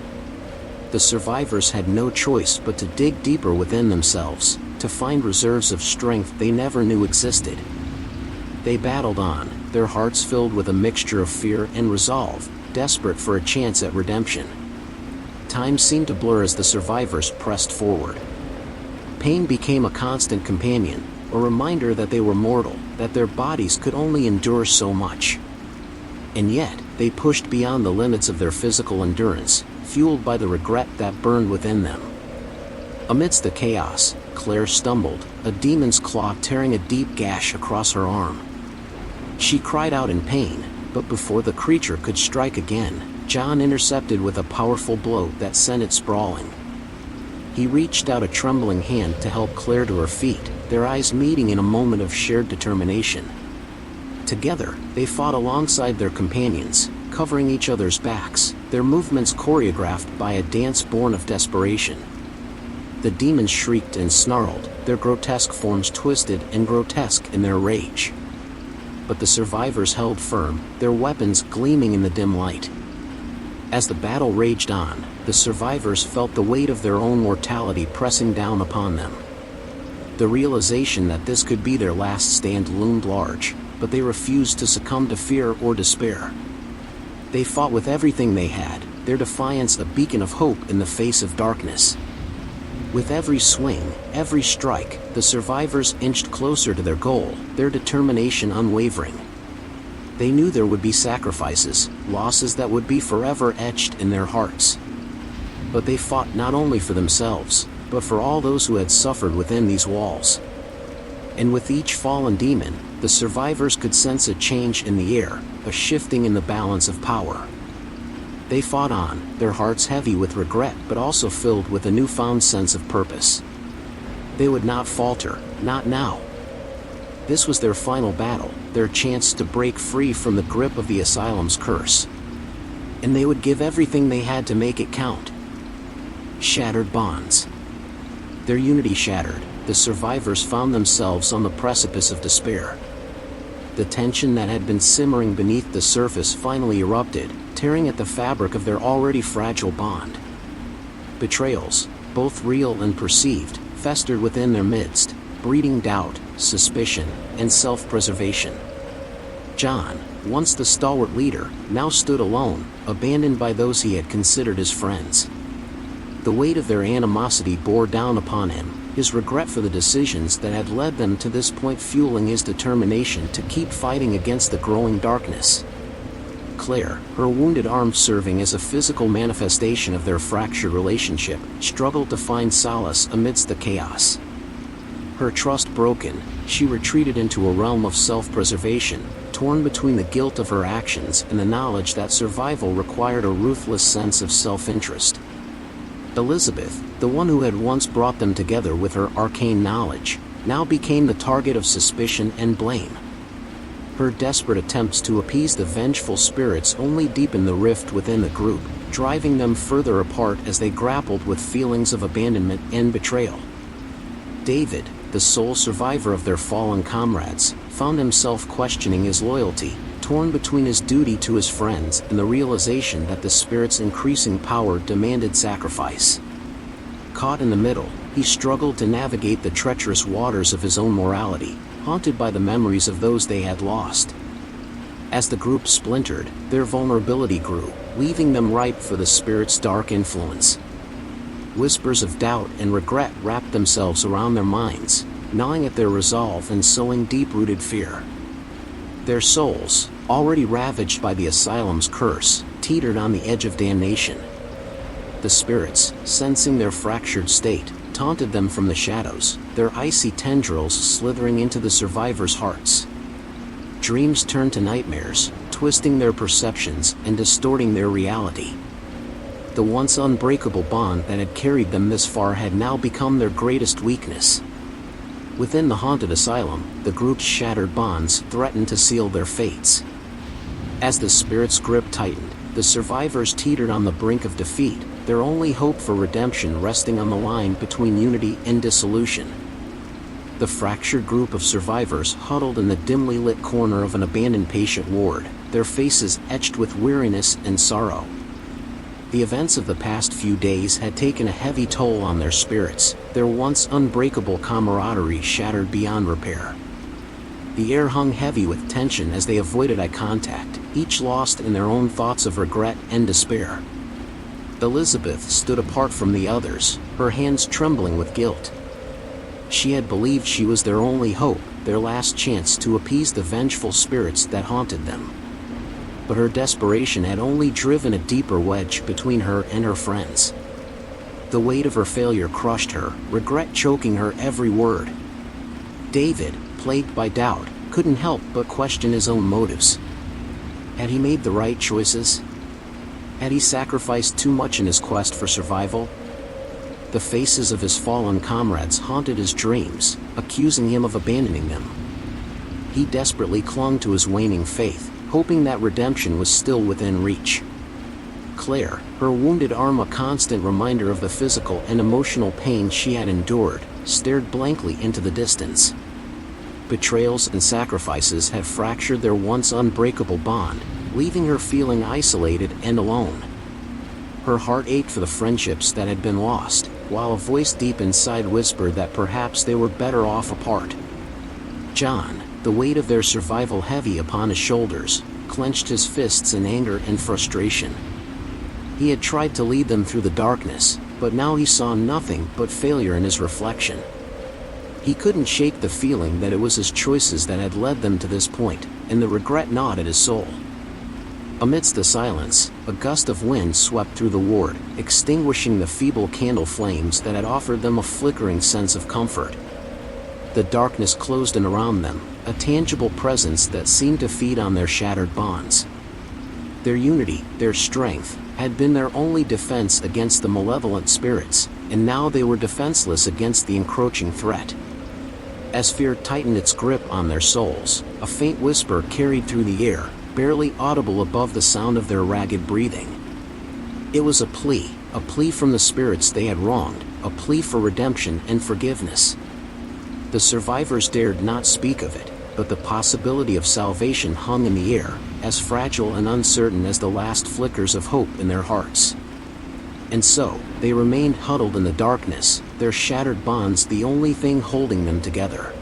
The survivors had no choice but to dig deeper within themselves, to find reserves of strength they never knew existed. They battled on, their hearts filled with a mixture of fear and resolve, desperate for a chance at redemption. Time seemed to blur as the survivors pressed forward. Pain became a constant companion, a reminder that they were mortal, that their bodies could only endure so much. And yet, they pushed beyond the limits of their physical endurance, fueled by the regret that burned within them. Amidst the chaos, Claire stumbled, a demon's claw tearing a deep gash across her arm. She cried out in pain, but before the creature could strike again, John intercepted with a powerful blow that sent it sprawling. He reached out a trembling hand to help Claire to her feet, their eyes meeting in a moment of shared determination. Together, they fought alongside their companions, covering each other's backs, their movements choreographed by a dance born of desperation. The demons shrieked and snarled, their grotesque forms twisted and grotesque in their rage. But the survivors held firm, their weapons gleaming in the dim light. As the battle raged on, the survivors felt the weight of their own mortality pressing down upon them. The realization that this could be their last stand loomed large, but they refused to succumb to fear or despair. They fought with everything they had, their defiance a beacon of hope in the face of darkness. With every swing, every strike, the survivors inched closer to their goal, their determination unwavering. They knew there would be sacrifices, losses that would be forever etched in their hearts. But they fought not only for themselves, but for all those who had suffered within these walls. And with each fallen demon, the survivors could sense a change in the air, a shifting in the balance of power. They fought on, their hearts heavy with regret but also filled with a newfound sense of purpose. They would not falter, not now. This was their final battle, their chance to break free from the grip of the asylum's curse. And they would give everything they had to make it count. Shattered bonds. Their unity shattered, the survivors found themselves on the precipice of despair. The tension that had been simmering beneath the surface finally erupted, tearing at the fabric of their already fragile bond. Betrayals, both real and perceived, festered within their midst, breeding doubt, suspicion, and self-preservation. John, once the stalwart leader, now stood alone, abandoned by those he had considered his friends. The weight of their animosity bore down upon him, his regret for the decisions that had led them to this point fueling his determination to keep fighting against the growing darkness. Claire, her wounded arm serving as a physical manifestation of their fractured relationship, struggled to find solace amidst the chaos. Her trust broken, she retreated into a realm of self-preservation, torn between the guilt of her actions and the knowledge that survival required a ruthless sense of self-interest. Elizabeth, the one who had once brought them together with her arcane knowledge, now became the target of suspicion and blame. Her desperate attempts to appease the vengeful spirits only deepened the rift within the group, driving them further apart as they grappled with feelings of abandonment and betrayal. David, the sole survivor of their fallen comrades, found himself questioning his loyalty, torn between his duty to his friends and the realization that the spirit's increasing power demanded sacrifice. Caught in the middle, he struggled to navigate the treacherous waters of his own morality, haunted by the memories of those they had lost. As the group splintered, their vulnerability grew, leaving them ripe for the spirit's dark influence. Whispers of doubt and regret wrapped themselves around their minds, gnawing at their resolve and sowing deep-rooted fear. Their souls, already ravaged by the asylum's curse, teetered on the edge of damnation. The spirits, sensing their fractured state, taunted them from the shadows, their icy tendrils slithering into the survivors' hearts. Dreams turned to nightmares, twisting their perceptions and distorting their reality. The once unbreakable bond that had carried them this far had now become their greatest weakness. Within the haunted asylum, the group's shattered bonds threatened to seal their fates. As the spirit's grip tightened, the survivors teetered on the brink of defeat, their only hope for redemption resting on the line between unity and dissolution. The fractured group of survivors huddled in the dimly lit corner of an abandoned patient ward, their faces etched with weariness and sorrow. The events of the past few days had taken a heavy toll on their spirits, their once unbreakable camaraderie shattered beyond repair. The air hung heavy with tension as they avoided eye contact, each lost in their own thoughts of regret and despair. Elizabeth stood apart from the others, her hands trembling with guilt. She had believed she was their only hope, their last chance to appease the vengeful spirits that haunted them. But her desperation had only driven a deeper wedge between her and her friends. The weight of her failure crushed her, regret choking her every word. David, plagued by doubt, couldn't help but question his own motives. Had he made the right choices? Had he sacrificed too much in his quest for survival? The faces of his fallen comrades haunted his dreams, accusing him of abandoning them. He desperately clung to his waning faith, hoping that redemption was still within reach. Claire, her wounded arm a constant reminder of the physical and emotional pain she had endured, stared blankly into the distance. Betrayals and sacrifices had fractured their once unbreakable bond, leaving her feeling isolated and alone. Her heart ached for the friendships that had been lost, while a voice deep inside whispered that perhaps they were better off apart. John, the weight of their survival heavy upon his shoulders, clenched his fists in anger and frustration. He had tried to lead them through the darkness, but now he saw nothing but failure in his reflection. He couldn't shake the feeling that it was his choices that had led them to this point, and the regret gnawed at his soul. Amidst the silence, a gust of wind swept through the ward, extinguishing the feeble candle flames that had offered them a flickering sense of comfort. The darkness closed in around them, a tangible presence that seemed to feed on their shattered bonds. Their unity, their strength, had been their only defense against the malevolent spirits, and now they were defenseless against the encroaching threat. As fear tightened its grip on their souls, a faint whisper carried through the air, barely audible above the sound of their ragged breathing. It was a plea from the spirits they had wronged, a plea for redemption and forgiveness. The survivors dared not speak of it, but the possibility of salvation hung in the air, as fragile and uncertain as the last flickers of hope in their hearts. And so, they remained huddled in the darkness, their shattered bonds the only thing holding them together.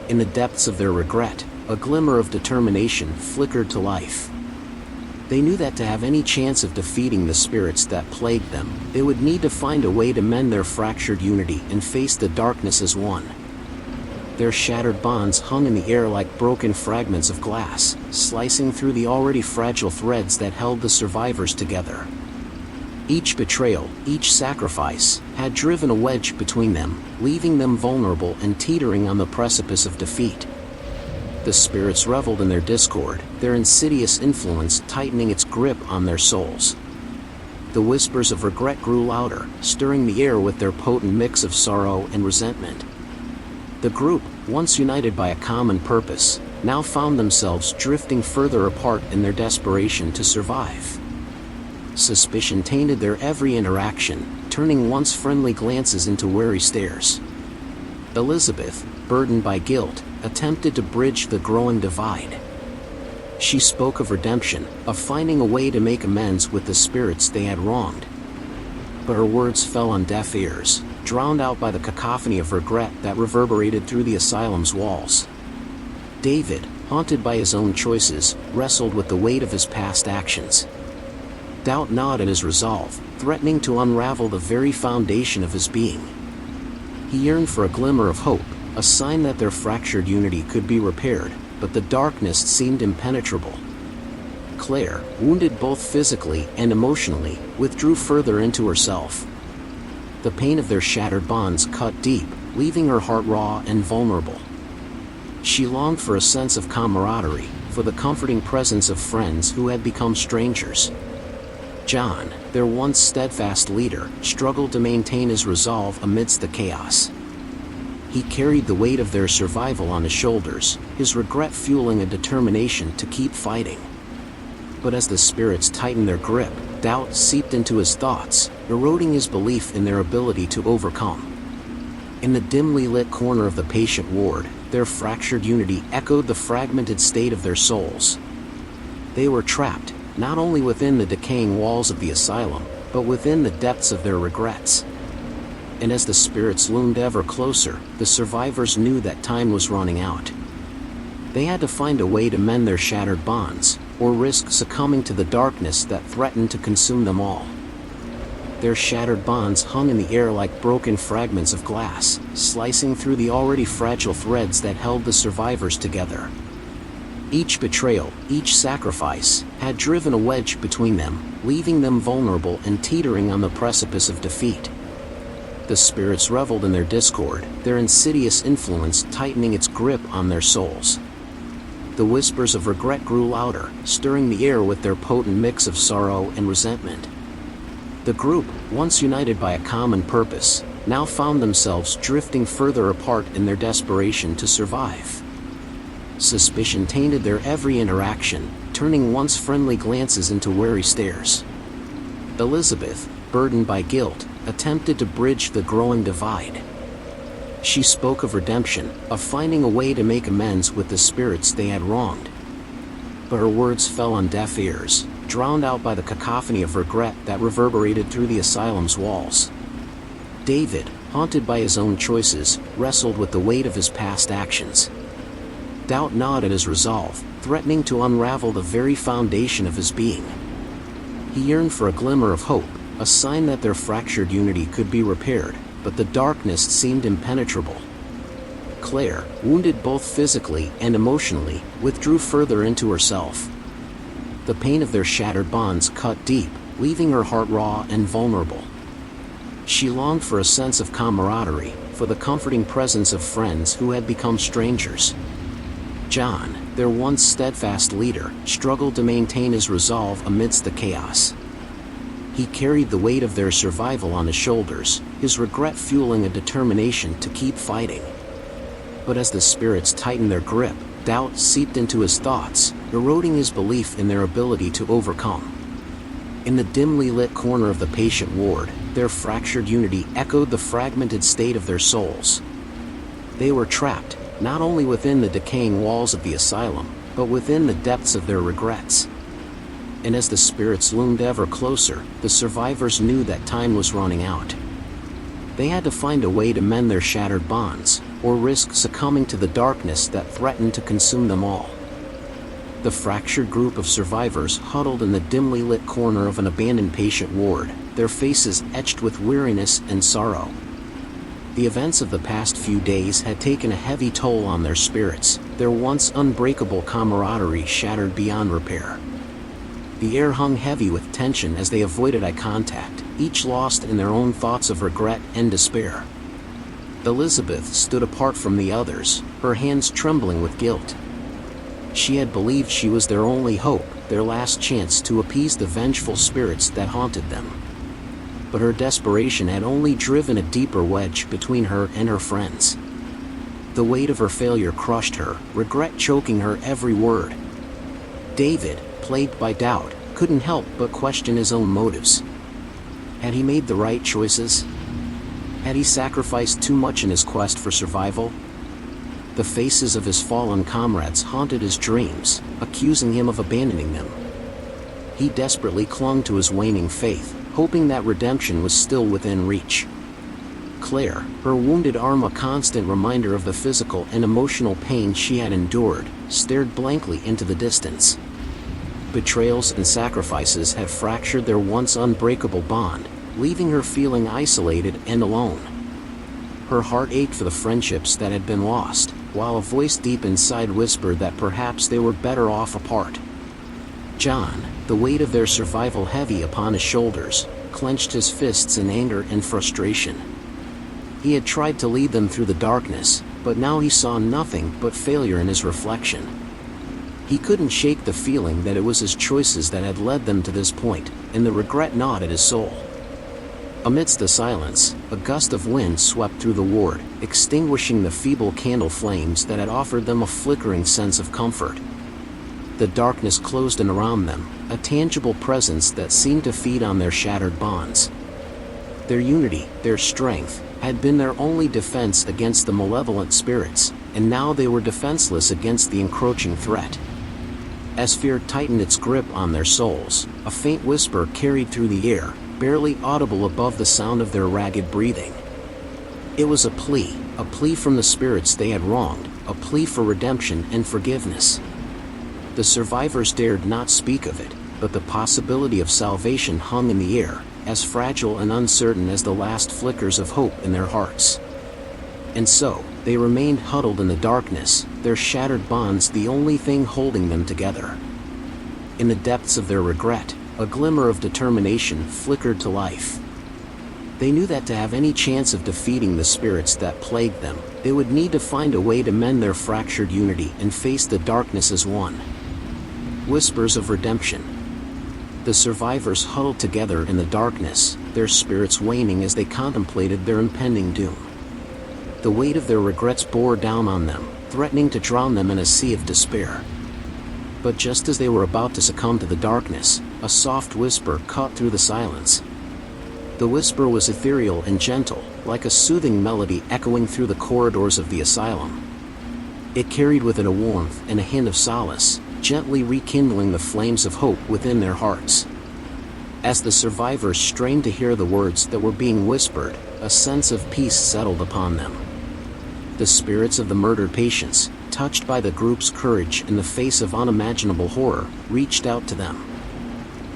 In the depths of their regret, a glimmer of determination flickered to life. They knew that to have any chance of defeating the spirits that plagued them, they would need to find a way to mend their fractured unity and face the darkness as one. Their shattered bonds hung in the air like broken fragments of glass, slicing through the already fragile threads that held the survivors together. Each betrayal, each sacrifice, had driven a wedge between them, leaving them vulnerable and teetering on the precipice of defeat. The spirits reveled in their discord, their insidious influence tightening its grip on their souls. The whispers of regret grew louder, stirring the air with their potent mix of sorrow and resentment. The group, once united by a common purpose, now found themselves drifting further apart in their desperation to survive. Suspicion tainted their every interaction, turning once friendly glances into wary stares. Elizabeth, burdened by guilt, attempted to bridge the growing divide. She spoke of redemption, of finding a way to make amends with the spirits they had wronged. But her words fell on deaf ears, drowned out by the cacophony of regret that reverberated through the asylum's walls. David, haunted by his own choices, wrestled with the weight of his past actions. Doubt gnawed at his resolve, threatening to unravel the very foundation of his being. He yearned for a glimmer of hope, a sign that their fractured unity could be repaired, but the darkness seemed impenetrable. Claire, wounded both physically and emotionally, withdrew further into herself. The pain of their shattered bonds cut deep, leaving her heart raw and vulnerable. She longed for a sense of camaraderie, for the comforting presence of friends who had become strangers. John, their once steadfast leader, struggled to maintain his resolve amidst the chaos. He carried the weight of their survival on his shoulders, his regret fueling a determination to keep fighting. But as the spirits tightened their grip, doubt seeped into his thoughts, eroding his belief in their ability to overcome. In the dimly lit corner of the patient ward, their fractured unity echoed the fragmented state of their souls. They were trapped, not only within the decaying walls of the asylum, but within the depths of their regrets. And as the spirits loomed ever closer, the survivors knew that time was running out. They had to find a way to mend their shattered bonds, or risk succumbing to the darkness that threatened to consume them all. Their shattered bonds hung in the air like broken fragments of glass, slicing through the already fragile threads that held the survivors together. Each betrayal, each sacrifice, had driven a wedge between them, leaving them vulnerable and teetering on the precipice of defeat. The spirits reveled in their discord, their insidious influence tightening its grip on their souls. The whispers of regret grew louder, stirring the air with their potent mix of sorrow and resentment. The group, once united by a common purpose, now found themselves drifting further apart in their desperation to survive. Suspicion tainted their every interaction, turning once friendly glances into wary stares. Elizabeth, burdened by guilt, attempted to bridge the growing divide. She spoke of redemption, of finding a way to make amends with the spirits they had wronged. But her words fell on deaf ears, drowned out by the cacophony of regret that reverberated through the asylum's walls. David, haunted by his own choices, wrestled with the weight of his past actions. Doubt gnawed at his resolve, threatening to unravel the very foundation of his being. He yearned for a glimmer of hope, a sign that their fractured unity could be repaired, but the darkness seemed impenetrable. Claire, wounded both physically and emotionally, withdrew further into herself. The pain of their shattered bonds cut deep, leaving her heart raw and vulnerable. She longed for a sense of camaraderie, for the comforting presence of friends who had become strangers. John, their once steadfast leader, struggled to maintain his resolve amidst the chaos. He carried the weight of their survival on his shoulders, his regret fueling a determination to keep fighting. But as the spirits tightened their grip, doubt seeped into his thoughts, eroding his belief in their ability to overcome. In the dimly lit corner of the patient ward, their fractured unity echoed the fragmented state of their souls. They were trapped, not only within the decaying walls of the asylum, but within the depths of their regrets. And as the spirits loomed ever closer, the survivors knew that time was running out. They had to find a way to mend their shattered bonds, or risk succumbing to the darkness that threatened to consume them all. The fractured group of survivors huddled in the dimly lit corner of an abandoned patient ward, their faces etched with weariness and sorrow. The events of the past few days had taken a heavy toll on their spirits, their once unbreakable camaraderie shattered beyond repair. The air hung heavy with tension as they avoided eye contact, each lost in their own thoughts of regret and despair. Elizabeth stood apart from the others, her hands trembling with guilt. She had believed she was their only hope, their last chance to appease the vengeful spirits that haunted them. But her desperation had only driven a deeper wedge between her and her friends. The weight of her failure crushed her, regret choking her every word. David, plagued by doubt, couldn't help but question his own motives. Had he made the right choices? Had he sacrificed too much in his quest for survival? The faces of his fallen comrades haunted his dreams, accusing him of abandoning them. He desperately clung to his waning faith, hoping that redemption was still within reach. Claire, her wounded arm a constant reminder of the physical and emotional pain she had endured, stared blankly into the distance. Betrayals and sacrifices had fractured their once unbreakable bond, leaving her feeling isolated and alone. Her heart ached for the friendships that had been lost, while a voice deep inside whispered that perhaps they were better off apart. John, the weight of their survival heavy upon his shoulders, clenched his fists in anger and frustration. He had tried to lead them through the darkness, but now he saw nothing but failure in his reflection. He couldn't shake the feeling that it was his choices that had led them to this point, and the regret gnawed at his soul. Amidst the silence, a gust of wind swept through the ward, extinguishing the feeble candle flames that had offered them a flickering sense of comfort. The darkness closed in around them, a tangible presence that seemed to feed on their shattered bonds. Their unity, their strength, had been their only defense against the malevolent spirits, and now they were defenseless against the encroaching threat. As fear tightened its grip on their souls, a faint whisper carried through the air, barely audible above the sound of their ragged breathing. It was a plea from the spirits they had wronged, a plea for redemption and forgiveness. The survivors dared not speak of it, but the possibility of salvation hung in the air, as fragile and uncertain as the last flickers of hope in their hearts. And so, they remained huddled in the darkness, their shattered bonds the only thing holding them together. In the depths of their regret, a glimmer of determination flickered to life. They knew that to have any chance of defeating the spirits that plagued them, they would need to find a way to mend their fractured unity and face the darkness as one. Whispers of redemption. The survivors huddled together in the darkness, their spirits waning as they contemplated their impending doom. The weight of their regrets bore down on them, threatening to drown them in a sea of despair. But just as they were about to succumb to the darkness, a soft whisper caught through the silence. The whisper was ethereal and gentle, like a soothing melody echoing through the corridors of the asylum. It carried with it a warmth and a hint of solace, gently rekindling the flames of hope within their hearts. As the survivors strained to hear the words that were being whispered, a sense of peace settled upon them. The spirits of the murdered patients, touched by the group's courage in the face of unimaginable horror, reached out to them.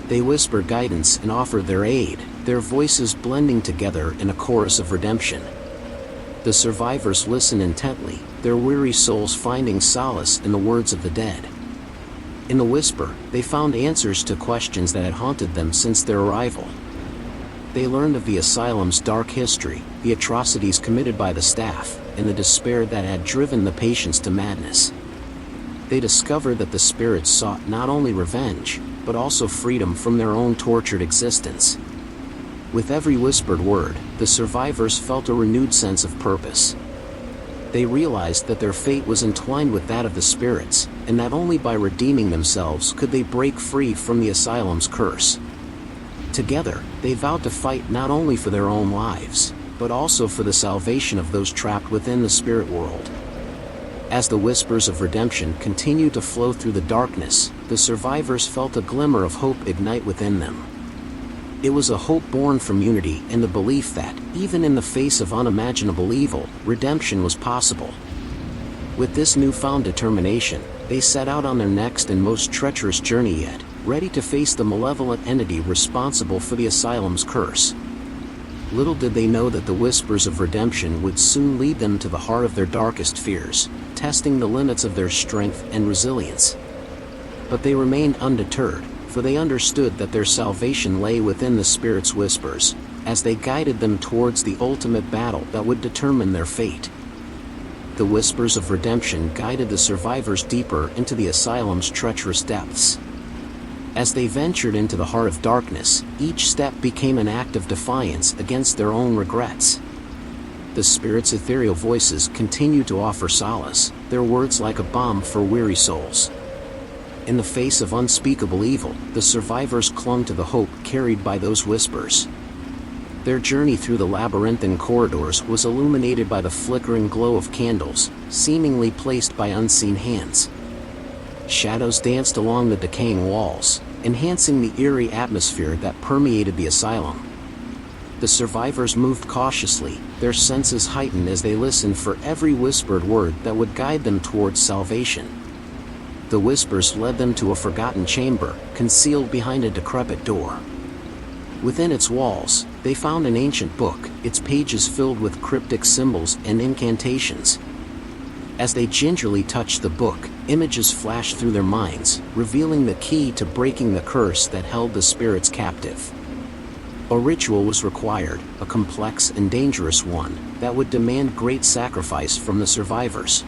They whispered guidance and offered their aid, their voices blending together in a chorus of redemption. The survivors listened intently, their weary souls finding solace in the words of the dead. In the whisper, they found answers to questions that had haunted them since their arrival. They learned of the asylum's dark history, the atrocities committed by the staff, and the despair that had driven the patients to madness. They discovered that the spirits sought not only revenge, but also freedom from their own tortured existence. With every whispered word, the survivors felt a renewed sense of purpose. They realized that their fate was entwined with that of the spirits, and that only by redeeming themselves could they break free from the asylum's curse. Together, they vowed to fight not only for their own lives, but also for the salvation of those trapped within the spirit world. As the whispers of redemption continued to flow through the darkness, the survivors felt a glimmer of hope ignite within them. It was a hope born from unity and the belief that, even in the face of unimaginable evil, redemption was possible. With this newfound determination, they set out on their next and most treacherous journey yet, ready to face the malevolent entity responsible for the asylum's curse. Little did they know that the whispers of redemption would soon lead them to the heart of their darkest fears, testing the limits of their strength and resilience. But they remained undeterred, for they understood that their salvation lay within the Spirit's whispers, as they guided them towards the ultimate battle that would determine their fate. The whispers of redemption guided the survivors deeper into the asylum's treacherous depths. As they ventured into the heart of darkness, each step became an act of defiance against their own regrets. The Spirit's ethereal voices continued to offer solace, their words like a balm for weary souls. In the face of unspeakable evil, the survivors clung to the hope carried by those whispers. Their journey through the labyrinthine corridors was illuminated by the flickering glow of candles, seemingly placed by unseen hands. Shadows danced along the decaying walls, enhancing the eerie atmosphere that permeated the asylum. The survivors moved cautiously, their senses heightened as they listened for every whispered word that would guide them towards salvation. The whispers led them to a forgotten chamber, concealed behind a decrepit door. Within its walls, They found an ancient book, its pages filled with cryptic symbols and incantations. As they gingerly touched the book, images flashed through their minds, revealing the key to breaking the curse that held the spirits captive. A ritual was required, a complex and dangerous one, that would demand great sacrifice from the survivors.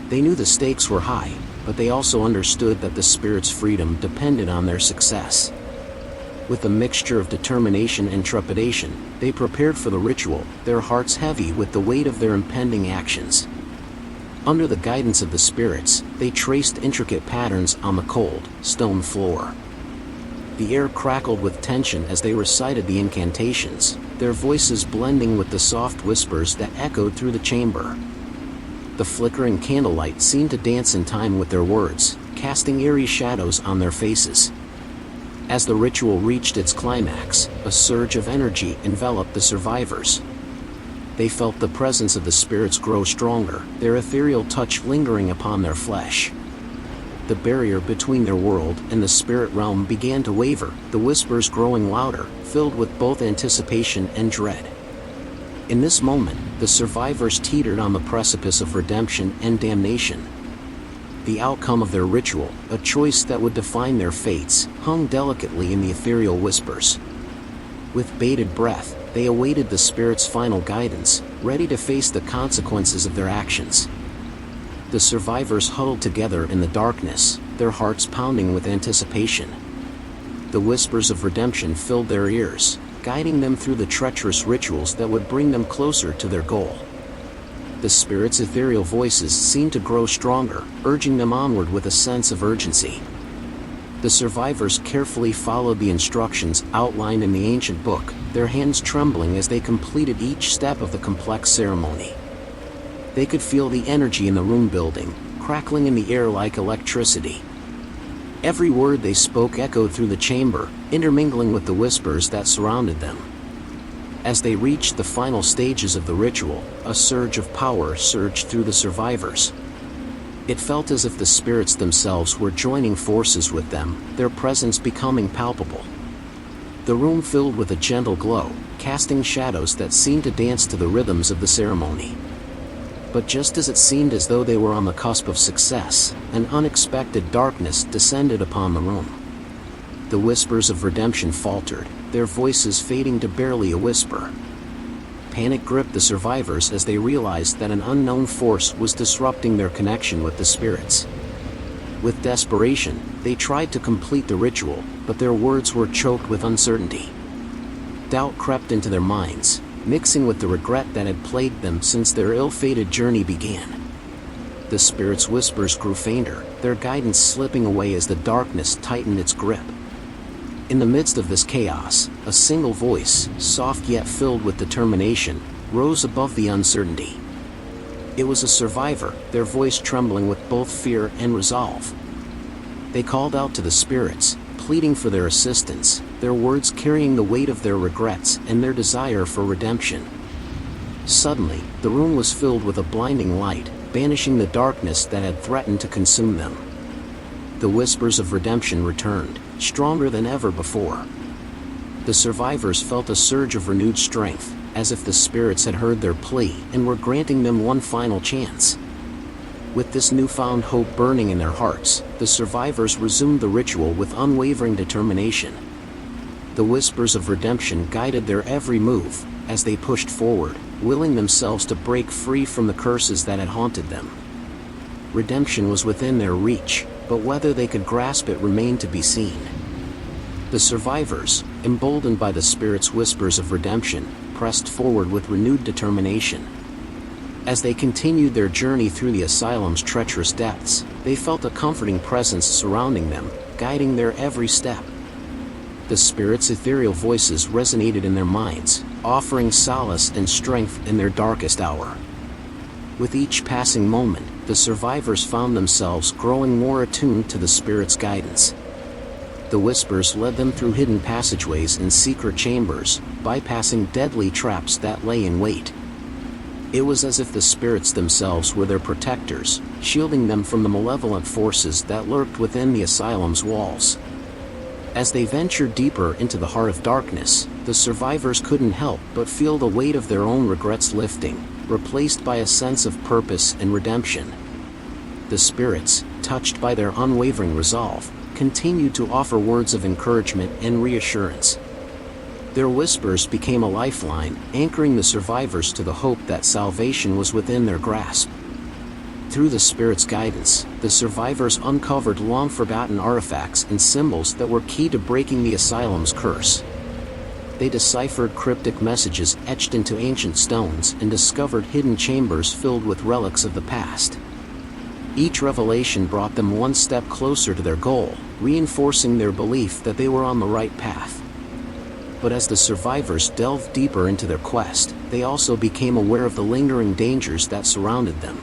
They knew the stakes were high, but they also understood that the spirits' freedom depended on their success. With a mixture of determination and trepidation, they prepared for the ritual, their hearts heavy with the weight of their impending actions. Under the guidance of the spirits, they traced intricate patterns on the cold, stone floor. The air crackled with tension as they recited the incantations, their voices blending with the soft whispers that echoed through the chamber. The flickering candlelight seemed to dance in time with their words, casting eerie shadows on their faces. As the ritual reached its climax, a surge of energy enveloped the survivors. They felt the presence of the spirits grow stronger, their ethereal touch lingering upon their flesh. The barrier between their world and the spirit realm began to waver, the whispers growing louder, filled with both anticipation and dread. In this moment, the survivors teetered on the precipice of redemption and damnation. The outcome of their ritual, a choice that would define their fates, hung delicately in the ethereal whispers. With bated breath, they awaited the spirits' final guidance, ready to face the consequences of their actions. The survivors huddled together in the darkness, their hearts pounding with anticipation. The whispers of redemption filled their ears, guiding them through the treacherous rituals that would bring them closer to their goal. The spirits' ethereal voices seemed to grow stronger, urging them onward with a sense of urgency. The survivors carefully followed the instructions outlined in the ancient book, their hands trembling as they completed each step of the complex ceremony. They could feel the energy in the room building, crackling in the air like electricity. Every word they spoke echoed through the chamber, intermingling with the whispers that surrounded them. As they reached the final stages of the ritual, a surge of power surged through the survivors. It felt as if the spirits themselves were joining forces with them, their presence becoming palpable. The room filled with a gentle glow, casting shadows that seemed to dance to the rhythms of the ceremony. But just as it seemed as though they were on the cusp of success, an unexpected darkness descended upon the room. The whispers of redemption faltered, their voices fading to barely a whisper. Panic gripped the survivors as they realized that an unknown force was disrupting their connection with the spirits. With desperation, they tried to complete the ritual, but their words were choked with uncertainty. Doubt crept into their minds, mixing with the regret that had plagued them since their ill-fated journey began. The spirits' whispers grew fainter, their guidance slipping away as the darkness tightened its grip. In the midst of this chaos, a single voice, soft yet filled with determination, rose above the uncertainty. It was a survivor, their voice trembling with both fear and resolve. They called out to the spirits, pleading for their assistance, their words carrying the weight of their regrets and their desire for redemption. Suddenly, the room was filled with a blinding light, banishing the darkness that had threatened to consume them. The whispers of redemption returned, stronger than ever before. The survivors felt a surge of renewed strength, as if the spirits had heard their plea and were granting them one final chance. With this newfound hope burning in their hearts, the survivors resumed the ritual with unwavering determination. The whispers of redemption guided their every move, as they pushed forward, willing themselves to break free from the curses that had haunted them. Redemption was within their reach, but whether they could grasp it remained to be seen. The survivors, emboldened by the spirits' whispers of redemption, pressed forward with renewed determination. As they continued their journey through the asylum's treacherous depths, they felt a comforting presence surrounding them, guiding their every step. The spirits' ethereal voices resonated in their minds, offering solace and strength in their darkest hour. With each passing moment, the survivors found themselves growing more attuned to the spirits' guidance. The whispers led them through hidden passageways and secret chambers, bypassing deadly traps that lay in wait. It was as if the spirits themselves were their protectors, shielding them from the malevolent forces that lurked within the asylum's walls. As they ventured deeper into the heart of darkness, the survivors couldn't help but feel the weight of their own regrets lifting, replaced by a sense of purpose and redemption. The spirits, touched by their unwavering resolve, continued to offer words of encouragement and reassurance. Their whispers became a lifeline, anchoring the survivors to the hope that salvation was within their grasp. Through the spirits' guidance, the survivors uncovered long-forgotten artifacts and symbols that were key to breaking the asylum's curse. They deciphered cryptic messages etched into ancient stones and discovered hidden chambers filled with relics of the past. Each revelation brought them one step closer to their goal, reinforcing their belief that they were on the right path. But as the survivors delved deeper into their quest, they also became aware of the lingering dangers that surrounded them.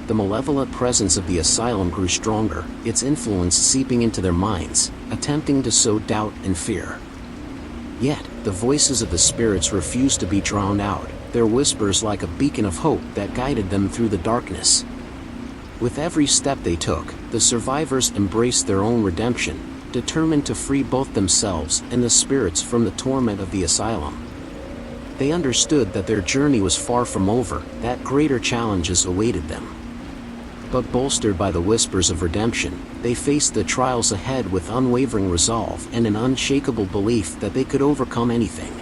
The malevolent presence of the asylum grew stronger, its influence seeping into their minds, attempting to sow doubt and fear. Yet, the voices of the spirits refused to be drowned out, their whispers like a beacon of hope that guided them through the darkness. With every step they took, the survivors embraced their own redemption, determined to free both themselves and the spirits from the torment of the asylum. They understood that their journey was far from over, that greater challenges awaited them. But bolstered by the whispers of redemption, they faced the trials ahead with unwavering resolve and an unshakable belief that they could overcome anything.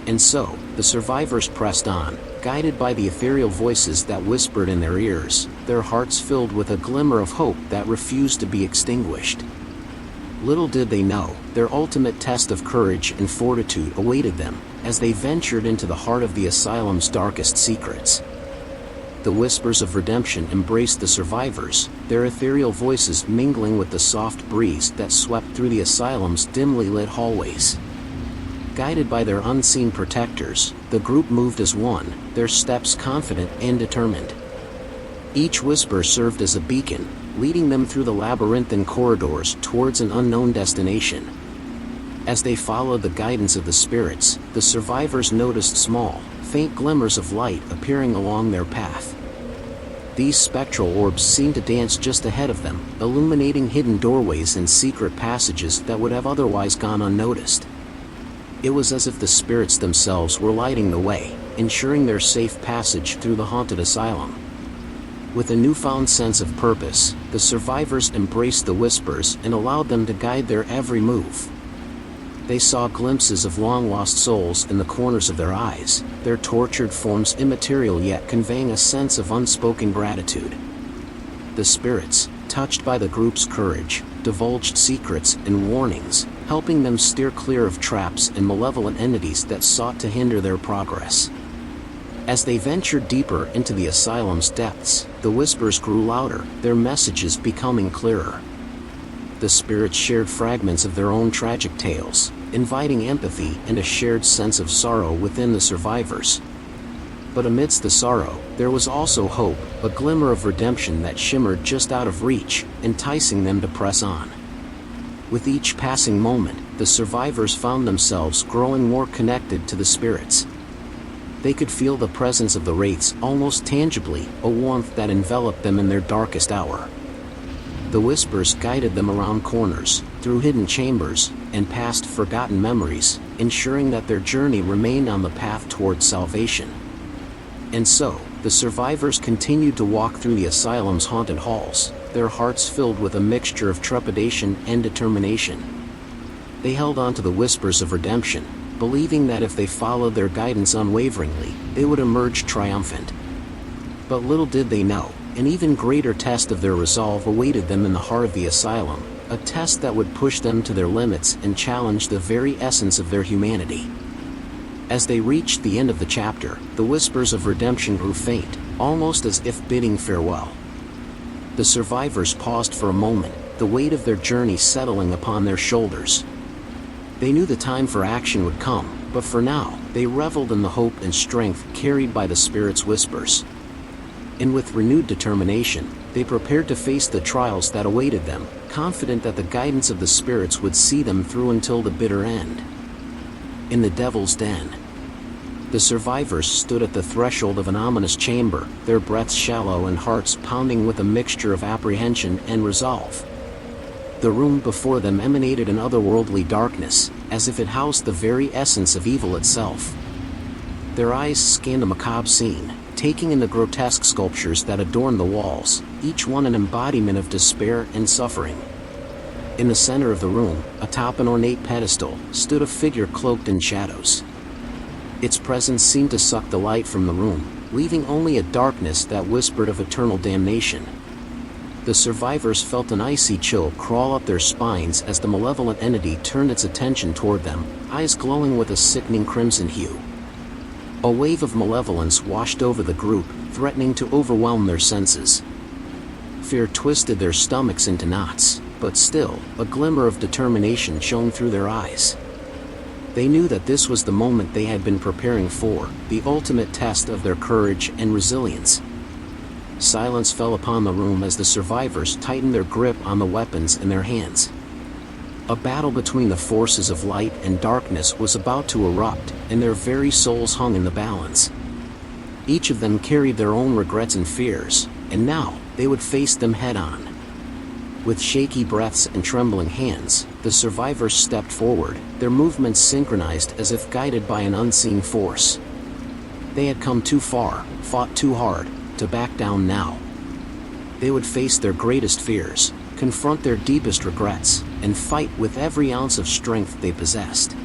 And so, the survivors pressed on, guided by the ethereal voices that whispered in their ears, their hearts filled with a glimmer of hope that refused to be extinguished. Little did they know, their ultimate test of courage and fortitude awaited them, as they ventured into the heart of the asylum's darkest secrets. The whispers of redemption embraced the survivors, their ethereal voices mingling with the soft breeze that swept through the asylum's dimly lit hallways. Guided by their unseen protectors, the group moved as one, their steps confident and determined. Each whisper served as a beacon, leading them through the labyrinthine corridors towards an unknown destination. As they followed the guidance of the spirits, the survivors noticed small, faint glimmers of light appearing along their path. These spectral orbs seemed to dance just ahead of them, illuminating hidden doorways and secret passages that would have otherwise gone unnoticed. It was as if the spirits themselves were lighting the way, ensuring their safe passage through the haunted asylum. With a newfound sense of purpose, the survivors embraced the whispers and allowed them to guide their every move. They saw glimpses of long-lost souls in the corners of their eyes, their tortured forms immaterial yet conveying a sense of unspoken gratitude. The spirits, touched by the group's courage, divulged secrets and warnings, helping them steer clear of traps and malevolent entities that sought to hinder their progress. As they ventured deeper into the asylum's depths, the whispers grew louder, their messages becoming clearer. The spirits shared fragments of their own tragic tales, inviting empathy and a shared sense of sorrow within the survivors. But amidst the sorrow, there was also hope, a glimmer of redemption that shimmered just out of reach, enticing them to press on. With each passing moment, the survivors found themselves growing more connected to the spirits. They could feel the presence of the wraiths almost tangibly, a warmth that enveloped them in their darkest hour. The whispers guided them around corners, through hidden chambers, and past forgotten memories, ensuring that their journey remained on the path towards salvation. And so, the survivors continued to walk through the asylum's haunted halls, their hearts filled with a mixture of trepidation and determination. They held on to the whispers of redemption, believing that if they followed their guidance unwaveringly, they would emerge triumphant. But little did they know, an even greater test of their resolve awaited them in the heart of the asylum, a test that would push them to their limits and challenge the very essence of their humanity. As they reached the end of the chapter, the whispers of redemption grew faint, almost as if bidding farewell. The survivors paused for a moment, the weight of their journey settling upon their shoulders. They knew the time for action would come, but for now, they reveled in the hope and strength carried by the spirits' whispers. And with renewed determination, they prepared to face the trials that awaited them, confident that the guidance of the spirits would see them through until the bitter end. In the Devil's Den. The survivors stood at the threshold of an ominous chamber, their breaths shallow and hearts pounding with a mixture of apprehension and resolve. The room before them emanated an otherworldly darkness, as if it housed the very essence of evil itself. Their eyes scanned the macabre scene, taking in the grotesque sculptures that adorned the walls, each one an embodiment of despair and suffering. In the center of the room, atop an ornate pedestal, stood a figure cloaked in shadows. Its presence seemed to suck the light from the room, leaving only a darkness that whispered of eternal damnation. The survivors felt an icy chill crawl up their spines as the malevolent entity turned its attention toward them, eyes glowing with a sickening crimson hue. A wave of malevolence washed over the group, threatening to overwhelm their senses. Fear twisted their stomachs into knots, but still, a glimmer of determination shone through their eyes. They knew that this was the moment they had been preparing for, the ultimate test of their courage and resilience. Silence fell upon the room as the survivors tightened their grip on the weapons in their hands. A battle between the forces of light and darkness was about to erupt, and their very souls hung in the balance. Each of them carried their own regrets and fears, and now, they would face them head-on. With shaky breaths and trembling hands, the survivors stepped forward, their movements synchronized as if guided by an unseen force. They had come too far, fought too hard, to back down now. They would face their greatest fears, confront their deepest regrets, and fight with every ounce of strength they possessed.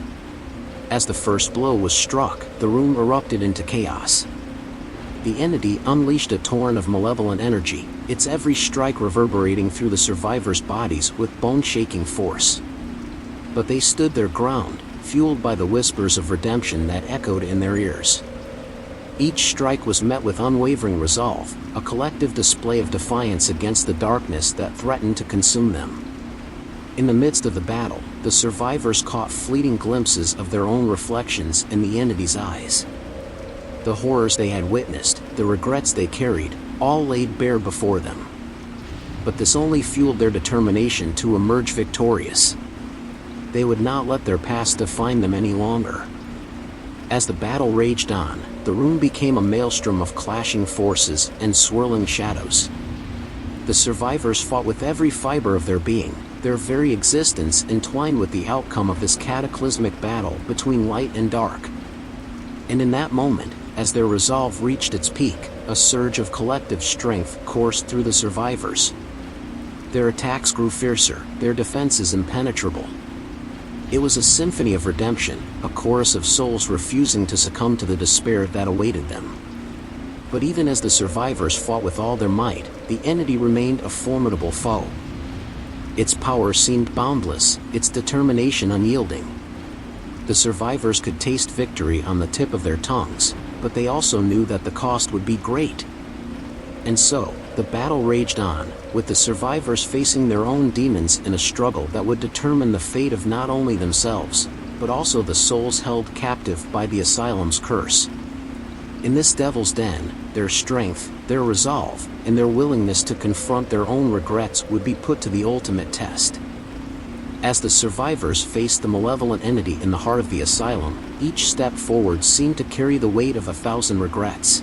As the first blow was struck, the room erupted into chaos. The entity unleashed a torrent of malevolent energy, its every strike reverberating through the survivors' bodies with bone-shaking force. But they stood their ground, fueled by the whispers of redemption that echoed in their ears. Each strike was met with unwavering resolve, a collective display of defiance against the darkness that threatened to consume them. In the midst of the battle, the survivors caught fleeting glimpses of their own reflections in the entity's eyes. The horrors they had witnessed, the regrets they carried, all laid bare before them. But this only fueled their determination to emerge victorious. They would not let their past define them any longer. As the battle raged on, the room became a maelstrom of clashing forces and swirling shadows. The survivors fought with every fiber of their being, their very existence entwined with the outcome of this cataclysmic battle between light and dark. And in that moment, as their resolve reached its peak, a surge of collective strength coursed through the survivors. Their attacks grew fiercer, their defenses impenetrable. It was a symphony of redemption, a chorus of souls refusing to succumb to the despair that awaited them. But even as the survivors fought with all their might, the entity remained a formidable foe. Its power seemed boundless, its determination unyielding. The survivors could taste victory on the tip of their tongues, but they also knew that the cost would be great. And so, the battle raged on, with the survivors facing their own demons in a struggle that would determine the fate of not only themselves, but also the souls held captive by the Asylum's curse. In this devil's den, their strength, their resolve, and their willingness to confront their own regrets would be put to the ultimate test. As the survivors faced the malevolent entity in the heart of the Asylum, each step forward seemed to carry the weight of 1,000 regrets.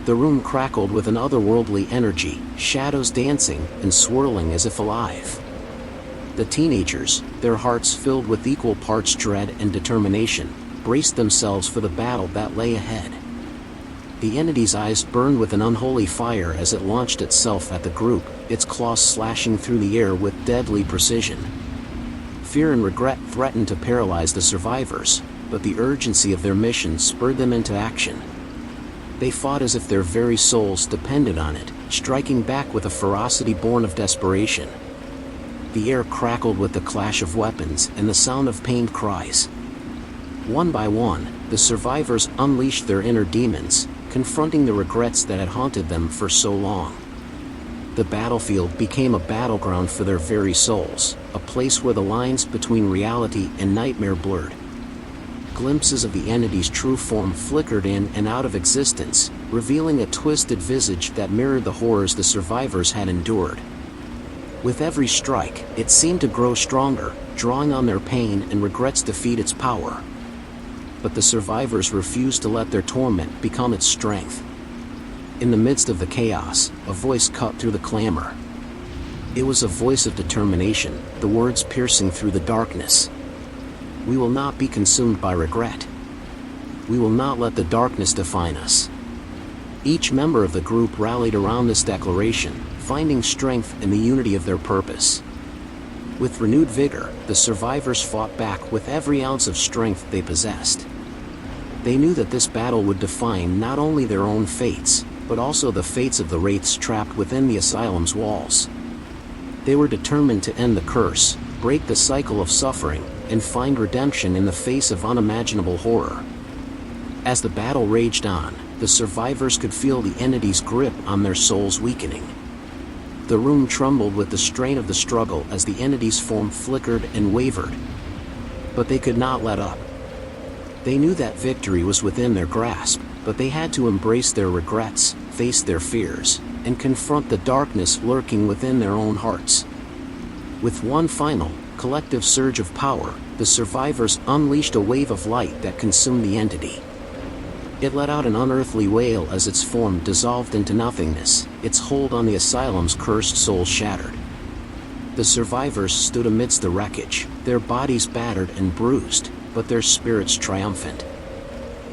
The room crackled with an otherworldly energy, shadows dancing and swirling as if alive. The teenagers, their hearts filled with equal parts dread and determination, braced themselves for the battle that lay ahead. The entity's eyes burned with an unholy fire as it launched itself at the group, its claws slashing through the air with deadly precision. Fear and regret threatened to paralyze the survivors, but the urgency of their mission spurred them into action. They fought as if their very souls depended on it, striking back with a ferocity born of desperation. The air crackled with the clash of weapons and the sound of pained cries. One by one, the survivors unleashed their inner demons, confronting the regrets that had haunted them for so long. The battlefield became a battleground for their very souls, a place where the lines between reality and nightmare blurred. Glimpses of the entity's true form flickered in and out of existence, revealing a twisted visage that mirrored the horrors the survivors had endured. With every strike, it seemed to grow stronger, drawing on their pain and regrets to feed its power. But the survivors refused to let their torment become its strength. In the midst of the chaos, a voice cut through the clamor. It was a voice of determination, the words piercing through the darkness. "We will not be consumed by regret. We will not let the darkness define us." Each member of the group rallied around this declaration, finding strength in the unity of their purpose. With renewed vigor, the survivors fought back with every ounce of strength they possessed. They knew that this battle would define not only their own fates, but also the fates of the wraiths trapped within the asylum's walls. They were determined to end the curse, break the cycle of suffering, and find redemption in the face of unimaginable horror. As the battle raged on, the survivors could feel the entity's grip on their souls weakening. The room trembled with the strain of the struggle as the entity's form flickered and wavered. But they could not let up. They knew that victory was within their grasp, but they had to embrace their regrets, face their fears, and confront the darkness lurking within their own hearts. With one final, collective surge of power, the survivors unleashed a wave of light that consumed the entity. It let out an unearthly wail as its form dissolved into nothingness, its hold on the asylum's cursed soul shattered. The survivors stood amidst the wreckage, their bodies battered and bruised, but their spirits triumphant.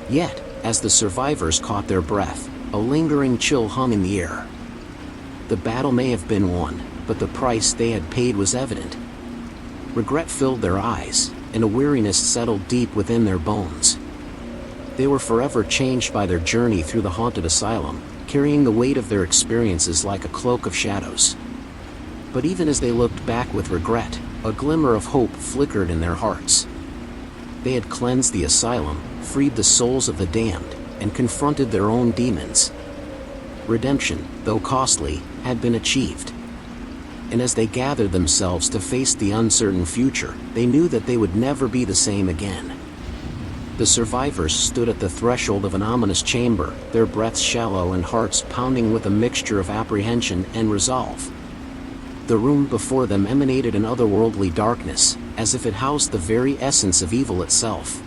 Yet, as the survivors caught their breath, a lingering chill hung in the air. The battle may have been won, but the price they had paid was evident. Regret filled their eyes, and a weariness settled deep within their bones. They were forever changed by their journey through the haunted asylum, carrying the weight of their experiences like a cloak of shadows. But even as they looked back with regret, a glimmer of hope flickered in their hearts. They had cleansed the asylum, freed the souls of the damned, and confronted their own demons. Redemption, though costly, had been achieved. And as they gathered themselves to face the uncertain future, they knew that they would never be the same again. The survivors stood at the threshold of an ominous chamber, their breaths shallow and hearts pounding with a mixture of apprehension and resolve. The room before them emanated an otherworldly darkness, as if it housed the very essence of evil itself.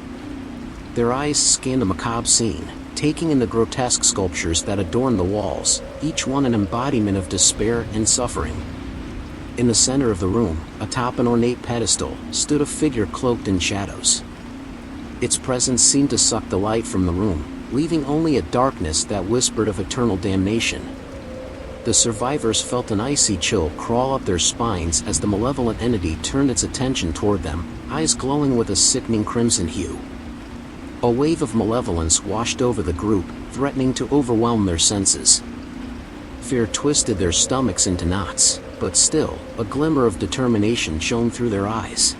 Their eyes scanned the macabre scene, taking in the grotesque sculptures that adorned the walls, each one an embodiment of despair and suffering. In the center of the room, atop an ornate pedestal, stood a figure cloaked in shadows. Its presence seemed to suck the light from the room, leaving only a darkness that whispered of eternal damnation. The survivors felt an icy chill crawl up their spines as the malevolent entity turned its attention toward them, eyes glowing with a sickening crimson hue. A wave of malevolence washed over the group, threatening to overwhelm their senses. Fear twisted their stomachs into knots, but still, a glimmer of determination shone through their eyes.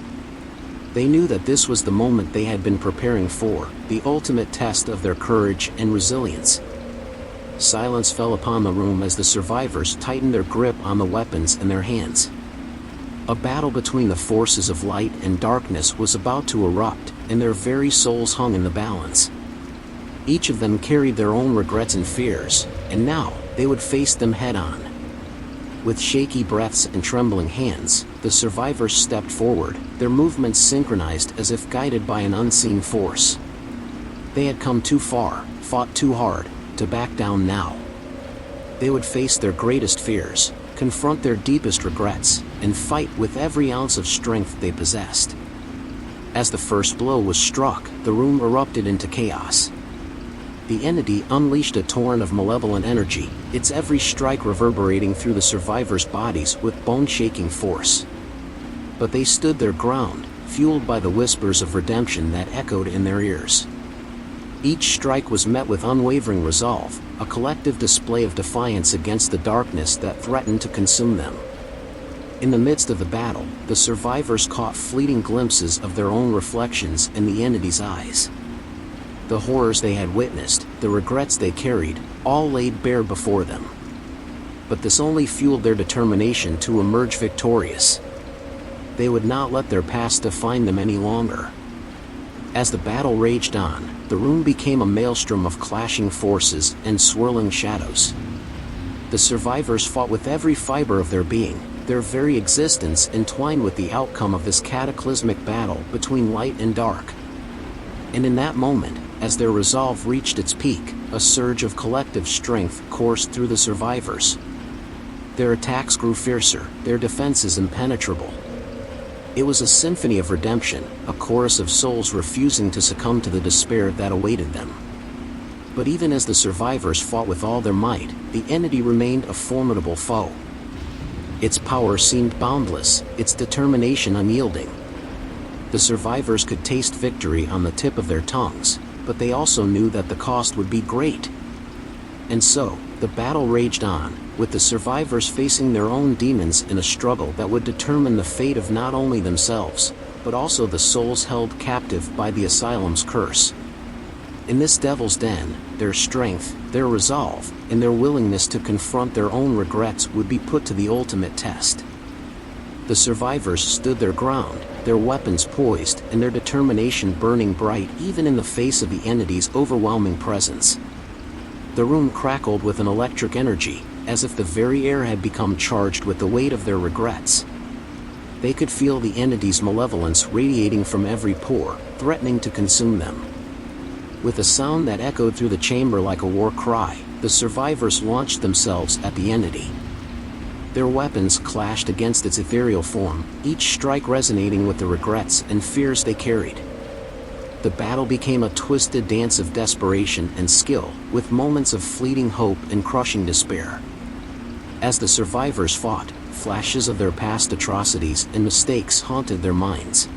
They knew that this was the moment they had been preparing for, the ultimate test of their courage and resilience. Silence fell upon the room as the survivors tightened their grip on the weapons in their hands. A battle between the forces of light and darkness was about to erupt, and their very souls hung in the balance. Each of them carried their own regrets and fears, and now, they would face them head-on. With shaky breaths and trembling hands, the survivors stepped forward, their movements synchronized as if guided by an unseen force. They had come too far, fought too hard, to back down now. They would face their greatest fears, confront their deepest regrets, and fight with every ounce of strength they possessed. As the first blow was struck, the room erupted into chaos. The entity unleashed a torrent of malevolent energy, its every strike reverberating through the survivors' bodies with bone-shaking force. But they stood their ground, fueled by the whispers of redemption that echoed in their ears. Each strike was met with unwavering resolve, a collective display of defiance against the darkness that threatened to consume them. In the midst of the battle, the survivors caught fleeting glimpses of their own reflections in the entity's eyes. The horrors they had witnessed, the regrets they carried, all laid bare before them. But this only fueled their determination to emerge victorious. They would not let their past define them any longer. As the battle raged on, the room became a maelstrom of clashing forces and swirling shadows. The survivors fought with every fiber of their being, their very existence entwined with the outcome of this cataclysmic battle between light and dark. And in that moment, as their resolve reached its peak, a surge of collective strength coursed through the survivors. Their attacks grew fiercer, their defenses impenetrable. It was a symphony of redemption, a chorus of souls refusing to succumb to the despair that awaited them. But even as the survivors fought with all their might, the entity remained a formidable foe. Its power seemed boundless, its determination unyielding. The survivors could taste victory on the tip of their tongues, but they also knew that the cost would be great. And so, the battle raged on, with the survivors facing their own demons in a struggle that would determine the fate of not only themselves, but also the souls held captive by the Asylum's curse. In this devil's den, their strength, their resolve, and their willingness to confront their own regrets would be put to the ultimate test. The survivors stood their ground, their weapons poised and their determination burning bright even in the face of the entity's overwhelming presence. The room crackled with an electric energy, as if the very air had become charged with the weight of their regrets. They could feel the entity's malevolence radiating from every pore, threatening to consume them. With a sound that echoed through the chamber like a war cry, the survivors launched themselves at the entity. Their weapons clashed against its ethereal form, each strike resonating with the regrets and fears they carried. The battle became a twisted dance of desperation and skill, with moments of fleeting hope and crushing despair. As the survivors fought, flashes of their past atrocities and mistakes haunted their minds.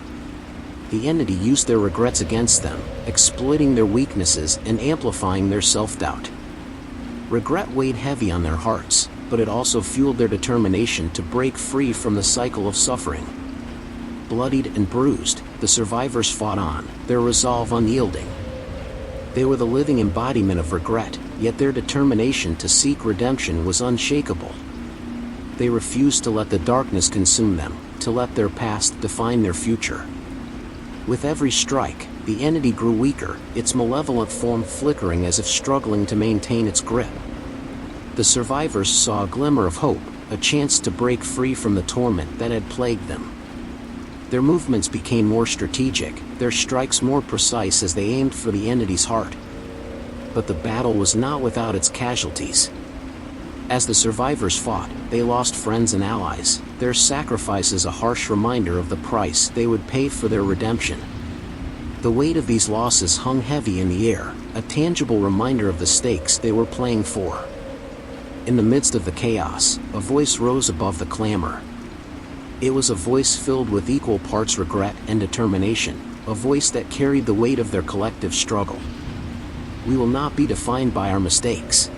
The entity used their regrets against them, exploiting their weaknesses and amplifying their self-doubt. Regret weighed heavy on their hearts, but it also fueled their determination to break free from the cycle of suffering. Bloodied and bruised, the survivors fought on, their resolve unyielding. They were the living embodiment of regret, yet their determination to seek redemption was unshakable. They refused to let the darkness consume them, to let their past define their future. With every strike, the entity grew weaker, its malevolent form flickering as if struggling to maintain its grip. The survivors saw a glimmer of hope, a chance to break free from the torment that had plagued them. Their movements became more strategic, their strikes more precise as they aimed for the entity's heart. But the battle was not without its casualties. As the survivors fought, they lost friends and allies, their sacrifices a harsh reminder of the price they would pay for their redemption. The weight of these losses hung heavy in the air, a tangible reminder of the stakes they were playing for. In the midst of the chaos, a voice rose above the clamor. It was a voice filled with equal parts regret and determination, a voice that carried the weight of their collective struggle. We will not be defined by our mistakes.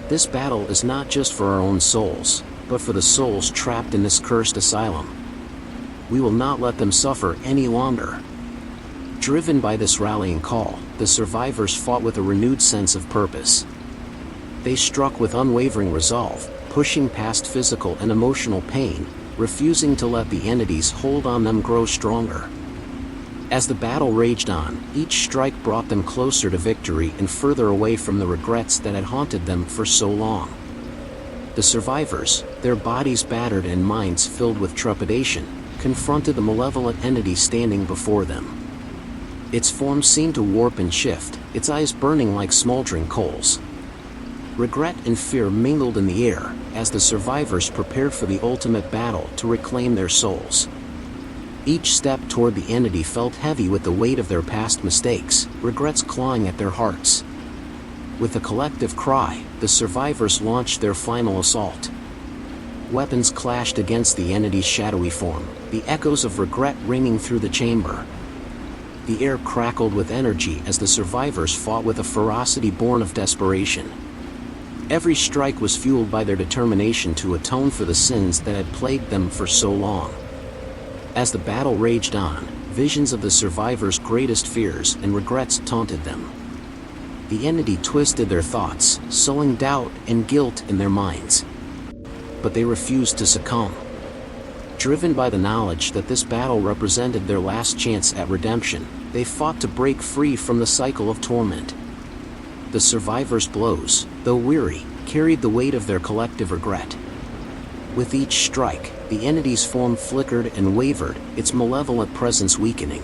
This battle is not just for our own souls, but for the souls trapped in this cursed asylum. We will not let them suffer any longer. Driven by this rallying call, the survivors fought with a renewed sense of purpose. They struck with unwavering resolve, pushing past physical and emotional pain, refusing to let the entity's hold on them grow stronger. As the battle raged on, each strike brought them closer to victory and further away from the regrets that had haunted them for so long. The survivors, their bodies battered and minds filled with trepidation, confronted the malevolent entity standing before them. Its form seemed to warp and shift, its eyes burning like smoldering coals. Regret and fear mingled in the air, as the survivors prepared for the ultimate battle to reclaim their souls. Each step toward the entity felt heavy with the weight of their past mistakes, regrets clawing at their hearts. With a collective cry, the survivors launched their final assault. Weapons clashed against the entity's shadowy form, the echoes of regret ringing through the chamber. The air crackled with energy as the survivors fought with a ferocity born of desperation. Every strike was fueled by their determination to atone for the sins that had plagued them for so long. As the battle raged on, visions of the survivors' greatest fears and regrets taunted them. The entity twisted their thoughts, sowing doubt and guilt in their minds. But they refused to succumb. Driven by the knowledge that this battle represented their last chance at redemption, they fought to break free from the cycle of torment. The survivors' blows, though weary, carried the weight of their collective regret. With each strike, the entity's form flickered and wavered, its malevolent presence weakening.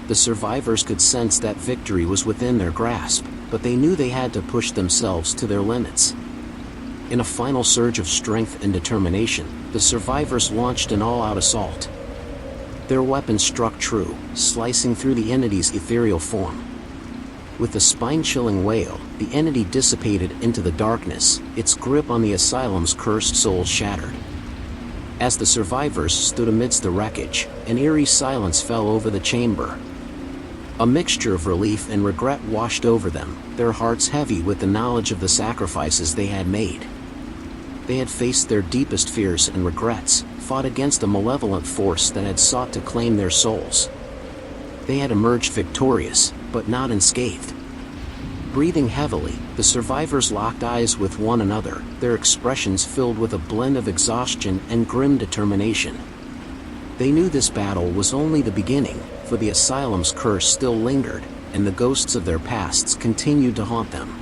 The survivors could sense that victory was within their grasp, but they knew they had to push themselves to their limits. In a final surge of strength and determination, the survivors launched an all-out assault. Their weapons struck true, slicing through the entity's ethereal form. With a spine-chilling wail, the entity dissipated into the darkness, its grip on the asylum's cursed soul shattered. As the survivors stood amidst the wreckage, an eerie silence fell over the chamber. A mixture of relief and regret washed over them, their hearts heavy with the knowledge of the sacrifices they had made. They had faced their deepest fears and regrets, fought against a malevolent force that had sought to claim their souls. They had emerged victorious, but not unscathed. Breathing heavily, the survivors locked eyes with one another, their expressions filled with a blend of exhaustion and grim determination. They knew this battle was only the beginning, for the asylum's curse still lingered, and the ghosts of their pasts continued to haunt them.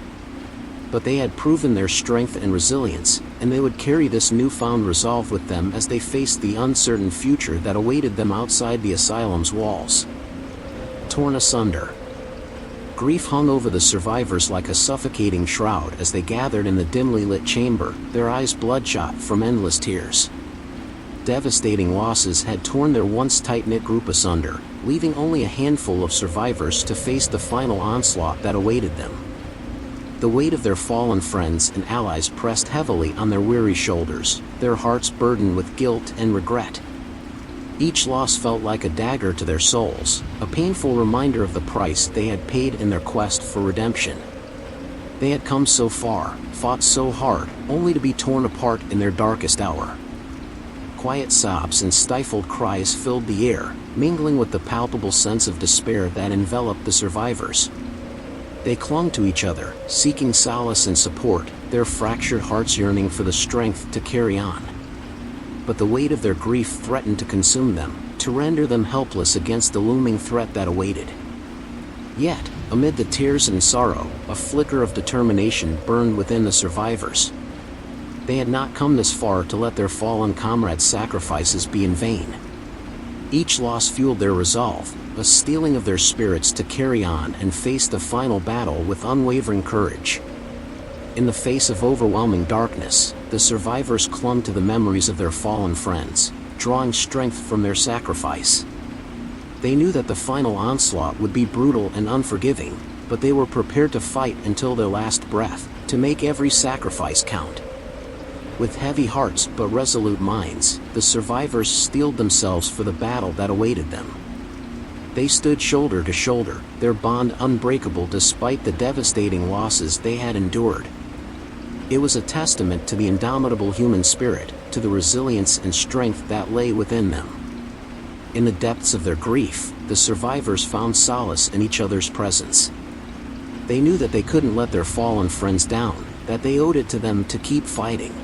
But they had proven their strength and resilience, and they would carry this newfound resolve with them as they faced the uncertain future that awaited them outside the asylum's walls. Torn asunder. Grief hung over the survivors like a suffocating shroud as they gathered in the dimly lit chamber, their eyes bloodshot from endless tears. Devastating losses had torn their once tight-knit group asunder, leaving only a handful of survivors to face the final onslaught that awaited them. The weight of their fallen friends and allies pressed heavily on their weary shoulders, their hearts burdened with guilt and regret. Each loss felt like a dagger to their souls, a painful reminder of the price they had paid in their quest for redemption. They had come so far, fought so hard, only to be torn apart in their darkest hour. Quiet sobs and stifled cries filled the air, mingling with the palpable sense of despair that enveloped the survivors. They clung to each other, seeking solace and support, their fractured hearts yearning for the strength to carry on. But the weight of their grief threatened to consume them, to render them helpless against the looming threat that awaited. Yet, amid the tears and sorrow, a flicker of determination burned within the survivors. They had not come this far to let their fallen comrades' sacrifices be in vain. Each loss fueled their resolve, a steeling of their spirits to carry on and face the final battle with unwavering courage. In the face of overwhelming darkness, the survivors clung to the memories of their fallen friends, drawing strength from their sacrifice. They knew that the final onslaught would be brutal and unforgiving, but they were prepared to fight until their last breath, to make every sacrifice count. With heavy hearts but resolute minds, the survivors steeled themselves for the battle that awaited them. They stood shoulder to shoulder, their bond unbreakable despite the devastating losses they had endured. It was a testament to the indomitable human spirit, to the resilience and strength that lay within them. In the depths of their grief, the survivors found solace in each other's presence. They knew that they couldn't let their fallen friends down, that they owed it to them to keep fighting.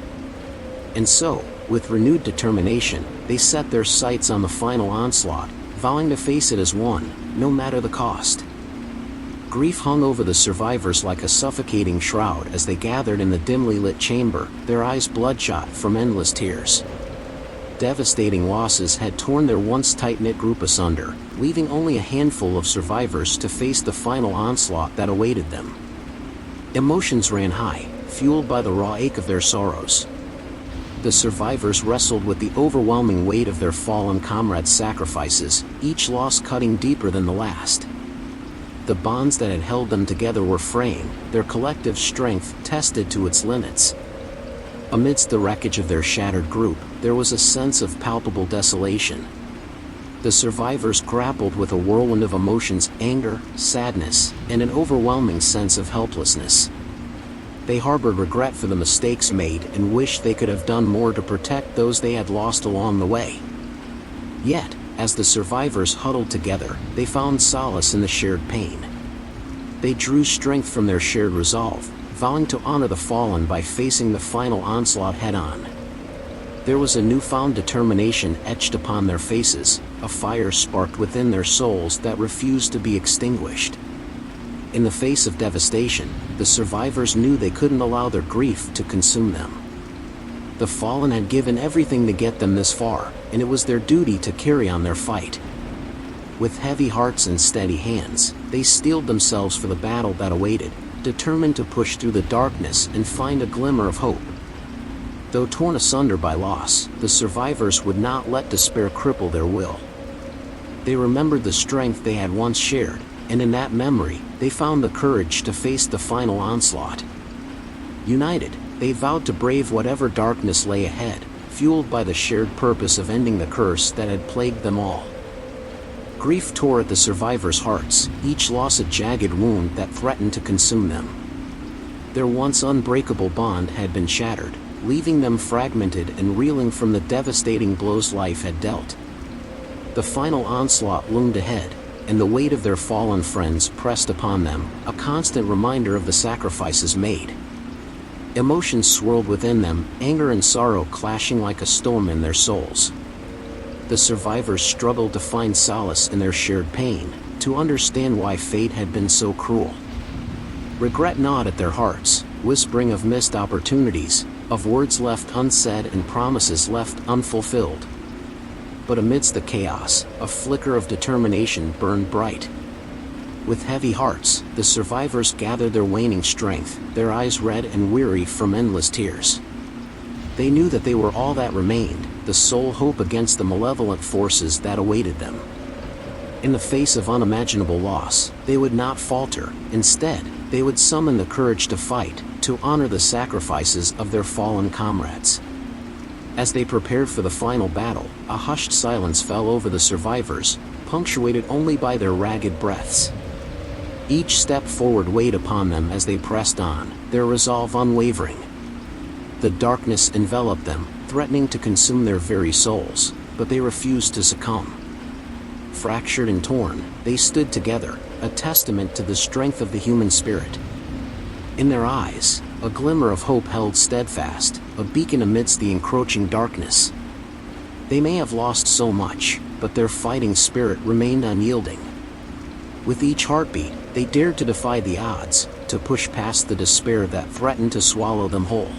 And so, with renewed determination, they set their sights on the final onslaught, vowing to face it as one, no matter the cost. Grief hung over the survivors like a suffocating shroud as they gathered in the dimly lit chamber, their eyes bloodshot from endless tears. Devastating losses had torn their once tight-knit group asunder, leaving only a handful of survivors to face the final onslaught that awaited them. Emotions ran high, fueled by the raw ache of their sorrows. The survivors wrestled with the overwhelming weight of their fallen comrades' sacrifices, each loss cutting deeper than the last. The bonds that had held them together were fraying, their collective strength tested to its limits. Amidst the wreckage of their shattered group, there was a sense of palpable desolation. The survivors grappled with a whirlwind of emotions: anger, sadness, and an overwhelming sense of helplessness. They harbored regret for the mistakes made and wished they could have done more to protect those they had lost along the way. Yet, as the survivors huddled together, they found solace in the shared pain. They drew strength from their shared resolve, vowing to honor the fallen by facing the final onslaught head-on. There was a newfound determination etched upon their faces, a fire sparked within their souls that refused to be extinguished. In the face of devastation, the survivors knew they couldn't allow their grief to consume them. The fallen had given everything to get them this far, and it was their duty to carry on their fight. With heavy hearts and steady hands, they steeled themselves for the battle that awaited, determined to push through the darkness and find a glimmer of hope. Though torn asunder by loss, the survivors would not let despair cripple their will. They remembered the strength they had once shared, and in that memory, they found the courage to face the final onslaught. United, they vowed to brave whatever darkness lay ahead, fueled by the shared purpose of ending the curse that had plagued them all. Grief tore at the survivors' hearts, each loss a jagged wound that threatened to consume them. Their once unbreakable bond had been shattered, leaving them fragmented and reeling from the devastating blows life had dealt. The final onslaught loomed ahead, and the weight of their fallen friends pressed upon them, a constant reminder of the sacrifices made. Emotions swirled within them, anger and sorrow clashing like a storm in their souls. The survivors struggled to find solace in their shared pain, to understand why fate had been so cruel. Regret gnawed at their hearts, whispering of missed opportunities, of words left unsaid and promises left unfulfilled. But amidst the chaos, a flicker of determination burned bright. With heavy hearts, the survivors gathered their waning strength, their eyes red and weary from endless tears. They knew that they were all that remained, the sole hope against the malevolent forces that awaited them. In the face of unimaginable loss, they would not falter. Instead, they would summon the courage to fight, to honor the sacrifices of their fallen comrades. As they prepared for the final battle, a hushed silence fell over the survivors, punctuated only by their ragged breaths. Each step forward weighed upon them as they pressed on, their resolve unwavering. The darkness enveloped them, threatening to consume their very souls, but they refused to succumb. Fractured and torn, they stood together, a testament to the strength of the human spirit. In their eyes, a glimmer of hope held steadfast, a beacon amidst the encroaching darkness. They may have lost so much, but their fighting spirit remained unyielding. With each heartbeat, they dared to defy the odds, to push past the despair that threatened to swallow them whole.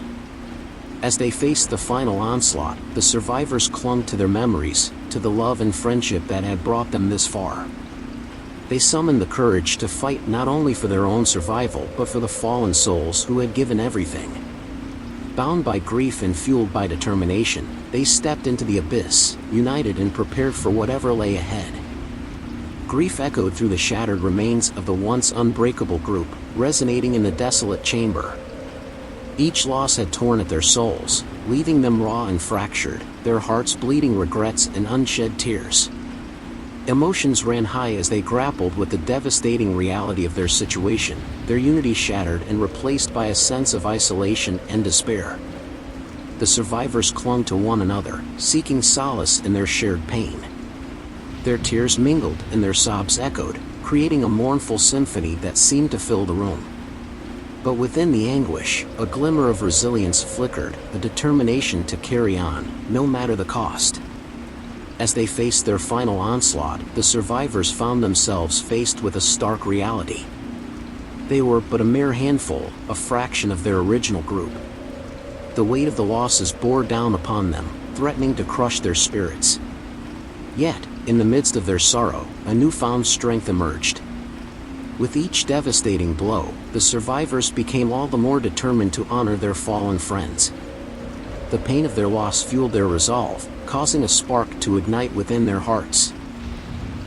As they faced the final onslaught, the survivors clung to their memories, to the love and friendship that had brought them this far. They summoned the courage to fight not only for their own survival but for the fallen souls who had given everything. Bound by grief and fueled by determination, they stepped into the abyss, united and prepared for whatever lay ahead. Grief echoed through the shattered remains of the once unbreakable group, resonating in the desolate chamber. Each loss had torn at their souls, leaving them raw and fractured, their hearts bleeding regrets and unshed tears. Emotions ran high as they grappled with the devastating reality of their situation, their unity shattered and replaced by a sense of isolation and despair. The survivors clung to one another, seeking solace in their shared pain. Their tears mingled and their sobs echoed, creating a mournful symphony that seemed to fill the room. But within the anguish, a glimmer of resilience flickered, a determination to carry on, no matter the cost. As they faced their final onslaught, the survivors found themselves faced with a stark reality. They were but a mere handful, a fraction of their original group. The weight of the losses bore down upon them, threatening to crush their spirits. Yet, in the midst of their sorrow, a newfound strength emerged. With each devastating blow, the survivors became all the more determined to honor their fallen friends. The pain of their loss fueled their resolve, causing a spark to ignite within their hearts.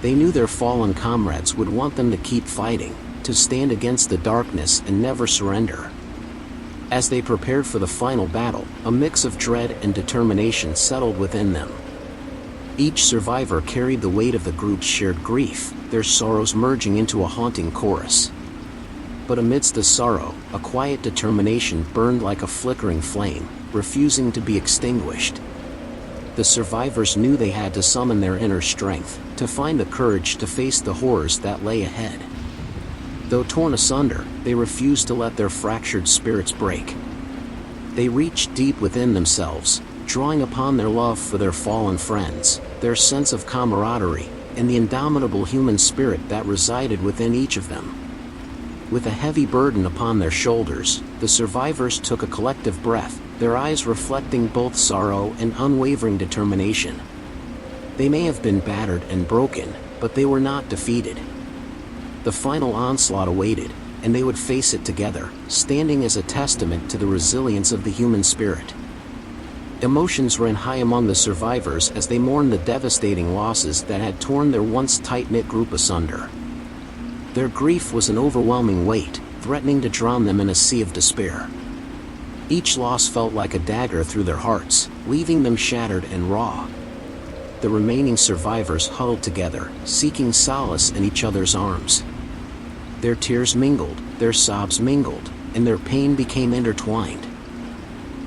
They knew their fallen comrades would want them to keep fighting, to stand against the darkness and never surrender. As they prepared for the final battle, a mix of dread and determination settled within them. Each survivor carried the weight of the group's shared grief, their sorrows merging into a haunting chorus. But amidst the sorrow, a quiet determination burned like a flickering flame, refusing to be extinguished. The survivors knew they had to summon their inner strength, to find the courage to face the horrors that lay ahead. Though torn asunder, they refused to let their fractured spirits break. They reached deep within themselves, drawing upon their love for their fallen friends, their sense of camaraderie, and the indomitable human spirit that resided within each of them. With a heavy burden upon their shoulders, the survivors took a collective breath, their eyes reflecting both sorrow and unwavering determination. They may have been battered and broken, but they were not defeated. The final onslaught awaited, and they would face it together, standing as a testament to the resilience of the human spirit. Emotions ran high among the survivors as they mourned the devastating losses that had torn their once tight-knit group asunder. Their grief was an overwhelming weight, threatening to drown them in a sea of despair. Each loss felt like a dagger through their hearts, leaving them shattered and raw. The remaining survivors huddled together, seeking solace in each other's arms. Their tears mingled, their sobs mingled, and their pain became intertwined.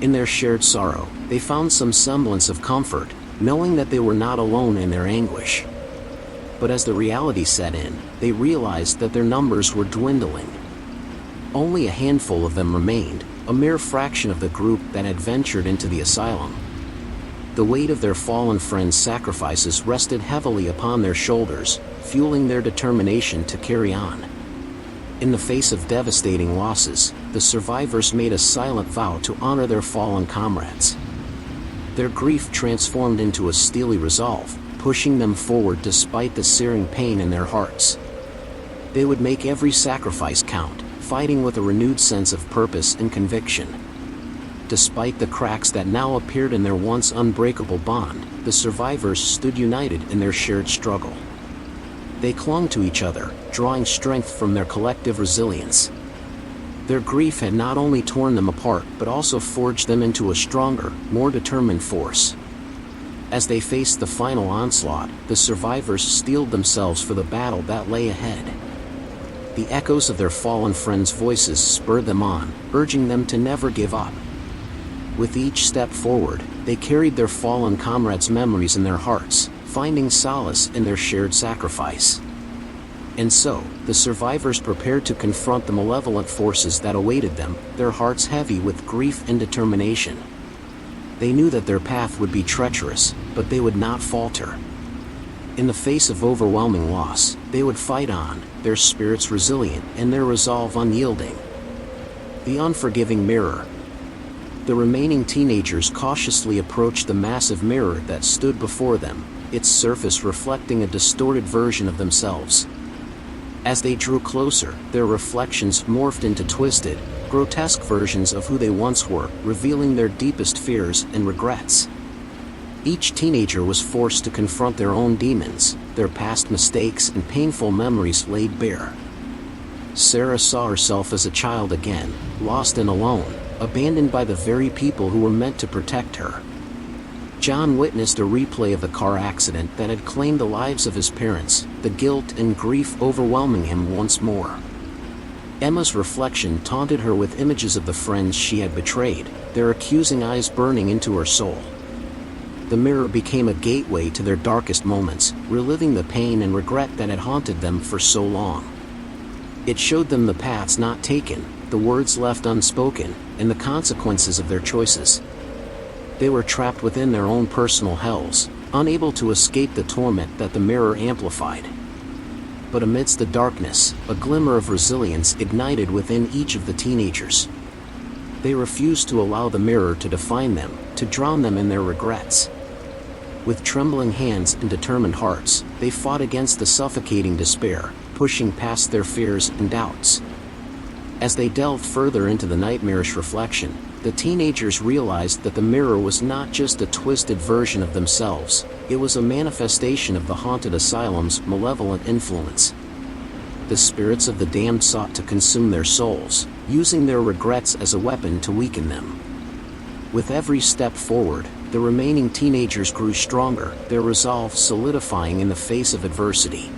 In their shared sorrow, they found some semblance of comfort, knowing that they were not alone in their anguish. But as the reality set in, they realized that their numbers were dwindling. Only a handful of them remained, a mere fraction of the group that had ventured into the asylum. The weight of their fallen friends' sacrifices rested heavily upon their shoulders, fueling their determination to carry on. In the face of devastating losses, the survivors made a silent vow to honor their fallen comrades. Their grief transformed into a steely resolve, pushing them forward despite the searing pain in their hearts. They would make every sacrifice count, fighting with a renewed sense of purpose and conviction. Despite the cracks that now appeared in their once unbreakable bond, the survivors stood united in their shared struggle. They clung to each other, drawing strength from their collective resilience. Their grief had not only torn them apart but also forged them into a stronger, more determined force. As they faced the final onslaught, the survivors steeled themselves for the battle that lay ahead. The echoes of their fallen friends' voices spurred them on, urging them to never give up. With each step forward, they carried their fallen comrades' memories in their hearts, finding solace in their shared sacrifice. And so, the survivors prepared to confront the malevolent forces that awaited them, their hearts heavy with grief and determination. They knew that their path would be treacherous, but they would not falter. In the face of overwhelming loss, they would fight on, their spirits resilient and their resolve unyielding. The unforgiving mirror. The remaining teenagers cautiously approached the massive mirror that stood before them, its surface reflecting a distorted version of themselves. As they drew closer, their reflections morphed into twisted, grotesque versions of who they once were, revealing their deepest fears and regrets. Each teenager was forced to confront their own demons, their past mistakes and painful memories laid bare. Sarah saw herself as a child again, lost and alone, abandoned by the very people who were meant to protect her. John witnessed a replay of the car accident that had claimed the lives of his parents, the guilt and grief overwhelming him once more. Emma's reflection taunted her with images of the friends she had betrayed, their accusing eyes burning into her soul. The mirror became a gateway to their darkest moments, reliving the pain and regret that had haunted them for so long. It showed them the paths not taken, the words left unspoken, and the consequences of their choices. They were trapped within their own personal hells, unable to escape the torment that the mirror amplified. But amidst the darkness, a glimmer of resilience ignited within each of the teenagers. They refused to allow the mirror to define them, to drown them in their regrets. With trembling hands and determined hearts, they fought against the suffocating despair, pushing past their fears and doubts. As they delved further into the nightmarish reflection, the teenagers realized that the mirror was not just a twisted version of themselves, it was a manifestation of the haunted asylum's malevolent influence. The spirits of the damned sought to consume their souls, using their regrets as a weapon to weaken them. With every step forward, the remaining teenagers grew stronger, their resolve solidifying in the face of adversity.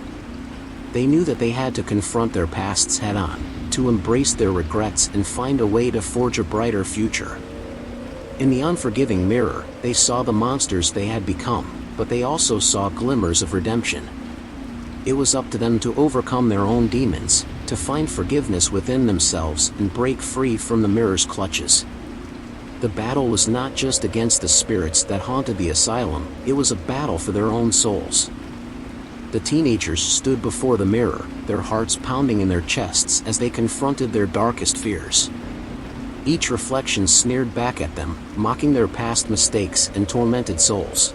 They knew that they had to confront their pasts head-on, to embrace their regrets and find a way to forge a brighter future. In the unforgiving mirror, they saw the monsters they had become, but they also saw glimmers of redemption. It was up to them to overcome their own demons, to find forgiveness within themselves and break free from the mirror's clutches. The battle was not just against the spirits that haunted the asylum, it was a battle for their own souls. The teenagers stood before the mirror, their hearts pounding in their chests as they confronted their darkest fears. Each reflection sneered back at them, mocking their past mistakes and tormented souls.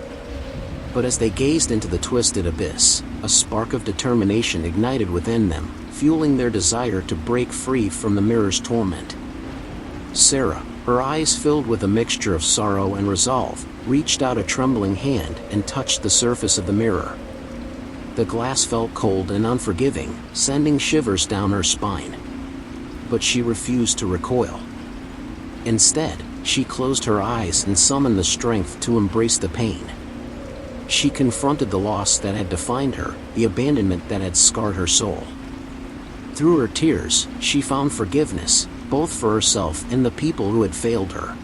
But as they gazed into the twisted abyss, a spark of determination ignited within them, fueling their desire to break free from the mirror's torment. Sarah, her eyes filled with a mixture of sorrow and resolve, reached out a trembling hand and touched the surface of the mirror. The glass felt cold and unforgiving, sending shivers down her spine. But she refused to recoil. Instead, she closed her eyes and summoned the strength to embrace the pain. She confronted the loss that had defined her, the abandonment that had scarred her soul. Through her tears, she found forgiveness, both for herself and the people who had failed her.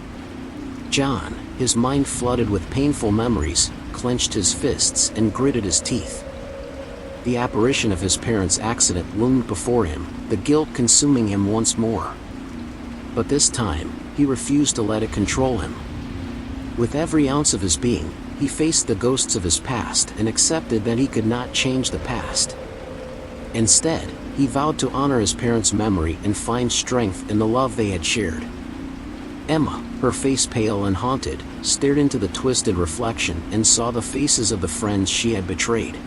John, his mind flooded with painful memories, clenched his fists and gritted his teeth. The apparition of his parents' accident loomed before him, the guilt consuming him once more. But this time, he refused to let it control him. With every ounce of his being, he faced the ghosts of his past and accepted that he could not change the past. Instead, he vowed to honor his parents' memory and find strength in the love they had shared. Emma, her face pale and haunted, stared into the twisted reflection and saw the faces of the friends she had betrayed.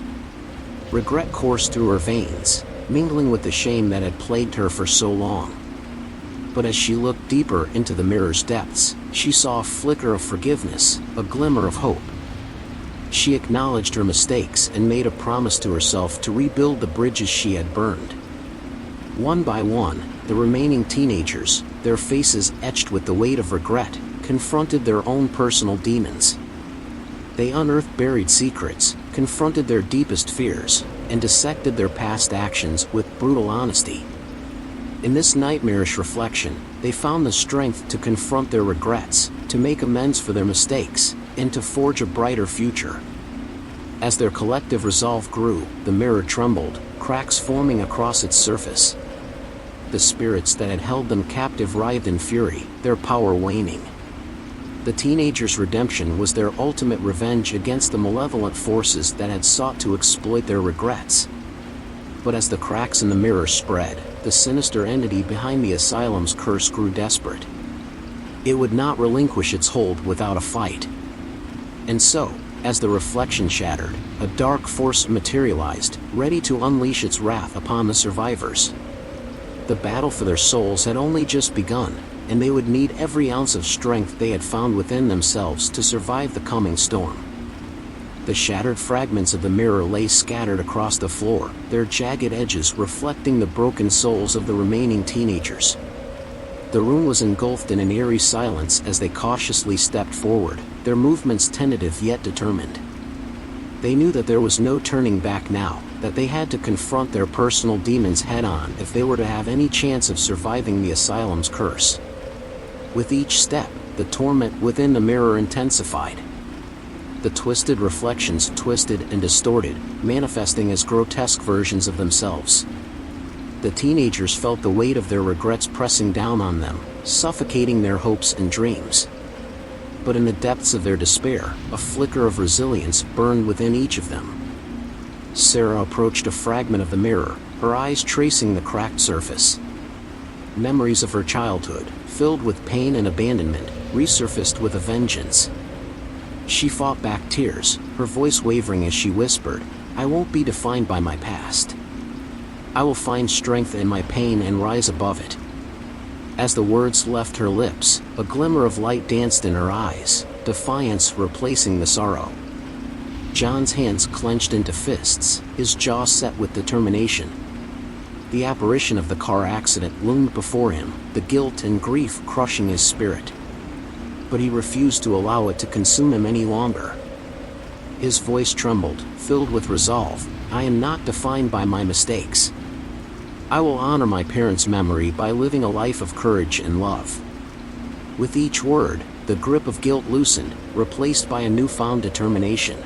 Regret coursed through her veins, mingling with the shame that had plagued her for so long. But as she looked deeper into the mirror's depths, she saw a flicker of forgiveness, a glimmer of hope. She acknowledged her mistakes and made a promise to herself to rebuild the bridges she had burned. One by one, the remaining teenagers, their faces etched with the weight of regret, confronted their own personal demons. They unearthed buried secrets, confronted their deepest fears, and dissected their past actions with brutal honesty. In this nightmarish reflection, they found the strength to confront their regrets, to make amends for their mistakes, and to forge a brighter future. As their collective resolve grew, the mirror trembled, cracks forming across its surface. The spirits that had held them captive writhed in fury, their power waning. The teenagers' redemption was their ultimate revenge against the malevolent forces that had sought to exploit their regrets. But as the cracks in the mirror spread, the sinister entity behind the asylum's curse grew desperate. It would not relinquish its hold without a fight. And so, as the reflection shattered, a dark force materialized, ready to unleash its wrath upon the survivors. The battle for their souls had only just begun, and they would need every ounce of strength they had found within themselves to survive the coming storm. The shattered fragments of the mirror lay scattered across the floor, their jagged edges reflecting the broken souls of the remaining teenagers. The room was engulfed in an eerie silence as they cautiously stepped forward, their movements tentative yet determined. They knew that there was no turning back now, that they had to confront their personal demons head-on if they were to have any chance of surviving the asylum's curse. With each step, the torment within the mirror intensified. The twisted reflections twisted and distorted, manifesting as grotesque versions of themselves. The teenagers felt the weight of their regrets pressing down on them, suffocating their hopes and dreams. But in the depths of their despair, a flicker of resilience burned within each of them. Sarah approached a fragment of the mirror, her eyes tracing the cracked surface. Memories of her childhood, filled with pain and abandonment, resurfaced with a vengeance. She fought back tears, her voice wavering as she whispered, "I won't be defined by my past. I will find strength in my pain and rise above it." As the words left her lips, a glimmer of light danced in her eyes, defiance replacing the sorrow. John's hands clenched into fists, his jaw set with determination. The apparition of the car accident loomed before him, the guilt and grief crushing his spirit. But he refused to allow it to consume him any longer. His voice trembled, filled with resolve, "I am not defined by my mistakes. I will honor my parents' memory by living a life of courage and love." With each word, the grip of guilt loosened, replaced by a newfound determination.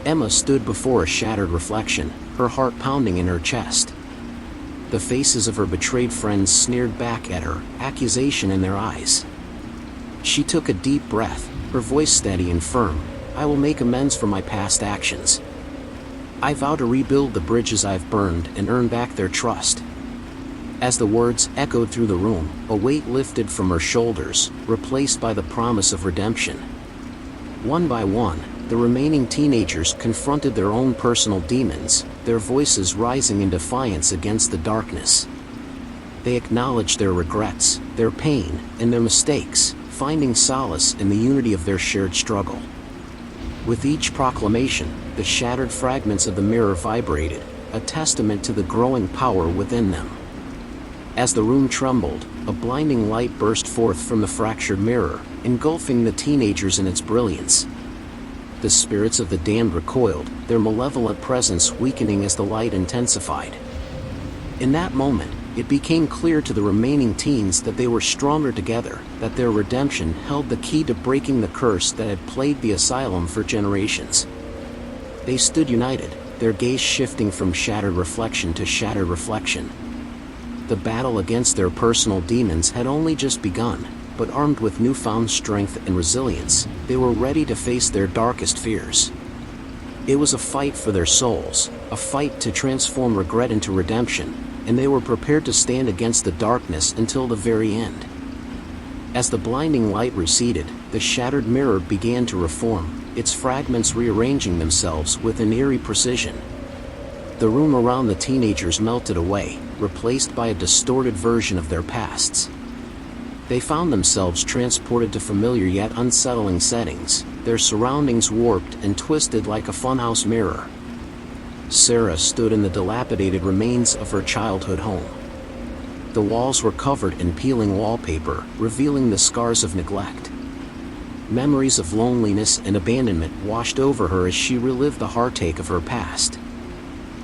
Emma stood before a shattered reflection, her heart pounding in her chest. The faces of her betrayed friends sneered back at her, accusation in their eyes. She took a deep breath, her voice steady and firm. "I will make amends for my past actions. I vow to rebuild the bridges I've burned and earn back their trust." As the words echoed through the room, a weight lifted from her shoulders, replaced by the promise of redemption. One by one, the remaining teenagers confronted their own personal demons, their voices rising in defiance against the darkness. They acknowledged their regrets, their pain, and their mistakes, finding solace in the unity of their shared struggle. With each proclamation, the shattered fragments of the mirror vibrated, a testament to the growing power within them. As the room trembled, a blinding light burst forth from the fractured mirror, engulfing the teenagers in its brilliance. The spirits of the damned recoiled, their malevolent presence weakening as the light intensified. In that moment, it became clear to the remaining teens that they were stronger together, that their redemption held the key to breaking the curse that had plagued the asylum for generations. They stood united, their gaze shifting from shattered reflection to shattered reflection. The battle against their personal demons had only just begun, but armed with newfound strength and resilience, they were ready to face their darkest fears. It was a fight for their souls, a fight to transform regret into redemption, and they were prepared to stand against the darkness until the very end. As the blinding light receded, the shattered mirror began to reform, its fragments rearranging themselves with an eerie precision. The room around the teenagers melted away, replaced by a distorted version of their pasts. They found themselves transported to familiar yet unsettling settings, their surroundings warped and twisted like a funhouse mirror. Sarah stood in the dilapidated remains of her childhood home. The walls were covered in peeling wallpaper, revealing the scars of neglect. Memories of loneliness and abandonment washed over her as she relived the heartache of her past.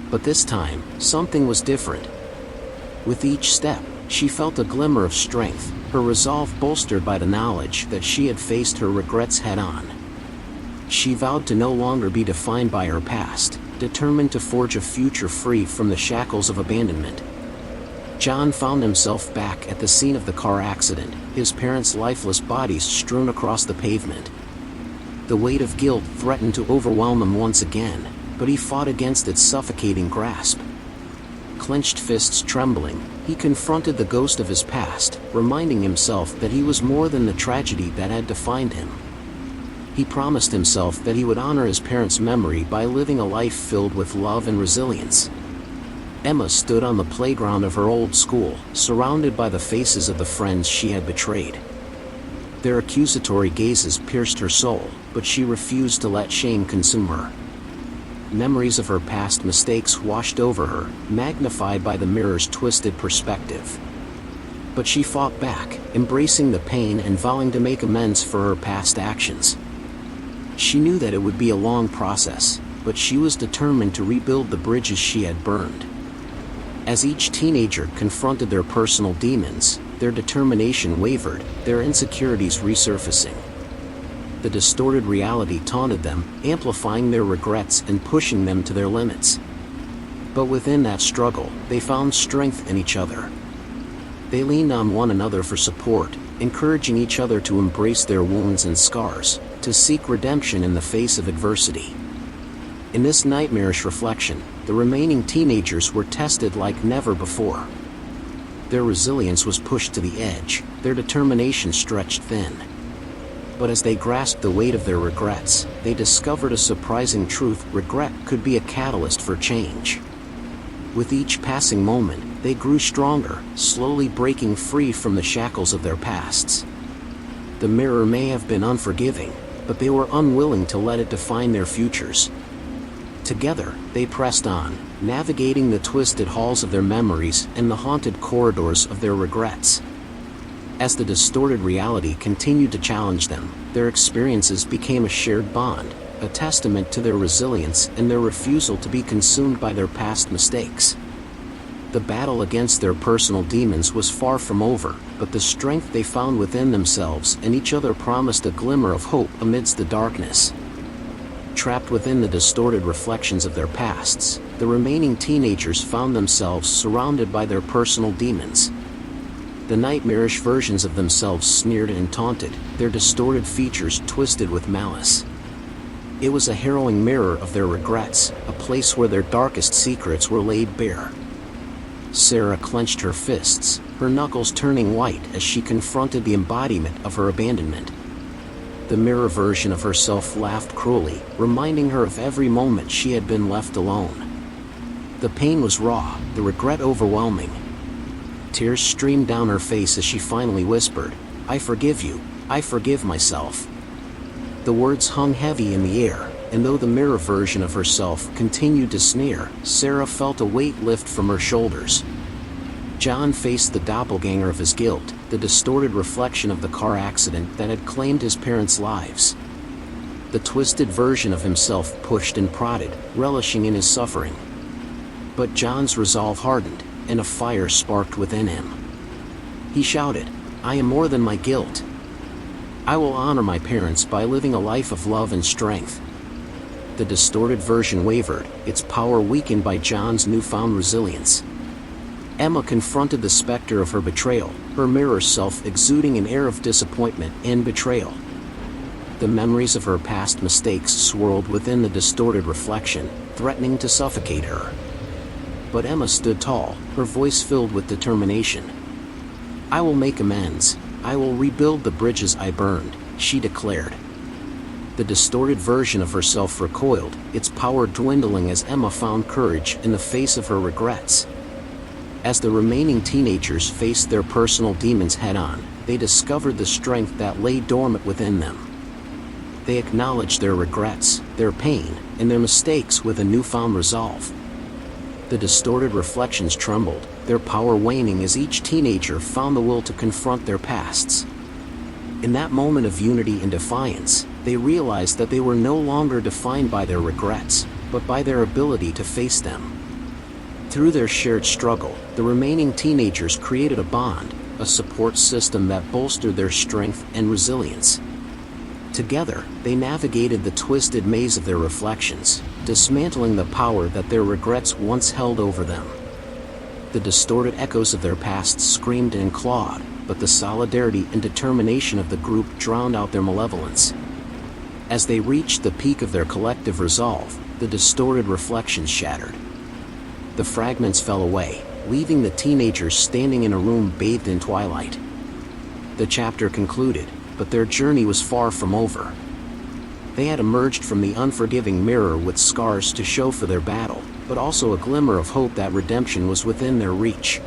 But this time, something was different. With each step, she felt a glimmer of strength, her resolve bolstered by the knowledge that she had faced her regrets head-on. She vowed to no longer be defined by her past, determined to forge a future free from the shackles of abandonment. John found himself back at the scene of the car accident, his parents' lifeless bodies strewn across the pavement. The weight of guilt threatened to overwhelm him once again, but he fought against its suffocating grasp. Clenched fists trembling, he confronted the ghost of his past, reminding himself that he was more than the tragedy that had defined him. He promised himself that he would honor his parents' memory by living a life filled with love and resilience. Emma stood on the playground of her old school, surrounded by the faces of the friends she had betrayed. Their accusatory gazes pierced her soul, but she refused to let shame consume her. Memories of her past mistakes washed over her, magnified by the mirror's twisted perspective. But she fought back, embracing the pain and vowing to make amends for her past actions. She knew that it would be a long process, but she was determined to rebuild the bridges she had burned. As each teenager confronted their personal demons, their determination wavered, their insecurities resurfacing. The distorted reality taunted them, amplifying their regrets and pushing them to their limits. But within that struggle, they found strength in each other. They leaned on one another for support, encouraging each other to embrace their wounds and scars, to seek redemption in the face of adversity. In this nightmarish reflection, the remaining teenagers were tested like never before. Their resilience was pushed to the edge, their determination stretched thin. But as they grasped the weight of their regrets, they discovered a surprising truth: regret could be a catalyst for change. With each passing moment, they grew stronger, slowly breaking free from the shackles of their pasts. The mirror may have been unforgiving, but they were unwilling to let it define their futures. Together, they pressed on, navigating the twisted halls of their memories and the haunted corridors of their regrets. As the distorted reality continued to challenge them, their experiences became a shared bond, a testament to their resilience and their refusal to be consumed by their past mistakes. The battle against their personal demons was far from over, but the strength they found within themselves and each other promised a glimmer of hope amidst the darkness. Trapped within the distorted reflections of their pasts, the remaining teenagers found themselves surrounded by their personal demons. The nightmarish versions of themselves sneered and taunted, their distorted features twisted with malice. It was a harrowing mirror of their regrets, a place where their darkest secrets were laid bare. Sarah clenched her fists, her knuckles turning white as she confronted the embodiment of her abandonment. The mirror version of herself laughed cruelly, reminding her of every moment she had been left alone. The pain was raw, the regret overwhelming. Tears streamed down her face as she finally whispered, "I forgive you, I forgive myself." The words hung heavy in the air, and though the mirror version of herself continued to sneer, Sarah felt a weight lift from her shoulders. John faced the doppelganger of his guilt, the distorted reflection of the car accident that had claimed his parents' lives. The twisted version of himself pushed and prodded, relishing in his suffering. But John's resolve hardened, and a fire sparked within him. He shouted, "I am more than my guilt. I will honor my parents by living a life of love and strength." The distorted version wavered, its power weakened by John's newfound resilience. Emma confronted the specter of her betrayal, her mirror self exuding an air of disappointment and betrayal. The memories of her past mistakes swirled within the distorted reflection, threatening to suffocate her. But Emma stood tall, her voice filled with determination. "I will make amends. I will rebuild the bridges I burned," she declared. The distorted version of herself recoiled, its power dwindling as Emma found courage in the face of her regrets. As the remaining teenagers faced their personal demons head-on, they discovered the strength that lay dormant within them. They acknowledged their regrets, their pain, and their mistakes with a newfound resolve. The distorted reflections trembled, their power waning as each teenager found the will to confront their pasts. In that moment of unity and defiance, they realized that they were no longer defined by their regrets, but by their ability to face them. Through their shared struggle, the remaining teenagers created a bond, a support system that bolstered their strength and resilience. Together, they navigated the twisted maze of their reflections, dismantling the power that their regrets once held over them. The distorted echoes of their past screamed and clawed, but the solidarity and determination of the group drowned out their malevolence. As they reached the peak of their collective resolve, the distorted reflections shattered. The fragments fell away, leaving the teenagers standing in a room bathed in twilight. The chapter concluded, but their journey was far from over. They had emerged from the unforgiving mirror with scars to show for their battle, but also a glimmer of hope that redemption was within their reach.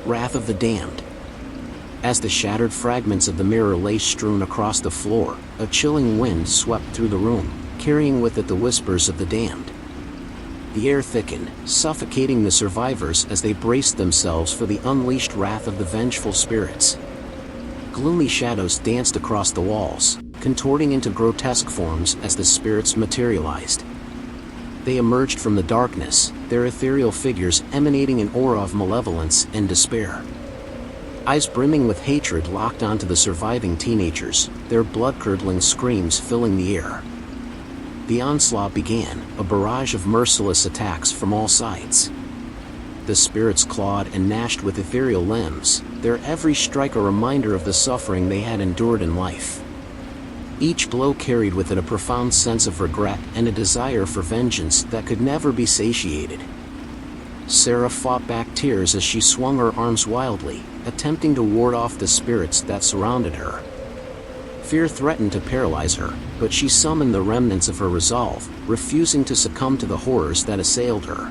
Wrath of the Damned. As the shattered fragments of the mirror lay strewn across the floor, a chilling wind swept through the room, carrying with it the whispers of the damned. The air thickened, suffocating the survivors as they braced themselves for the unleashed wrath of the vengeful spirits. Gloomy shadows danced across the walls, contorting into grotesque forms as the spirits materialized. They emerged from the darkness, their ethereal figures emanating an aura of malevolence and despair. Eyes brimming with hatred locked onto the surviving teenagers, their blood-curdling screams filling the air. The onslaught began, a barrage of merciless attacks from all sides. The spirits clawed and gnashed with ethereal limbs, their every strike a reminder of the suffering they had endured in life. Each blow carried with it a profound sense of regret and a desire for vengeance that could never be satiated. Sarah fought back tears as she swung her arms wildly, attempting to ward off the spirits that surrounded her. Fear threatened to paralyze her, but she summoned the remnants of her resolve, refusing to succumb to the horrors that assailed her.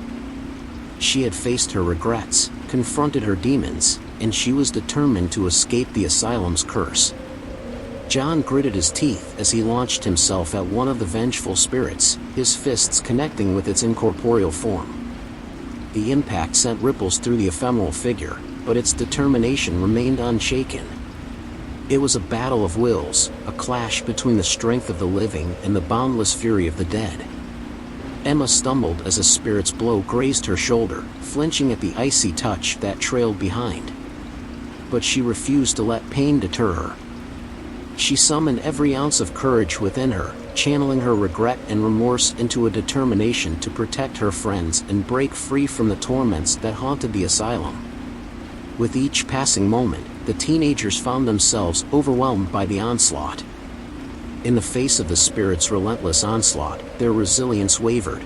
She had faced her regrets, confronted her demons, and she was determined to escape the Asylum's curse. John gritted his teeth as he launched himself at one of the vengeful spirits, his fists connecting with its incorporeal form. The impact sent ripples through the ephemeral figure, but its determination remained unshaken. It was a battle of wills, a clash between the strength of the living and the boundless fury of the dead. Emma stumbled as a spirit's blow grazed her shoulder, flinching at the icy touch that trailed behind. But she refused to let pain deter her. She summoned every ounce of courage within her, channeling her regret and remorse into a determination to protect her friends and break free from the torments that haunted the asylum. With each passing moment, the teenagers found themselves overwhelmed by the onslaught. In the face of the spirit's relentless onslaught, their resilience wavered.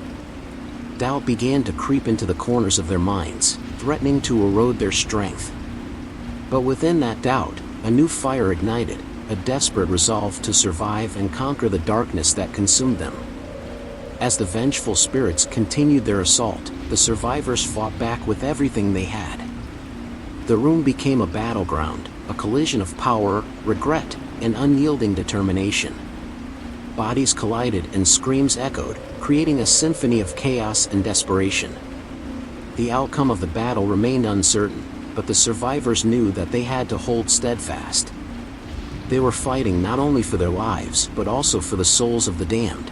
Doubt began to creep into the corners of their minds, threatening to erode their strength. But within that doubt, a new fire ignited, a desperate resolve to survive and conquer the darkness that consumed them. As the vengeful spirits continued their assault, the survivors fought back with everything they had. The room became a battleground, a collision of power, regret, and unyielding determination. Bodies collided and screams echoed, creating a symphony of chaos and desperation. The outcome of the battle remained uncertain, but the survivors knew that they had to hold steadfast. They were fighting not only for their lives but also for the souls of the damned.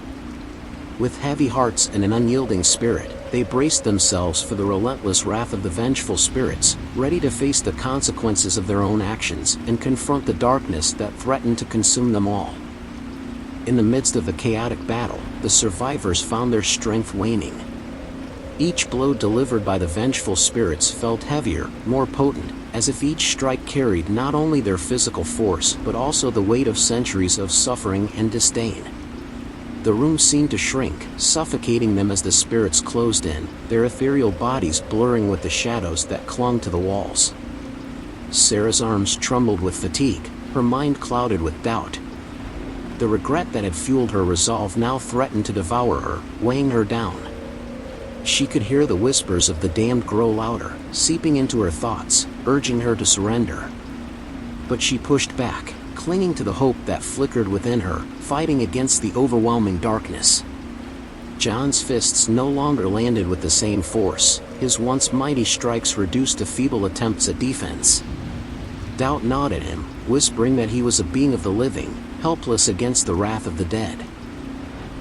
With heavy hearts and an unyielding spirit, they braced themselves for the relentless wrath of the vengeful spirits, ready to face the consequences of their own actions and confront the darkness that threatened to consume them all. In the midst of the chaotic battle, the survivors found their strength waning. Each blow delivered by the vengeful spirits felt heavier, more potent, as if each strike carried not only their physical force but also the weight of centuries of suffering and disdain. The room seemed to shrink, suffocating them as the spirits closed in, their ethereal bodies blurring with the shadows that clung to the walls. Sarah's arms trembled with fatigue, her mind clouded with doubt. The regret that had fueled her resolve now threatened to devour her, weighing her down. She could hear the whispers of the damned grow louder, seeping into her thoughts, urging her to surrender. But she pushed back, clinging to the hope that flickered within her, fighting against the overwhelming darkness. John's fists no longer landed with the same force, his once mighty strikes reduced to feeble attempts at defense. Doubt gnawed at him, whispering that he was a being of the living, helpless against the wrath of the dead.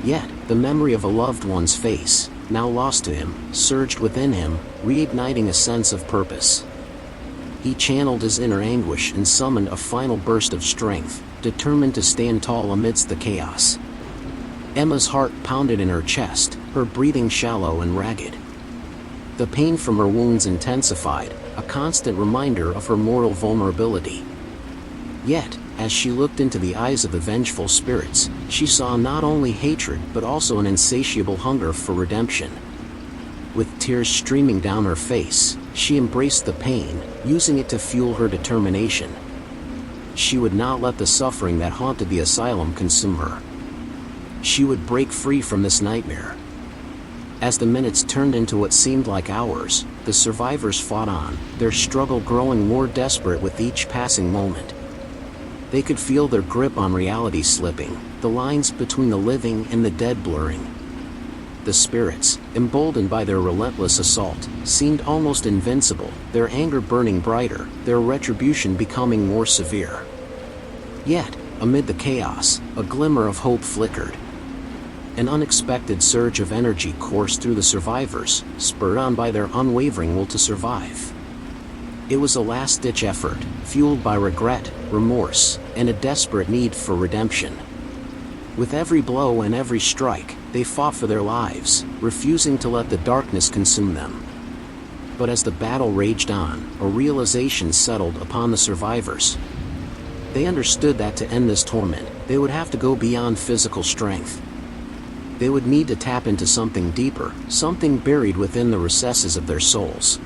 Yet, the memory of a loved one's face, now lost to him, surged within him, reigniting a sense of purpose. He channeled his inner anguish and summoned a final burst of strength, determined to stand tall amidst the chaos. Emma's heart pounded in her chest, her breathing shallow and ragged. The pain from her wounds intensified, a constant reminder of her moral vulnerability. Yet, as she looked into the eyes of the vengeful spirits, she saw not only hatred but also an insatiable hunger for redemption. With tears streaming down her face, she embraced the pain, using it to fuel her determination. She would not let the suffering that haunted the asylum consume her. She would break free from this nightmare. As the minutes turned into what seemed like hours, the survivors fought on, their struggle growing more desperate with each passing moment. They could feel their grip on reality slipping, the lines between the living and the dead blurring. The spirits, emboldened by their relentless assault, seemed almost invincible, their anger burning brighter, their retribution becoming more severe. Yet, amid the chaos, a glimmer of hope flickered. An unexpected surge of energy coursed through the survivors, spurred on by their unwavering will to survive. It was a last-ditch effort, fueled by regret, remorse, and a desperate need for redemption. With every blow and every strike, they fought for their lives, refusing to let the darkness consume them. But as the battle raged on, a realization settled upon the survivors. They understood that to end this torment, they would have to go beyond physical strength. They would need to tap into something deeper, something buried within the recesses of their souls.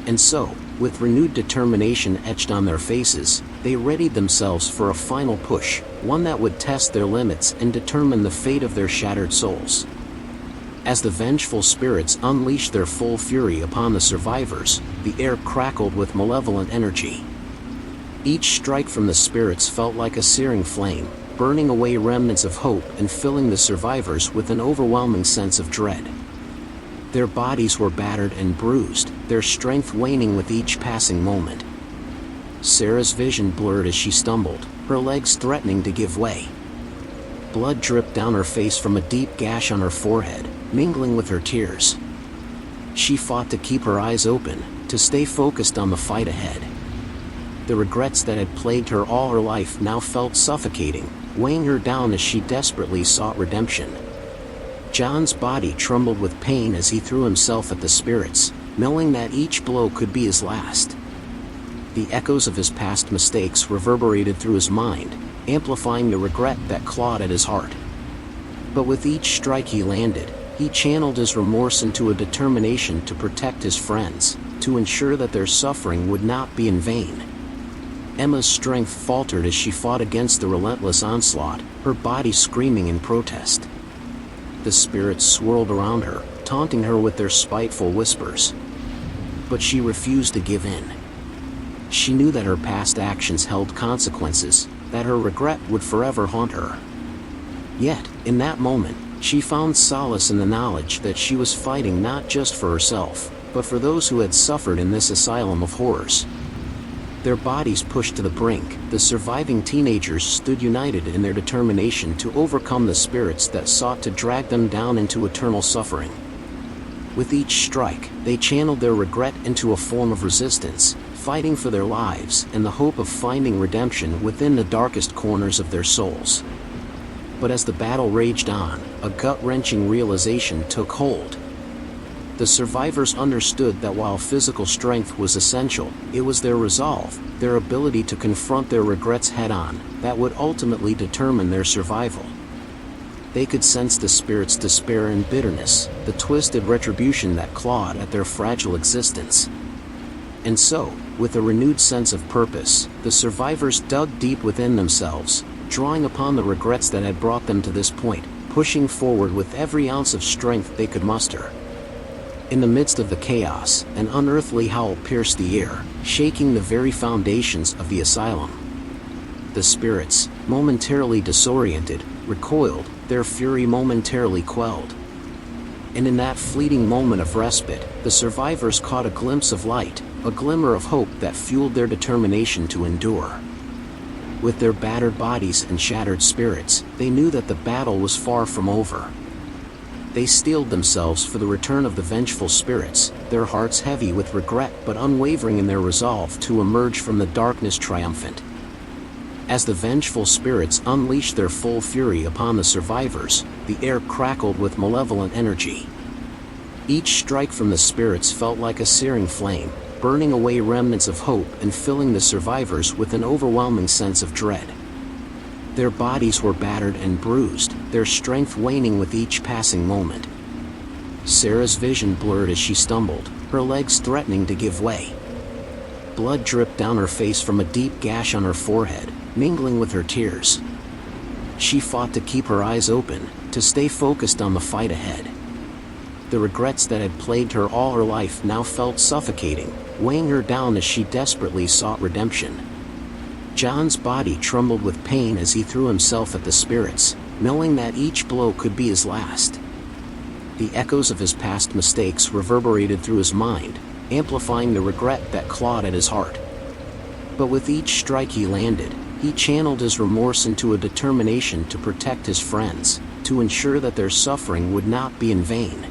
And so, with renewed determination etched on their faces, they readied themselves for a final push, one that would test their limits and determine the fate of their shattered souls. As the vengeful spirits unleashed their full fury upon the survivors, the air crackled with malevolent energy. Each strike from the spirits felt like a searing flame, burning away remnants of hope and filling the survivors with an overwhelming sense of dread. Their bodies were battered and bruised, their strength waning with each passing moment. Sarah's vision blurred as she stumbled, her legs threatening to give way. Blood dripped down her face from a deep gash on her forehead, mingling with her tears. She fought to keep her eyes open, to stay focused on the fight ahead. The regrets that had plagued her all her life now felt suffocating, weighing her down as she desperately sought redemption. John's body trembled with pain as he threw himself at the spirits, knowing that each blow could be his last. The echoes of his past mistakes reverberated through his mind, amplifying the regret that clawed at his heart. But with each strike he landed, he channeled his remorse into a determination to protect his friends, to ensure that their suffering would not be in vain. Emma's strength faltered as she fought against the relentless onslaught, her body screaming in protest. The spirits swirled around her, taunting her with their spiteful whispers. But she refused to give in. She knew that her past actions held consequences, that her regret would forever haunt her. Yet, in that moment, she found solace in the knowledge that she was fighting not just for herself, but for those who had suffered in this asylum of horrors. Their bodies pushed to the brink, the surviving teenagers stood united in their determination to overcome the spirits that sought to drag them down into eternal suffering. With each strike, they channeled their regret into a form of resistance, fighting for their lives and the hope of finding redemption within the darkest corners of their souls. But as the battle raged on, a gut-wrenching realization took hold. The survivors understood that while physical strength was essential, it was their resolve, their ability to confront their regrets head-on, that would ultimately determine their survival. They could sense the spirit's despair and bitterness, the twisted retribution that clawed at their fragile existence. And so, with a renewed sense of purpose, the survivors dug deep within themselves, drawing upon the regrets that had brought them to this point, pushing forward with every ounce of strength they could muster. In the midst of the chaos, an unearthly howl pierced the air, shaking the very foundations of the asylum. The spirits, momentarily disoriented, recoiled, their fury momentarily quelled. And in that fleeting moment of respite, the survivors caught a glimpse of light, a glimmer of hope that fueled their determination to endure. With their battered bodies and shattered spirits, they knew that the battle was far from over. They steeled themselves for the return of the vengeful spirits, their hearts heavy with regret but unwavering in their resolve to emerge from the darkness triumphant. As the vengeful spirits unleashed their full fury upon the survivors, the air crackled with malevolent energy. Each strike from the spirits felt like a searing flame, burning away remnants of hope and filling the survivors with an overwhelming sense of dread. Their bodies were battered and bruised, their strength waning with each passing moment. Sarah's vision blurred as she stumbled, her legs threatening to give way. Blood dripped down her face from a deep gash on her forehead, mingling with her tears. She fought to keep her eyes open, to stay focused on the fight ahead. The regrets that had plagued her all her life now felt suffocating, weighing her down as she desperately sought redemption. John's body trembled with pain as he threw himself at the spirits, knowing that each blow could be his last. The echoes of his past mistakes reverberated through his mind, amplifying the regret that clawed at his heart. But with each strike he landed, he channeled his remorse into a determination to protect his friends, to ensure that their suffering would not be in vain.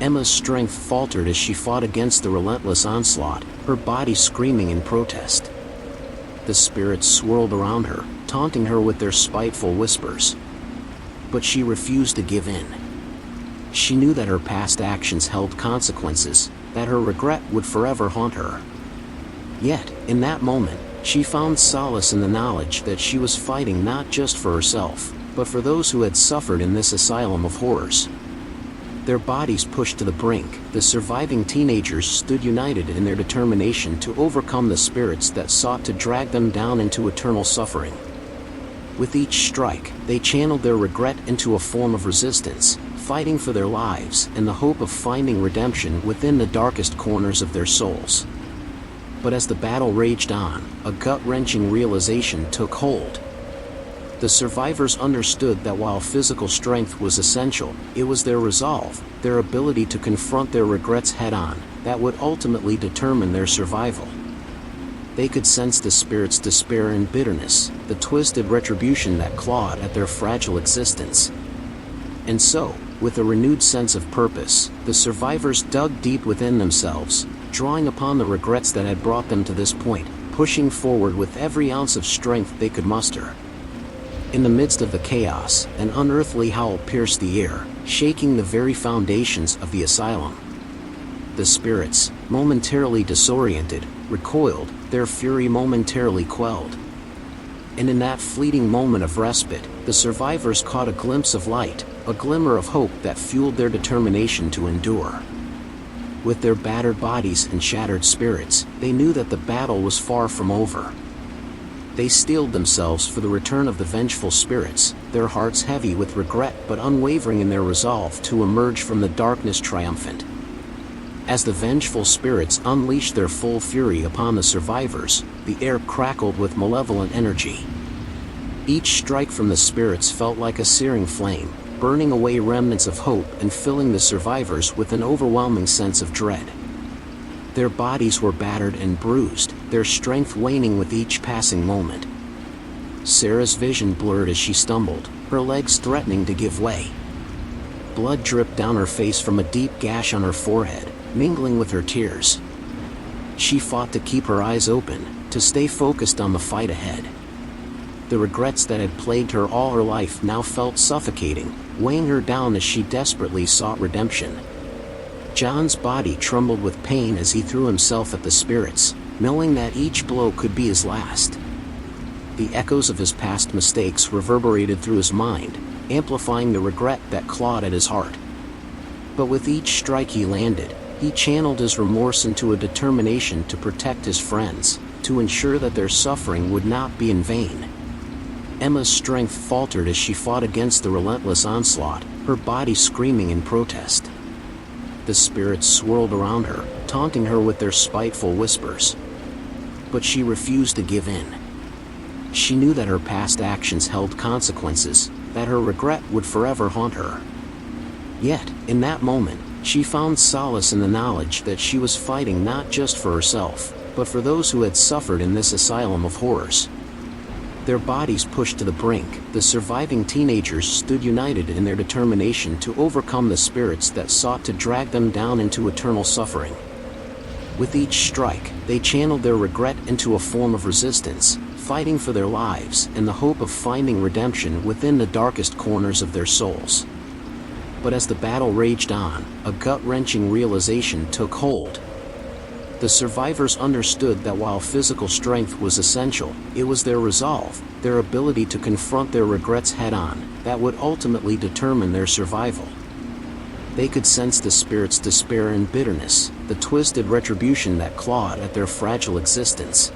Emma's strength faltered as she fought against the relentless onslaught, her body screaming in protest. The spirits swirled around her, taunting her with their spiteful whispers. But she refused to give in. She knew that her past actions held consequences, that her regret would forever haunt her. Yet, in that moment, she found solace in the knowledge that she was fighting not just for herself, but for those who had suffered in this asylum of horrors. Their bodies pushed to the brink, the surviving teenagers stood united in their determination to overcome the spirits that sought to drag them down into eternal suffering. With each strike, they channeled their regret into a form of resistance, fighting for their lives and the hope of finding redemption within the darkest corners of their souls. But as the battle raged on, a gut-wrenching realization took hold. The survivors understood that while physical strength was essential, it was their resolve, their ability to confront their regrets head-on, that would ultimately determine their survival. They could sense the spirit's despair and bitterness, the twisted retribution that clawed at their fragile existence. And so, with a renewed sense of purpose, the survivors dug deep within themselves, drawing upon the regrets that had brought them to this point, pushing forward with every ounce of strength they could muster. In the midst of the chaos, an unearthly howl pierced the air, shaking the very foundations of the asylum. The spirits, momentarily disoriented, recoiled, their fury momentarily quelled. And in that fleeting moment of respite, the survivors caught a glimpse of light, a glimmer of hope that fueled their determination to endure. With their battered bodies and shattered spirits, they knew that the battle was far from over. They steeled themselves for the return of the vengeful spirits, their hearts heavy with regret but unwavering in their resolve to emerge from the darkness triumphant. As the vengeful spirits unleashed their full fury upon the survivors, the air crackled with malevolent energy. Each strike from the spirits felt like a searing flame, burning away remnants of hope and filling the survivors with an overwhelming sense of dread. Their bodies were battered and bruised, their strength waning with each passing moment. Sarah's vision blurred as she stumbled, her legs threatening to give way. Blood dripped down her face from a deep gash on her forehead, mingling with her tears. She fought to keep her eyes open, to stay focused on the fight ahead. The regrets that had plagued her all her life now felt suffocating, weighing her down as she desperately sought redemption. John's body trembled with pain as he threw himself at the spirits, knowing that each blow could be his last. The echoes of his past mistakes reverberated through his mind, amplifying the regret that clawed at his heart. But with each strike he landed, he channeled his remorse into a determination to protect his friends, to ensure that their suffering would not be in vain. Emma's strength faltered as she fought against the relentless onslaught, her body screaming in protest. The spirits swirled around her, taunting her with their spiteful whispers. But she refused to give in. She knew that her past actions held consequences, that her regret would forever haunt her. Yet, in that moment, she found solace in the knowledge that she was fighting not just for herself, but for those who had suffered in this asylum of horrors. Their bodies pushed to the brink, the surviving teenagers stood united in their determination to overcome the spirits that sought to drag them down into eternal suffering. With each strike, they channeled their regret into a form of resistance, fighting for their lives in the hope of finding redemption within the darkest corners of their souls. But as the battle raged on, a gut-wrenching realization took hold. The survivors understood that while physical strength was essential, it was their resolve, their ability to confront their regrets head-on, that would ultimately determine their survival. They could sense the spirits' despair and bitterness, the twisted retribution that clawed at their fragile existence.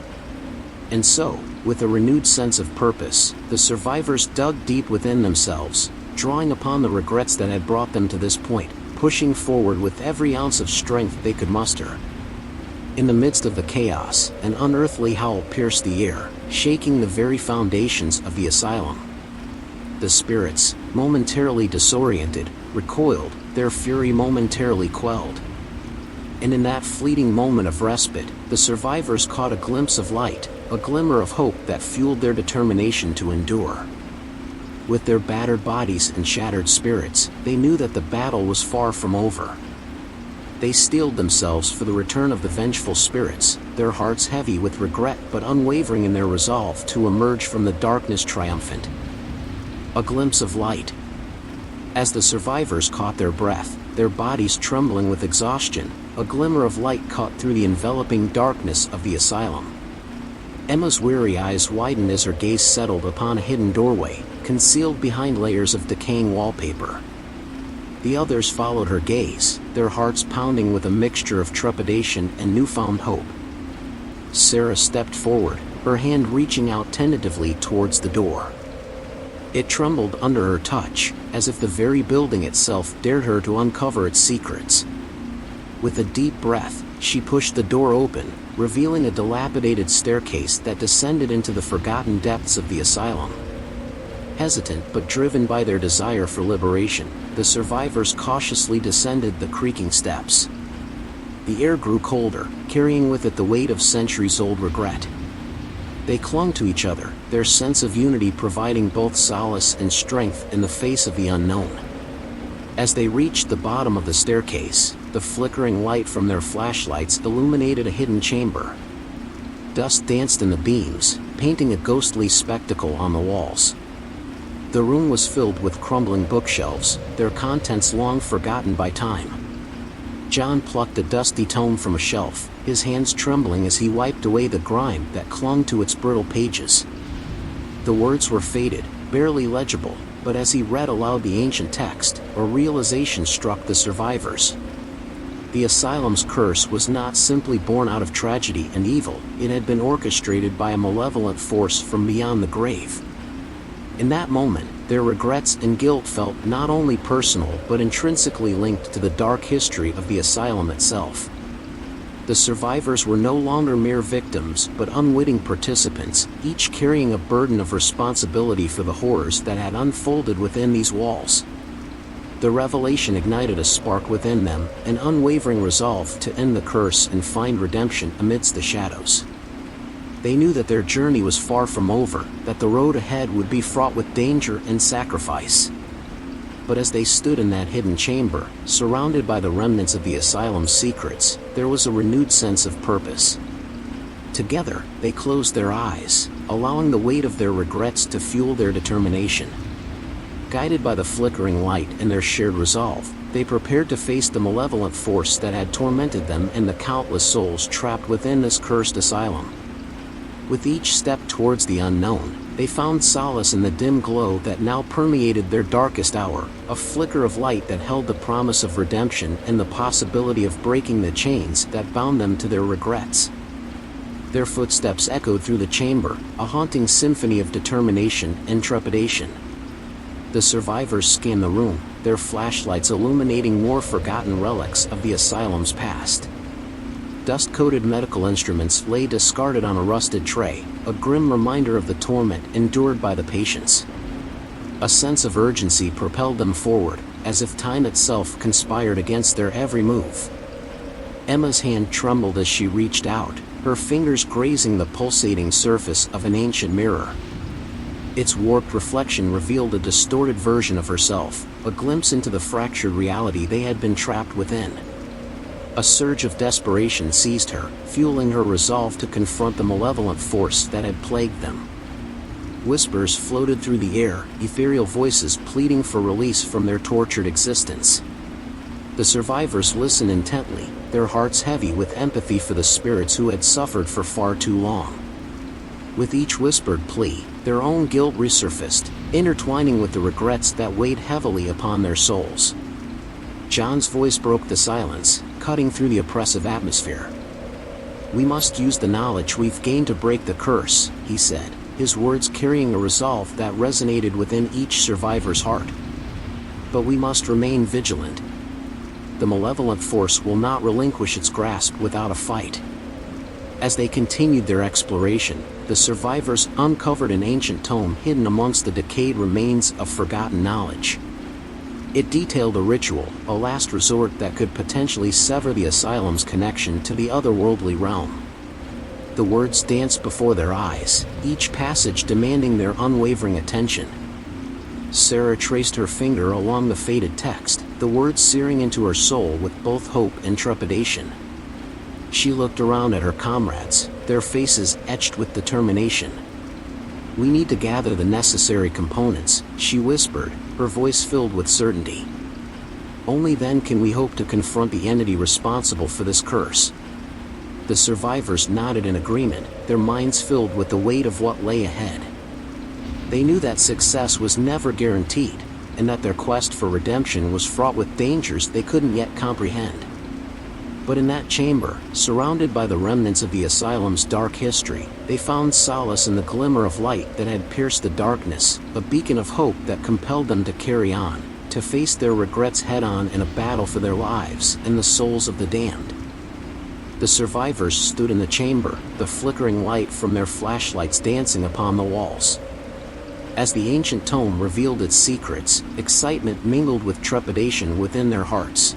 And so, with a renewed sense of purpose, the survivors dug deep within themselves, drawing upon the regrets that had brought them to this point, pushing forward with every ounce of strength they could muster. In the midst of the chaos, an unearthly howl pierced the air, shaking the very foundations of the asylum. The spirits, momentarily disoriented, recoiled, their fury momentarily quelled. And in that fleeting moment of respite, the survivors caught a glimpse of light, a glimmer of hope that fueled their determination to endure. With their battered bodies and shattered spirits, they knew that the battle was far from over. They steeled themselves for the return of the vengeful spirits, their hearts heavy with regret but unwavering in their resolve to emerge from the darkness triumphant. A glimpse of light. As the survivors caught their breath, their bodies trembling with exhaustion, a glimmer of light caught through the enveloping darkness of the asylum. Emma's weary eyes widened as her gaze settled upon a hidden doorway, concealed behind layers of decaying wallpaper. The others followed her gaze, their hearts pounding with a mixture of trepidation and newfound hope. Sarah stepped forward, her hand reaching out tentatively towards the door. It trembled under her touch, as if the very building itself dared her to uncover its secrets. With a deep breath, she pushed the door open, revealing a dilapidated staircase that descended into the forgotten depths of the asylum. Hesitant but driven by their desire for liberation, the survivors cautiously descended the creaking steps. The air grew colder, carrying with it the weight of centuries-old regret. They clung to each other, their sense of unity providing both solace and strength in the face of the unknown. As they reached the bottom of the staircase, the flickering light from their flashlights illuminated a hidden chamber. Dust danced in the beams, painting a ghostly spectacle on the walls. The room was filled with crumbling bookshelves, their contents long forgotten by time. John plucked a dusty tome from a shelf, his hands trembling as he wiped away the grime that clung to its brittle pages. The words were faded, barely legible, but as he read aloud the ancient text, a realization struck the survivors. The asylum's curse was not simply born out of tragedy and evil, it had been orchestrated by a malevolent force from beyond the grave. In that moment, Their regrets and guilt felt not only personal but intrinsically linked to the dark history of the asylum itself. The survivors were no longer mere victims but unwitting participants, each carrying a burden of responsibility for the horrors that had unfolded within these walls. The revelation ignited a spark within them, an unwavering resolve to end the curse and find redemption amidst the shadows. They knew that their journey was far from over, that the road ahead would be fraught with danger and sacrifice. But as they stood in that hidden chamber, surrounded by the remnants of the asylum's secrets, there was a renewed sense of purpose. Together, they closed their eyes, allowing the weight of their regrets to fuel their determination. Guided by the flickering light and their shared resolve, they prepared to face the malevolent force that had tormented them and the countless souls trapped within this cursed asylum. With each step towards the unknown, they found solace in the dim glow that now permeated their darkest hour, a flicker of light that held the promise of redemption and the possibility of breaking the chains that bound them to their regrets. Their footsteps echoed through the chamber, a haunting symphony of determination and trepidation. The survivors scanned the room, their flashlights illuminating more forgotten relics of the asylum's past. Dust-coated medical instruments lay discarded on a rusted tray, a grim reminder of the torment endured by the patients. A sense of urgency propelled them forward, as if time itself conspired against their every move. Emma's hand trembled as she reached out, her fingers grazing the pulsating surface of an ancient mirror. Its warped reflection revealed a distorted version of herself, a glimpse into the fractured reality they had been trapped within. A surge of desperation seized her, fueling her resolve to confront the malevolent force that had plagued them. Whispers floated through the air, ethereal voices pleading for release from their tortured existence. The survivors listened intently, their hearts heavy with empathy for the spirits who had suffered for far too long. With each whispered plea, their own guilt resurfaced, intertwining with the regrets that weighed heavily upon their souls. John's voice broke the silence, cutting through the oppressive atmosphere. "We must use the knowledge we've gained to break the curse," he said, his words carrying a resolve that resonated within each survivor's heart. "But we must remain vigilant. The malevolent force will not relinquish its grasp without a fight." As they continued their exploration, the survivors uncovered an ancient tome hidden amongst the decayed remains of forgotten knowledge. It detailed a ritual, a last resort that could potentially sever the asylum's connection to the otherworldly realm. The words danced before their eyes, each passage demanding their unwavering attention. Sarah traced her finger along the faded text, the words searing into her soul with both hope and trepidation. She looked around at her comrades, their faces etched with determination. "We need to gather the necessary components," she whispered, her voice filled with certainty. "Only then can we hope to confront the entity responsible for this curse." The survivors nodded in agreement, their minds filled with the weight of what lay ahead. They knew that success was never guaranteed, and that their quest for redemption was fraught with dangers they couldn't yet comprehend. But in that chamber, surrounded by the remnants of the asylum's dark history, they found solace in the glimmer of light that had pierced the darkness, a beacon of hope that compelled them to carry on, to face their regrets head-on in a battle for their lives and the souls of the damned. The survivors stood in the chamber, the flickering light from their flashlights dancing upon the walls. As the ancient tome revealed its secrets, excitement mingled with trepidation within their hearts.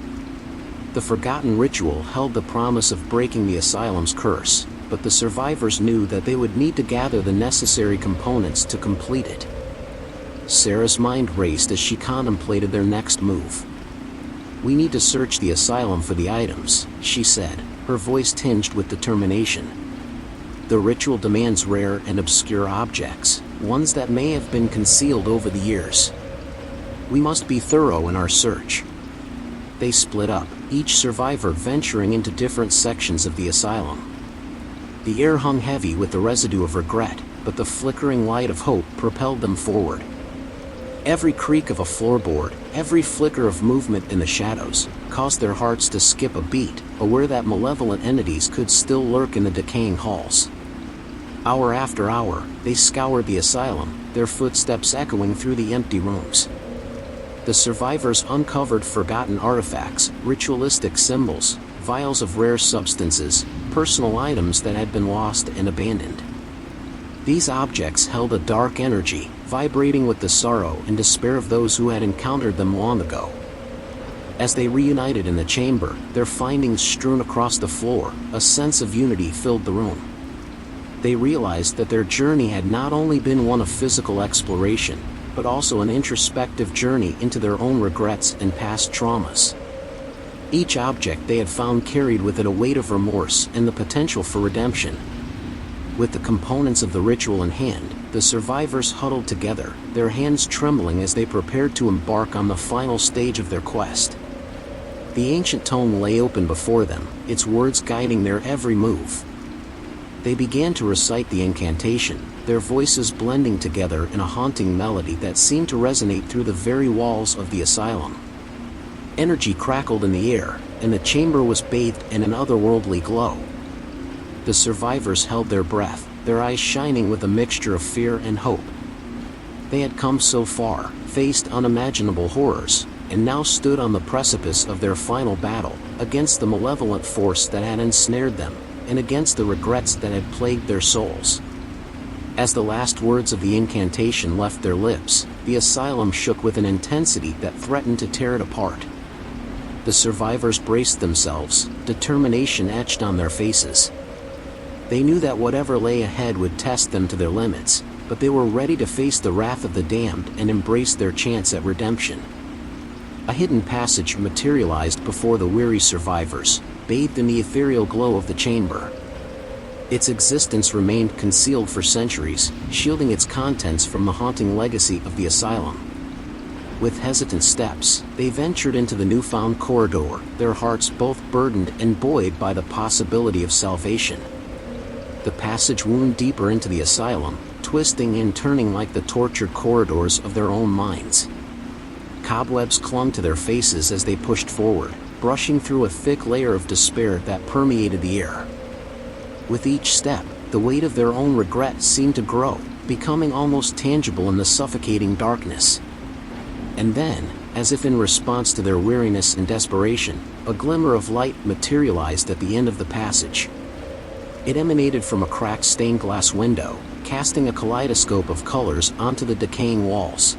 The forgotten ritual held the promise of breaking the asylum's curse, but the survivors knew that they would need to gather the necessary components to complete it. Sarah's mind raced as she contemplated their next move. "We need to search the asylum for the items," she said, her voice tinged with determination. "The ritual demands rare and obscure objects, ones that may have been concealed over the years. We must be thorough in our search." They split up, each survivor venturing into different sections of the asylum. The air hung heavy with the residue of regret, but the flickering light of hope propelled them forward. Every creak of a floorboard, every flicker of movement in the shadows, caused their hearts to skip a beat, aware that malevolent entities could still lurk in the decaying halls. Hour after hour, they scoured the asylum, their footsteps echoing through the empty rooms. The survivors uncovered forgotten artifacts, ritualistic symbols, vials of rare substances, personal items that had been lost and abandoned. These objects held a dark energy, vibrating with the sorrow and despair of those who had encountered them long ago. As they reunited in the chamber, their findings strewn across the floor, a sense of unity filled the room. They realized that their journey had not only been one of physical exploration, but also an introspective journey into their own regrets and past traumas. Each object they had found carried with it a weight of remorse and the potential for redemption. With the components of the ritual in hand, the survivors huddled together, their hands trembling as they prepared to embark on the final stage of their quest. The ancient tome lay open before them, its words guiding their every move. They began to recite the incantation, their voices blending together in a haunting melody that seemed to resonate through the very walls of the asylum. Energy crackled in the air, and the chamber was bathed in an otherworldly glow. The survivors held their breath, their eyes shining with a mixture of fear and hope. They had come so far, faced unimaginable horrors, and now stood on the precipice of their final battle, against the malevolent force that had ensnared them, and against the regrets that had plagued their souls. As the last words of the incantation left their lips, the asylum shook with an intensity that threatened to tear it apart. The survivors braced themselves, determination etched on their faces. They knew that whatever lay ahead would test them to their limits, but they were ready to face the wrath of the damned and embrace their chance at redemption. A hidden passage materialized before the weary survivors, bathed in the ethereal glow of the chamber. Its existence remained concealed for centuries, shielding its contents from the haunting legacy of the asylum. With hesitant steps, they ventured into the newfound corridor, their hearts both burdened and buoyed by the possibility of salvation. The passage wound deeper into the asylum, twisting and turning like the tortured corridors of their own minds. Cobwebs clung to their faces as they pushed forward, brushing through a thick layer of despair that permeated the air. With each step, the weight of their own regret seemed to grow, becoming almost tangible in the suffocating darkness. And then, as if in response to their weariness and desperation, a glimmer of light materialized at the end of the passage. It emanated from a cracked stained glass window, casting a kaleidoscope of colors onto the decaying walls.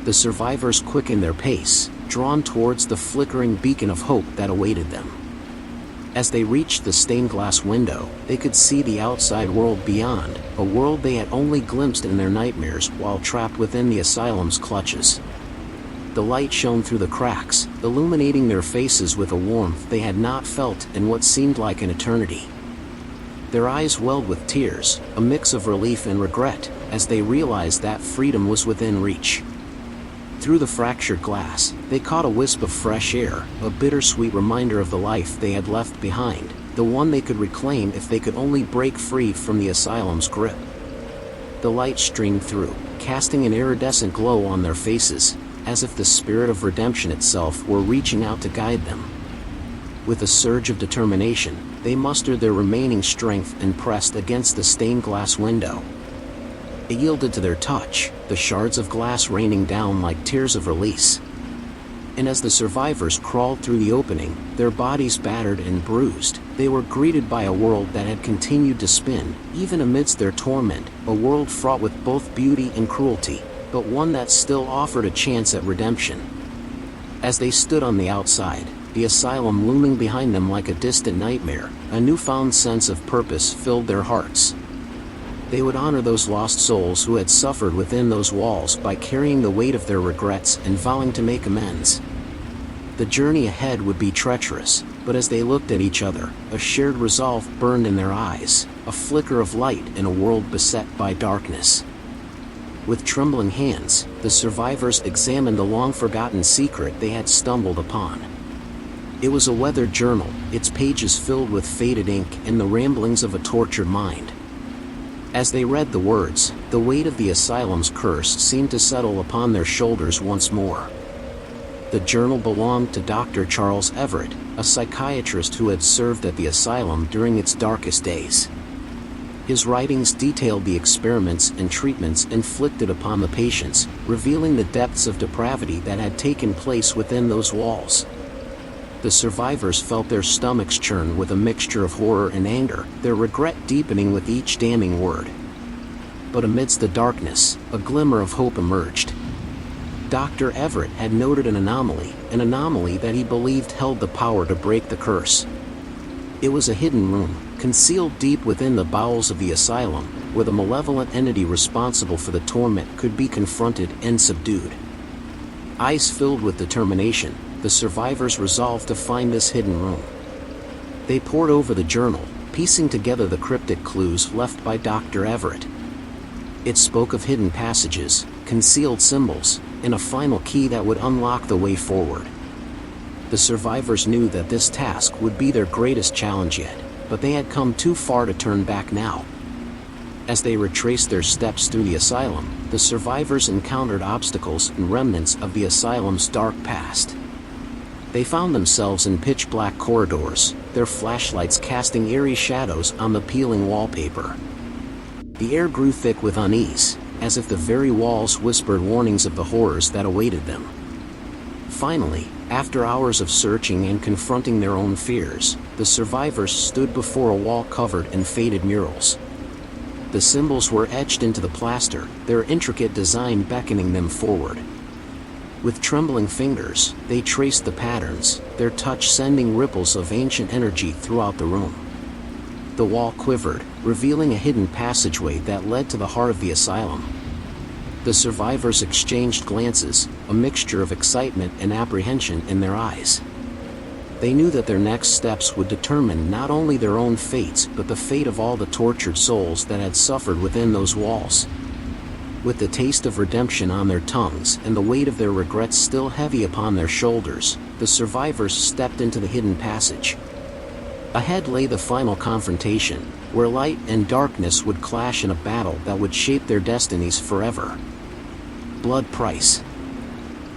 The survivors quickened their pace, drawn towards the flickering beacon of hope that awaited them. As they reached the stained glass window, they could see the outside world beyond, a world they had only glimpsed in their nightmares while trapped within the asylum's clutches. The light shone through the cracks, illuminating their faces with a warmth they had not felt in what seemed like an eternity. Their eyes welled with tears, a mix of relief and regret, as they realized that freedom was within reach. Through the fractured glass, they caught a wisp of fresh air, a bittersweet reminder of the life they had left behind, the one they could reclaim if they could only break free from the asylum's grip. The light streamed through, casting an iridescent glow on their faces, as if the spirit of redemption itself were reaching out to guide them. With a surge of determination, they mustered their remaining strength and pressed against the stained glass window. It yielded to their touch, the shards of glass raining down like tears of release. And as the survivors crawled through the opening, their bodies battered and bruised, they were greeted by a world that had continued to spin, even amidst their torment, a world fraught with both beauty and cruelty, but one that still offered a chance at redemption. As they stood on the outside, the asylum looming behind them like a distant nightmare, a newfound sense of purpose filled their hearts. They would honor those lost souls who had suffered within those walls by carrying the weight of their regrets and vowing to make amends. The journey ahead would be treacherous, but as they looked at each other, a shared resolve burned in their eyes, a flicker of light in a world beset by darkness. With trembling hands, the survivors examined the long-forgotten secret they had stumbled upon. It was a weathered journal, its pages filled with faded ink and the ramblings of a tortured mind. As they read the words, the weight of the asylum's curse seemed to settle upon their shoulders once more. The journal belonged to Dr. Charles Everett, a psychiatrist who had served at the asylum during its darkest days. His writings detailed the experiments and treatments inflicted upon the patients, revealing the depths of depravity that had taken place within those walls. The survivors felt their stomachs churn with a mixture of horror and anger, their regret deepening with each damning word. But amidst the darkness, a glimmer of hope emerged. Dr. Everett had noted an anomaly that he believed held the power to break the curse. It was a hidden room, concealed deep within the bowels of the asylum, where the malevolent entity responsible for the torment could be confronted and subdued. Eyes filled with determination, the survivors resolved to find this hidden room. They pored over the journal, piecing together the cryptic clues left by Dr. Everett. It spoke of hidden passages, concealed symbols, and a final key that would unlock the way forward. The survivors knew that this task would be their greatest challenge yet, but they had come too far to turn back now. As they retraced their steps through the asylum, the survivors encountered obstacles and remnants of the asylum's dark past. They found themselves in pitch-black corridors, their flashlights casting eerie shadows on the peeling wallpaper. The air grew thick with unease, as if the very walls whispered warnings of the horrors that awaited them. Finally, after hours of searching and confronting their own fears, the survivors stood before a wall covered in faded murals. The symbols were etched into the plaster, their intricate design beckoning them forward. With trembling fingers, they traced the patterns, their touch sending ripples of ancient energy throughout the room. The wall quivered, revealing a hidden passageway that led to the heart of the asylum. The survivors exchanged glances, a mixture of excitement and apprehension in their eyes. They knew that their next steps would determine not only their own fates but the fate of all the tortured souls that had suffered within those walls. With the taste of redemption on their tongues and the weight of their regrets still heavy upon their shoulders, the survivors stepped into the hidden passage. Ahead lay the final confrontation, where light and darkness would clash in a battle that would shape their destinies forever. Blood price.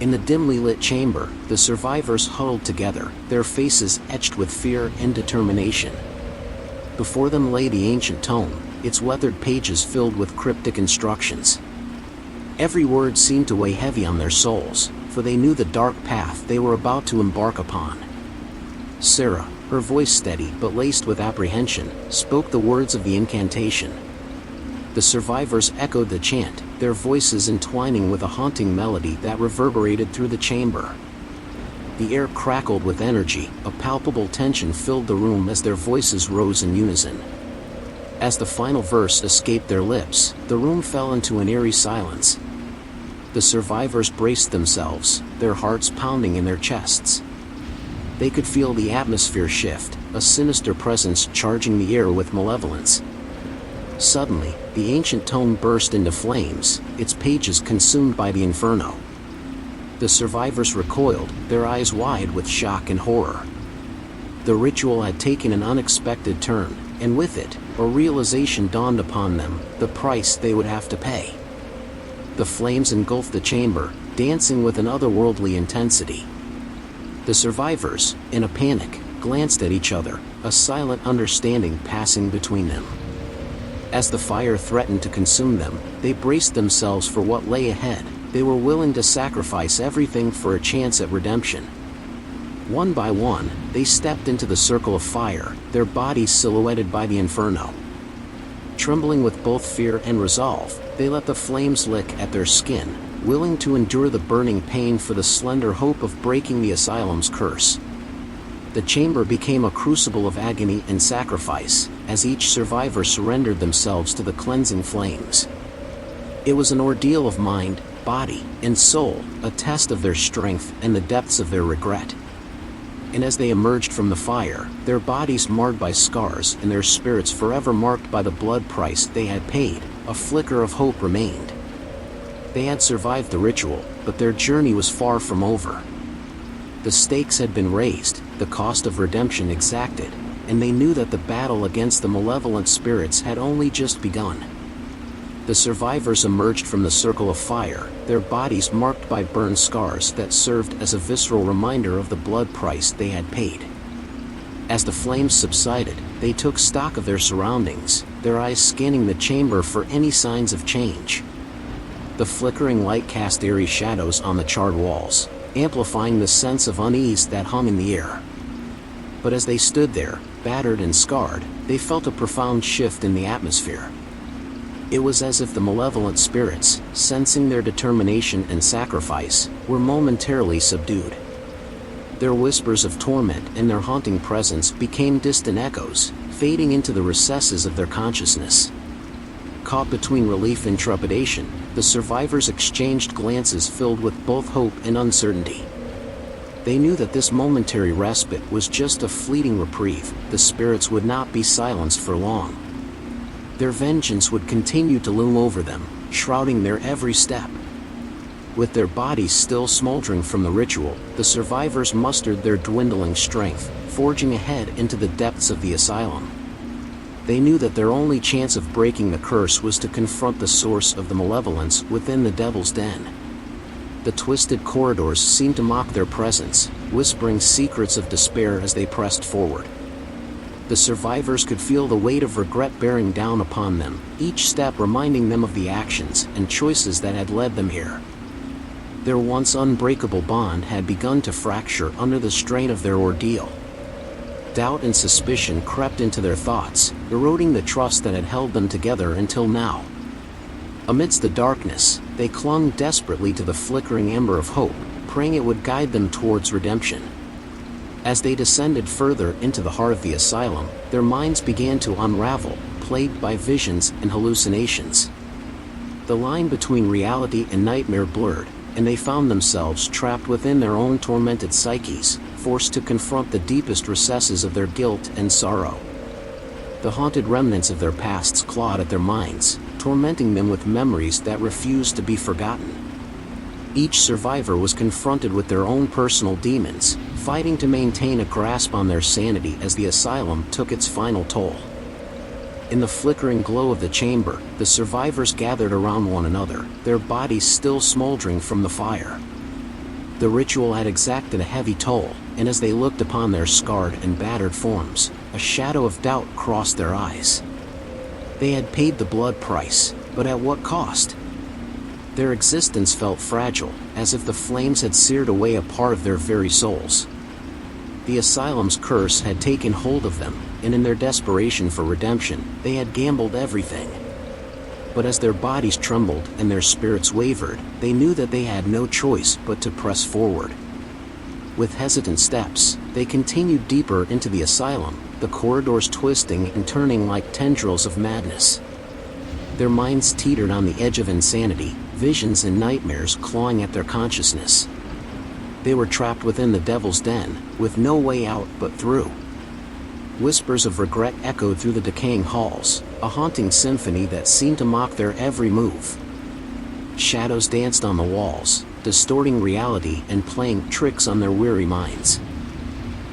In the dimly lit chamber, the survivors huddled together, their faces etched with fear and determination. Before them lay the ancient tome, its weathered pages filled with cryptic instructions. Every word seemed to weigh heavy on their souls, for they knew the dark path they were about to embark upon. Sarah, her voice steady but laced with apprehension, spoke the words of the incantation. The survivors echoed the chant, their voices entwining with a haunting melody that reverberated through the chamber. The air crackled with energy, a palpable tension filled the room as their voices rose in unison. As the final verse escaped their lips, the room fell into an eerie silence. The survivors braced themselves, their hearts pounding in their chests. They could feel the atmosphere shift, a sinister presence charging the air with malevolence. Suddenly, the ancient tome burst into flames, its pages consumed by the inferno. The survivors recoiled, their eyes wide with shock and horror. The ritual had taken an unexpected turn, and with it, a realization dawned upon them, the price they would have to pay. The flames engulfed the chamber, dancing with an otherworldly intensity. The survivors, in a panic, glanced at each other, a silent understanding passing between them. As the fire threatened to consume them, they braced themselves for what lay ahead. They were willing to sacrifice everything for a chance at redemption. One by one, they stepped into the circle of fire, their bodies silhouetted by the inferno. Trembling with both fear and resolve, they let the flames lick at their skin, willing to endure the burning pain for the slender hope of breaking the asylum's curse. The chamber became a crucible of agony and sacrifice, as each survivor surrendered themselves to the cleansing flames. It was an ordeal of mind, body, and soul, a test of their strength and the depths of their regret. And as they emerged from the fire, their bodies marred by scars and their spirits forever marked by the blood price they had paid, a flicker of hope remained. They had survived the ritual, but their journey was far from over. The stakes had been raised, the cost of redemption exacted, and they knew that the battle against the malevolent spirits had only just begun. The survivors emerged from the circle of fire, their bodies marked by burn scars that served as a visceral reminder of the blood price they had paid. As the flames subsided, they took stock of their surroundings, their eyes scanning the chamber for any signs of change. The flickering light cast eerie shadows on the charred walls, amplifying the sense of unease that hung in the air. But as they stood there, battered and scarred, they felt a profound shift in the atmosphere. It was as if the malevolent spirits, sensing their determination and sacrifice, were momentarily subdued. Their whispers of torment and their haunting presence became distant echoes, fading into the recesses of their consciousness. Caught between relief and trepidation, the survivors exchanged glances filled with both hope and uncertainty. They knew that this momentary respite was just a fleeting reprieve. The spirits would not be silenced for long. Their vengeance would continue to loom over them, shrouding their every step. With their bodies still smoldering from the ritual, the survivors mustered their dwindling strength, forging ahead into the depths of the asylum. They knew that their only chance of breaking the curse was to confront the source of the malevolence within the devil's den. The twisted corridors seemed to mock their presence, whispering secrets of despair as they pressed forward. The survivors could feel the weight of regret bearing down upon them, each step reminding them of the actions and choices that had led them here. Their once unbreakable bond had begun to fracture under the strain of their ordeal. Doubt and suspicion crept into their thoughts, eroding the trust that had held them together until now. Amidst the darkness, they clung desperately to the flickering ember of hope, praying it would guide them towards redemption. As they descended further into the heart of the asylum, their minds began to unravel, plagued by visions and hallucinations. The line between reality and nightmare blurred, and they found themselves trapped within their own tormented psyches, forced to confront the deepest recesses of their guilt and sorrow. The haunted remnants of their pasts clawed at their minds, tormenting them with memories that refused to be forgotten. Each survivor was confronted with their own personal demons, fighting to maintain a grasp on their sanity as the asylum took its final toll. In the flickering glow of the chamber, the survivors gathered around one another, their bodies still smoldering from the fire. The ritual had exacted a heavy toll, and as they looked upon their scarred and battered forms, a shadow of doubt crossed their eyes. They had paid the blood price, but at what cost? Their existence felt fragile, as if the flames had seared away a part of their very souls. The asylum's curse had taken hold of them, and in their desperation for redemption, they had gambled everything. But as their bodies trembled and their spirits wavered, they knew that they had no choice but to press forward. With hesitant steps, they continued deeper into the asylum, the corridors twisting and turning like tendrils of madness. Their minds teetered on the edge of insanity, visions and nightmares clawing at their consciousness. They were trapped within the devil's den, with no way out but through. Whispers of regret echoed through the decaying halls, a haunting symphony that seemed to mock their every move. Shadows danced on the walls, distorting reality and playing tricks on their weary minds.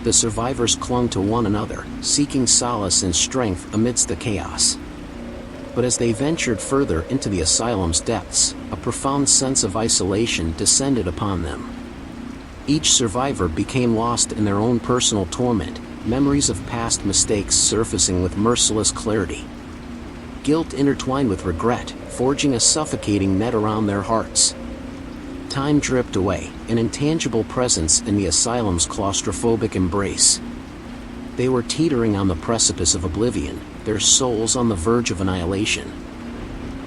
The survivors clung to one another, seeking solace and strength amidst the chaos. But as they ventured further into the asylum's depths, a profound sense of isolation descended upon them. Each survivor became lost in their own personal torment, memories of past mistakes surfacing with merciless clarity. Guilt intertwined with regret, forging a suffocating net around their hearts. Time dripped away, an intangible presence in the asylum's claustrophobic embrace. They were teetering on the precipice of oblivion, their souls on the verge of annihilation.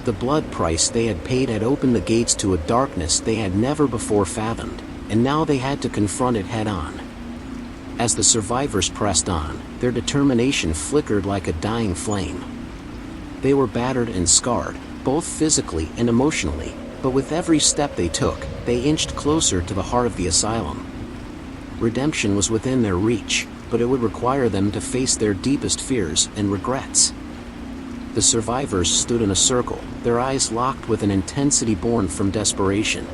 The blood price they had paid had opened the gates to a darkness they had never before fathomed, and now they had to confront it head-on. As the survivors pressed on, their determination flickered like a dying flame. They were battered and scarred, both physically and emotionally, but with every step they took, they inched closer to the heart of the asylum. Redemption was within their reach, but it would require them to face their deepest fears and regrets. The survivors stood in a circle, their eyes locked with an intensity born from desperation.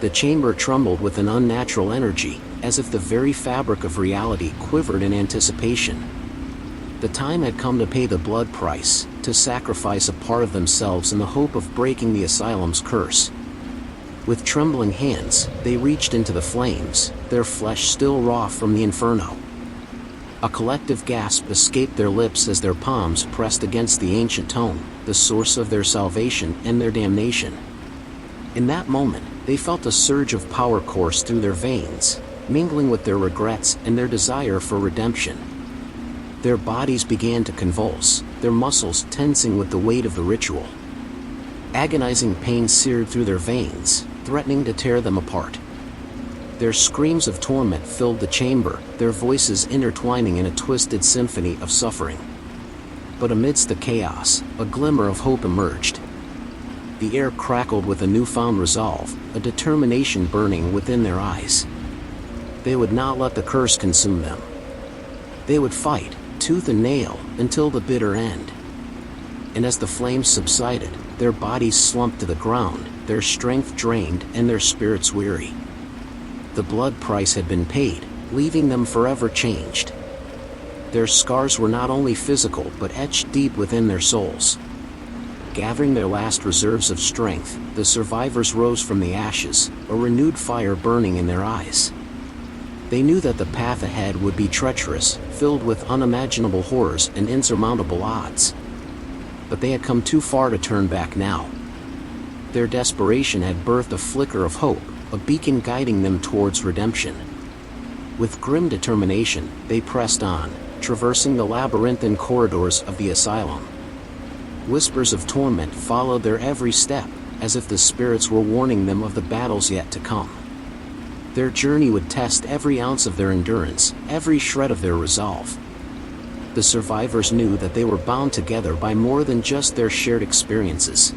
The chamber trembled with an unnatural energy, as if the very fabric of reality quivered in anticipation. The time had come to pay the blood price, to sacrifice a part of themselves in the hope of breaking the asylum's curse. With trembling hands, they reached into the flames, their flesh still raw from the inferno. A collective gasp escaped their lips as their palms pressed against the ancient tome, the source of their salvation and their damnation. In that moment, they felt a surge of power course through their veins, mingling with their regrets and their desire for redemption. Their bodies began to convulse, their muscles tensing with the weight of the ritual. Agonizing pain seared through their veins, threatening to tear them apart. Their screams of torment filled the chamber, their voices intertwining in a twisted symphony of suffering. But amidst the chaos, a glimmer of hope emerged. The air crackled with a newfound resolve, a determination burning within their eyes. They would not let the curse consume them. They would fight, tooth and nail, until the bitter end. And as the flames subsided, their bodies slumped to the ground, their strength drained and their spirits weary. The blood price had been paid, leaving them forever changed. Their scars were not only physical but etched deep within their souls. Gathering their last reserves of strength, the survivors rose from the ashes, a renewed fire burning in their eyes. They knew that the path ahead would be treacherous, filled with unimaginable horrors and insurmountable odds. But they had come too far to turn back now. Their desperation had birthed a flicker of hope, a beacon guiding them towards redemption. With grim determination, they pressed on, traversing the labyrinthine corridors of the asylum. Whispers of torment followed their every step, as if the spirits were warning them of the battles yet to come. Their journey would test every ounce of their endurance, every shred of their resolve. The survivors knew that they were bound together by more than just their shared experiences.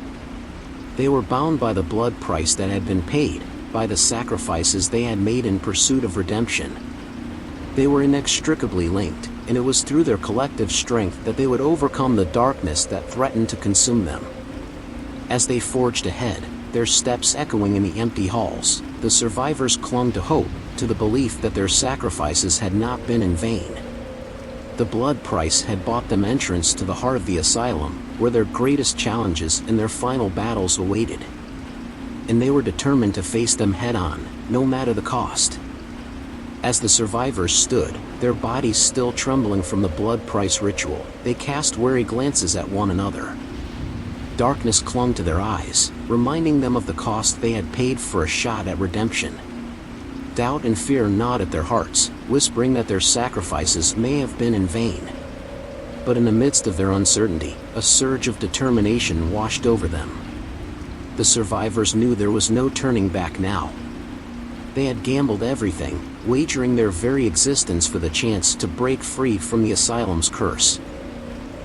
They were bound by the blood price that had been paid, by the sacrifices they had made in pursuit of redemption. They were inextricably linked, and it was through their collective strength that they would overcome the darkness that threatened to consume them. As they forged ahead, their steps echoing in the empty halls, the survivors clung to hope, to the belief that their sacrifices had not been in vain. The blood price had bought them entrance to the heart of the asylum, where their greatest challenges and their final battles awaited. And they were determined to face them head-on, no matter the cost. As the survivors stood, their bodies still trembling from the blood price ritual, they cast wary glances at one another. Darkness clung to their eyes, reminding them of the cost they had paid for a shot at redemption. Doubt and fear gnawed at their hearts, whispering that their sacrifices may have been in vain. But in the midst of their uncertainty, a surge of determination washed over them. The survivors knew there was no turning back now. They had gambled everything, wagering their very existence for the chance to break free from the asylum's curse.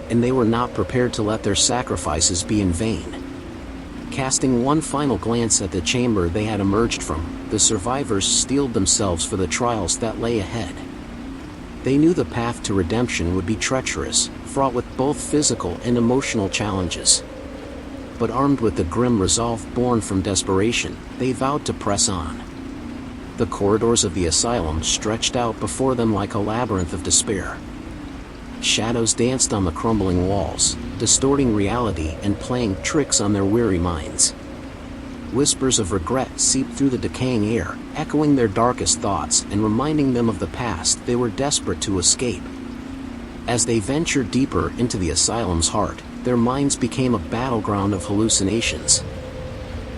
And they were not prepared to let their sacrifices be in vain. Casting one final glance at the chamber they had emerged from, the survivors steeled themselves for the trials that lay ahead. They knew the path to redemption would be treacherous, fraught with both physical and emotional challenges. But armed with the grim resolve born from desperation, they vowed to press on. The corridors of the asylum stretched out before them like a labyrinth of despair. Shadows danced on the crumbling walls, distorting reality and playing tricks on their weary minds. Whispers of regret seeped through the decaying air, echoing their darkest thoughts and reminding them of the past they were desperate to escape. As they ventured deeper into the asylum's heart, their minds became a battleground of hallucinations.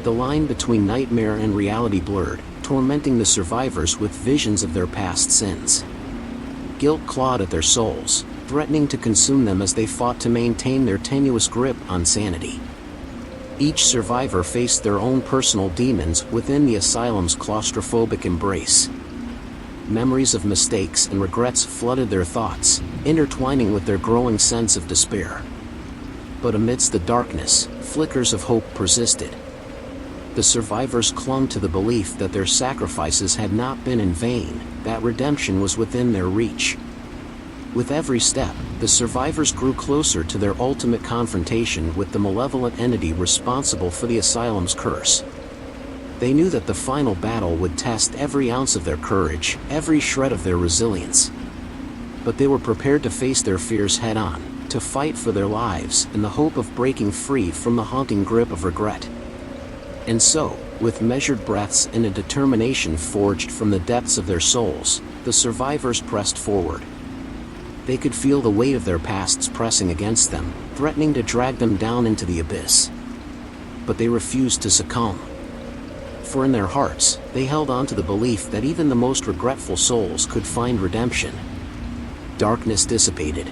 The line between nightmare and reality blurred, tormenting the survivors with visions of their past sins. Guilt clawed at their souls, threatening to consume them as they fought to maintain their tenuous grip on sanity. Each survivor faced their own personal demons within the asylum's claustrophobic embrace. Memories of mistakes and regrets flooded their thoughts, intertwining with their growing sense of despair. But amidst the darkness, flickers of hope persisted. The survivors clung to the belief that their sacrifices had not been in vain, that redemption was within their reach. With every step, the survivors grew closer to their ultimate confrontation with the malevolent entity responsible for the asylum's curse. They knew that the final battle would test every ounce of their courage, every shred of their resilience. But they were prepared to face their fears head-on, to fight for their lives in the hope of breaking free from the haunting grip of regret. And so, with measured breaths and a determination forged from the depths of their souls, the survivors pressed forward. They could feel the weight of their pasts pressing against them, threatening to drag them down into the abyss. But they refused to succumb. For in their hearts, they held on to the belief that even the most regretful souls could find redemption. Darkness dissipated.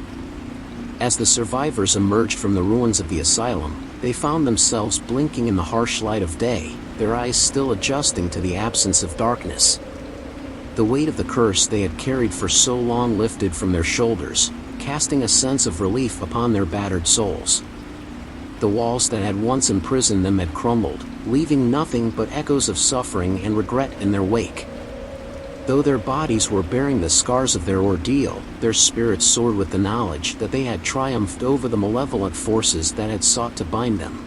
As the survivors emerged from the ruins of the asylum, they found themselves blinking in the harsh light of day, their eyes still adjusting to the absence of darkness. The weight of the curse they had carried for so long lifted from their shoulders, casting a sense of relief upon their battered souls. The walls that had once imprisoned them had crumbled, leaving nothing but echoes of suffering and regret in their wake. Though their bodies were bearing the scars of their ordeal, their spirits soared with the knowledge that they had triumphed over the malevolent forces that had sought to bind them.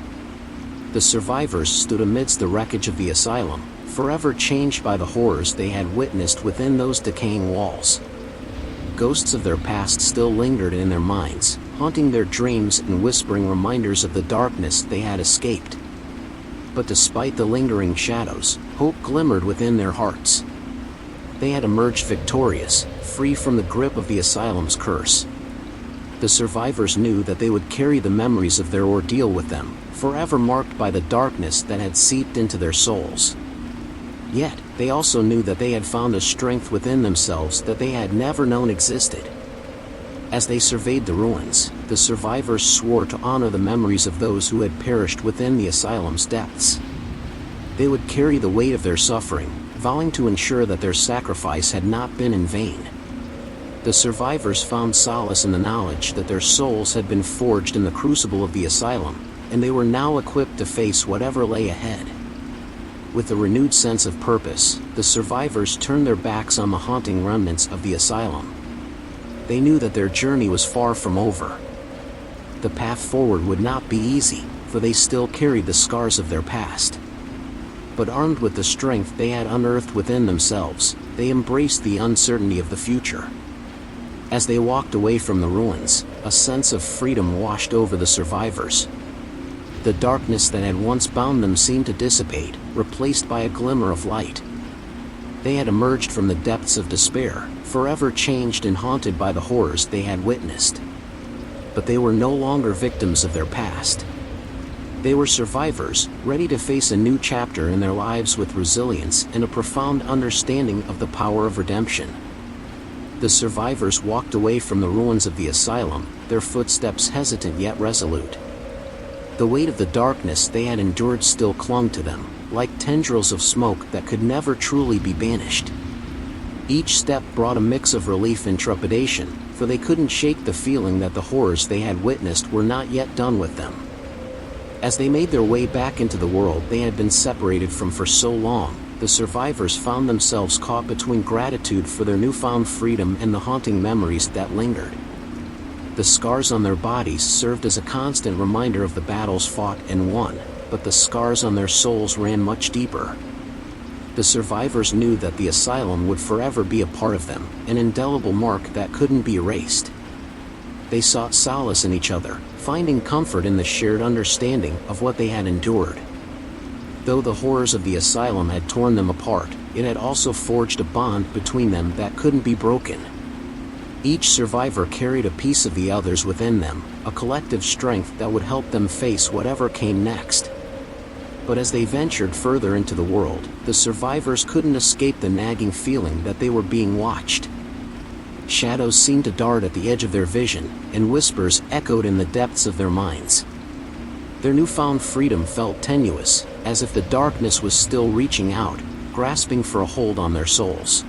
The survivors stood amidst the wreckage of the asylum, forever changed by the horrors they had witnessed within those decaying walls. Ghosts of their past still lingered in their minds, haunting their dreams and whispering reminders of the darkness they had escaped. But despite the lingering shadows, hope glimmered within their hearts. They had emerged victorious, free from the grip of the asylum's curse. The survivors knew that they would carry the memories of their ordeal with them, forever marked by the darkness that had seeped into their souls. Yet, they also knew that they had found a strength within themselves that they had never known existed. As they surveyed the ruins, the survivors swore to honor the memories of those who had perished within the asylum's depths. They would carry the weight of their suffering, vowing to ensure that their sacrifice had not been in vain. The survivors found solace in the knowledge that their souls had been forged in the crucible of the asylum, and they were now equipped to face whatever lay ahead. With a renewed sense of purpose, the survivors turned their backs on the haunting remnants of the asylum. They knew that their journey was far from over. The path forward would not be easy, for they still carried the scars of their past. But armed with the strength they had unearthed within themselves, they embraced the uncertainty of the future. As they walked away from the ruins, a sense of freedom washed over the survivors. The darkness that had once bound them seemed to dissipate, replaced by a glimmer of light. They had emerged from the depths of despair, forever changed and haunted by the horrors they had witnessed. But they were no longer victims of their past. They were survivors, ready to face a new chapter in their lives with resilience and a profound understanding of the power of redemption. The survivors walked away from the ruins of the asylum, their footsteps hesitant yet resolute. The weight of the darkness they had endured still clung to them, like tendrils of smoke that could never truly be banished. Each step brought a mix of relief and trepidation, for they couldn't shake the feeling that the horrors they had witnessed were not yet done with them. As they made their way back into the world they had been separated from for so long, the survivors found themselves caught between gratitude for their newfound freedom and the haunting memories that lingered. The scars on their bodies served as a constant reminder of the battles fought and won, but the scars on their souls ran much deeper. The survivors knew that the asylum would forever be a part of them, an indelible mark that couldn't be erased. They sought solace in each other, finding comfort in the shared understanding of what they had endured. Though the horrors of the asylum had torn them apart, it had also forged a bond between them that couldn't be broken. Each survivor carried a piece of the others within them, a collective strength that would help them face whatever came next. But as they ventured further into the world, the survivors couldn't escape the nagging feeling that they were being watched. Shadows seemed to dart at the edge of their vision, and whispers echoed in the depths of their minds. Their newfound freedom felt tenuous, as if the darkness was still reaching out, grasping for a hold on their souls.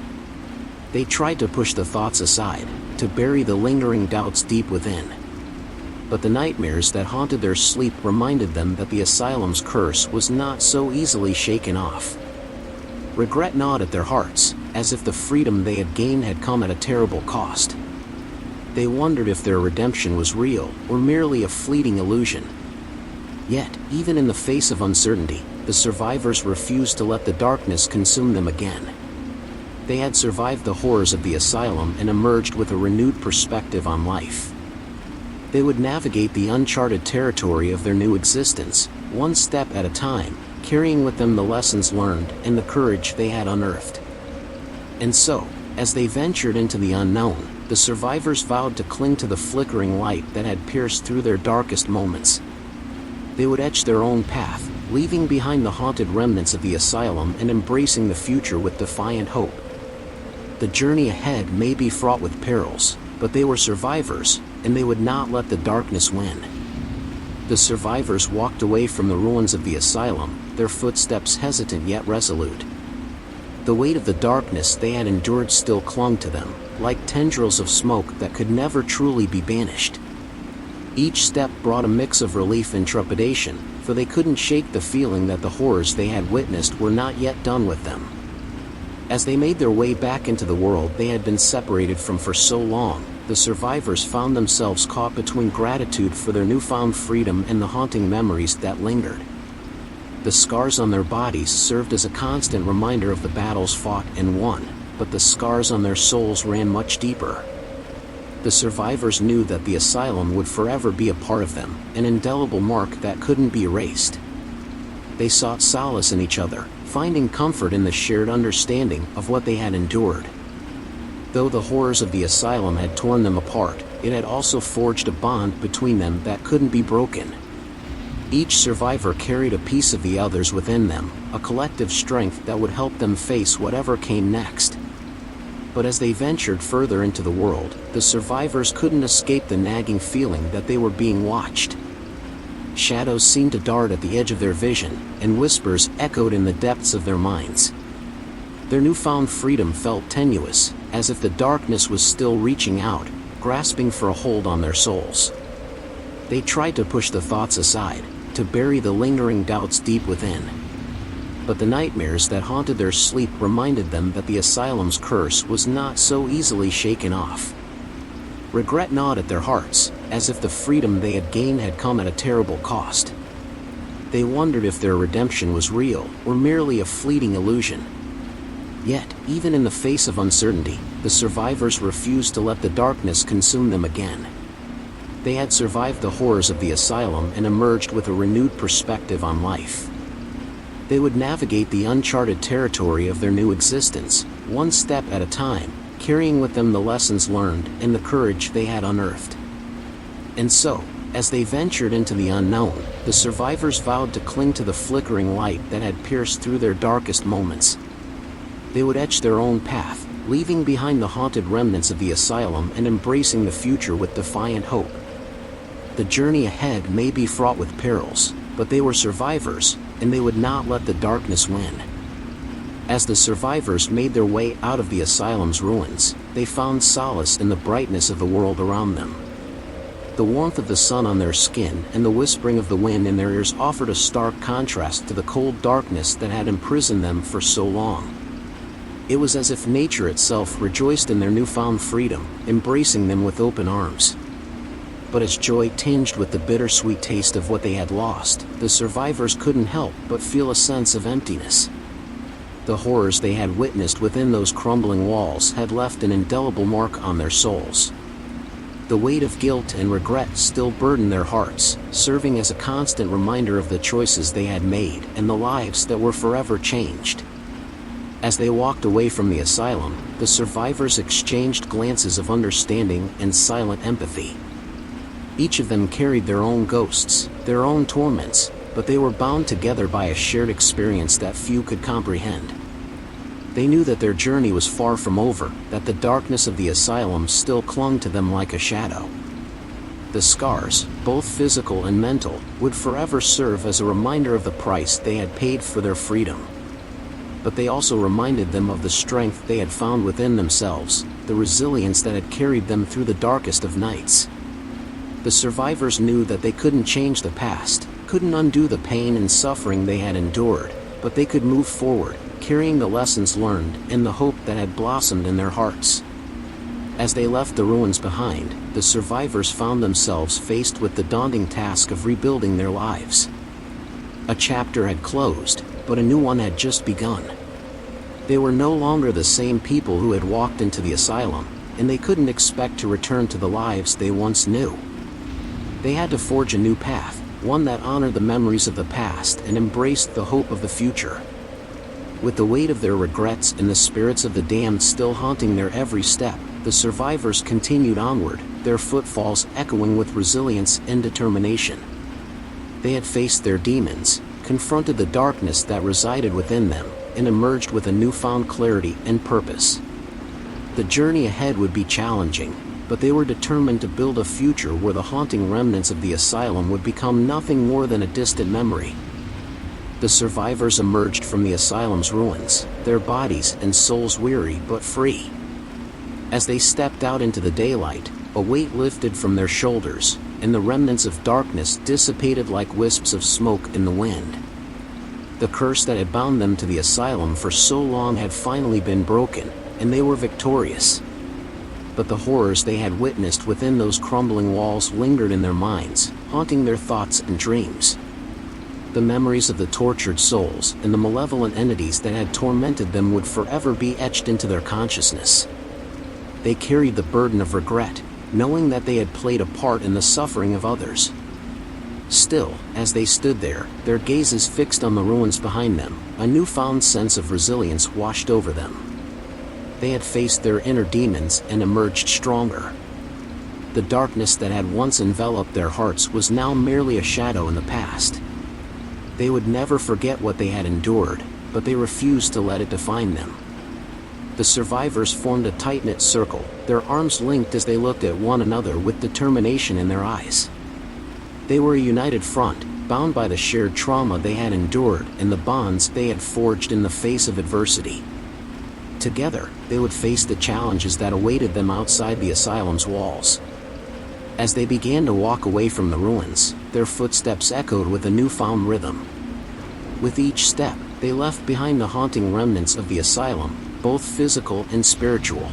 They tried to push the thoughts aside, to bury the lingering doubts deep within. But the nightmares that haunted their sleep reminded them that the asylum's curse was not so easily shaken off. Regret gnawed at their hearts, as if the freedom they had gained had come at a terrible cost. They wondered if their redemption was real, or merely a fleeting illusion. Yet, even in the face of uncertainty, the survivors refused to let the darkness consume them again. They had survived the horrors of the asylum and emerged with a renewed perspective on life. They would navigate the uncharted territory of their new existence, one step at a time, carrying with them the lessons learned and the courage they had unearthed. And so, as they ventured into the unknown, the survivors vowed to cling to the flickering light that had pierced through their darkest moments. They would etch their own path, leaving behind the haunted remnants of the asylum and embracing the future with defiant hope. The journey ahead may be fraught with perils, but they were survivors, and they would not let the darkness win. The survivors walked away from the ruins of the asylum, their footsteps hesitant yet resolute. The weight of the darkness they had endured still clung to them, like tendrils of smoke that could never truly be banished. Each step brought a mix of relief and trepidation, for they couldn't shake the feeling that the horrors they had witnessed were not yet done with them. As they made their way back into the world they had been separated from for so long, the survivors found themselves caught between gratitude for their newfound freedom and the haunting memories that lingered. The scars on their bodies served as a constant reminder of the battles fought and won, but the scars on their souls ran much deeper. The survivors knew that the asylum would forever be a part of them, an indelible mark that couldn't be erased. They sought solace in each other, finding comfort in the shared understanding of what they had endured. Though the horrors of the asylum had torn them apart, it had also forged a bond between them that couldn't be broken. Each survivor carried a piece of the others within them, a collective strength that would help them face whatever came next. But as they ventured further into the world, the survivors couldn't escape the nagging feeling that they were being watched. Shadows seemed to dart at the edge of their vision, and whispers echoed in the depths of their minds. Their newfound freedom felt tenuous, as if the darkness was still reaching out, grasping for a hold on their souls. They tried to push the thoughts aside, to bury the lingering doubts deep within. But the nightmares that haunted their sleep reminded them that the asylum's curse was not so easily shaken off. Regret gnawed at their hearts, as if the freedom they had gained had come at a terrible cost. They wondered if their redemption was real, or merely a fleeting illusion. Yet, even in the face of uncertainty, the survivors refused to let the darkness consume them again. They had survived the horrors of the asylum and emerged with a renewed perspective on life. They would navigate the uncharted territory of their new existence, one step at a time, carrying with them the lessons learned and the courage they had unearthed. And so, as they ventured into the unknown, the survivors vowed to cling to the flickering light that had pierced through their darkest moments. They would etch their own path, leaving behind the haunted remnants of the asylum and embracing the future with defiant hope. The journey ahead may be fraught with perils, but they were survivors, and they would not let the darkness win. As the survivors made their way out of the asylum's ruins, they found solace in the brightness of the world around them. The warmth of the sun on their skin and the whispering of the wind in their ears offered a stark contrast to the cold darkness that had imprisoned them for so long. It was as if nature itself rejoiced in their newfound freedom, embracing them with open arms. But as joy tinged with the bittersweet taste of what they had lost, the survivors couldn't help but feel a sense of emptiness. The horrors they had witnessed within those crumbling walls had left an indelible mark on their souls. The weight of guilt and regret still burdened their hearts, serving as a constant reminder of the choices they had made and the lives that were forever changed. As they walked away from the asylum, the survivors exchanged glances of understanding and silent empathy. Each of them carried their own ghosts, their own torments, but they were bound together by a shared experience that few could comprehend. They knew that their journey was far from over, that the darkness of the asylum still clung to them like a shadow. The scars, both physical and mental, would forever serve as a reminder of the price they had paid for their freedom. But they also reminded them of the strength they had found within themselves, the resilience that had carried them through the darkest of nights. The survivors knew that they couldn't change the past, couldn't undo the pain and suffering they had endured, but they could move forward, carrying the lessons learned and the hope that had blossomed in their hearts. As they left the ruins behind, the survivors found themselves faced with the daunting task of rebuilding their lives. A chapter had closed, but a new one had just begun. They were no longer the same people who had walked into the asylum, and they couldn't expect to return to the lives they once knew. They had to forge a new path, one that honored the memories of the past and embraced the hope of the future. With the weight of their regrets and the spirits of the damned still haunting their every step, the survivors continued onward, their footfalls echoing with resilience and determination. They had faced their demons, confronted the darkness that resided within them, and emerged with a newfound clarity and purpose. The journey ahead would be challenging, but they were determined to build a future where the haunting remnants of the asylum would become nothing more than a distant memory. The survivors emerged from the asylum's ruins, their bodies and souls weary but free. As they stepped out into the daylight, a weight lifted from their shoulders, and the remnants of darkness dissipated like wisps of smoke in the wind. The curse that had bound them to the asylum for so long had finally been broken, and they were victorious. But the horrors they had witnessed within those crumbling walls lingered in their minds, haunting their thoughts and dreams. The memories of the tortured souls and the malevolent entities that had tormented them would forever be etched into their consciousness. They carried the burden of regret, knowing that they had played a part in the suffering of others. Still, as they stood there, their gazes fixed on the ruins behind them, a newfound sense of resilience washed over them. They had faced their inner demons and emerged stronger. The darkness that had once enveloped their hearts was now merely a shadow in the past. They would never forget what they had endured, but they refused to let it define them. The survivors formed a tight-knit circle, their arms linked as they looked at one another with determination in their eyes. They were a united front, bound by the shared trauma they had endured and the bonds they had forged in the face of adversity. Together, they would face the challenges that awaited them outside the asylum's walls. As they began to walk away from the ruins, their footsteps echoed with a newfound rhythm. With each step, they left behind the haunting remnants of the asylum, both physical and spiritual.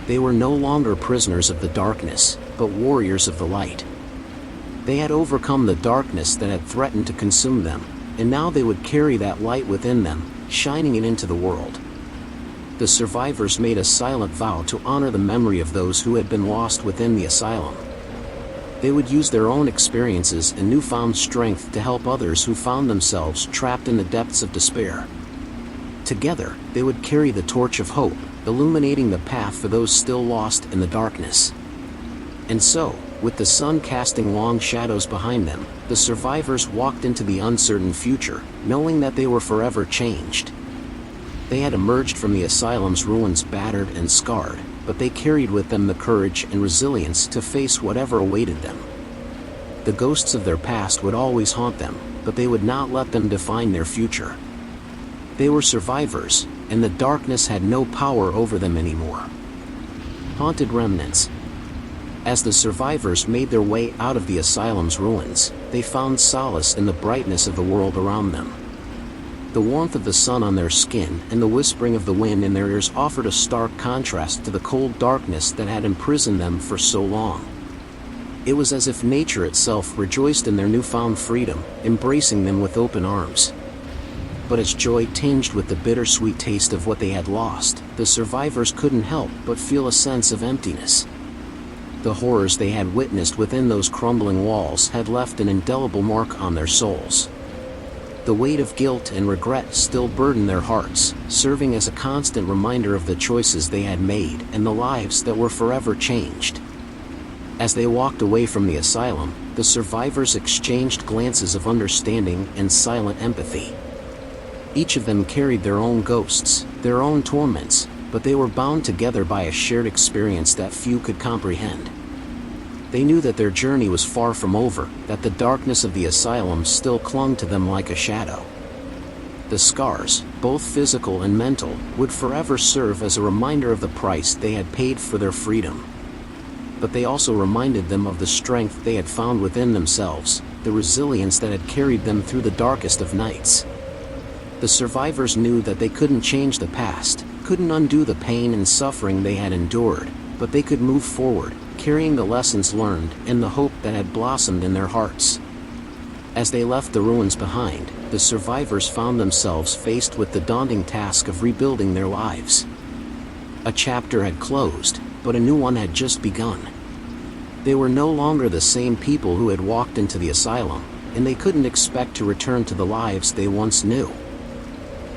They were no longer prisoners of the darkness, but warriors of the light. They had overcome the darkness that had threatened to consume them, and now they would carry that light within them, shining it into the world. The survivors made a silent vow to honor the memory of those who had been lost within the asylum. They would use their own experiences and newfound strength to help others who found themselves trapped in the depths of despair. Together, they would carry the torch of hope, illuminating the path for those still lost in the darkness. And so, with the sun casting long shadows behind them, the survivors walked into the uncertain future, knowing that they were forever changed. They had emerged from the asylum's ruins battered and scarred, but they carried with them the courage and resilience to face whatever awaited them. The ghosts of their past would always haunt them, but they would not let them define their future. They were survivors, and the darkness had no power over them anymore. Haunted remnants. As the survivors made their way out of the asylum's ruins, they found solace in the brightness of the world around them. The warmth of the sun on their skin and the whispering of the wind in their ears offered a stark contrast to the cold darkness that had imprisoned them for so long. It was as if nature itself rejoiced in their newfound freedom, embracing them with open arms. But its joy tinged with the bittersweet taste of what they had lost, the survivors couldn't help but feel a sense of emptiness. The horrors they had witnessed within those crumbling walls had left an indelible mark on their souls. The weight of guilt and regret still burdened their hearts, serving as a constant reminder of the choices they had made and the lives that were forever changed. As they walked away from the asylum, the survivors exchanged glances of understanding and silent empathy. Each of them carried their own ghosts, their own torments, but they were bound together by a shared experience that few could comprehend. They knew that their journey was far from over, that the darkness of the asylum still clung to them like a shadow. The scars, both physical and mental, would forever serve as a reminder of the price they had paid for their freedom. But they also reminded them of the strength they had found within themselves, the resilience that had carried them through the darkest of nights. The survivors knew that they couldn't change the past, couldn't undo the pain and suffering they had endured, but they could move forward, carrying the lessons learned and the hope that had blossomed in their hearts. As they left the ruins behind, the survivors found themselves faced with the daunting task of rebuilding their lives. A chapter had closed, but a new one had just begun. They were no longer the same people who had walked into the asylum, and they couldn't expect to return to the lives they once knew.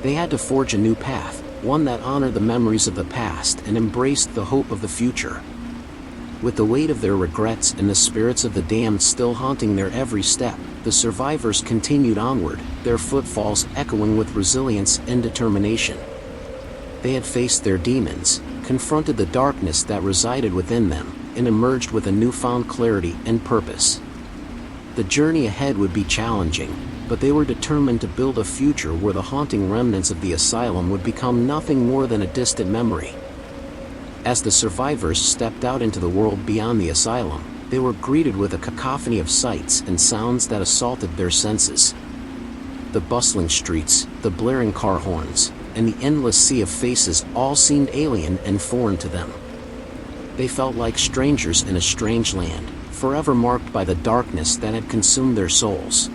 They had to forge a new path, one that honored the memories of the past and embraced the hope of the future. With the weight of their regrets and the spirits of the damned still haunting their every step, the survivors continued onward, their footfalls echoing with resilience and determination. They had faced their demons, confronted the darkness that resided within them, and emerged with a newfound clarity and purpose. The journey ahead would be challenging, but they were determined to build a future where the haunting remnants of the asylum would become nothing more than a distant memory. As the survivors stepped out into the world beyond the asylum, they were greeted with a cacophony of sights and sounds that assaulted their senses. The bustling streets, the blaring car horns, and the endless sea of faces all seemed alien and foreign to them. They felt like strangers in a strange land, forever marked by the darkness that had consumed their souls.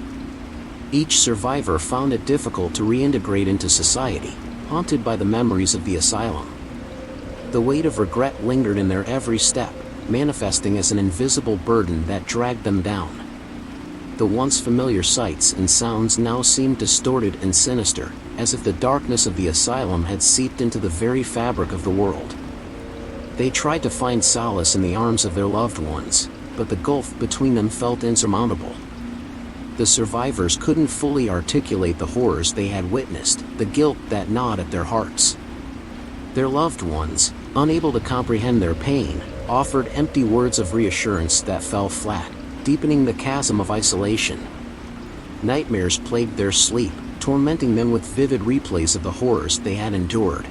Each survivor found it difficult to reintegrate into society, haunted by the memories of the asylum. The weight of regret lingered in their every step, manifesting as an invisible burden that dragged them down. The once familiar sights and sounds now seemed distorted and sinister, as if the darkness of the asylum had seeped into the very fabric of the world. They tried to find solace in the arms of their loved ones, but the gulf between them felt insurmountable. The survivors couldn't fully articulate the horrors they had witnessed, the guilt that gnawed at their hearts. Their loved ones, unable to comprehend their pain, offered empty words of reassurance that fell flat, deepening the chasm of isolation. Nightmares plagued their sleep, tormenting them with vivid replays of the horrors they had endured.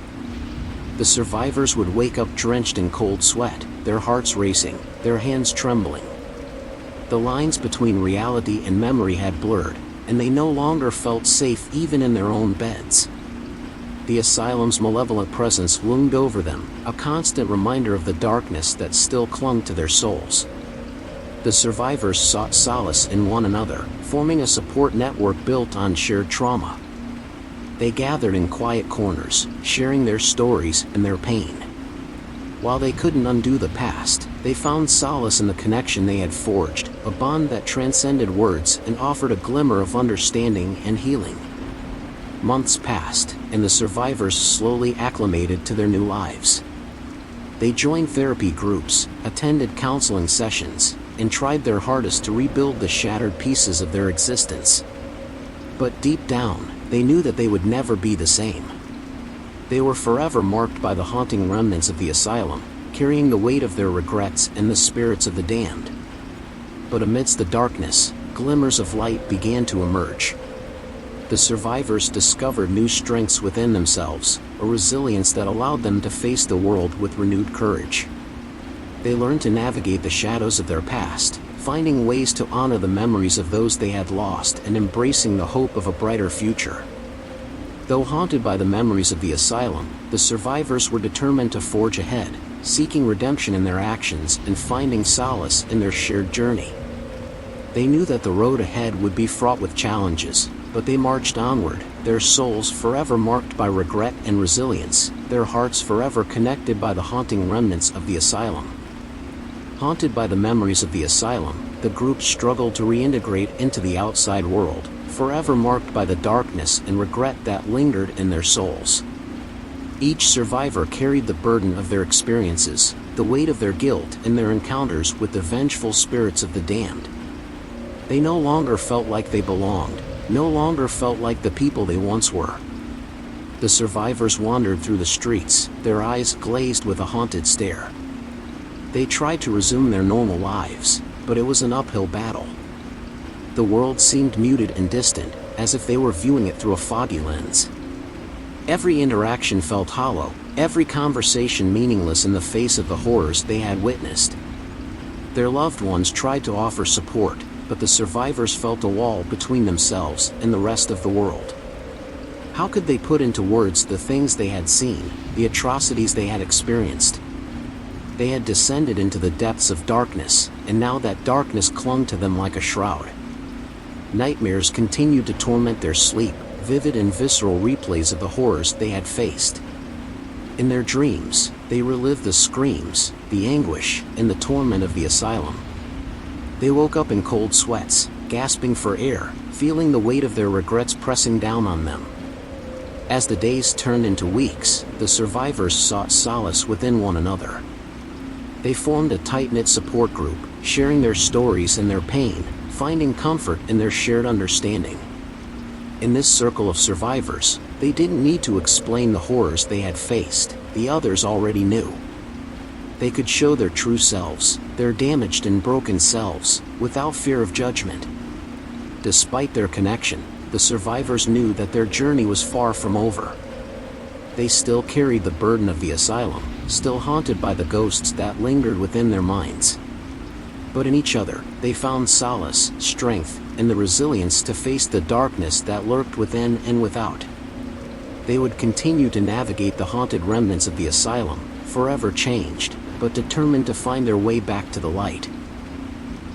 The survivors would wake up drenched in cold sweat, their hearts racing, their hands trembling. The lines between reality and memory had blurred, and they no longer felt safe even in their own beds. The asylum's malevolent presence loomed over them, a constant reminder of the darkness that still clung to their souls. The survivors sought solace in one another, forming a support network built on shared trauma. They gathered in quiet corners, sharing their stories and their pain. While they couldn't undo the past, they found solace in the connection they had forged, a bond that transcended words and offered a glimmer of understanding and healing. Months passed, and the survivors slowly acclimated to their new lives. They joined therapy groups, attended counseling sessions, and tried their hardest to rebuild the shattered pieces of their existence. But deep down, they knew that they would never be the same. They were forever marked by the haunting remnants of the asylum, carrying the weight of their regrets and the spirits of the damned. But amidst the darkness, glimmers of light began to emerge. The survivors discovered new strengths within themselves, a resilience that allowed them to face the world with renewed courage. They learned to navigate the shadows of their past, finding ways to honor the memories of those they had lost and embracing the hope of a brighter future. Though haunted by the memories of the asylum, the survivors were determined to forge ahead, seeking redemption in their actions and finding solace in their shared journey. They knew that the road ahead would be fraught with challenges, but they marched onward, their souls forever marked by regret and resilience, their hearts forever connected by the haunting remnants of the asylum. Haunted by the memories of the asylum, the group struggled to reintegrate into the outside world, forever marked by the darkness and regret that lingered in their souls. Each survivor carried the burden of their experiences, the weight of their guilt and their encounters with the vengeful spirits of the damned. They no longer felt like they belonged, no longer felt like the people they once were. The survivors wandered through the streets, their eyes glazed with a haunted stare. They tried to resume their normal lives, but it was an uphill battle. The world seemed muted and distant, as if they were viewing it through a foggy lens. Every interaction felt hollow, every conversation meaningless in the face of the horrors they had witnessed. Their loved ones tried to offer support, but the survivors felt a wall between themselves and the rest of the world. How could they put into words the things they had seen, the atrocities they had experienced? They had descended into the depths of darkness, and now that darkness clung to them like a shroud. Nightmares continued to torment their sleep, vivid and visceral replays of the horrors they had faced. In their dreams, they relived the screams, the anguish, and the torment of the asylum. They woke up in cold sweats, gasping for air, feeling the weight of their regrets pressing down on them. As the days turned into weeks, the survivors sought solace within one another. They formed a tight-knit support group, sharing their stories and their pain, finding comfort in their shared understanding. In this circle of survivors, they didn't need to explain the horrors they had faced, the others already knew. They could show their true selves, their damaged and broken selves, without fear of judgment. Despite their connection, the survivors knew that their journey was far from over. They still carried the burden of the asylum, still haunted by the ghosts that lingered within their minds. But in each other, they found solace, strength, and the resilience to face the darkness that lurked within and without. They would continue to navigate the haunted remnants of the asylum, forever changed, but determined to find their way back to the light.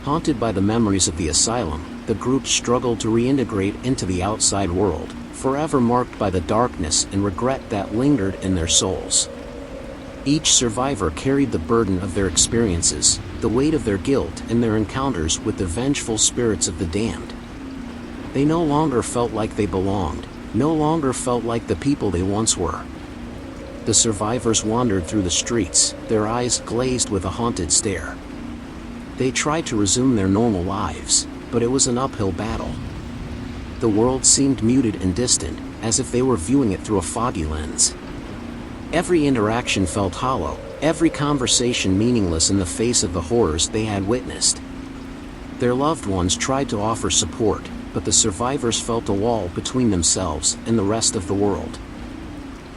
Haunted by the memories of the asylum, the group struggled to reintegrate into the outside world, forever marked by the darkness and regret that lingered in their souls. Each survivor carried the burden of their experiences, the weight of their guilt and their encounters with the vengeful spirits of the damned. They no longer felt like they belonged, no longer felt like the people they once were. The survivors wandered through the streets, their eyes glazed with a haunted stare. They tried to resume their normal lives, but it was an uphill battle. The world seemed muted and distant, as if they were viewing it through a foggy lens. Every interaction felt hollow, every conversation meaningless in the face of the horrors they had witnessed. Their loved ones tried to offer support, but the survivors felt a wall between themselves and the rest of the world.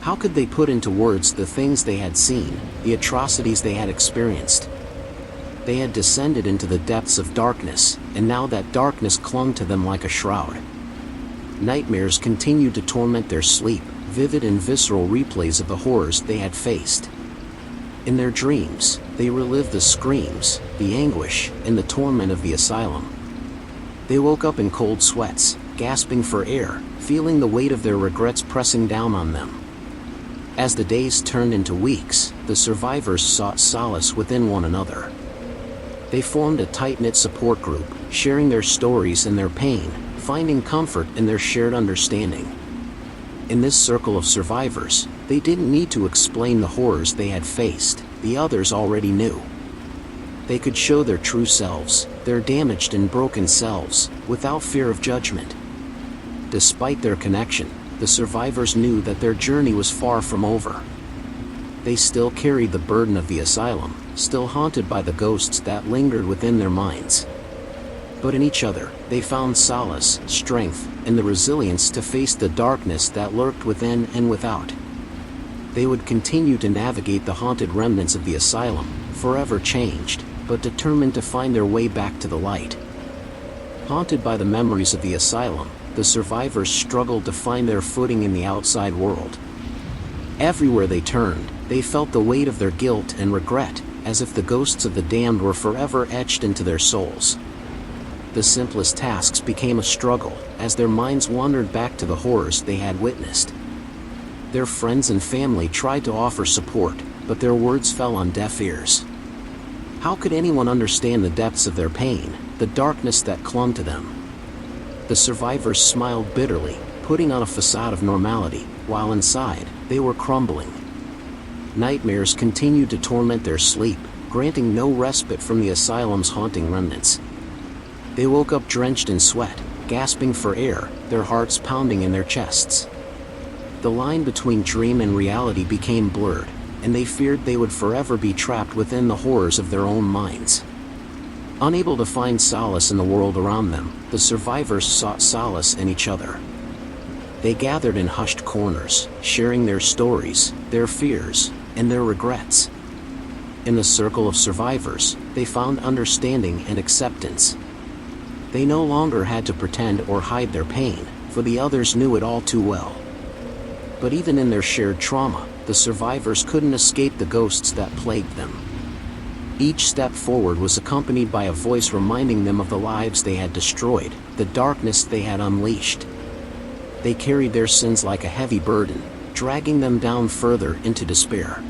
How could they put into words the things they had seen, the atrocities they had experienced? They had descended into the depths of darkness, and now that darkness clung to them like a shroud. Nightmares continued to torment their sleep, vivid and visceral replays of the horrors they had faced. In their dreams, they relived the screams, the anguish, and the torment of the asylum. They woke up in cold sweats, gasping for air, feeling the weight of their regrets pressing down on them. As the days turned into weeks, the survivors sought solace within one another. They formed a tight-knit support group, sharing their stories and their pain, finding comfort in their shared understanding. In this circle of survivors, they didn't need to explain the horrors they had faced, the others already knew. They could show their true selves, their damaged and broken selves, without fear of judgment. Despite their connection, the survivors knew that their journey was far from over. They still carried the burden of the asylum, still haunted by the ghosts that lingered within their minds. But in each other, they found solace, strength, and the resilience to face the darkness that lurked within and without. They would continue to navigate the haunted remnants of the asylum, forever changed, but determined to find their way back to the light. Haunted by the memories of the asylum, the survivors struggled to find their footing in the outside world. Everywhere they turned, they felt the weight of their guilt and regret, as if the ghosts of the damned were forever etched into their souls. The simplest tasks became a struggle, as their minds wandered back to the horrors they had witnessed. Their friends and family tried to offer support, but their words fell on deaf ears. How could anyone understand the depths of their pain, the darkness that clung to them? The survivors smiled bitterly, putting on a facade of normality, while inside, they were crumbling. Nightmares continued to torment their sleep, granting no respite from the asylum's haunting remnants. They woke up drenched in sweat, gasping for air, their hearts pounding in their chests. The line between dream and reality became blurred, and they feared they would forever be trapped within the horrors of their own minds. Unable to find solace in the world around them, the survivors sought solace in each other. They gathered in hushed corners, sharing their stories, their fears, and their regrets. In the circle of survivors, they found understanding and acceptance. They no longer had to pretend or hide their pain, for the others knew it all too well. But even in their shared trauma, the survivors couldn't escape the ghosts that plagued them. Each step forward was accompanied by a voice reminding them of the lives they had destroyed, the darkness they had unleashed. They carried their sins like a heavy burden, dragging them down further into despair.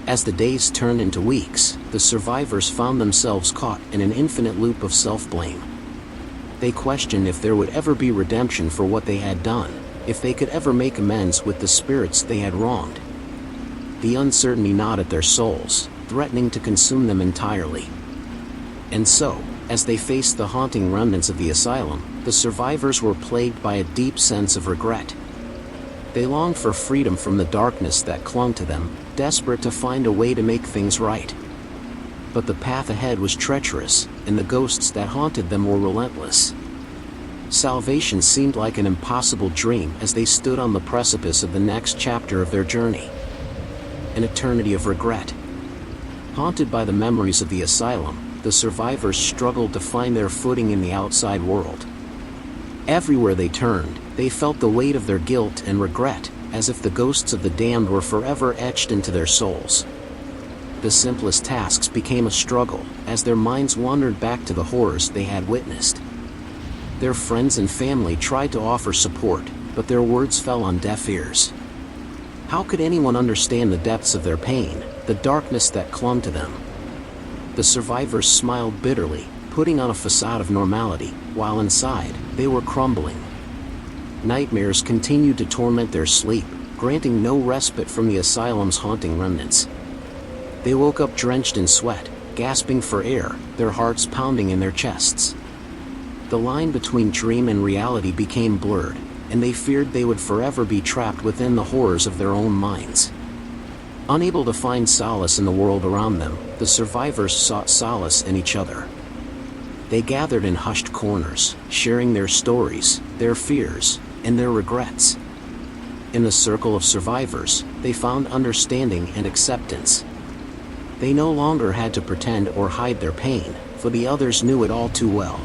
As the days turned into weeks, the survivors found themselves caught in an infinite loop of self-blame. They questioned if there would ever be redemption for what they had done, if they could ever make amends with the spirits they had wronged. The uncertainty gnawed at their souls, threatening to consume them entirely. And so, as they faced the haunting remnants of the asylum, the survivors were plagued by a deep sense of regret. They longed for freedom from the darkness that clung to them, desperate to find a way to make things right. But the path ahead was treacherous, and the ghosts that haunted them were relentless. Salvation seemed like an impossible dream as they stood on the precipice of the next chapter of their journey. An eternity of regret. Haunted by the memories of the asylum, the survivors struggled to find their footing in the outside world. Everywhere they turned, they felt the weight of their guilt and regret, as if the ghosts of the damned were forever etched into their souls. The simplest tasks became a struggle, as their minds wandered back to the horrors they had witnessed. Their friends and family tried to offer support, but their words fell on deaf ears. How could anyone understand the depths of their pain, the darkness that clung to them? The survivors smiled bitterly, putting on a facade of normality, while inside, they were crumbling. Nightmares continued to torment their sleep, granting no respite from the asylum's haunting remnants. They woke up drenched in sweat, gasping for air, their hearts pounding in their chests. The line between dream and reality became blurred, and they feared they would forever be trapped within the horrors of their own minds. Unable to find solace in the world around them, the survivors sought solace in each other. They gathered in hushed corners, sharing their stories, their fears, and their regrets. In the circle of survivors, they found understanding and acceptance. They no longer had to pretend or hide their pain, for the others knew it all too well.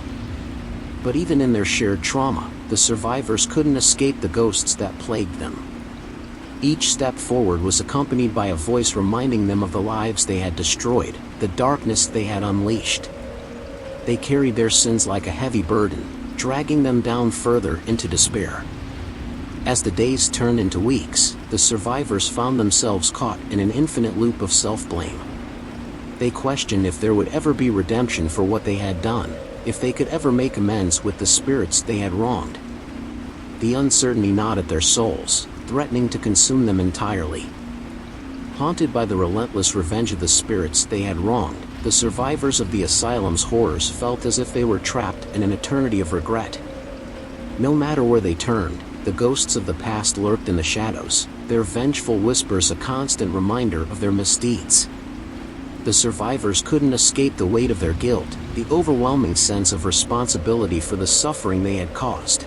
But even in their shared trauma, the survivors couldn't escape the ghosts that plagued them. Each step forward was accompanied by a voice reminding them of the lives they had destroyed, the darkness they had unleashed. They carried their sins like a heavy burden, dragging them down further into despair. As the days turned into weeks, the survivors found themselves caught in an infinite loop of self-blame. They questioned if there would ever be redemption for what they had done, if they could ever make amends with the spirits they had wronged. The uncertainty gnawed at their souls, threatening to consume them entirely. Haunted by the relentless revenge of the spirits they had wronged, the survivors of the asylum's horrors felt as if they were trapped in an eternity of regret. No matter where they turned, the ghosts of the past lurked in the shadows, their vengeful whispers a constant reminder of their misdeeds. The survivors couldn't escape the weight of their guilt, the overwhelming sense of responsibility for the suffering they had caused.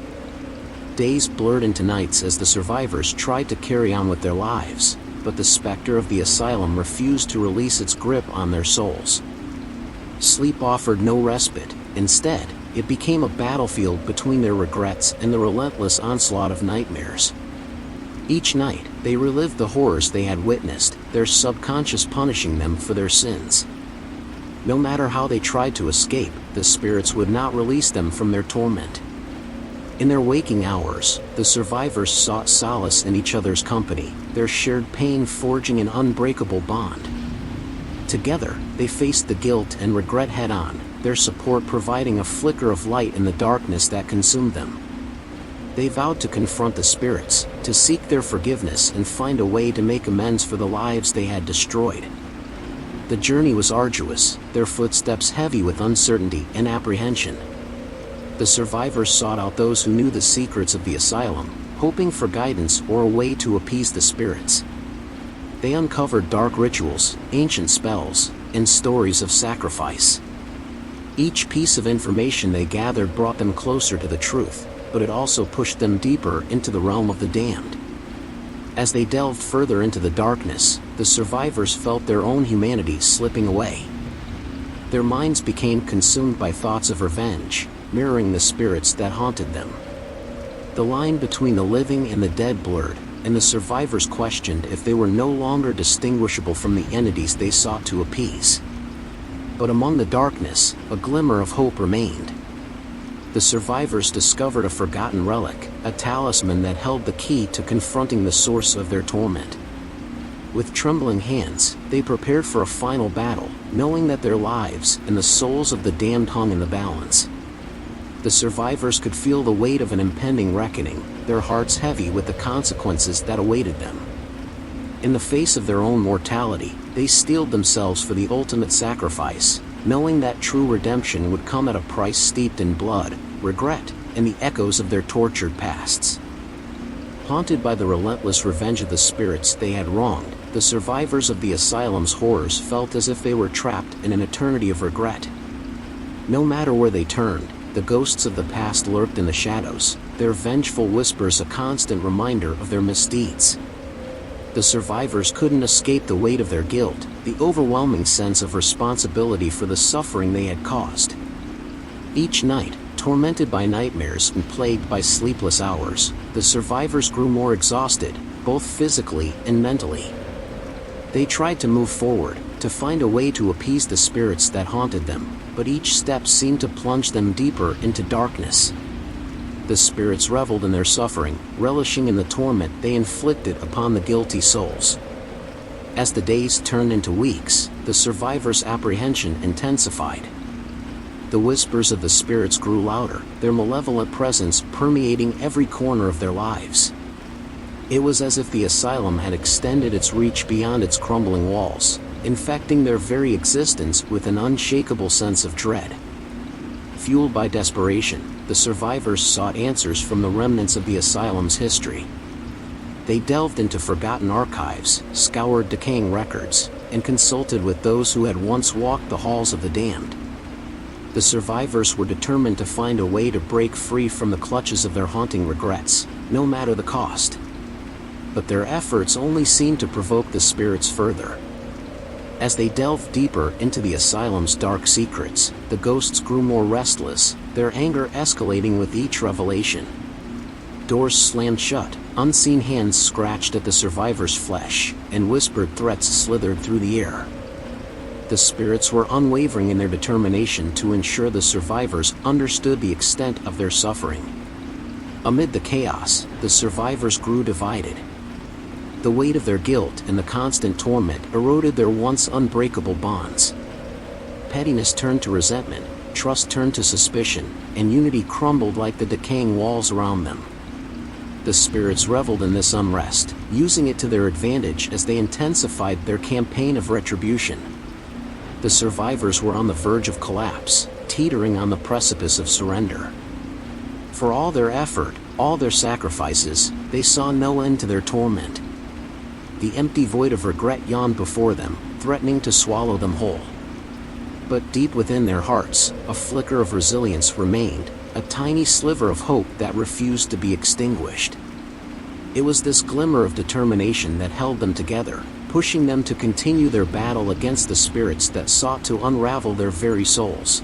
Days blurred into nights as the survivors tried to carry on with their lives, but the specter of the asylum refused to release its grip on their souls. Sleep offered no respite. Instead, it became a battlefield between their regrets and the relentless onslaught of nightmares. Each night, they relived the horrors they had witnessed, their subconscious punishing them for their sins. No matter how they tried to escape, the spirits would not release them from their torment. In their waking hours, the survivors sought solace in each other's company, their shared pain forging an unbreakable bond. Together, they faced the guilt and regret head-on, their support providing a flicker of light in the darkness that consumed them. They vowed to confront the spirits, to seek their forgiveness and find a way to make amends for the lives they had destroyed. The journey was arduous, their footsteps heavy with uncertainty and apprehension. The survivors sought out those who knew the secrets of the asylum, hoping for guidance or a way to appease the spirits. They uncovered dark rituals, ancient spells, and stories of sacrifice. Each piece of information they gathered brought them closer to the truth, but it also pushed them deeper into the realm of the damned. As they delved further into the darkness, the survivors felt their own humanity slipping away. Their minds became consumed by thoughts of revenge, mirroring the spirits that haunted them. The line between the living and the dead blurred, and the survivors questioned if they were no longer distinguishable from the entities they sought to appease. But among the darkness, a glimmer of hope remained. The survivors discovered a forgotten relic, a talisman that held the key to confronting the source of their torment. With trembling hands, they prepared for a final battle, knowing that their lives and the souls of the damned hung in the balance. The survivors could feel the weight of an impending reckoning, their hearts heavy with the consequences that awaited them. In the face of their own mortality, they steeled themselves for the ultimate sacrifice, knowing that true redemption would come at a price steeped in blood, regret, and the echoes of their tortured pasts. Haunted by the relentless revenge of the spirits they had wronged, the survivors of the asylum's horrors felt as if they were trapped in an eternity of regret. No matter where they turned, the ghosts of the past lurked in the shadows, their vengeful whispers a constant reminder of their misdeeds. The survivors couldn't escape the weight of their guilt, the overwhelming sense of responsibility for the suffering they had caused. Each night, tormented by nightmares and plagued by sleepless hours, the survivors grew more exhausted, both physically and mentally. They tried to move forward, to find a way to appease the spirits that haunted them, but each step seemed to plunge them deeper into darkness. The spirits reveled in their suffering, relishing in the torment they inflicted upon the guilty souls. As the days turned into weeks, the survivors' apprehension intensified. The whispers of the spirits grew louder, their malevolent presence permeating every corner of their lives. It was as if the asylum had extended its reach beyond its crumbling walls, infecting their very existence with an unshakable sense of dread. Fueled by desperation, the survivors sought answers from the remnants of the asylum's history. They delved into forgotten archives, scoured decaying records, and consulted with those who had once walked the halls of the damned. The survivors were determined to find a way to break free from the clutches of their haunting regrets, no matter the cost. But their efforts only seemed to provoke the spirits further. As they delved deeper into the asylum's dark secrets, the ghosts grew more restless, their anger escalating with each revelation. Doors slammed shut, unseen hands scratched at the survivors' flesh, and whispered threats slithered through the air. The spirits were unwavering in their determination to ensure the survivors understood the extent of their suffering. Amid the chaos, the survivors grew divided. The weight of their guilt and the constant torment eroded their once unbreakable bonds. Pettiness turned to resentment, trust turned to suspicion, and unity crumbled like the decaying walls around them. The spirits reveled in this unrest, using it to their advantage as they intensified their campaign of retribution. The survivors were on the verge of collapse, teetering on the precipice of surrender. For all their effort, all their sacrifices, they saw no end to their torment. The empty void of regret yawned before them, threatening to swallow them whole. But deep within their hearts, a flicker of resilience remained, a tiny sliver of hope that refused to be extinguished. It was this glimmer of determination that held them together, pushing them to continue their battle against the spirits that sought to unravel their very souls.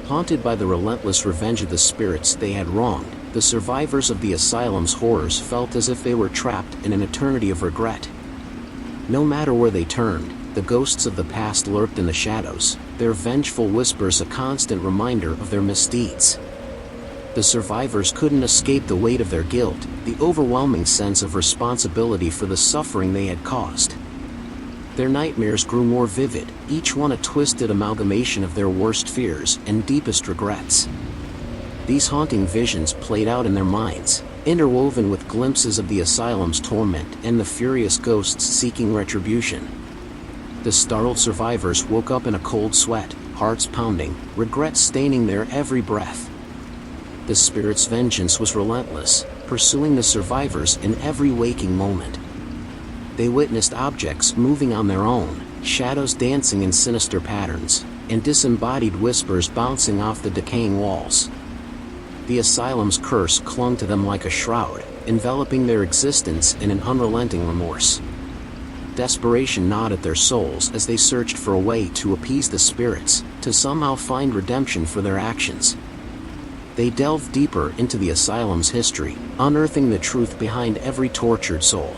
Haunted by the relentless revenge of the spirits they had wronged, the survivors of the asylum's horrors felt as if they were trapped in an eternity of regret. No matter where they turned, the ghosts of the past lurked in the shadows, their vengeful whispers a constant reminder of their misdeeds. The survivors couldn't escape the weight of their guilt, the overwhelming sense of responsibility for the suffering they had caused. Their nightmares grew more vivid, each one a twisted amalgamation of their worst fears and deepest regrets. These haunting visions played out in their minds, interwoven with glimpses of the asylum's torment and the furious ghosts seeking retribution. The startled survivors woke up in a cold sweat, hearts pounding, regret staining their every breath. The spirit's vengeance was relentless, pursuing the survivors in every waking moment. They witnessed objects moving on their own, shadows dancing in sinister patterns, and disembodied whispers bouncing off the decaying walls. The asylum's curse clung to them like a shroud, enveloping their existence in an unrelenting remorse. Desperation gnawed at their souls as they searched for a way to appease the spirits, to somehow find redemption for their actions. They delved deeper into the asylum's history, unearthing the truth behind every tortured soul.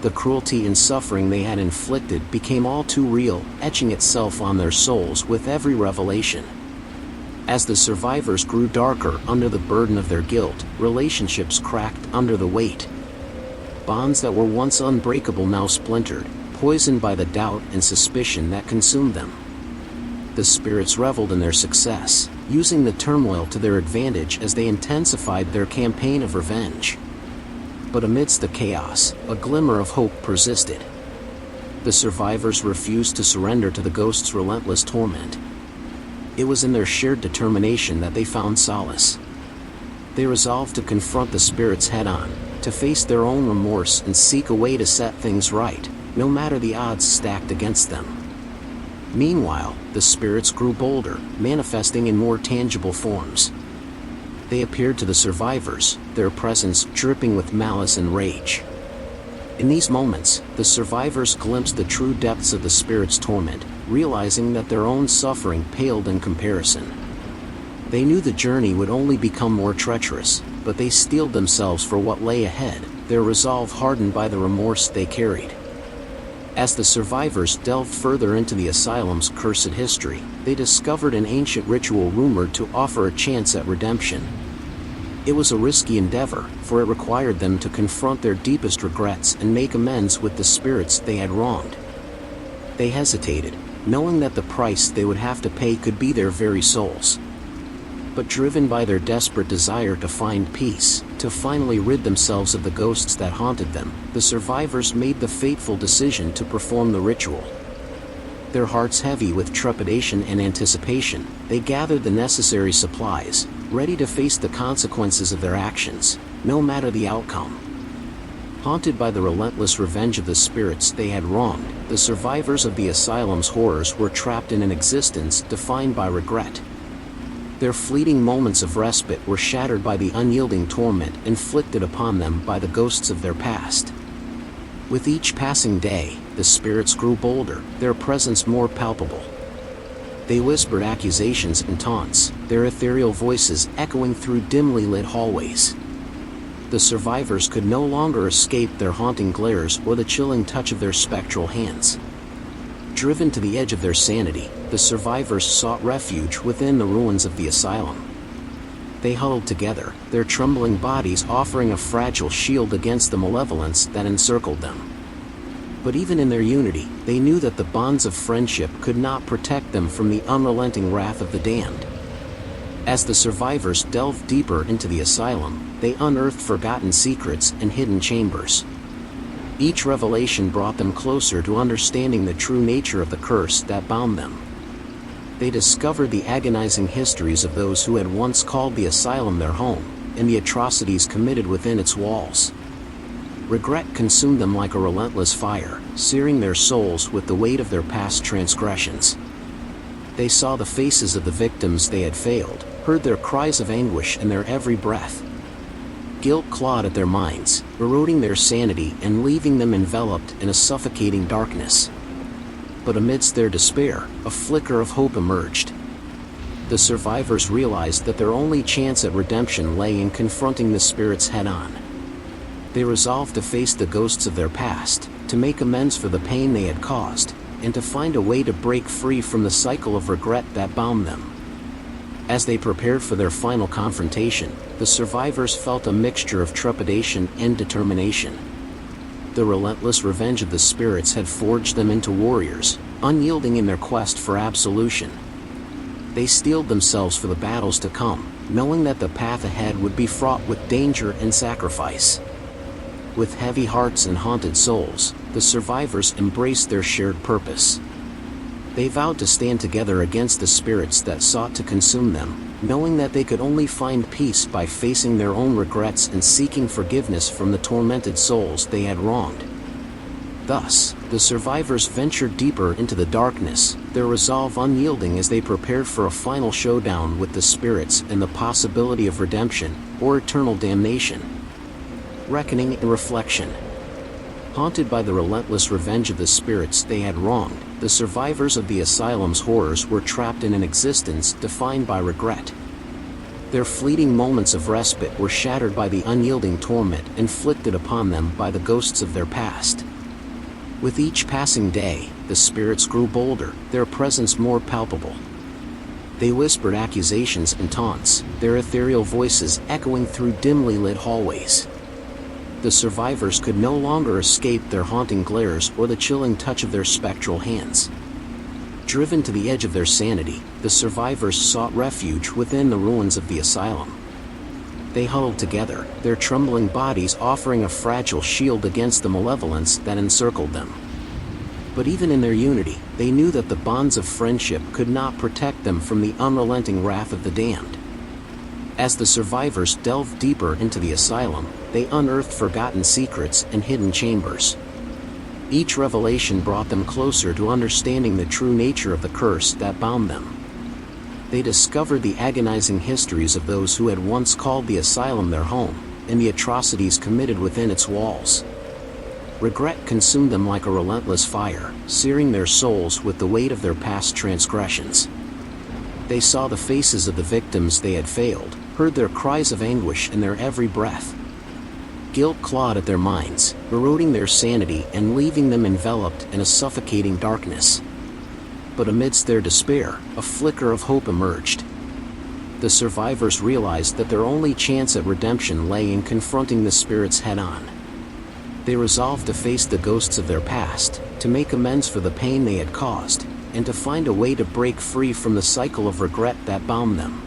The cruelty and suffering they had inflicted became all too real, etching itself on their souls with every revelation. As the survivors grew darker under the burden of their guilt, relationships cracked under the weight. Bonds that were once unbreakable now splintered, poisoned by the doubt and suspicion that consumed them. The spirits reveled in their success, using the turmoil to their advantage as they intensified their campaign of revenge. But amidst the chaos, a glimmer of hope persisted. The survivors refused to surrender to the ghosts' relentless torment. It was in their shared determination that they found solace. They resolved to confront the spirits head-on, to face their own remorse and seek a way to set things right, no matter the odds stacked against them. Meanwhile, the spirits grew bolder, manifesting in more tangible forms. They appeared to the survivors, their presence dripping with malice and rage. In these moments, the survivors glimpsed the true depths of the spirits' torment, realizing that their own suffering paled in comparison. They knew the journey would only become more treacherous, but they steeled themselves for what lay ahead, their resolve hardened by the remorse they carried. As the survivors delved further into the asylum's cursed history, they discovered an ancient ritual rumored to offer a chance at redemption. It was a risky endeavor, for it required them to confront their deepest regrets and make amends with the spirits they had wronged. They hesitated, knowing that the price they would have to pay could be their very souls. But driven by their desperate desire to find peace, to finally rid themselves of the ghosts that haunted them, the survivors made the fateful decision to perform the ritual. Their hearts heavy with trepidation and anticipation, they gathered the necessary supplies, ready to face the consequences of their actions, no matter the outcome. Haunted by the relentless revenge of the spirits they had wronged, the survivors of the asylum's horrors were trapped in an existence defined by regret. Their fleeting moments of respite were shattered by the unyielding torment inflicted upon them by the ghosts of their past. With each passing day, the spirits grew bolder, their presence more palpable. They whispered accusations and taunts, their ethereal voices echoing through dimly lit hallways. The survivors could no longer escape their haunting glares or the chilling touch of their spectral hands. Driven to the edge of their sanity, the survivors sought refuge within the ruins of the asylum. They huddled together, their trembling bodies offering a fragile shield against the malevolence that encircled them. But even in their unity, they knew that the bonds of friendship could not protect them from the unrelenting wrath of the damned. As the survivors delved deeper into the asylum, they unearthed forgotten secrets and hidden chambers. Each revelation brought them closer to understanding the true nature of the curse that bound them. They discovered the agonizing histories of those who had once called the asylum their home, and the atrocities committed within its walls. Regret consumed them like a relentless fire, searing their souls with the weight of their past transgressions. They saw the faces of the victims they had failed, heard their cries of anguish in their every breath. Guilt clawed at their minds, eroding their sanity and leaving them enveloped in a suffocating darkness. But amidst their despair, a flicker of hope emerged. The survivors realized that their only chance at redemption lay in confronting the spirits head-on. They resolved to face the ghosts of their past, to make amends for the pain they had caused, and to find a way to break free from the cycle of regret that bound them. As they prepared for their final confrontation, the survivors felt a mixture of trepidation and determination. The relentless revenge of the spirits had forged them into warriors, unyielding in their quest for absolution. They steeled themselves for the battles to come, knowing that the path ahead would be fraught with danger and sacrifice. With heavy hearts and haunted souls, the survivors embraced their shared purpose. They vowed to stand together against the spirits that sought to consume them, knowing that they could only find peace by facing their own regrets and seeking forgiveness from the tormented souls they had wronged. Thus, the survivors ventured deeper into the darkness, their resolve unyielding as they prepared for a final showdown with the spirits and the possibility of redemption, or eternal damnation. Reckoning and reflection. Haunted by the relentless revenge of the spirits they had wronged, the survivors of the asylum's horrors were trapped in an existence defined by regret. Their fleeting moments of respite were shattered by the unyielding torment inflicted upon them by the ghosts of their past. With each passing day, the spirits grew bolder, their presence more palpable. They whispered accusations and taunts, their ethereal voices echoing through dimly lit hallways. The survivors could no longer escape their haunting glares or the chilling touch of their spectral hands. Driven to the edge of their sanity, the survivors sought refuge within the ruins of the asylum. They huddled together, their trembling bodies offering a fragile shield against the malevolence that encircled them. But even in their unity, they knew that the bonds of friendship could not protect them from the unrelenting wrath of the damned. As the survivors delved deeper into the asylum, they unearthed forgotten secrets and hidden chambers. Each revelation brought them closer to understanding the true nature of the curse that bound them. They discovered the agonizing histories of those who had once called the asylum their home, and the atrocities committed within its walls. Regret consumed them like a relentless fire, searing their souls with the weight of their past transgressions. They saw the faces of the victims they had failed, heard their cries of anguish in their every breath. Guilt clawed at their minds, eroding their sanity and leaving them enveloped in a suffocating darkness. But amidst their despair, a flicker of hope emerged. The survivors realized that their only chance at redemption lay in confronting the spirits head-on. They resolved to face the ghosts of their past, to make amends for the pain they had caused, and to find a way to break free from the cycle of regret that bound them.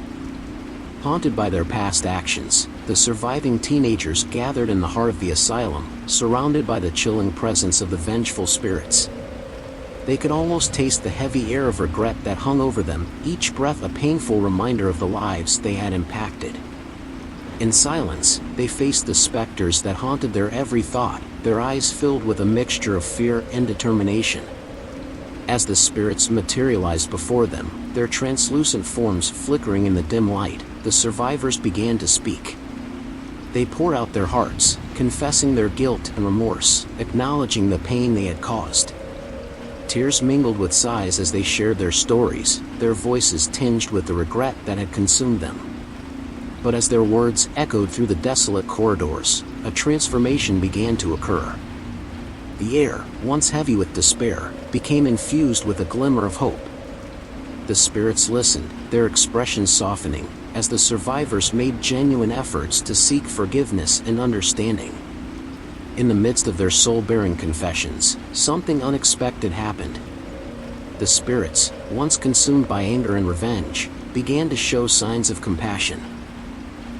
Haunted by their past actions, the surviving teenagers gathered in the heart of the asylum, surrounded by the chilling presence of the vengeful spirits. They could almost taste the heavy air of regret that hung over them, each breath a painful reminder of the lives they had impacted. In silence, they faced the specters that haunted their every thought, their eyes filled with a mixture of fear and determination. As the spirits materialized before them, their translucent forms flickering in the dim light, the survivors began to speak. They poured out their hearts, confessing their guilt and remorse, acknowledging the pain they had caused. Tears mingled with sighs as they shared their stories, their voices tinged with the regret that had consumed them. But as their words echoed through the desolate corridors, a transformation began to occur. The air, once heavy with despair, became infused with a glimmer of hope. The spirits listened, their expressions softening, as the survivors made genuine efforts to seek forgiveness and understanding. In the midst of their soul-bearing confessions, something unexpected happened. The spirits, once consumed by anger and revenge, began to show signs of compassion.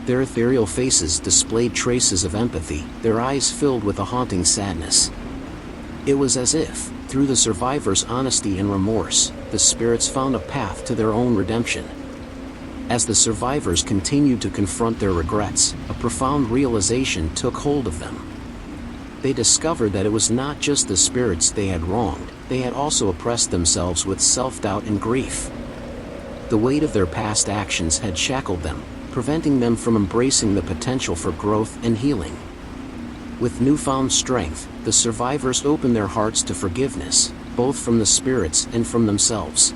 Their ethereal faces displayed traces of empathy, their eyes filled with a haunting sadness. It was as if, through the survivors' honesty and remorse, the spirits found a path to their own redemption. As the survivors continued to confront their regrets, a profound realization took hold of them. They discovered that it was not just the spirits they had wronged, they had also oppressed themselves with self-doubt and grief. The weight of their past actions had shackled them, preventing them from embracing the potential for growth and healing. With newfound strength, the survivors opened their hearts to forgiveness, both from the spirits and from themselves.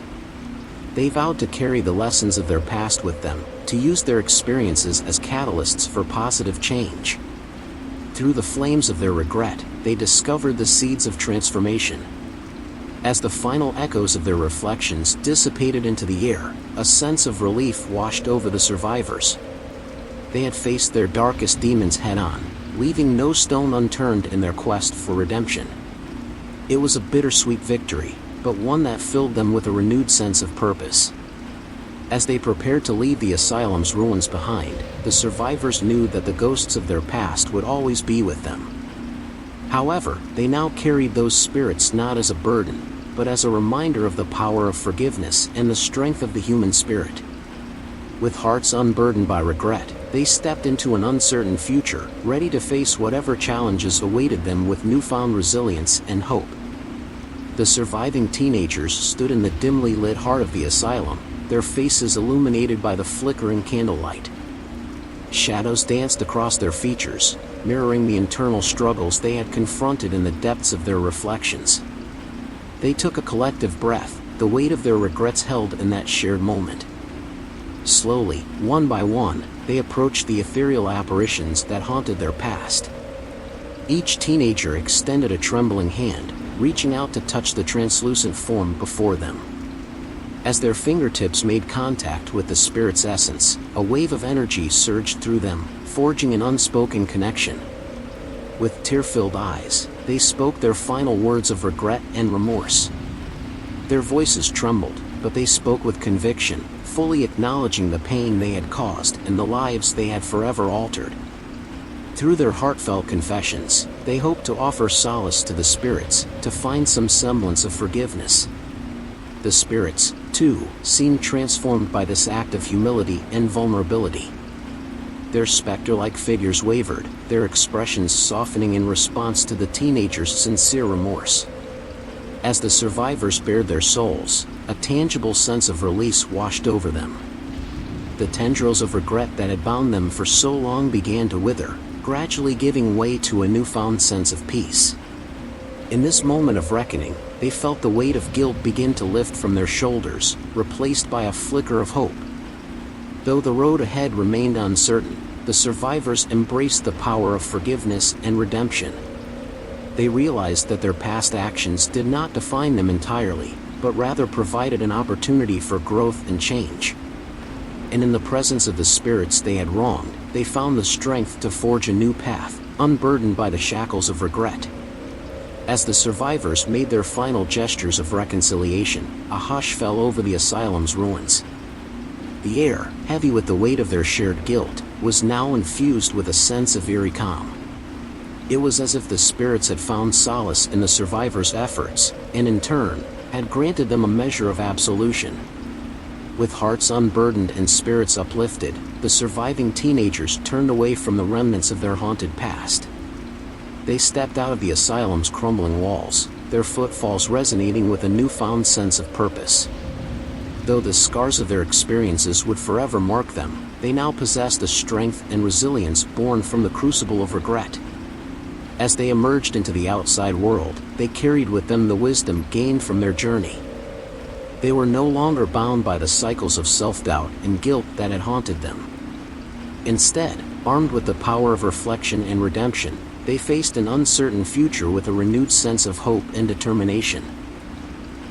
They vowed to carry the lessons of their past with them, to use their experiences as catalysts for positive change. Through the flames of their regret, they discovered the seeds of transformation. As the final echoes of their reflections dissipated into the air, a sense of relief washed over the survivors. They had faced their darkest demons head-on, leaving no stone unturned in their quest for redemption. It was a bittersweet victory, but one that filled them with a renewed sense of purpose. As they prepared to leave the asylum's ruins behind, the survivors knew that the ghosts of their past would always be with them. However, they now carried those spirits not as a burden, but as a reminder of the power of forgiveness and the strength of the human spirit. With hearts unburdened by regret, they stepped into an uncertain future, ready to face whatever challenges awaited them with newfound resilience and hope. The surviving teenagers stood in the dimly lit heart of the asylum, their faces illuminated by the flickering candlelight. Shadows danced across their features, mirroring the internal struggles they had confronted in the depths of their reflections. They took a collective breath, the weight of their regrets held in that shared moment. Slowly, one by one, they approached the ethereal apparitions that haunted their past. Each teenager extended a trembling hand, reaching out to touch the translucent form before them. As their fingertips made contact with the spirit's essence, a wave of energy surged through them, forging an unspoken connection. With tear-filled eyes, they spoke their final words of regret and remorse. Their voices trembled, but they spoke with conviction, fully acknowledging the pain they had caused and the lives they had forever altered. Through their heartfelt confessions, they hoped to offer solace to the spirits, to find some semblance of forgiveness. The spirits, too, seemed transformed by this act of humility and vulnerability. Their specter-like figures wavered, their expressions softening in response to the teenagers' sincere remorse. As the survivors bared their souls, a tangible sense of release washed over them. The tendrils of regret that had bound them for so long began to wither, gradually giving way to a newfound sense of peace. In this moment of reckoning, they felt the weight of guilt begin to lift from their shoulders, replaced by a flicker of hope. Though the road ahead remained uncertain, the survivors embraced the power of forgiveness and redemption. They realized that their past actions did not define them entirely, but rather provided an opportunity for growth and change. And in the presence of the spirits they had wronged, they found the strength to forge a new path, unburdened by the shackles of regret. As the survivors made their final gestures of reconciliation, a hush fell over the asylum's ruins. The air, heavy with the weight of their shared guilt, was now infused with a sense of eerie calm. It was as if the spirits had found solace in the survivors' efforts, and in turn, had granted them a measure of absolution. With hearts unburdened and spirits uplifted, the surviving teenagers turned away from the remnants of their haunted past. They stepped out of the asylum's crumbling walls, their footfalls resonating with a newfound sense of purpose. Though the scars of their experiences would forever mark them, they now possessed a strength and resilience born from the crucible of regret. As they emerged into the outside world, they carried with them the wisdom gained from their journey. They were no longer bound by the cycles of self-doubt and guilt that had haunted them. Instead, armed with the power of reflection and redemption, they faced an uncertain future with a renewed sense of hope and determination.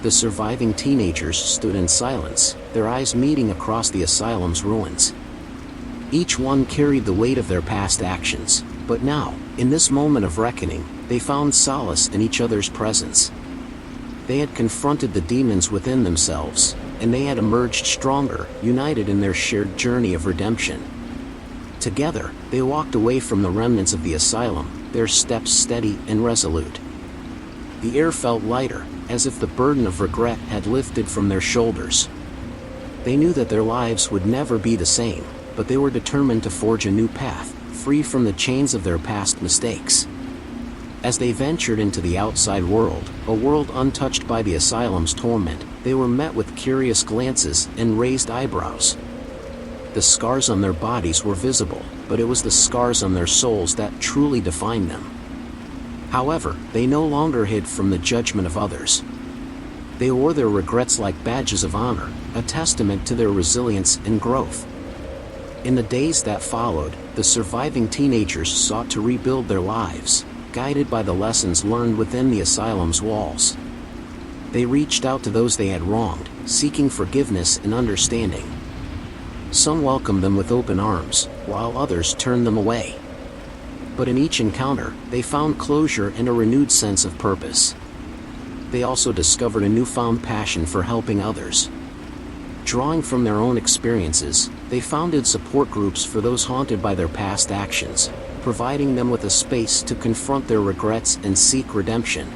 The surviving teenagers stood in silence, their eyes meeting across the asylum's ruins. Each one carried the weight of their past actions, but now, in this moment of reckoning, they found solace in each other's presence. They had confronted the demons within themselves, and they had emerged stronger, united in their shared journey of redemption. Together, they walked away from the remnants of the asylum, their steps steady and resolute. The air felt lighter, as if the burden of regret had lifted from their shoulders. They knew that their lives would never be the same, but they were determined to forge a new path, free from the chains of their past mistakes. As they ventured into the outside world, a world untouched by the asylum's torment, they were met with curious glances and raised eyebrows. The scars on their bodies were visible, but it was the scars on their souls that truly defined them. However, they no longer hid from the judgment of others. They wore their regrets like badges of honor, a testament to their resilience and growth. In the days that followed, the surviving teenagers sought to rebuild their lives, guided by the lessons learned within the asylum's walls. They reached out to those they had wronged, seeking forgiveness and understanding. Some welcomed them with open arms, while others turned them away. But in each encounter, they found closure and a renewed sense of purpose. They also discovered a newfound passion for helping others. Drawing from their own experiences, they founded support groups for those haunted by their past actions, providing them with a space to confront their regrets and seek redemption.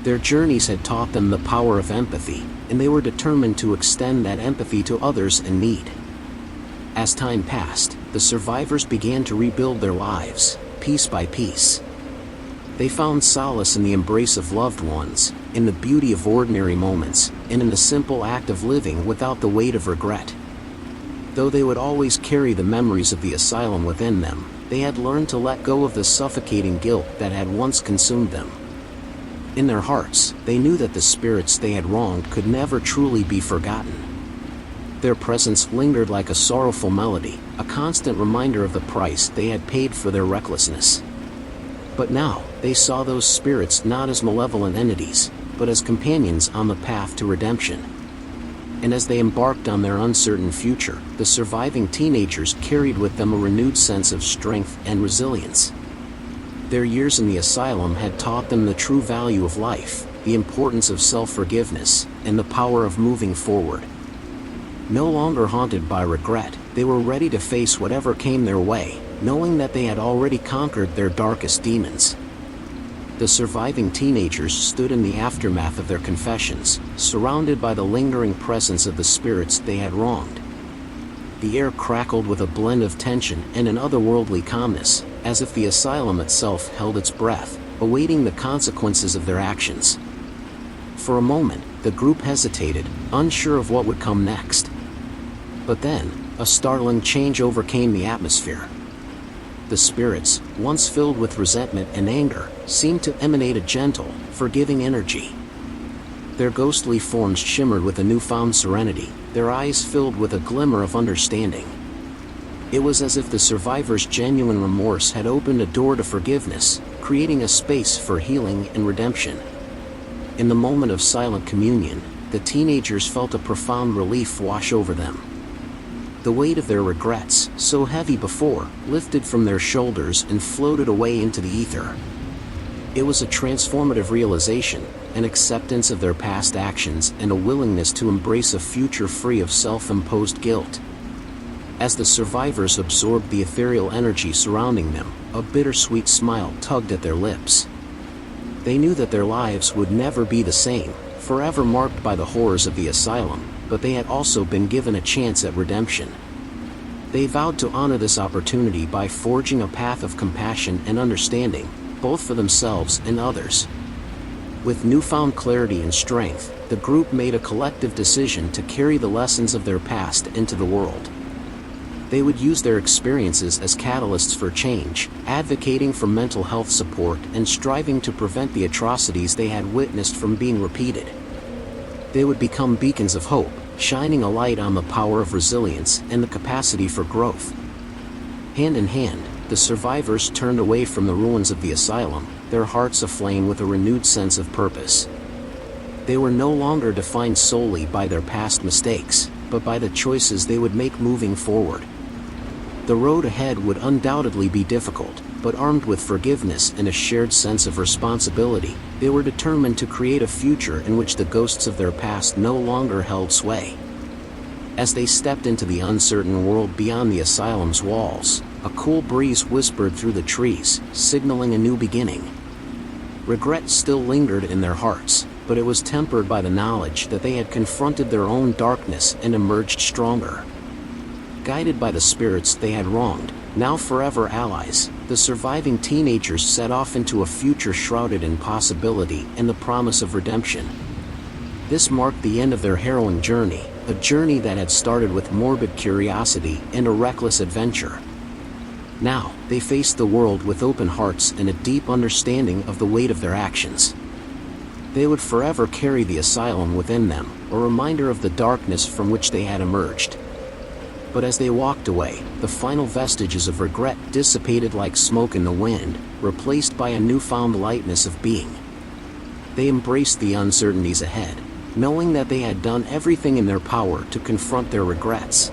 Their journeys had taught them the power of empathy, and they were determined to extend that empathy to others in need. As time passed, the survivors began to rebuild their lives, piece by piece. They found solace in the embrace of loved ones, in the beauty of ordinary moments, and in the simple act of living without the weight of regret. Though they would always carry the memories of the asylum within them, they had learned to let go of the suffocating guilt that had once consumed them. In their hearts, they knew that the spirits they had wronged could never truly be forgotten. Their presence lingered like a sorrowful melody, a constant reminder of the price they had paid for their recklessness. But now, they saw those spirits not as malevolent entities, but as companions on the path to redemption. And as they embarked on their uncertain future, the surviving teenagers carried with them a renewed sense of strength and resilience. Their years in the asylum had taught them the true value of life, the importance of self-forgiveness, and the power of moving forward. No longer haunted by regret, they were ready to face whatever came their way, knowing that they had already conquered their darkest demons. The surviving teenagers stood in the aftermath of their confessions, surrounded by the lingering presence of the spirits they had wronged. The air crackled with a blend of tension and an otherworldly calmness, as if the asylum itself held its breath, awaiting the consequences of their actions. For a moment, the group hesitated, unsure of what would come next. But then, a startling change overcame the atmosphere. The spirits, once filled with resentment and anger, seemed to emanate a gentle, forgiving energy. Their ghostly forms shimmered with a newfound serenity, their eyes filled with a glimmer of understanding. It was as if the survivors' genuine remorse had opened a door to forgiveness, creating a space for healing and redemption. In the moment of silent communion, the teenagers felt a profound relief wash over them. The weight of their regrets, so heavy before, lifted from their shoulders and floated away into the ether. It was a transformative realization, an acceptance of their past actions and a willingness to embrace a future free of self-imposed guilt. As the survivors absorbed the ethereal energy surrounding them, a bittersweet smile tugged at their lips. They knew that their lives would never be the same, forever marked by the horrors of the asylum, but they had also been given a chance at redemption. They vowed to honor this opportunity by forging a path of compassion and understanding, both for themselves and others. With newfound clarity and strength, the group made a collective decision to carry the lessons of their past into the world. They would use their experiences as catalysts for change, advocating for mental health support and striving to prevent the atrocities they had witnessed from being repeated. They would become beacons of hope, shining a light on the power of resilience and the capacity for growth. Hand in hand, the survivors turned away from the ruins of the asylum, their hearts aflame with a renewed sense of purpose. They were no longer defined solely by their past mistakes, but by the choices they would make moving forward. The road ahead would undoubtedly be difficult, but armed with forgiveness and a shared sense of responsibility, they were determined to create a future in which the ghosts of their past no longer held sway. As they stepped into the uncertain world beyond the asylum's walls, a cool breeze whispered through the trees, signaling a new beginning. Regret still lingered in their hearts, but it was tempered by the knowledge that they had confronted their own darkness and emerged stronger. Guided by the spirits they had wronged, now forever allies, the surviving teenagers set off into a future shrouded in possibility and the promise of redemption. This marked the end of their harrowing journey, a journey that had started with morbid curiosity and a reckless adventure. Now, they faced the world with open hearts and a deep understanding of the weight of their actions. They would forever carry the asylum within them, a reminder of the darkness from which they had emerged. But as they walked away, the final vestiges of regret dissipated like smoke in the wind, replaced by a newfound lightness of being. They embraced the uncertainties ahead, knowing that they had done everything in their power to confront their regrets.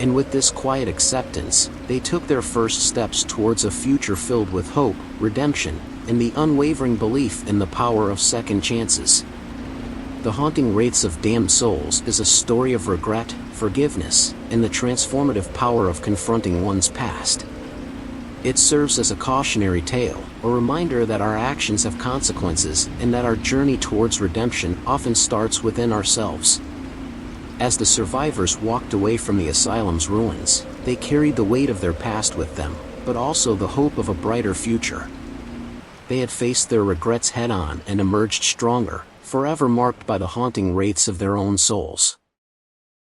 And with this quiet acceptance, they took their first steps towards a future filled with hope, redemption, and the unwavering belief in the power of second chances. The Haunting Wraiths of Damned Souls is a story of regret, forgiveness, and the transformative power of confronting one's past. It serves as a cautionary tale, a reminder that our actions have consequences and that our journey towards redemption often starts within ourselves. As the survivors walked away from the asylum's ruins, they carried the weight of their past with them, but also the hope of a brighter future. They had faced their regrets head-on and emerged stronger, forever marked by the haunting wraiths of their own souls.